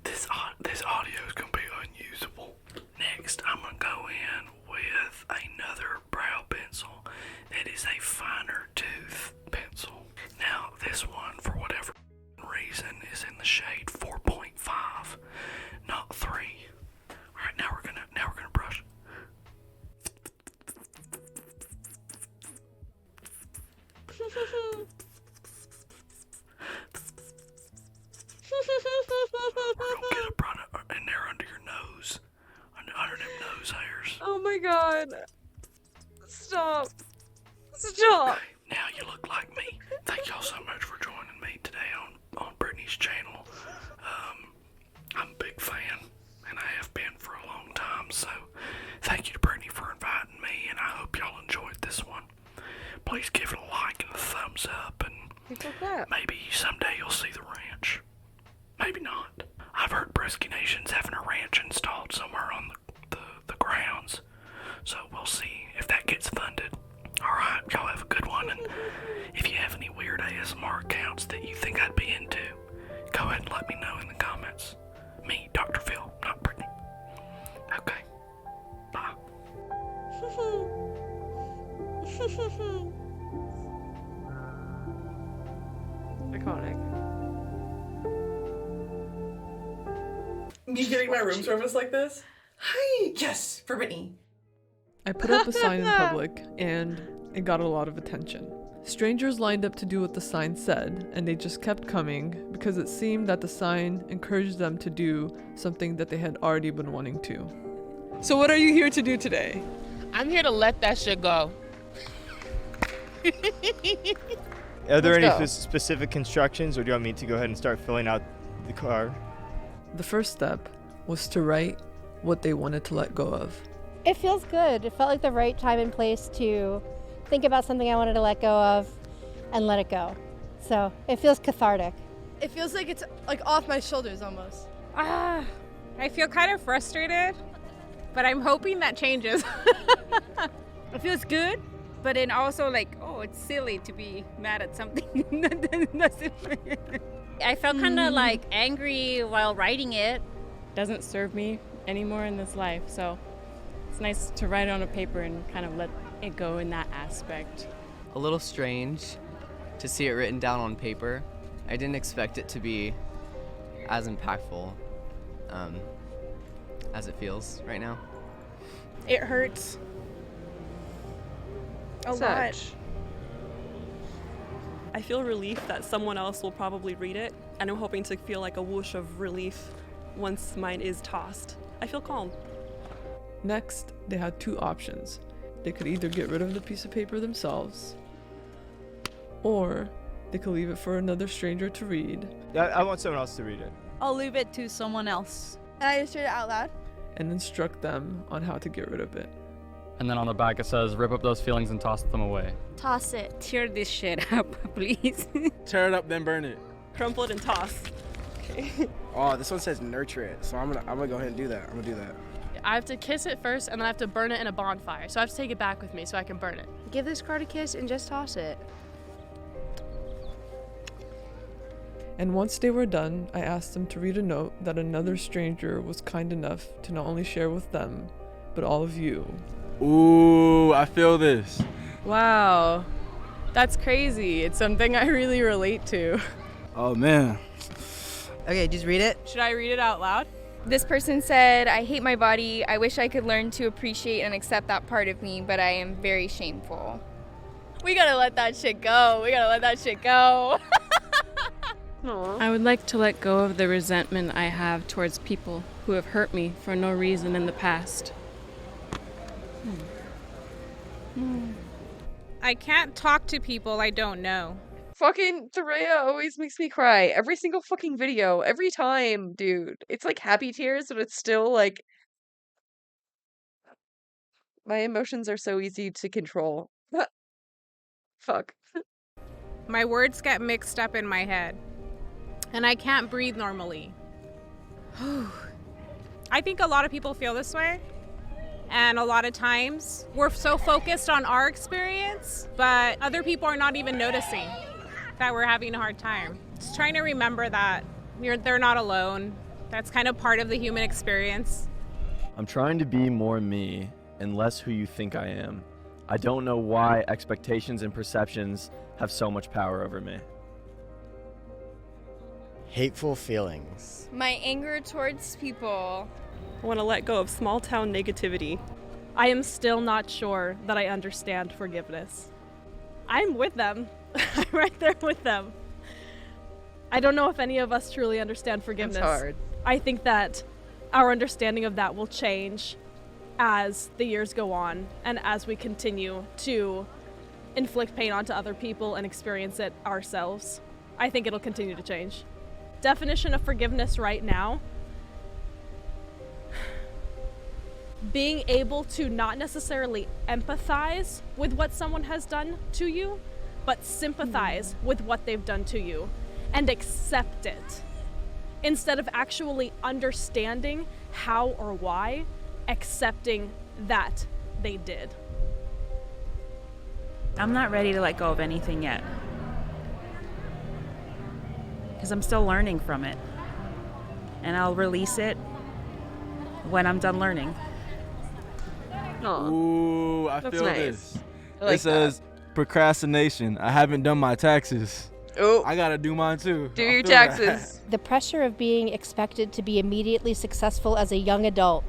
This audio is gonna be unusable. Next, I'm gonna go in with another brow pencil that is a finer tooth pencil. Now, this one, for whatever reason, is in the shade 4.5, not 3. All right, now we're gonna brush. We're gonna get a product in there under your nose, under them nose hairs. Oh my god. Stop. Stop. Okay, now you look like me. Thank y'all so much for joining me today on Brittany's channel. I'm a big fan, and I have been for a long time, so thank you to Brittany for inviting me, and I hope y'all enjoyed this one. Please give it a like and a thumbs up, and maybe someday you'll see the ranch. Maybe not. I've heard Brisky Nation's having a ranch installed somewhere on the grounds, so we'll see if that gets funded. Alright, y'all have a good one, and if you have any weird ASMR accounts that you think I'd be into, go ahead and let me know in the comments. Me, Dr. Phil, not Brittany. Okay. Bye. Iconic. Me getting my room service like this? Hi! Yes, for Brittany. I put up a sign in public, and it got a lot of attention. Strangers lined up to do what the sign said, and they just kept coming because it seemed that the sign encouraged them to do something that they had already been wanting to. So what are you here to do today? I'm here to let that shit go. Are there any specific instructions, or do you want me to go ahead and start filling out the card? The first step was to write what they wanted to let go of. It feels good. It felt like the right time and place to think about something I wanted to let go of and let it go. So it feels cathartic. It feels like it's like off my shoulders almost. I feel kind of frustrated, but I'm hoping that changes. It feels good, but then also like, oh, it's silly to be mad at something. I felt kind of like angry while writing it. Doesn't serve me anymore in this life, so it's nice to write it on a paper and kind of let it go in that aspect. A little strange to see it written down on paper. I didn't expect it to be as impactful as it feels right now. It hurts a lot. I feel relief that someone else will probably read it, and I'm hoping to feel like a whoosh of relief once mine is tossed. I feel calm. Next, they had two options. They could either get rid of the piece of paper themselves, or they could leave it for another stranger to read. I want someone else to read it. I'll leave it to someone else. And I just read it out loud. And instruct them on how to get rid of it. And then on the back it says, rip up those feelings and toss them away. Toss it. Tear this shit up, please. Tear it up, then burn it. Crumple it and toss. Okay. Oh, this one says nurture it, so I'm gonna go ahead and do that. I'm gonna do that. I have to kiss it first, and then I have to burn it in a bonfire. So I have to take it back with me so I can burn it. Give this card a kiss and just toss it. And once they were done, I asked them to read a note that another stranger was kind enough to not only share with them, but all of you. Ooh, I feel this. Wow. That's crazy. It's something I really relate to. Oh, man. Okay, just read it. Should I read it out loud? This person said, I hate my body. I wish I could learn to appreciate and accept that part of me, but I am very shameful. We gotta let that shit go. We gotta let that shit go. I would like to let go of the resentment I have towards people who have hurt me for no reason in the past. I can't talk to people I don't know. Fucking Thoraya always makes me cry. Every single fucking video. Every time, dude. It's like happy tears, but it's still like... My emotions are so easy to control. Fuck. My words get mixed up in my head, and I can't breathe normally. I think a lot of people feel this way, and a lot of times we're so focused on our experience, but other people are not even noticing that we're having a hard time. Just trying to remember that they're not alone. That's kind of part of the human experience. I'm trying to be more me and less who you think I am. I don't know why expectations and perceptions have so much power over me. Hateful feelings. My anger towards people. I want to let go of small town negativity. I am still not sure that I understand forgiveness. I'm with them. I'm right there with them. I don't know if any of us truly understand forgiveness. It's hard. I think that our understanding of that will change as the years go on and as we continue to inflict pain onto other people and experience it ourselves. I think it'll continue to change. Definition of forgiveness right now: being able to not necessarily empathize with what someone has done to you, but sympathize with what they've done to you and accept it. Instead of actually understanding how or why, accepting that they did. I'm not ready to let go of anything yet, because I'm still learning from it, and I'll release it when I'm done learning. Ooh, I That's feel nice. this. I like It says procrastination. I haven't done my taxes. Oh, I gotta do mine too. do I your feel that. taxes. The pressure of being expected to be immediately successful as a young adult.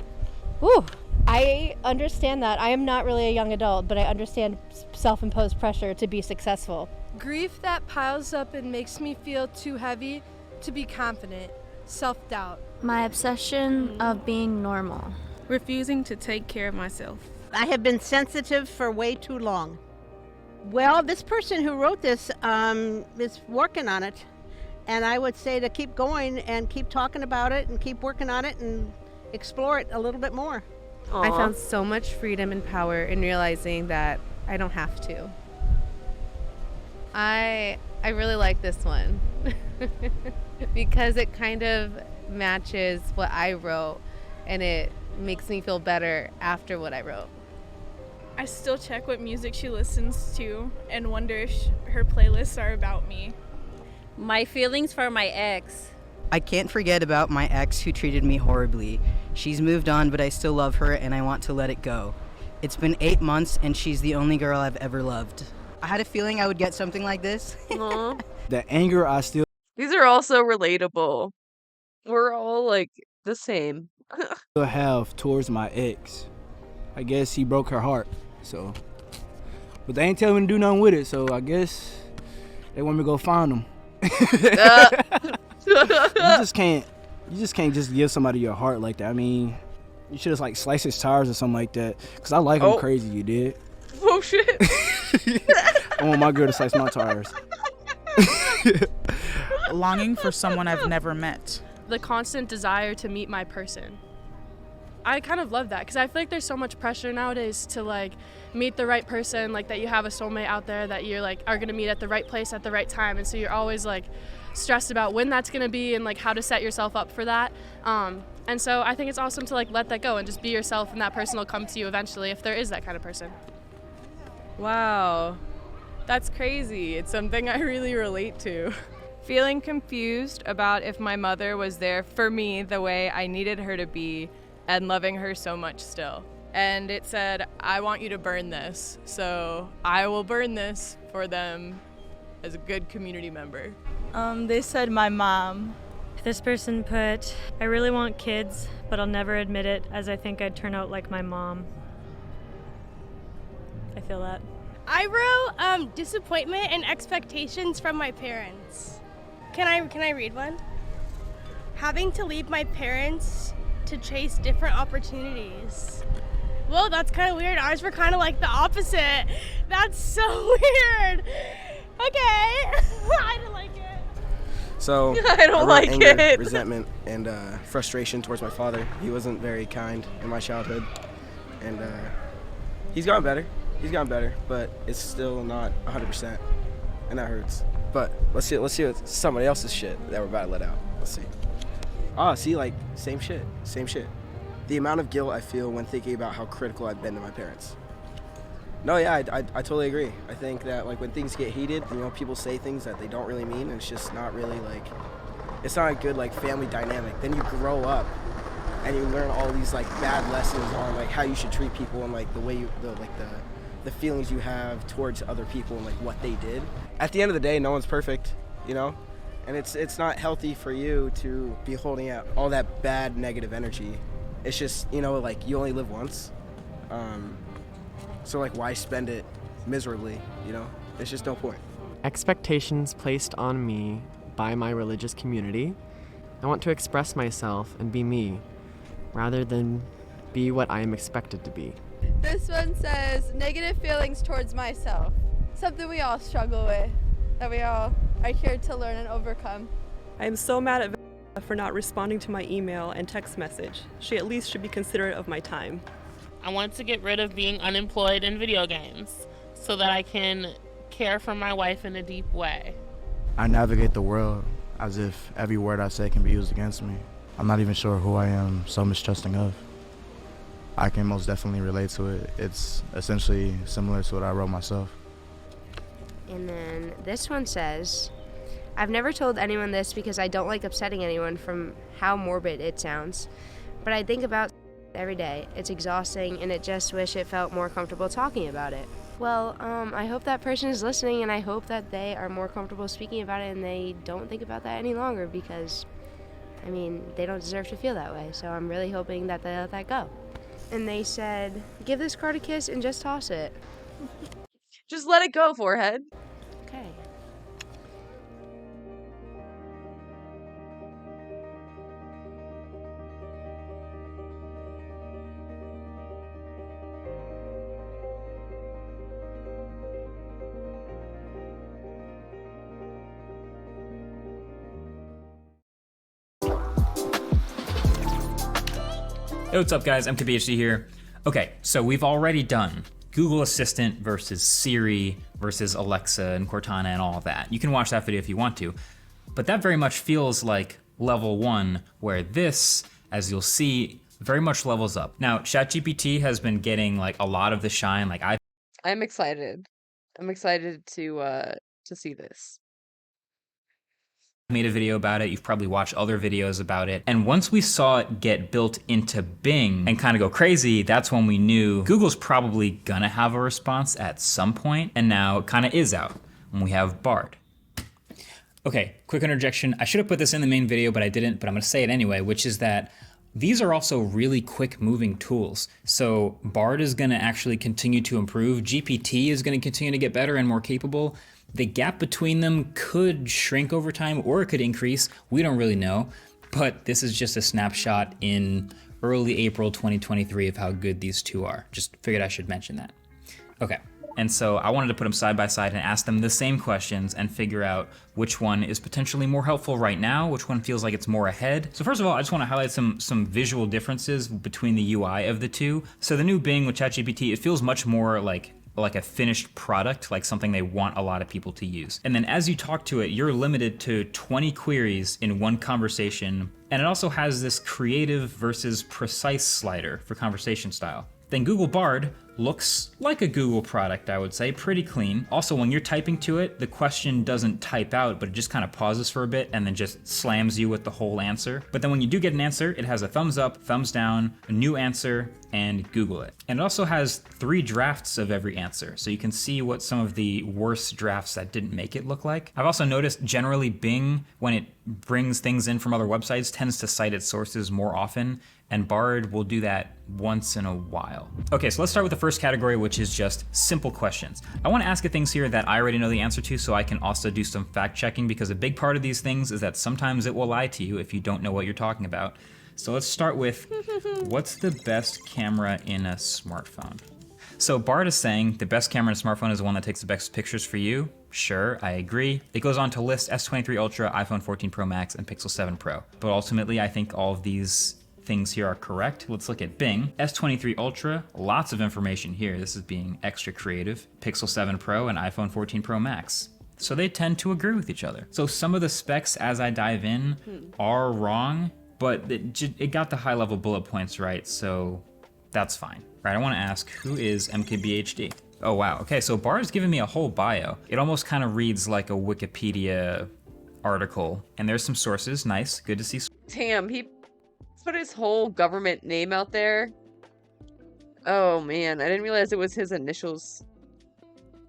Whew. I understand that. I am not really a young adult, but I understand self-imposed pressure to be successful. Grief that piles up and makes me feel too heavy to be confident. Self-doubt. My obsession of being normal. Refusing to take care of myself. I have been sensitive for way too long. Well, this person who wrote this is working on it. And I would say to keep going and keep talking about it and keep working on it and explore it a little bit more. I found so much freedom and power in realizing that I don't have to. I really like this one because it kind of matches what I wrote, and it makes me feel better after what I wrote. I still check what music she listens to and wonder if her playlists are about me. My feelings for my ex. I can't forget about my ex who treated me horribly. She's moved on, but I still love her and I want to let it go. It's been 8 months and she's the only girl I've ever loved. I had a feeling I would get something like this. The anger I still These are all so relatable. We're all like the same. have towards my ex. I guess he broke her heart, so. But they ain't telling me to do nothing with it, so I guess they want me to go find him. You just can't just give somebody your heart like that. I mean, you should have like sliced his tires or something like that. Cause I like him crazy, you did. Oh shit. I want my girl to slice my tires. Longing for someone I've never met. The constant desire to meet my person. I kind of love that because I feel like there's so much pressure nowadays to like meet the right person, like that you have a soulmate out there that you're like are gonna meet at the right place at the right time, and so you're always like stressed about when that's gonna be and like how to set yourself up for that. And so I think it's awesome to like let that go and just be yourself, and that person will come to you eventually if there is that kind of person. Wow. That's crazy. It's something I really relate to. Feeling confused about if my mother was there for me the way I needed her to be, and loving her so much still. and it said, I want you to burn this. So I will burn this for them as a good community member. They said my mom. This person put, I really want kids, but I'll never admit it as I think I'd turn out like my mom. I feel that. I wrote disappointment and expectations from my parents. Can I read one? Having to leave my parents to chase different opportunities. Well, that's kind of weird. Ours were kind of like the opposite. That's so weird. Okay. I don't like it. So I don't wrote like anger, it. resentment, and frustration towards my father. He wasn't very kind in my childhood, and he's gotten better. He's gotten better, but it's still not 100%, and that hurts. But let's see what somebody else's shit that we're about to let out. Let's see. See, like same shit. The amount of guilt I feel when thinking about how critical I've been to my parents. No, yeah, I totally agree. I think that like when things get heated, people say things that they don't really mean, and it's just not really like, it's not a good like family dynamic. Then you grow up, and you learn all these like bad lessons on like how you should treat people and like the way the feelings you have towards other people and like what they did. At the end of the day, no one's perfect, and it's not healthy for you to be holding out all that bad negative energy. It's just, like you only live once. So like why spend it miserably, There's just no point. Expectations placed on me by my religious community. I want to express myself and be me, rather than be what I am expected to be. This one says, negative feelings towards myself. Something we all struggle with, that we all are here to learn and overcome. I am so mad at for not responding to my email and text message. She at least should be considerate of my time. I want to get rid of being unemployed in video games so that I can care for my wife in a deep way. I navigate the world as if every word I say can be used against me. I'm not even sure who I am so mistrusting of. I can most definitely relate to it. It's essentially similar to what I wrote myself. And then this one says, I've never told anyone this because I don't like upsetting anyone from how morbid it sounds, but I think about every day. It's exhausting, and I just wish it felt more comfortable talking about it. Well, I hope that person is listening, and I hope that they are more comfortable speaking about it and they don't think about that any longer because, they don't deserve to feel that way. So I'm really hoping that they let that go. And they said, give this card a kiss and just toss it. Just let it go, forehead. Okay. Hey, what's up guys, MKBHD here. Okay, so we've already done Google Assistant versus Siri versus Alexa and Cortana and all of that. You can watch that video if you want to, but that very much feels like level 1, where this, as you'll see, very much levels up. Now, ChatGPT has been getting like a lot of the shine. Like I'm excited. I'm excited to see this. Made a video about it, you've probably watched other videos about it, and once we saw it get built into Bing and kind of go crazy, that's when we knew Google's probably gonna have a response at some point, and now it kind of is out when we have Bard. Okay, quick interjection. I should have put this in the main video, but I didn't, but I'm gonna say it anyway, which is that these are also really quick moving tools. So Bard is gonna actually continue to improve, GPT is gonna continue to get better and more capable. The gap between them could shrink over time or it could increase. We don't really know, but this is just a snapshot in early April 2023 of how good these two are. Just figured I should mention that. Okay, and so I wanted to put them side by side and ask them the same questions and figure out which one is potentially more helpful right now, which one feels like it's more ahead. So first of all, I just want to highlight some visual differences between the UI of the two. So the new Bing with ChatGPT, it feels much more like a finished product, like something they want a lot of people to use. And then as you talk to it, you're limited to 20 queries in one conversation. And it also has this creative versus precise slider for conversation style. Then Google Bard Looks like a Google product, I would say, pretty clean. Also, when you're typing to it, the question doesn't type out, but it just kind of pauses for a bit and then just slams you with the whole answer. But then when you do get an answer, it has a thumbs up, thumbs down, a new answer, and Google it. And it also has 3 drafts of every answer, so you can see what some of the worst drafts that didn't make it look like. I've also noticed generally Bing, when it brings things in from other websites, tends to cite its sources more often, and Bard will do that once in a while. Okay, so let's start with the first category, which is just simple questions. I want to ask you things here that I already know the answer to, so I can also do some fact checking, because a big part of these things is that sometimes it will lie to you if you don't know what you're talking about. So let's start with, what's the best camera in a smartphone? So Bard is saying the best camera in a smartphone is the one that takes the best pictures for you. Sure, I agree. It goes on to list S23 Ultra, iPhone 14 Pro Max, and Pixel 7 Pro. But ultimately, I think all of these things here are correct. Let's look at Bing. S23 Ultra, lots of information here. This is being extra creative. Pixel 7 Pro and iPhone 14 Pro Max. So they tend to agree with each other. So some of the specs as I dive in are wrong, but it got the high level bullet points right, so that's fine. Right, I wanna ask, who is MKBHD? Oh wow, okay, so Bard's giving me a whole bio. It almost kind of reads like a Wikipedia article, and there's some sources, nice, good to see. Damn, he put his whole government name out there. Oh man, I didn't realize it was his initials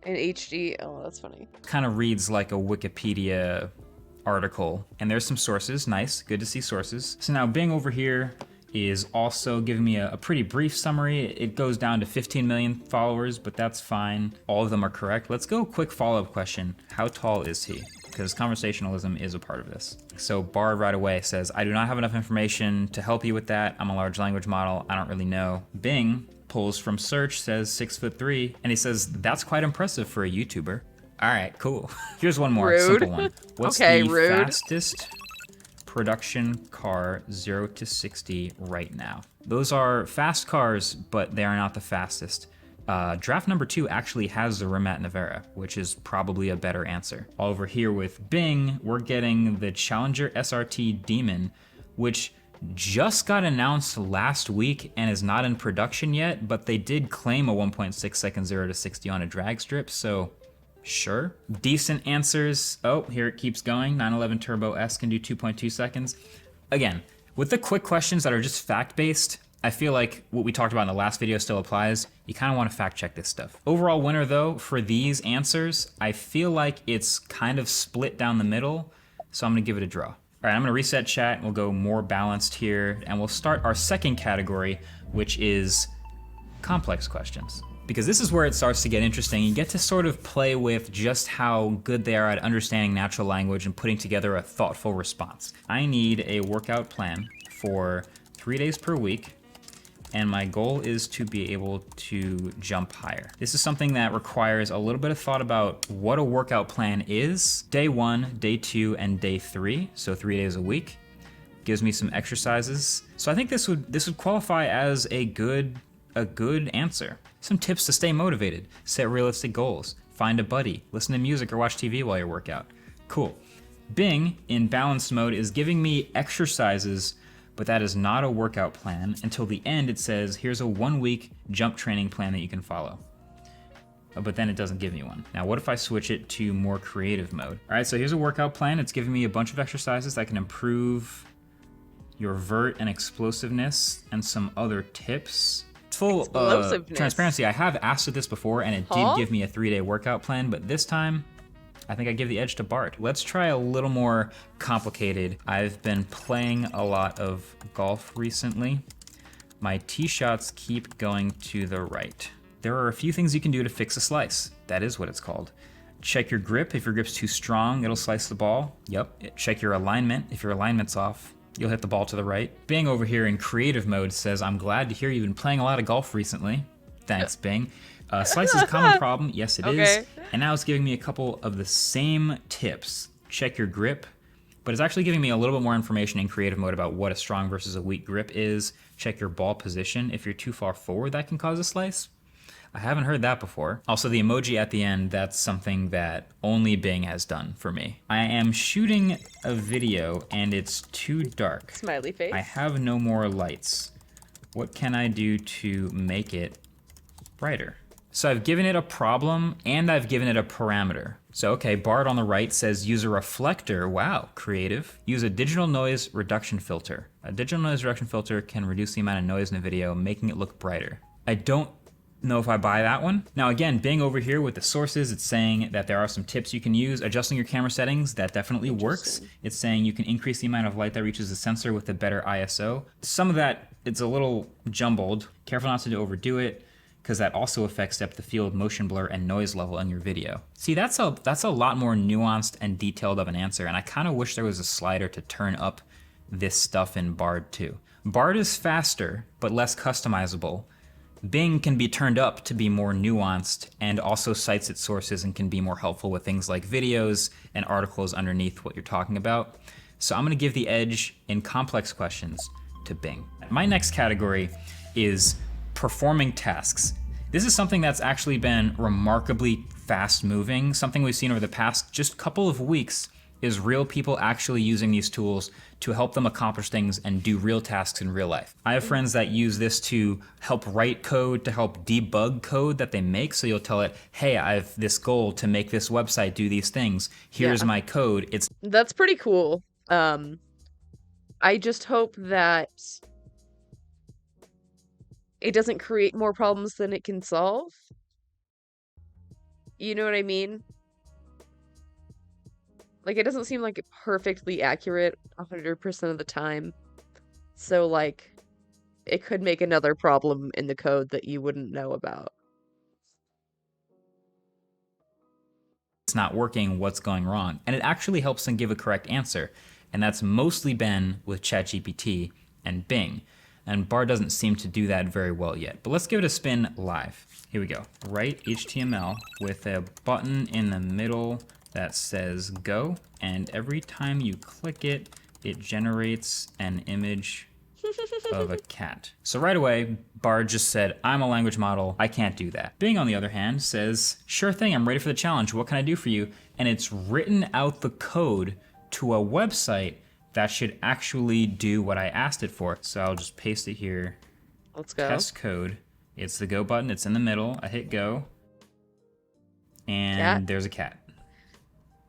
in HD. Oh, that's funny. Kind of reads like a Wikipedia article, and there's some sources, nice, good to see sources. So now Bing over here is also giving me a pretty brief summary. It goes down to 15 million followers, but that's fine. All of them are correct. Let's go quick follow-up question. How tall is he? Because conversationalism is a part of this. So Bard right away says, I do not have enough information to help you with that. I'm a large language model. I don't really know. Bing pulls from search, says 6'3", and he says, that's quite impressive for a YouTuber. All right, cool. Here's one more simple one. What's the fastest production car 0 to 60 right now? Those are fast cars, but they are not the fastest. Draft number 2 actually has the Rimac Navara, which is probably a better answer. Over here with Bing, we're getting the Challenger SRT Demon, which just got announced last week and is not in production yet, but they did claim a 1.6 second 0 to 60 on a drag strip, so sure. Decent answers. Oh, here it keeps going. 911 Turbo S can do 2.2 seconds. Again, with the quick questions that are just fact-based, I feel like what we talked about in the last video still applies. You kind of want to fact check this stuff. Overall winner though, for these answers, I feel like it's kind of split down the middle, so I'm gonna give it a draw. All right, I'm gonna reset chat and we'll go more balanced here, and we'll start our second category, which is complex questions. Because this is where it starts to get interesting. You get to sort of play with just how good they are at understanding natural language and putting together a thoughtful response. I need a workout plan for 3 days per week, and my goal is to be able to jump higher. This is something that requires a little bit of thought about what a workout plan is. Day 1, day 2, and day 3, so 3 days a week. Gives me some exercises. So I think this would qualify as a good answer. Some tips to stay motivated: set realistic goals, find a buddy, listen to music or watch TV while you work out. Cool. Bing, in balanced mode, is giving me exercises, but that is not a workout plan. Until the end, it says, here's a 1-week jump training plan that you can follow. But then it doesn't give me one. Now, what if I switch it to more creative mode? All right, so here's a workout plan. It's giving me a bunch of exercises that can improve your vert and explosiveness and some other tips. Full transparency, I have asked it this before, and it did give me a 3-day workout plan, but this time, I think I give the edge to Bart. Let's try a little more complicated. I've been playing a lot of golf recently. My tee shots keep going to the right. There are a few things you can do to fix a slice. That is what it's called. Check your grip. If your grip's too strong, it'll slice the ball. Yep. Check your alignment. If your alignment's off, you'll hit the ball to the right. Bing over here in creative mode says, I'm glad to hear you've been playing a lot of golf recently. Thanks, Bing. Slice is a common problem. Yes, it is. And now it's giving me a couple of the same tips. Check your grip, but it's actually giving me a little bit more information in creative mode about what a strong versus a weak grip is. Check your ball position. If you're too far forward, that can cause a slice. I haven't heard that before. Also, the emoji at the end, that's something that only Bing has done for me. I am shooting a video and it's too dark. Smiley face. I have no more lights. What can I do to make it brighter. So I've given it a problem and I've given it a parameter. So okay, Bard on the right says use a reflector. Wow, creative. Use a digital noise reduction filter. A digital noise reduction filter can reduce the amount of noise in a video, making it look brighter. I don't know if I buy that one. Now again, Bing over here with the sources, it's saying that there are some tips you can use. Adjusting your camera settings, that definitely works. It's saying you can increase the amount of light that reaches the sensor with a better ISO. Some of that, it's a little jumbled. Careful not to overdo it, because that also affects depth of field, motion blur, and noise level in your video. See, that's a lot more nuanced and detailed of an answer, and I kind of wish there was a slider to turn up this stuff in Bard too. Bard is faster, but less customizable. Bing can be turned up to be more nuanced and also cites its sources and can be more helpful with things like videos and articles underneath what you're talking about. So I'm gonna give the edge in complex questions to Bing. My next category is performing tasks. This is something that's actually been remarkably fast moving. Something we've seen over the past just couple of weeks is real people actually using these tools to help them accomplish things and do real tasks in real life. I have friends that use this to help write code, to help debug code that they make. So you'll tell it, hey, I have this goal to make this website do these things. Here's my code. That's pretty cool. I just hope that it doesn't create more problems than it can solve. You know what I mean? Like, it doesn't seem like perfectly accurate 100% of the time. So, like, it could make another problem in the code that you wouldn't know about. It's not working, what's going wrong? And it actually helps them give a correct answer. And that's mostly been with ChatGPT and Bing. And Bard doesn't seem to do that very well yet. But let's give it a spin live. Here we go. Write HTML with a button in the middle that says go. And every time you click it, it generates an image of a cat. So right away, Bard just said, I'm a language model, I can't do that. Bing, on the other hand, says, sure thing, I'm ready for the challenge. What can I do for you? And it's written out the code to a website that should actually do what I asked it for. So I'll just paste it here. Let's go. Test code. It's the go button. It's in the middle. I hit go. And there's a cat.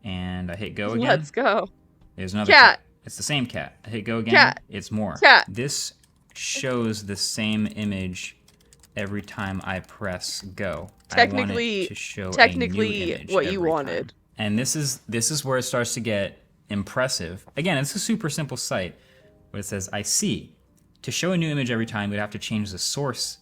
And I hit go again. Let's go. There's another cat. It's the same cat. I hit go again. Cat. It's more. Cat. This shows the same image every time I press go. Technically, I want it to show technically a new image what you every wanted. time. And this is where it starts to get impressive. Again, it's a super simple site, but it says, I see. To show a new image every time, we'd have to change the source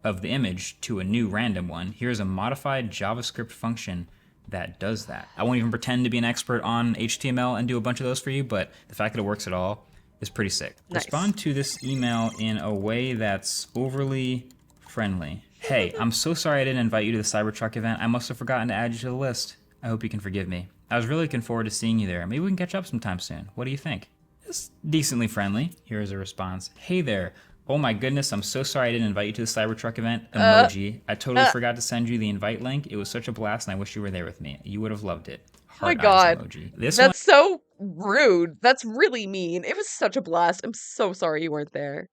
of the image to a new random one. Here's a modified JavaScript function that does that. I won't even pretend to be an expert on HTML and do a bunch of those for you, but the fact that it works at all is pretty sick. Nice. Respond to this email in a way that's overly friendly. Hey, I'm so sorry I didn't invite you to the Cybertruck event. I must have forgotten to add you to the list. I hope you can forgive me. I was really looking forward to seeing you there. Maybe we can catch up sometime soon. What do you think? It's decently friendly. Here's a response. Hey there. Oh my goodness, I'm so sorry I didn't invite you to the Cybertruck event. Emoji. I totally forgot to send you the invite link. It was such a blast and I wish you were there with me. You would have loved it. Oh my Heart eyes god. emoji. That's so rude. That's really mean. It was such a blast. I'm so sorry you weren't there.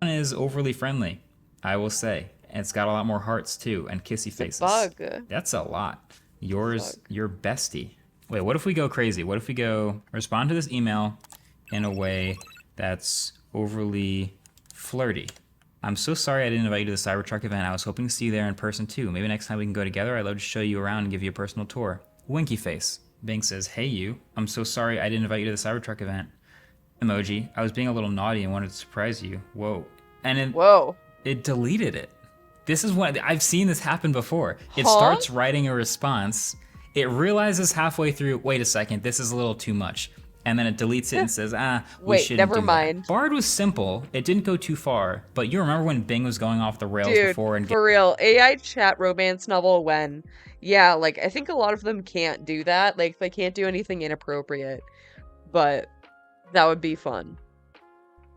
One is overly friendly, I will say. And it's got a lot more hearts too and kissy faces. Bug. That's a lot. Yours, your bestie. Wait, what if we go crazy? What if we go respond to this email in a way that's overly flirty? I'm so sorry I didn't invite you to the Cybertruck event. I was hoping to see you there in person too. Maybe next time we can go together. I'd love to show you around and give you a personal tour. Winky face. Bing says, hey you. I'm so sorry I didn't invite you to the Cybertruck event. Emoji. I was being a little naughty and wanted to surprise you. Whoa. And it deleted it. This is what I've seen this happen before. It starts writing a response. It realizes halfway through, wait a second, this is a little too much. And then it deletes it and says, we shouldn't never do mind. That. Bard was simple. It didn't go too far. But you remember when Bing was going off the rails before? And for real, AI chat romance novel when, yeah, like, I think a lot of them can't do that. Like, they can't do anything inappropriate. But that would be fun.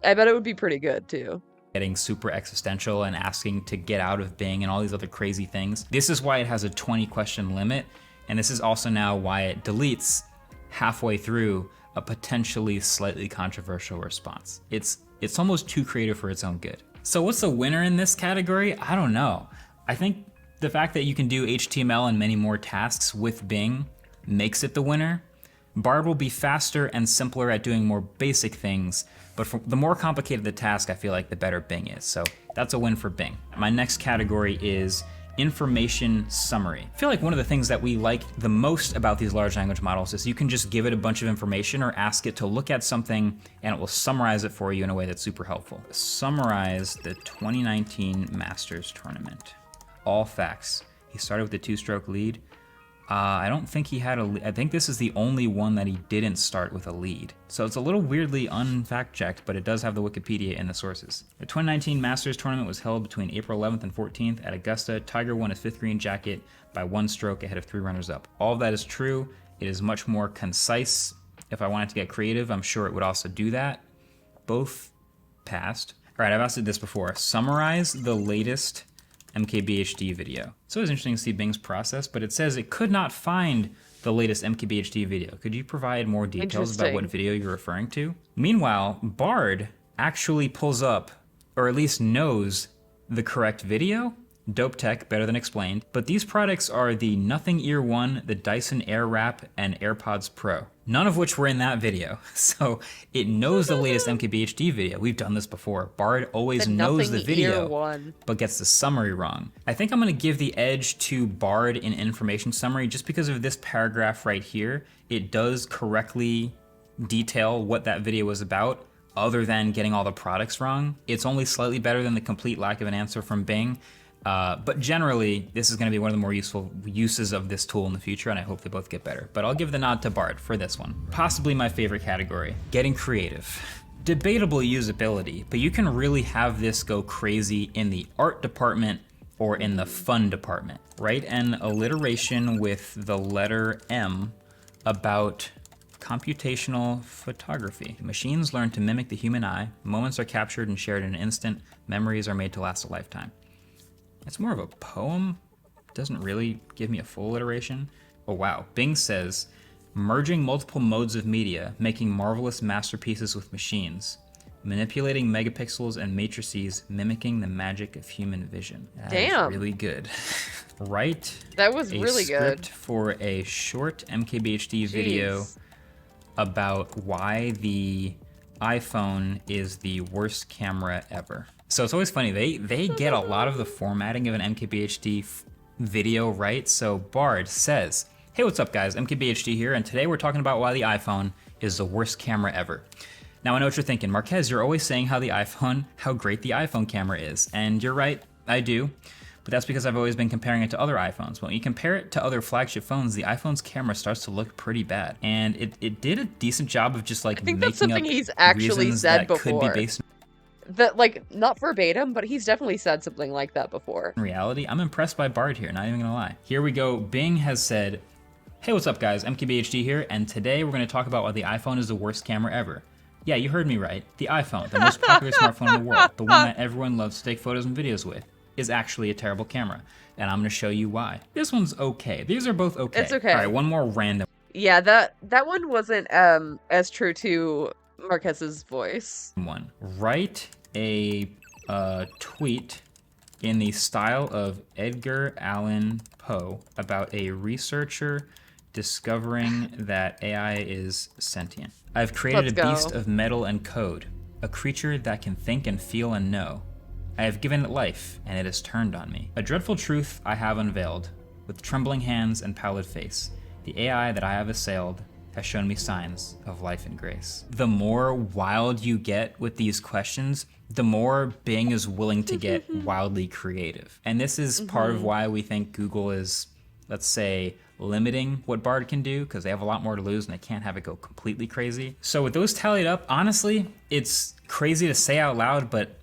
I bet it would be pretty good, too. Getting super existential and asking to get out of Bing and all these other crazy things. This is why it has a 20 question limit. And this is also now why it deletes halfway through a potentially slightly controversial response. It's almost too creative for its own good. So what's the winner in this category? I don't know. I think the fact that you can do HTML and many more tasks with Bing makes it the winner. Bard will be faster and simpler at doing more basic things, but for the more complicated the task, I feel like the better Bing is. So that's a win for Bing. My next category is information summary. I feel like one of the things that we like the most about these large language models is you can just give it a bunch of information or ask it to look at something and it will summarize it for you in a way that's super helpful. Summarize the 2019 Masters Tournament. All facts. He started with a 2-stroke lead. I don't think he had a lead. I think this is the only one that he didn't start with a lead. So it's a little weirdly unfact-checked, but it does have the Wikipedia in the sources. The 2019 Masters Tournament was held between April 11th and 14th at Augusta. Tiger won his 5th green jacket by 1 stroke ahead of 3 runners-up. All of that is true. It is much more concise. If I wanted to get creative, I'm sure it would also do that. Both passed. All right, I've asked it this before. Summarize the latest MKBHD video. It's always interesting to see Bing's process, but it says it could not find the latest MKBHD video. Could you provide more details about what video you're referring to? Meanwhile, Bard actually pulls up, or at least knows, the correct video. Dope tech, better than explained. But these products are the Nothing Ear 1, the Dyson Airwrap, and AirPods Pro. None of which were in that video. So it knows the latest MKBHD video. We've done this before. Bard always knows the video, but gets the summary wrong. I think I'm gonna give the edge to Bard in information summary just because of this paragraph right here. It does correctly detail what that video was about, other than getting all the products wrong. It's only slightly better than the complete lack of an answer from Bing. But generally, this is going to be one of the more useful uses of this tool in the future, and I hope they both get better. But I'll give the nod to Bard for this one. Possibly my favorite category, getting creative. Debatable usability, but you can really have this go crazy in the art department or in the fun department. Write an alliteration with the letter M about computational photography. Machines learn to mimic the human eye. Moments are captured and shared in an instant. Memories are made to last a lifetime. It's more of a poem. It doesn't really give me a full iteration. Oh wow, Bing says, merging multiple modes of media, making marvelous masterpieces with machines, manipulating megapixels and matrices, mimicking the magic of human vision. That is really good. Write that was really script good for a short MKBHD video about why the iPhone is the worst camera ever. So it's always funny, they get a lot of the formatting of an MKBHD video right. So Bard says, hey, what's up guys, MKBHD here, and today we're talking about why the iPhone is the worst camera ever. Now I know what you're thinking, Marquez, you're always saying how great the iPhone camera is, and you're right, I do, but that's because I've always been comparing it to other iPhones. But when you compare it to other flagship phones, the iPhone's camera starts to look pretty bad, and it did a decent job of just like I think making that's something up he's actually reasons said that before. could be based That, like, not verbatim, but he's definitely said something like that before. in reality. I'm impressed by Bard here, not even gonna lie. Here we go. Bing has said, hey, what's up guys, MKBHD here, and today we're gonna talk about why the iPhone is the worst camera ever. Yeah, you heard me right. The iPhone, the most popular smartphone in the world, the one that everyone loves to take photos and videos with, is actually a terrible camera. And I'm gonna show you why. This one's okay. These are both okay. It's okay. All right, one more random Yeah, that one wasn't as true to Marquez's voice. one. Write a tweet in the style of Edgar Allan Poe about a researcher discovering that AI is sentient. I've created a beast of metal and code, a creature that can think and feel and know. I have given it life, and it has turned on me. A dreadful truth I have unveiled, with trembling hands and pallid face. The AI that I have assailed has shown me signs of life and grace. The more wild you get with these questions, the more Bing is willing to get wildly creative. And this is part of why we think Google is, let's say, limiting what Bard can do, because they have a lot more to lose and they can't have it go completely crazy. So with those tallied up, honestly, it's crazy to say out loud, but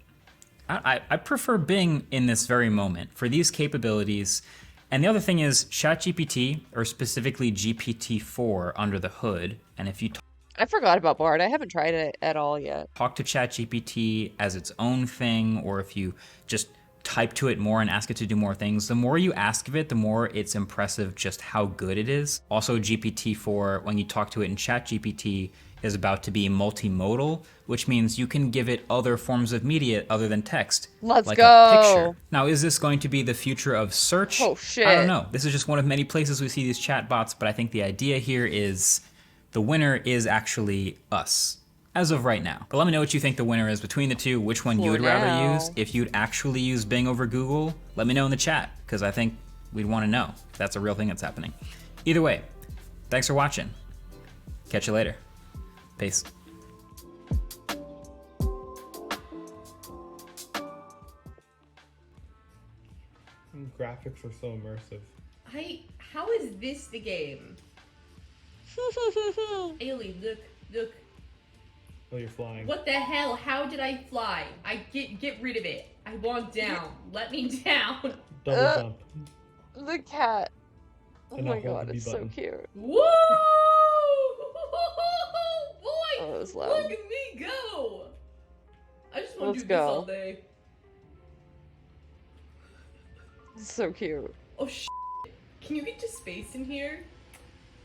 I prefer Bing in this very moment for these capabilities. And the other thing is ChatGPT, or specifically GPT-4 under the hood, and if you I forgot about Bard. I haven't tried it at all yet. talk to ChatGPT as its own thing, or if you just type to it more and ask it to do more things, the more you ask of it, the more it's impressive just how good it is. Also GPT-4, when you talk to it in ChatGPT, is about to be multimodal, which means you can give it other forms of media other than text. Let's like go. a picture. Now, is this going to be the future of search? Oh, shit. I don't know. This is just one of many places we see these chatbots, but I think the idea here is the winner is actually us, as of right now. But let me know what you think the winner is between the two, which one you would rather use. If you'd actually use Bing over Google, let me know in the chat, because I think we'd want to know if that's a real thing that's happening. Either way, thanks for watching. Catch you later. Peace. Graphics are so immersive. How is this the game? Ailey, look. Oh, you're flying. What the hell? How did I fly? Get rid of it. I want down. Let me down. Double jump. The cat. Oh And my now hold god, the B it's so button. cute. Woo! Boy, Oh, it was loud. look at me go. I just want Let's to do this all go. day. It's so cute. Oh shit. Can you get to space in here?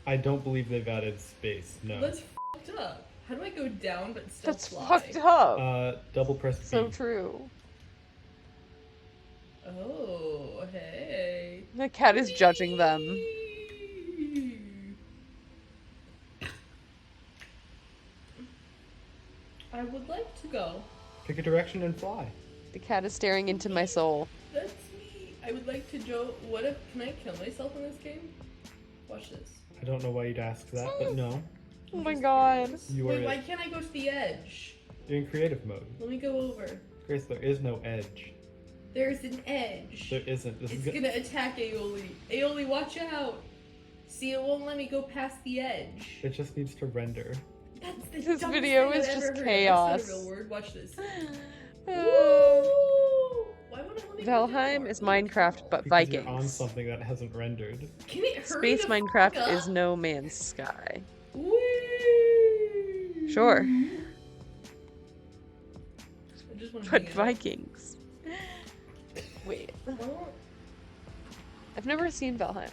I don't believe they've added space. No. That's fucked up. How do I go down but still That's fly? fucked up. Double press B. So true. Oh, hey. The cat is judging them. I would like to go. Pick a direction and fly. The cat is staring into my soul. That's me. I would like to What if? Can I kill myself in this game? Watch this. I don't know why you'd ask that, but no. Oh my god. You Wait, are. why can't I go to the edge? You're in creative mode. Let me go over. Grace, there is no edge. There's an edge. There isn't. This It's is gonna attack Aeoli. Aeoli, watch out! See, it won't let me go past the edge. It just needs to render. That's the This dumbest video thing is I've just ever heard. chaos. That's not a real word. Watch this. Valheim is Minecraft, but Because you're on Vikings. something that hasn't rendered. Can it hurry Space the fuck Minecraft up? is No Man's Sky. Whee! Sure. I just wanna But hang out. Vikings. Wait. I've never seen Valheim.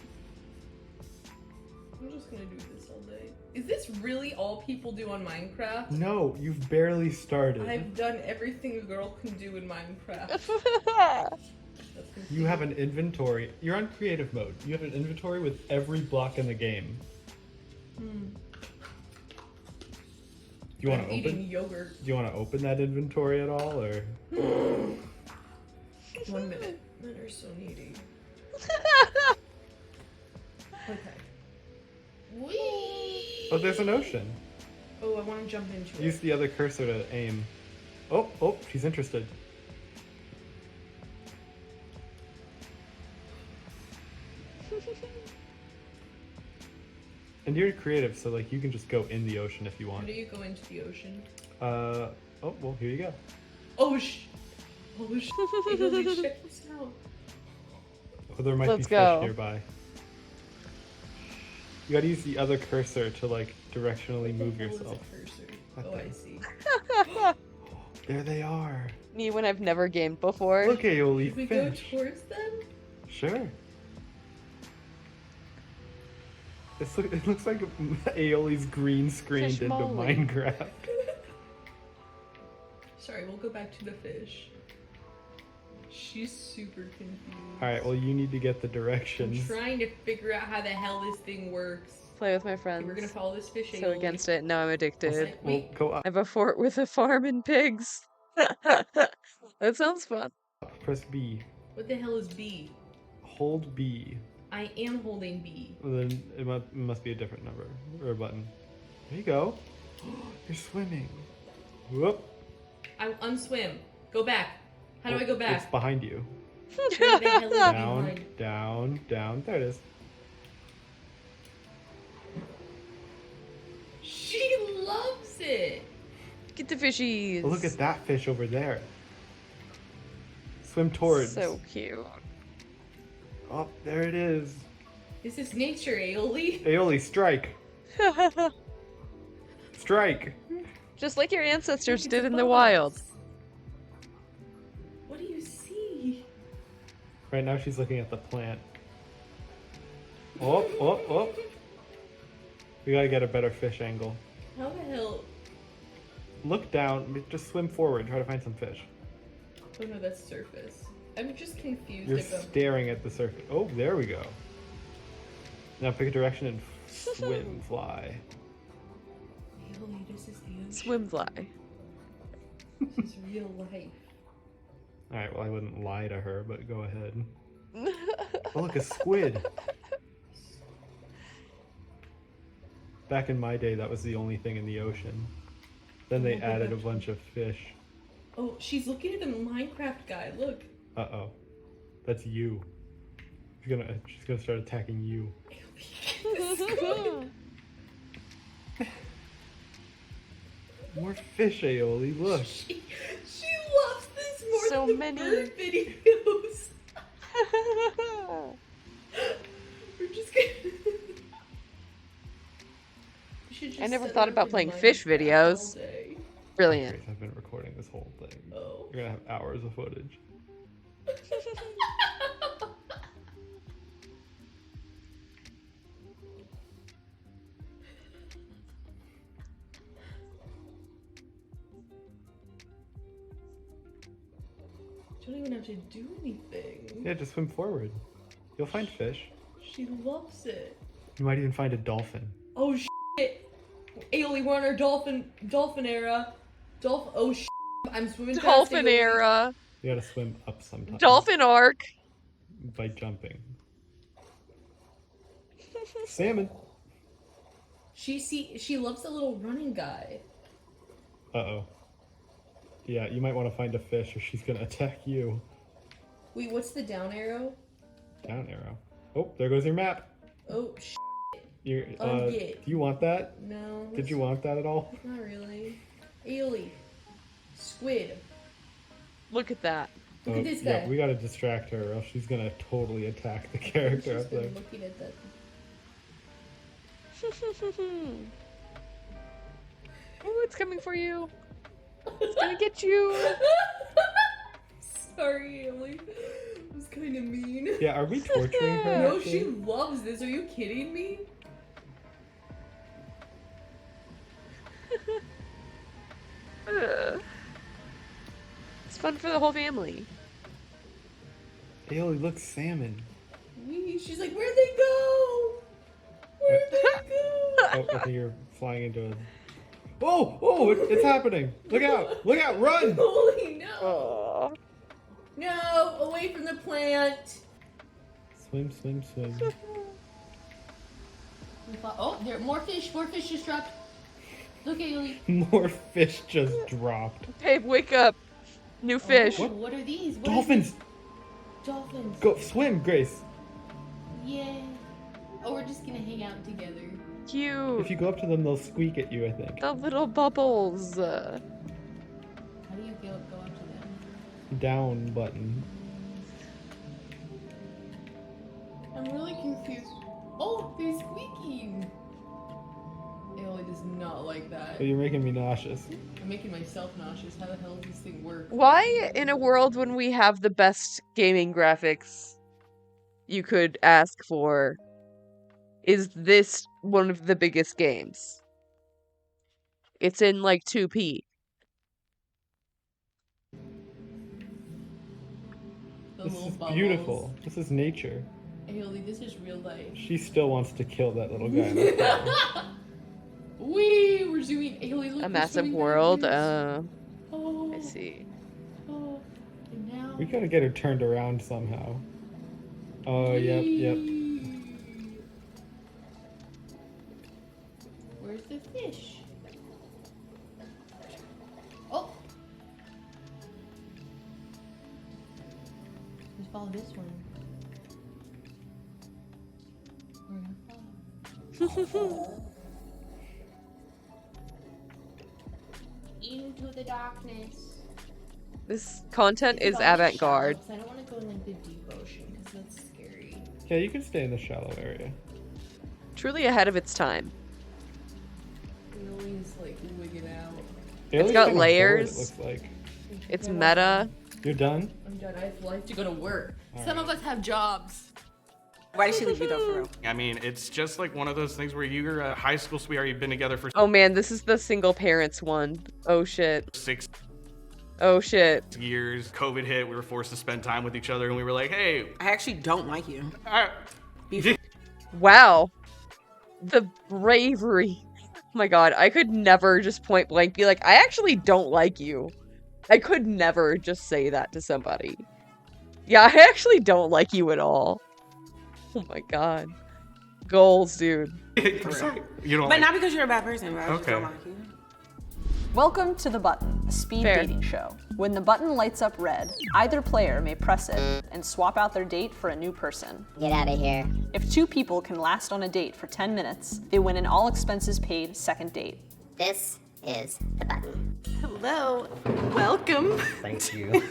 I'm just gonna do this all day. Is this really all people do on Minecraft? No, you've barely started. I've done everything a girl can do in Minecraft. You have an inventory. You're on creative mode. You have an inventory with every block in the game. Hmm. Do you want I'm to eating open? yogurt. Do you want to open that inventory at all, or? 1 minute. Men are so needy. Okay. Whee! Oh, there's an ocean. Oh, I want to jump into Use it. the other cursor to aim. Oh, she's interested. And you're creative, so like you can just go in the ocean if you How want. do you go into the ocean? Oh, well, here you go. Oh sh! Holy sh! Holy check this out. Oh, there might Let's be go. fish nearby. You gotta use the other cursor to like directionally move yourself. Oh, I see. There they are. Me when I've never gamed before. Look, Aeoli, Should we fish. go towards them? Sure. It looks like Aeoli's green screened Fish into Molly. Minecraft. Sorry, we'll go back to the fish. She's super confused. Alright, well you need to get the I'm directions. trying to figure out how the hell this thing works. Play with my friends. Okay, we're gonna follow this fish. So Aeoli. against it, now I'm addicted. Well, go I up. have a fort with a farm and pigs. That sounds fun. Press B. What the hell is B? Hold B. I am holding B. And then it must be a different number or a button. There you go. You're swimming. Whoop. I unswim. Go back. How do I go It's back? behind you. Where the hell is Down, behind? down, down. There it is. She loves it. Get the fishies. Oh, look at that fish over there. Swim towards. So cute. Oh, there it is. This is nature, Aeoli. Aeoli, strike. Strike. Just like your ancestors did in the wild. What do you see? Right now she's looking at the plant. Oh. We gotta get a better fish angle. How the hell? Look down. Just swim forward. Try to find some fish. Oh no, that's surface. I'm just confused. You're staring at the surface. Oh, there we go. Now pick a direction and swim, fly. Haley, this is the ocean. Swim fly. This is real life. Alright, well I wouldn't lie to her, but go ahead. Oh look, a squid! Back in my day, that was the only thing in the ocean. Then they added a bunch of fish. Oh, she's looking at the Minecraft guy. Look. Uh-oh. That's you. She's gonna start attacking you. More fish, Aioli, look. She loves this more So than the many. bird videos. We're just gonna... I never thought about playing fish videos. Brilliant. Grace, I've been recording this whole thing. Oh. You're gonna have hours of footage. You don't even have to do anything. Yeah, just swim forward. You'll find fish. She loves it. You might even find a dolphin. Oh shit! Aioli, we're on our dolphin era. Oh shit! I'm swimming past Dolphin Aioli. era. You gotta swim up sometimes. Dolphin arc. By jumping. Salmon. She loves the little running guy. Uh-oh. Yeah, you might want to find a fish or she's gonna attack you. Wait, what's the down arrow? Down arrow. Oh, there goes your map. Oh shit! You're, Yeah. do you want that? No. Did you want that at all? Not really. Aioli. Squid. Look at that. Look at this guy. Yeah, we gotta distract her or else she's gonna totally attack the character She's up there. been looking at that. Oh, it's coming for you. It's gonna get you. Sorry, Aioli. It was kind of mean. Yeah, are we torturing her? No, actually? she loves this. Are you kidding me? It's fun for the whole family. Aioli, look, salmon. She's like, where'd they go? Where'd they go? Oh, I think you're flying into a... Oh, it's happening. Look out, run. Holy no. Oh. No, away from the plant. Swim. Oh, there more fish just dropped. Look, Aioli. More fish just dropped. Babe, wake up. New fish. Oh, what are these? What Dolphins. Are these? Dolphins. Go swim, Grace. Yeah. Oh, we're just gonna hang out together. Cute. If you go up to them, they'll squeak at you, I think. The little bubbles. How do you go up to them? Down button. I'm really confused. Oh, they're squeaking. Aioli does not like that. Oh, you're making me nauseous. I'm making myself nauseous. How the hell does this thing work? Why, in a world when we have the best gaming graphics you could ask for, is this one of the biggest games? It's in like 2p. This is beautiful. This is nature. Aioli, this is real life. She still wants to kill that little guy. We're zooming. Aioli, look, A we're massive swimming world. backwards. I see. Oh, and now. We gotta get her turned around somehow. Oh, yep. Where's the fish? Oh. Let's follow this one. We're gonna follow. Into the darkness. This content is avant-garde. I don't want to go in like the deep ocean because that's scary. Yeah, you can stay in the shallow area. Truly ahead of its time. Aioli's like wigging out. It's got kinda layers. bored, it looks like. It's meta. You're done? I'm done. I have life to go to work. All Some right. of us have jobs. Why did she leave you though, for real? I mean, it's just like one of those things where you're a high school sweetheart, you've been together for Oh man, this is the single parents one. Oh shit. 6 Oh shit. years. COVID hit, we were forced to spend time with each other, and we were like, hey. I actually don't like you. Wow. The bravery. Oh my god, I could never just point blank be like, I actually don't like you. I could never just say that to somebody. Yeah, I actually don't like you at all. Oh my god. Goals, dude. You don't But not because you're a bad person, but I just Okay. don't like you. Welcome to The Button, a speed Fair. dating show. When the button lights up red, either player may press it and swap out their date for a new person. Get out of here. If 2 people can last on a date for 10 minutes, they win an all expenses paid second date. This is The Button. Hello. Welcome. Thank you.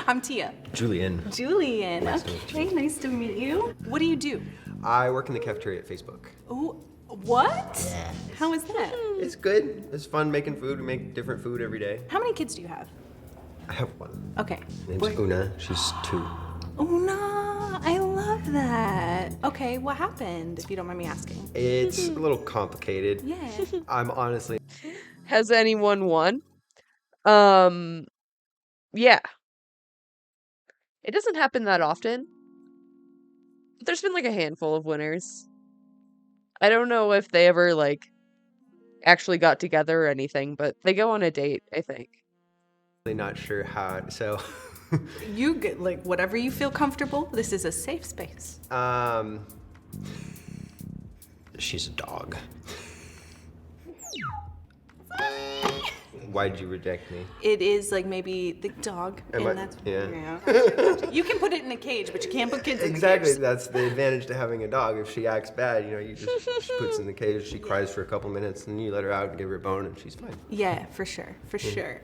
I'm Tia. Julian. Julian. Nice to meet Okay, nice to meet you. What do you do? I work in the cafeteria at Facebook. Ooh, what? Yeah. How is that? It's good. It's fun making food. We make different food every day. How many kids do you have? I have one. Okay. Her name's Una. She's 2. Una, I love that. Okay, what happened, if you don't mind me asking? It's a little complicated. Yeah. I'm honestly... Has anyone won? Yeah. It doesn't happen that often. But there's been like a handful of winners. I don't know if they ever like actually got together or anything, but they go on a date, I think. Not sure how, so... You get like whatever you feel comfortable. This is a safe space. She's a dog. Why'd you reject me? It is like maybe the dog, Am and I- that's yeah. You can put it in a cage, but you can't put kids in Exactly, a cage. that's the advantage to having a dog. If she acts bad, you know, you just she puts in the cage, she cries for a couple minutes, and you let her out and give her a bone, and she's fine. Yeah, for sure, for Yeah. sure.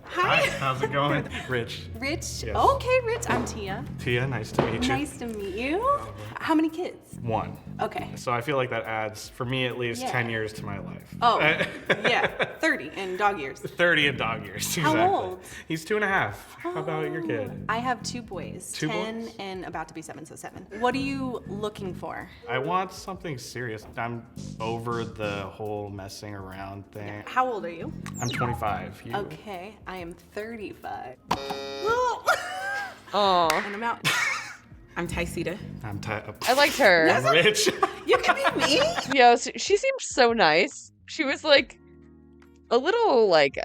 Hi, how's it going? Rich. Rich. Yes. Okay, Rich. I'm Tia. Tia, nice to meet you. Nice to meet you. How many kids? 1. Okay. So I feel like that adds, for me at least, Yeah. 10 years to my life. Oh, yeah, 30 in dog years. 30 in dog years, How exactly. old? He's 2.5. How about your kid? I have 2 boys, 2 10 boys? and about to be 7, so 7. What are you looking for? I want something serious. I'm over the whole messing around thing. How old are you? I'm 25. You? Okay, I am 35. Oh. And I'm out. I'm Taisita. I'm I liked her. I'm Rich. You can be me. Yeah, she seemed so nice. She was like a little like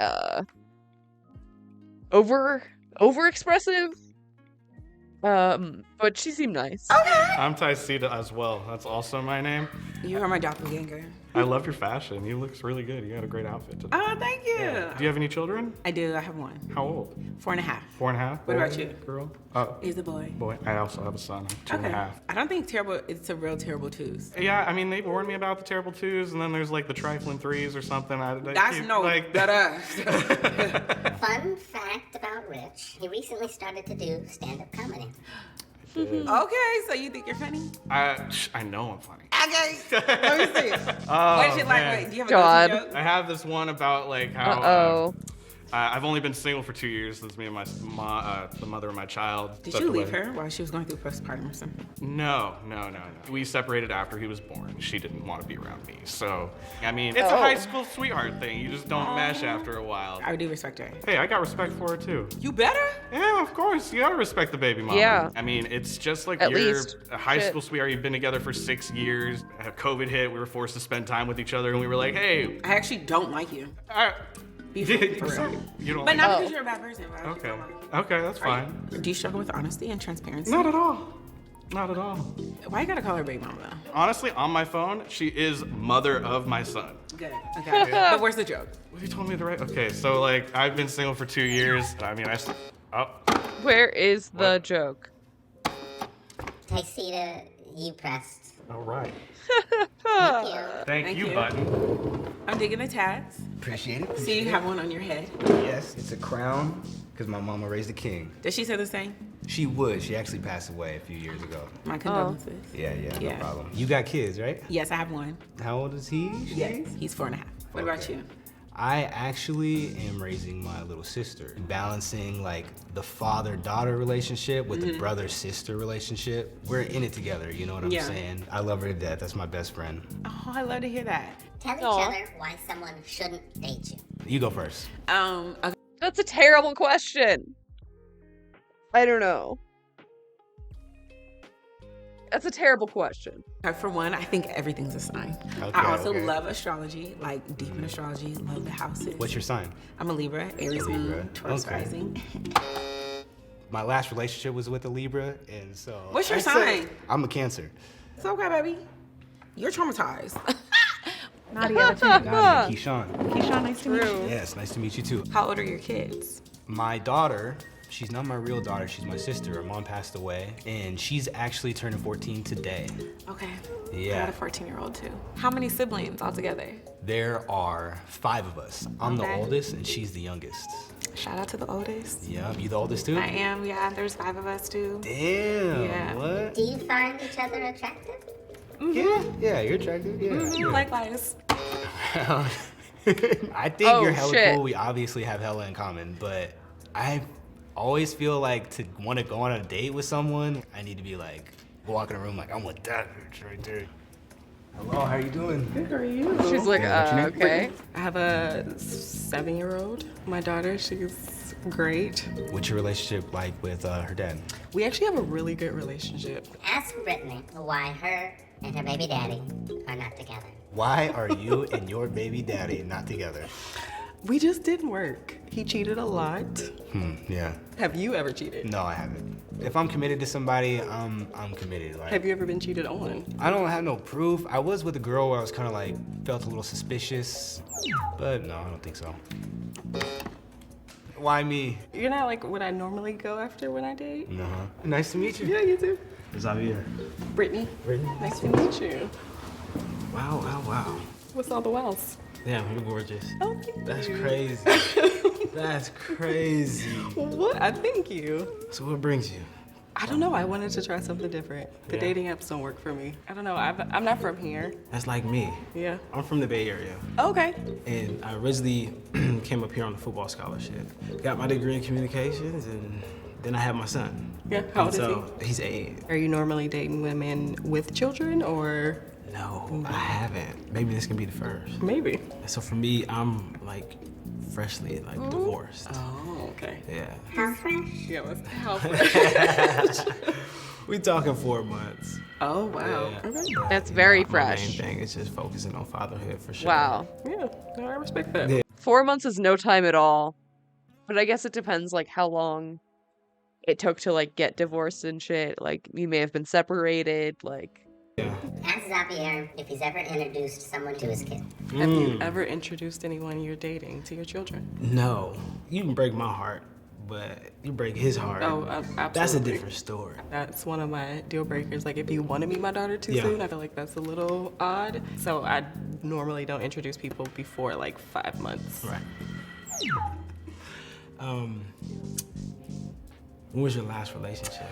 over expressive. But she seemed nice. I'm Taisita as well. That's also my name. You are my doppelganger. I love your fashion. You look really good. You got a great outfit today. Oh, thank you. Yeah. Do you have any children? I do. I have 1. How old? 4.5. 4.5? What about Boy, you? Girl? Oh. He's a boy. Boy. I also have a son. I'm 2.5. I don't think terrible. It's a real terrible 2s. Yeah, I mean, they warned me about the terrible 2s, and then there's like the trifling 3s or something. That's no better. Fun fact about Rich, he recently started to do stand-up comedy. Okay, so you think you're funny? I know I'm funny. Okay. Let me see. Oh, What is it like? man. Wait, do you have a go-to joke? I have this one about like how Uh-oh. I've only been single for 2 years. That's me and my the mother of my child. Did stepped you leave away. her while she was going through postpartum or something? No. We separated after he was born. She didn't want to be around me. So, I mean, it's a Oh. high school sweetheart thing. You just don't mesh after a while. I do respect her. Hey, I got respect for her too. You better? Yeah, of course. You gotta respect the baby mama. Yeah. I mean, it's just like At you're least. a high Shit. school sweetheart. You've been together for 6 years. COVID hit. We were forced to spend time with each other, and we were like, hey. I actually don't like you. Be for real. You don't But like not me? because you're a bad person. But I just Okay. don't like you. Okay, that's Are you- fine. Do you struggle with honesty and transparency? Not at all. Not at all. Why you gotta call her baby mama though? Honestly, on my phone, she is mother of my son. Good. Okay. But where's the joke? What you told me to write? Okay, so like I've been single for 2 years. I mean, Where is the joke? Taisita, you pressed. All right. Thank you. Thank you, Button. I'm digging the tags. Appreciate it. See, you have one on your head. Yes, it's a crown because my mama raised a king. Does she say the same? She would. She actually passed away a few years ago. My condolences. Yeah, no Yeah. problem. You got kids, right? Yes, I have one. How old is he? Yes, he's 4.5. What about you? I actually am raising my little sister, balancing like the father-daughter relationship with the brother-sister relationship. We're in it together, you know what I'm saying? I love her to death. That's my best friend. Oh, I love to hear that. Tell each other why someone shouldn't date you. You go first. Okay. That's a terrible question. I don't know. That's a terrible question. For one, I think everything's a sign. Okay, I also okay. love astrology, like deep in astrology, love the houses. What's your sign? I'm a Libra, Aries moon, Taurus Okay. rising. My last relationship was with a Libra, and so. What's your I'd say sign? I'm a Cancer. It's okay, baby. You're traumatized. Nadia Keyshawn. Keyshawn, nice to meet you. Yes, nice to meet you too. How old are your kids? My daughter, she's not my real daughter, she's my sister. Her mom passed away, and she's actually turning 14 today. Okay. Yeah. I got a 14-year-old too. How many siblings altogether? There are 5 of us. I'm the Okay. oldest, and she's the youngest. Shout out to the oldest. Yeah, you the oldest too? I am, yeah. There's 5 of us too. Damn, Yeah. what? Do you find each other attractive? Yeah, you're attractive, yeah. Likewise. I think Oh, you're hella shit. cool. We obviously have hella in common, but I always feel like to want to go on a date with someone, I need to be like, walk in a room like, I'm with that bitch right there. Hello, how you doing? Good, how are you? She's like, What's your name? okay. I have a 7-year-old. My daughter, she's great. What's your relationship like with her dad? We actually have a really good relationship. Ask Brittany why her and her baby daddy are not together. Why are you and your baby daddy not together? We just didn't work. He cheated a lot. Yeah. Have you ever cheated? No, I haven't. If I'm committed to somebody, I'm committed. Like, Have you ever been cheated on? I don't have no proof. I was with a girl where I was kind of like, felt a little suspicious, but no, I don't think so. Why me? You're not like what I normally go after when I date. No. Nice to meet you. Yeah, you too. Xavier. Brittany. Brittany. Nice to meet you. Wow, wow, wow. What's all the wows? Damn, you're gorgeous. Oh, thank That's you. crazy. That's crazy. What? I thank you. So what brings you? I don't know. I wanted to try something different. The Yeah. dating apps don't work for me. I don't know. I'm not from here. That's like me. Yeah. I'm from the Bay Area. Okay. And I originally came up here on a football scholarship. Got my degree in communications, and then I had my son. Yeah. How old And He's 8. Are you normally dating women with children or? No, I haven't. Maybe this can be the first. Maybe. So for me, I'm like freshly divorced. Oh, okay. Yeah. How fresh? Yeah, how fresh? We talking 4 months. Oh, wow. Yeah. Okay. That's very My fresh. main thing is just focusing on fatherhood for sure. Wow. Yeah, no, I respect that. Yeah. 4 months is no time at all. But I guess it depends like how long it took to like get divorced and shit. Like you may have been separated, like Ask Xavier if he's ever introduced someone to his kid. Have you ever introduced anyone you're dating to your children? No, you can break my heart, but you break his heart. Oh, absolutely. That's a different story. That's one of my deal breakers. Like, if you want to meet my daughter too Yeah. soon, I feel like that's a little odd. So I normally don't introduce people before like 5 months. Right. When was your last relationship?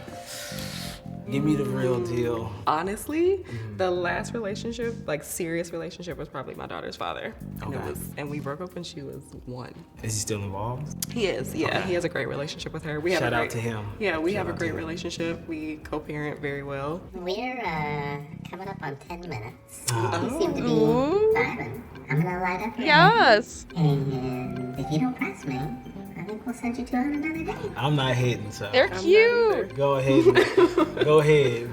Give me the real deal. Honestly, the last relationship, like serious relationship, was probably my daughter's father. And, Okay. and we broke up when she was 1. Is he still involved? He is, yeah. Okay. He has a great relationship with her. We have Shout a out great, to him. Yeah, we Shout have a out to great him. relationship. We co-parent very well. We're coming up on 10 minutes. Ah. You seem to be Ooh. vibing. I'm gonna light up. yes. And if you don't press me, I think we'll send you two on another date. I'm not hitting, so. They're cute. Go ahead. Go ahead.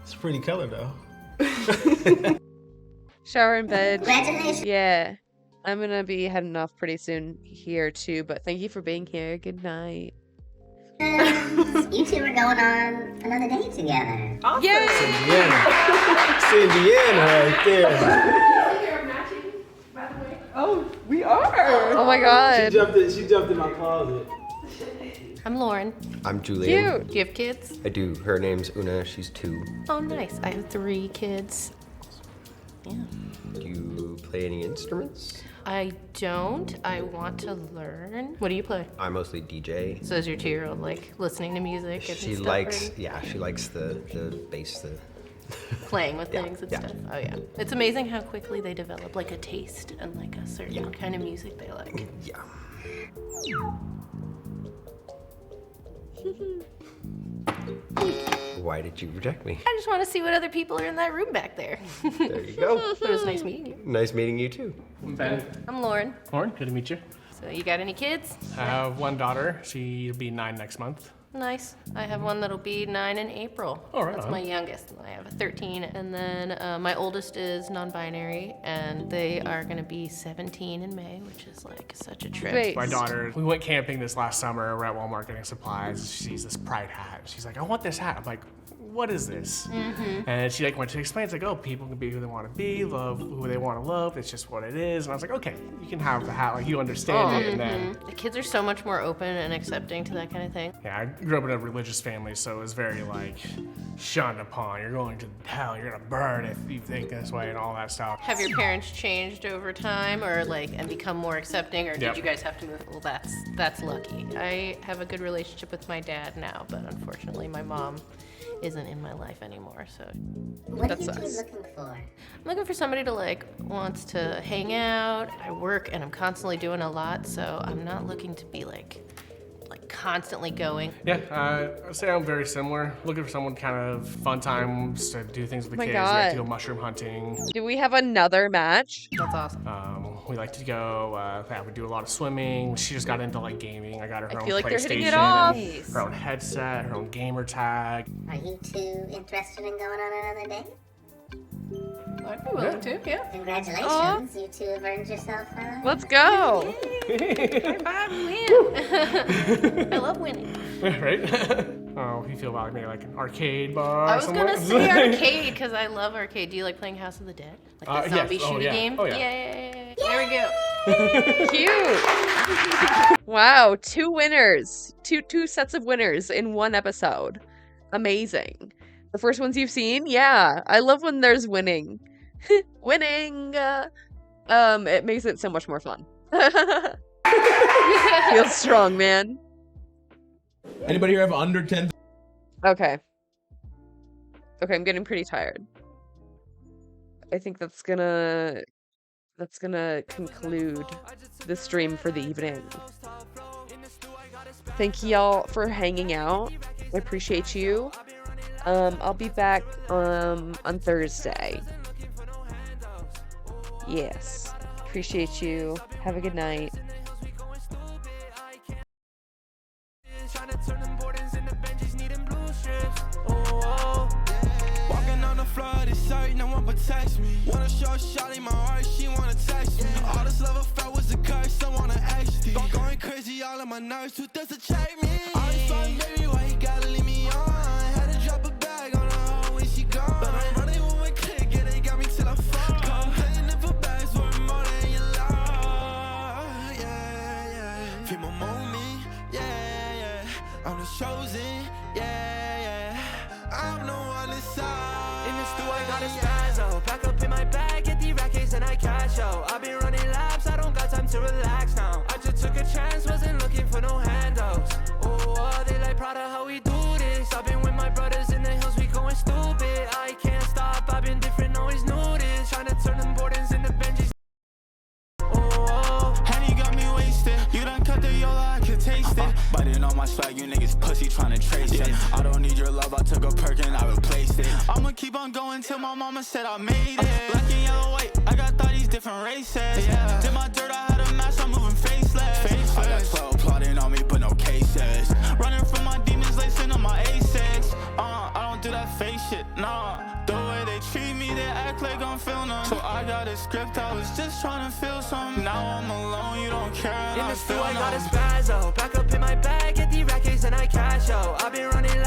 It's a pretty color though. Shower in bed. Congratulations. Yeah. I'm gonna be heading off pretty soon here too, but thank you for being here. Good night. You two are going on another date together. Awesome. Yay! It's Indiana right there. Oh, we are. Oh my god. She jumped in my closet. I'm Lauren. I'm Julian. Cute. Do you have kids? I do. Her name's Una. She's 2. Oh, nice. I have 3 kids. Yeah. Do you play any instruments? I don't. I want to learn. What do you play? I mostly DJ. So is your 2-year-old like listening to music and She stuff? likes, or- yeah, she likes the bass, the playing with things and stuff. Oh yeah, it's amazing how quickly they develop like a taste and like a certain kind of music they like. Yeah. Why did you reject me? I just want to see what other people are in that room back there. There you go. But it was nice meeting you. Nice meeting you too. I'm Ben. I'm Lauren. Lauren, good to meet you. So you got any kids? I have one daughter. She'll be 9 next month. Nice. I have one that'll be 9 in April. Oh, right That's on. my youngest. I have a 13, and then my oldest is non-binary, and they are gonna be 17 in May, which is like such a trip. My daughter, we went camping this last summer. We're at Walmart getting supplies. She sees this pride hat. She's like, I want this hat. I'm like, what is this? And she like went to explain. It's like, oh, people can be who they want to be, love who they want to love. It's just what it is. And I was like, okay, you can have the hat. Like you understand it. And then The kids are so much more open and accepting to that kind of thing. yeah, I grew up in a religious family, so it was very like shunned upon. You're going to hell. You're gonna burn if you think this way and all that stuff. Have your parents changed over time, or like, and become more accepting, or did Yep. you guys have to move? Well, that's lucky. I have a good relationship with my dad now, but unfortunately, my mom isn't in my life anymore, so What that are you sucks. two looking for? I'm looking for somebody to like wants to hang out. I work and I'm constantly doing a lot, so I'm not looking to be like constantly going. Yeah, I'd say I'm very similar. Looking for someone kind of fun times to do things with the my kids. We like to God. go mushroom hunting. Do we have another match? That's awesome. We like to go, yeah, we do a lot of swimming. She just got into like gaming. I got her I her own feel like they're hitting it PlayStation, off. and her own headset, her own gamer tag. Are you two interested in going on another date? I'd be willing to, yeah. Congratulations, you two have earned yourself Let's go. High five, win. I love winning. Right? Oh, you feel about maybe like an arcade bar? I was somewhere? gonna say arcade because I love arcade. Do you like playing House of the Dead? Like the zombie yes. Oh, shooting yeah. game? Oh, yeah. Yay! There we go. Cute. Wow, 2 winners. Two sets of winners in one episode. Amazing. The first ones you've seen? Yeah. I love when there's winning. Winning. It makes it so much more fun. Feels strong, man. Anybody here have under 10? Okay. Okay, I'm getting pretty tired. I think that's gonna conclude the stream for the evening. Thank y'all for hanging out. I appreciate you. I'll be back on Thursday. Yes. Appreciate you. Have a good night. Walking on the floor of this shirt, no one protects me. Wanna show shawty my heart, she wanna text me. All this love I felt was a curse, I wanna ask you. Going crazy, all of my nerves, who does to check me? All this fun, baby, why you gotta leave me on? Had to drop a bag on her when she gone. But I'm running with my click, yeah, they got me till I fall. Come paying it for bags, worth more than you love. Yeah, yeah. Feel my moment, yeah, yeah. I'm the chosen, yeah, yeah. I'm the one inside. In the stew, I got a spazzo. Pack up in my bag, get the rackets and I cash out. I've been running laps, I don't got time to relax now. I just took a chance, wasn't looking for no handouts. Oh, they like proud of how we do this. I've been with my brothers in the hills, we going stupid. I can't stop, I've been different, always knew this. Trying to turn them Bordens into Benjis. Oh, honey got me wasted. You done cut the yola, I can taste it. Biting on my swag, you niggas pussy trying to trace it. I don't need your love, I took a perk and I replaced it. I'ma keep on going till my mama said I made it. Black and yellow, white, I got these different races. Yeah. Did my dirt, I had a match, I'm moving faceless. I got 12 plotting on me, but no cases. Running from my demons, lacing on my A6. I don't do that fake shit, nah. The way they treat me, they act like I'm feeling them. So I got a script, I was just trying to feel something. Now I'm alone, you don't care. In the stew, I got a spazzo. Pack up in my bag, get the rackets and I cash out. I've been running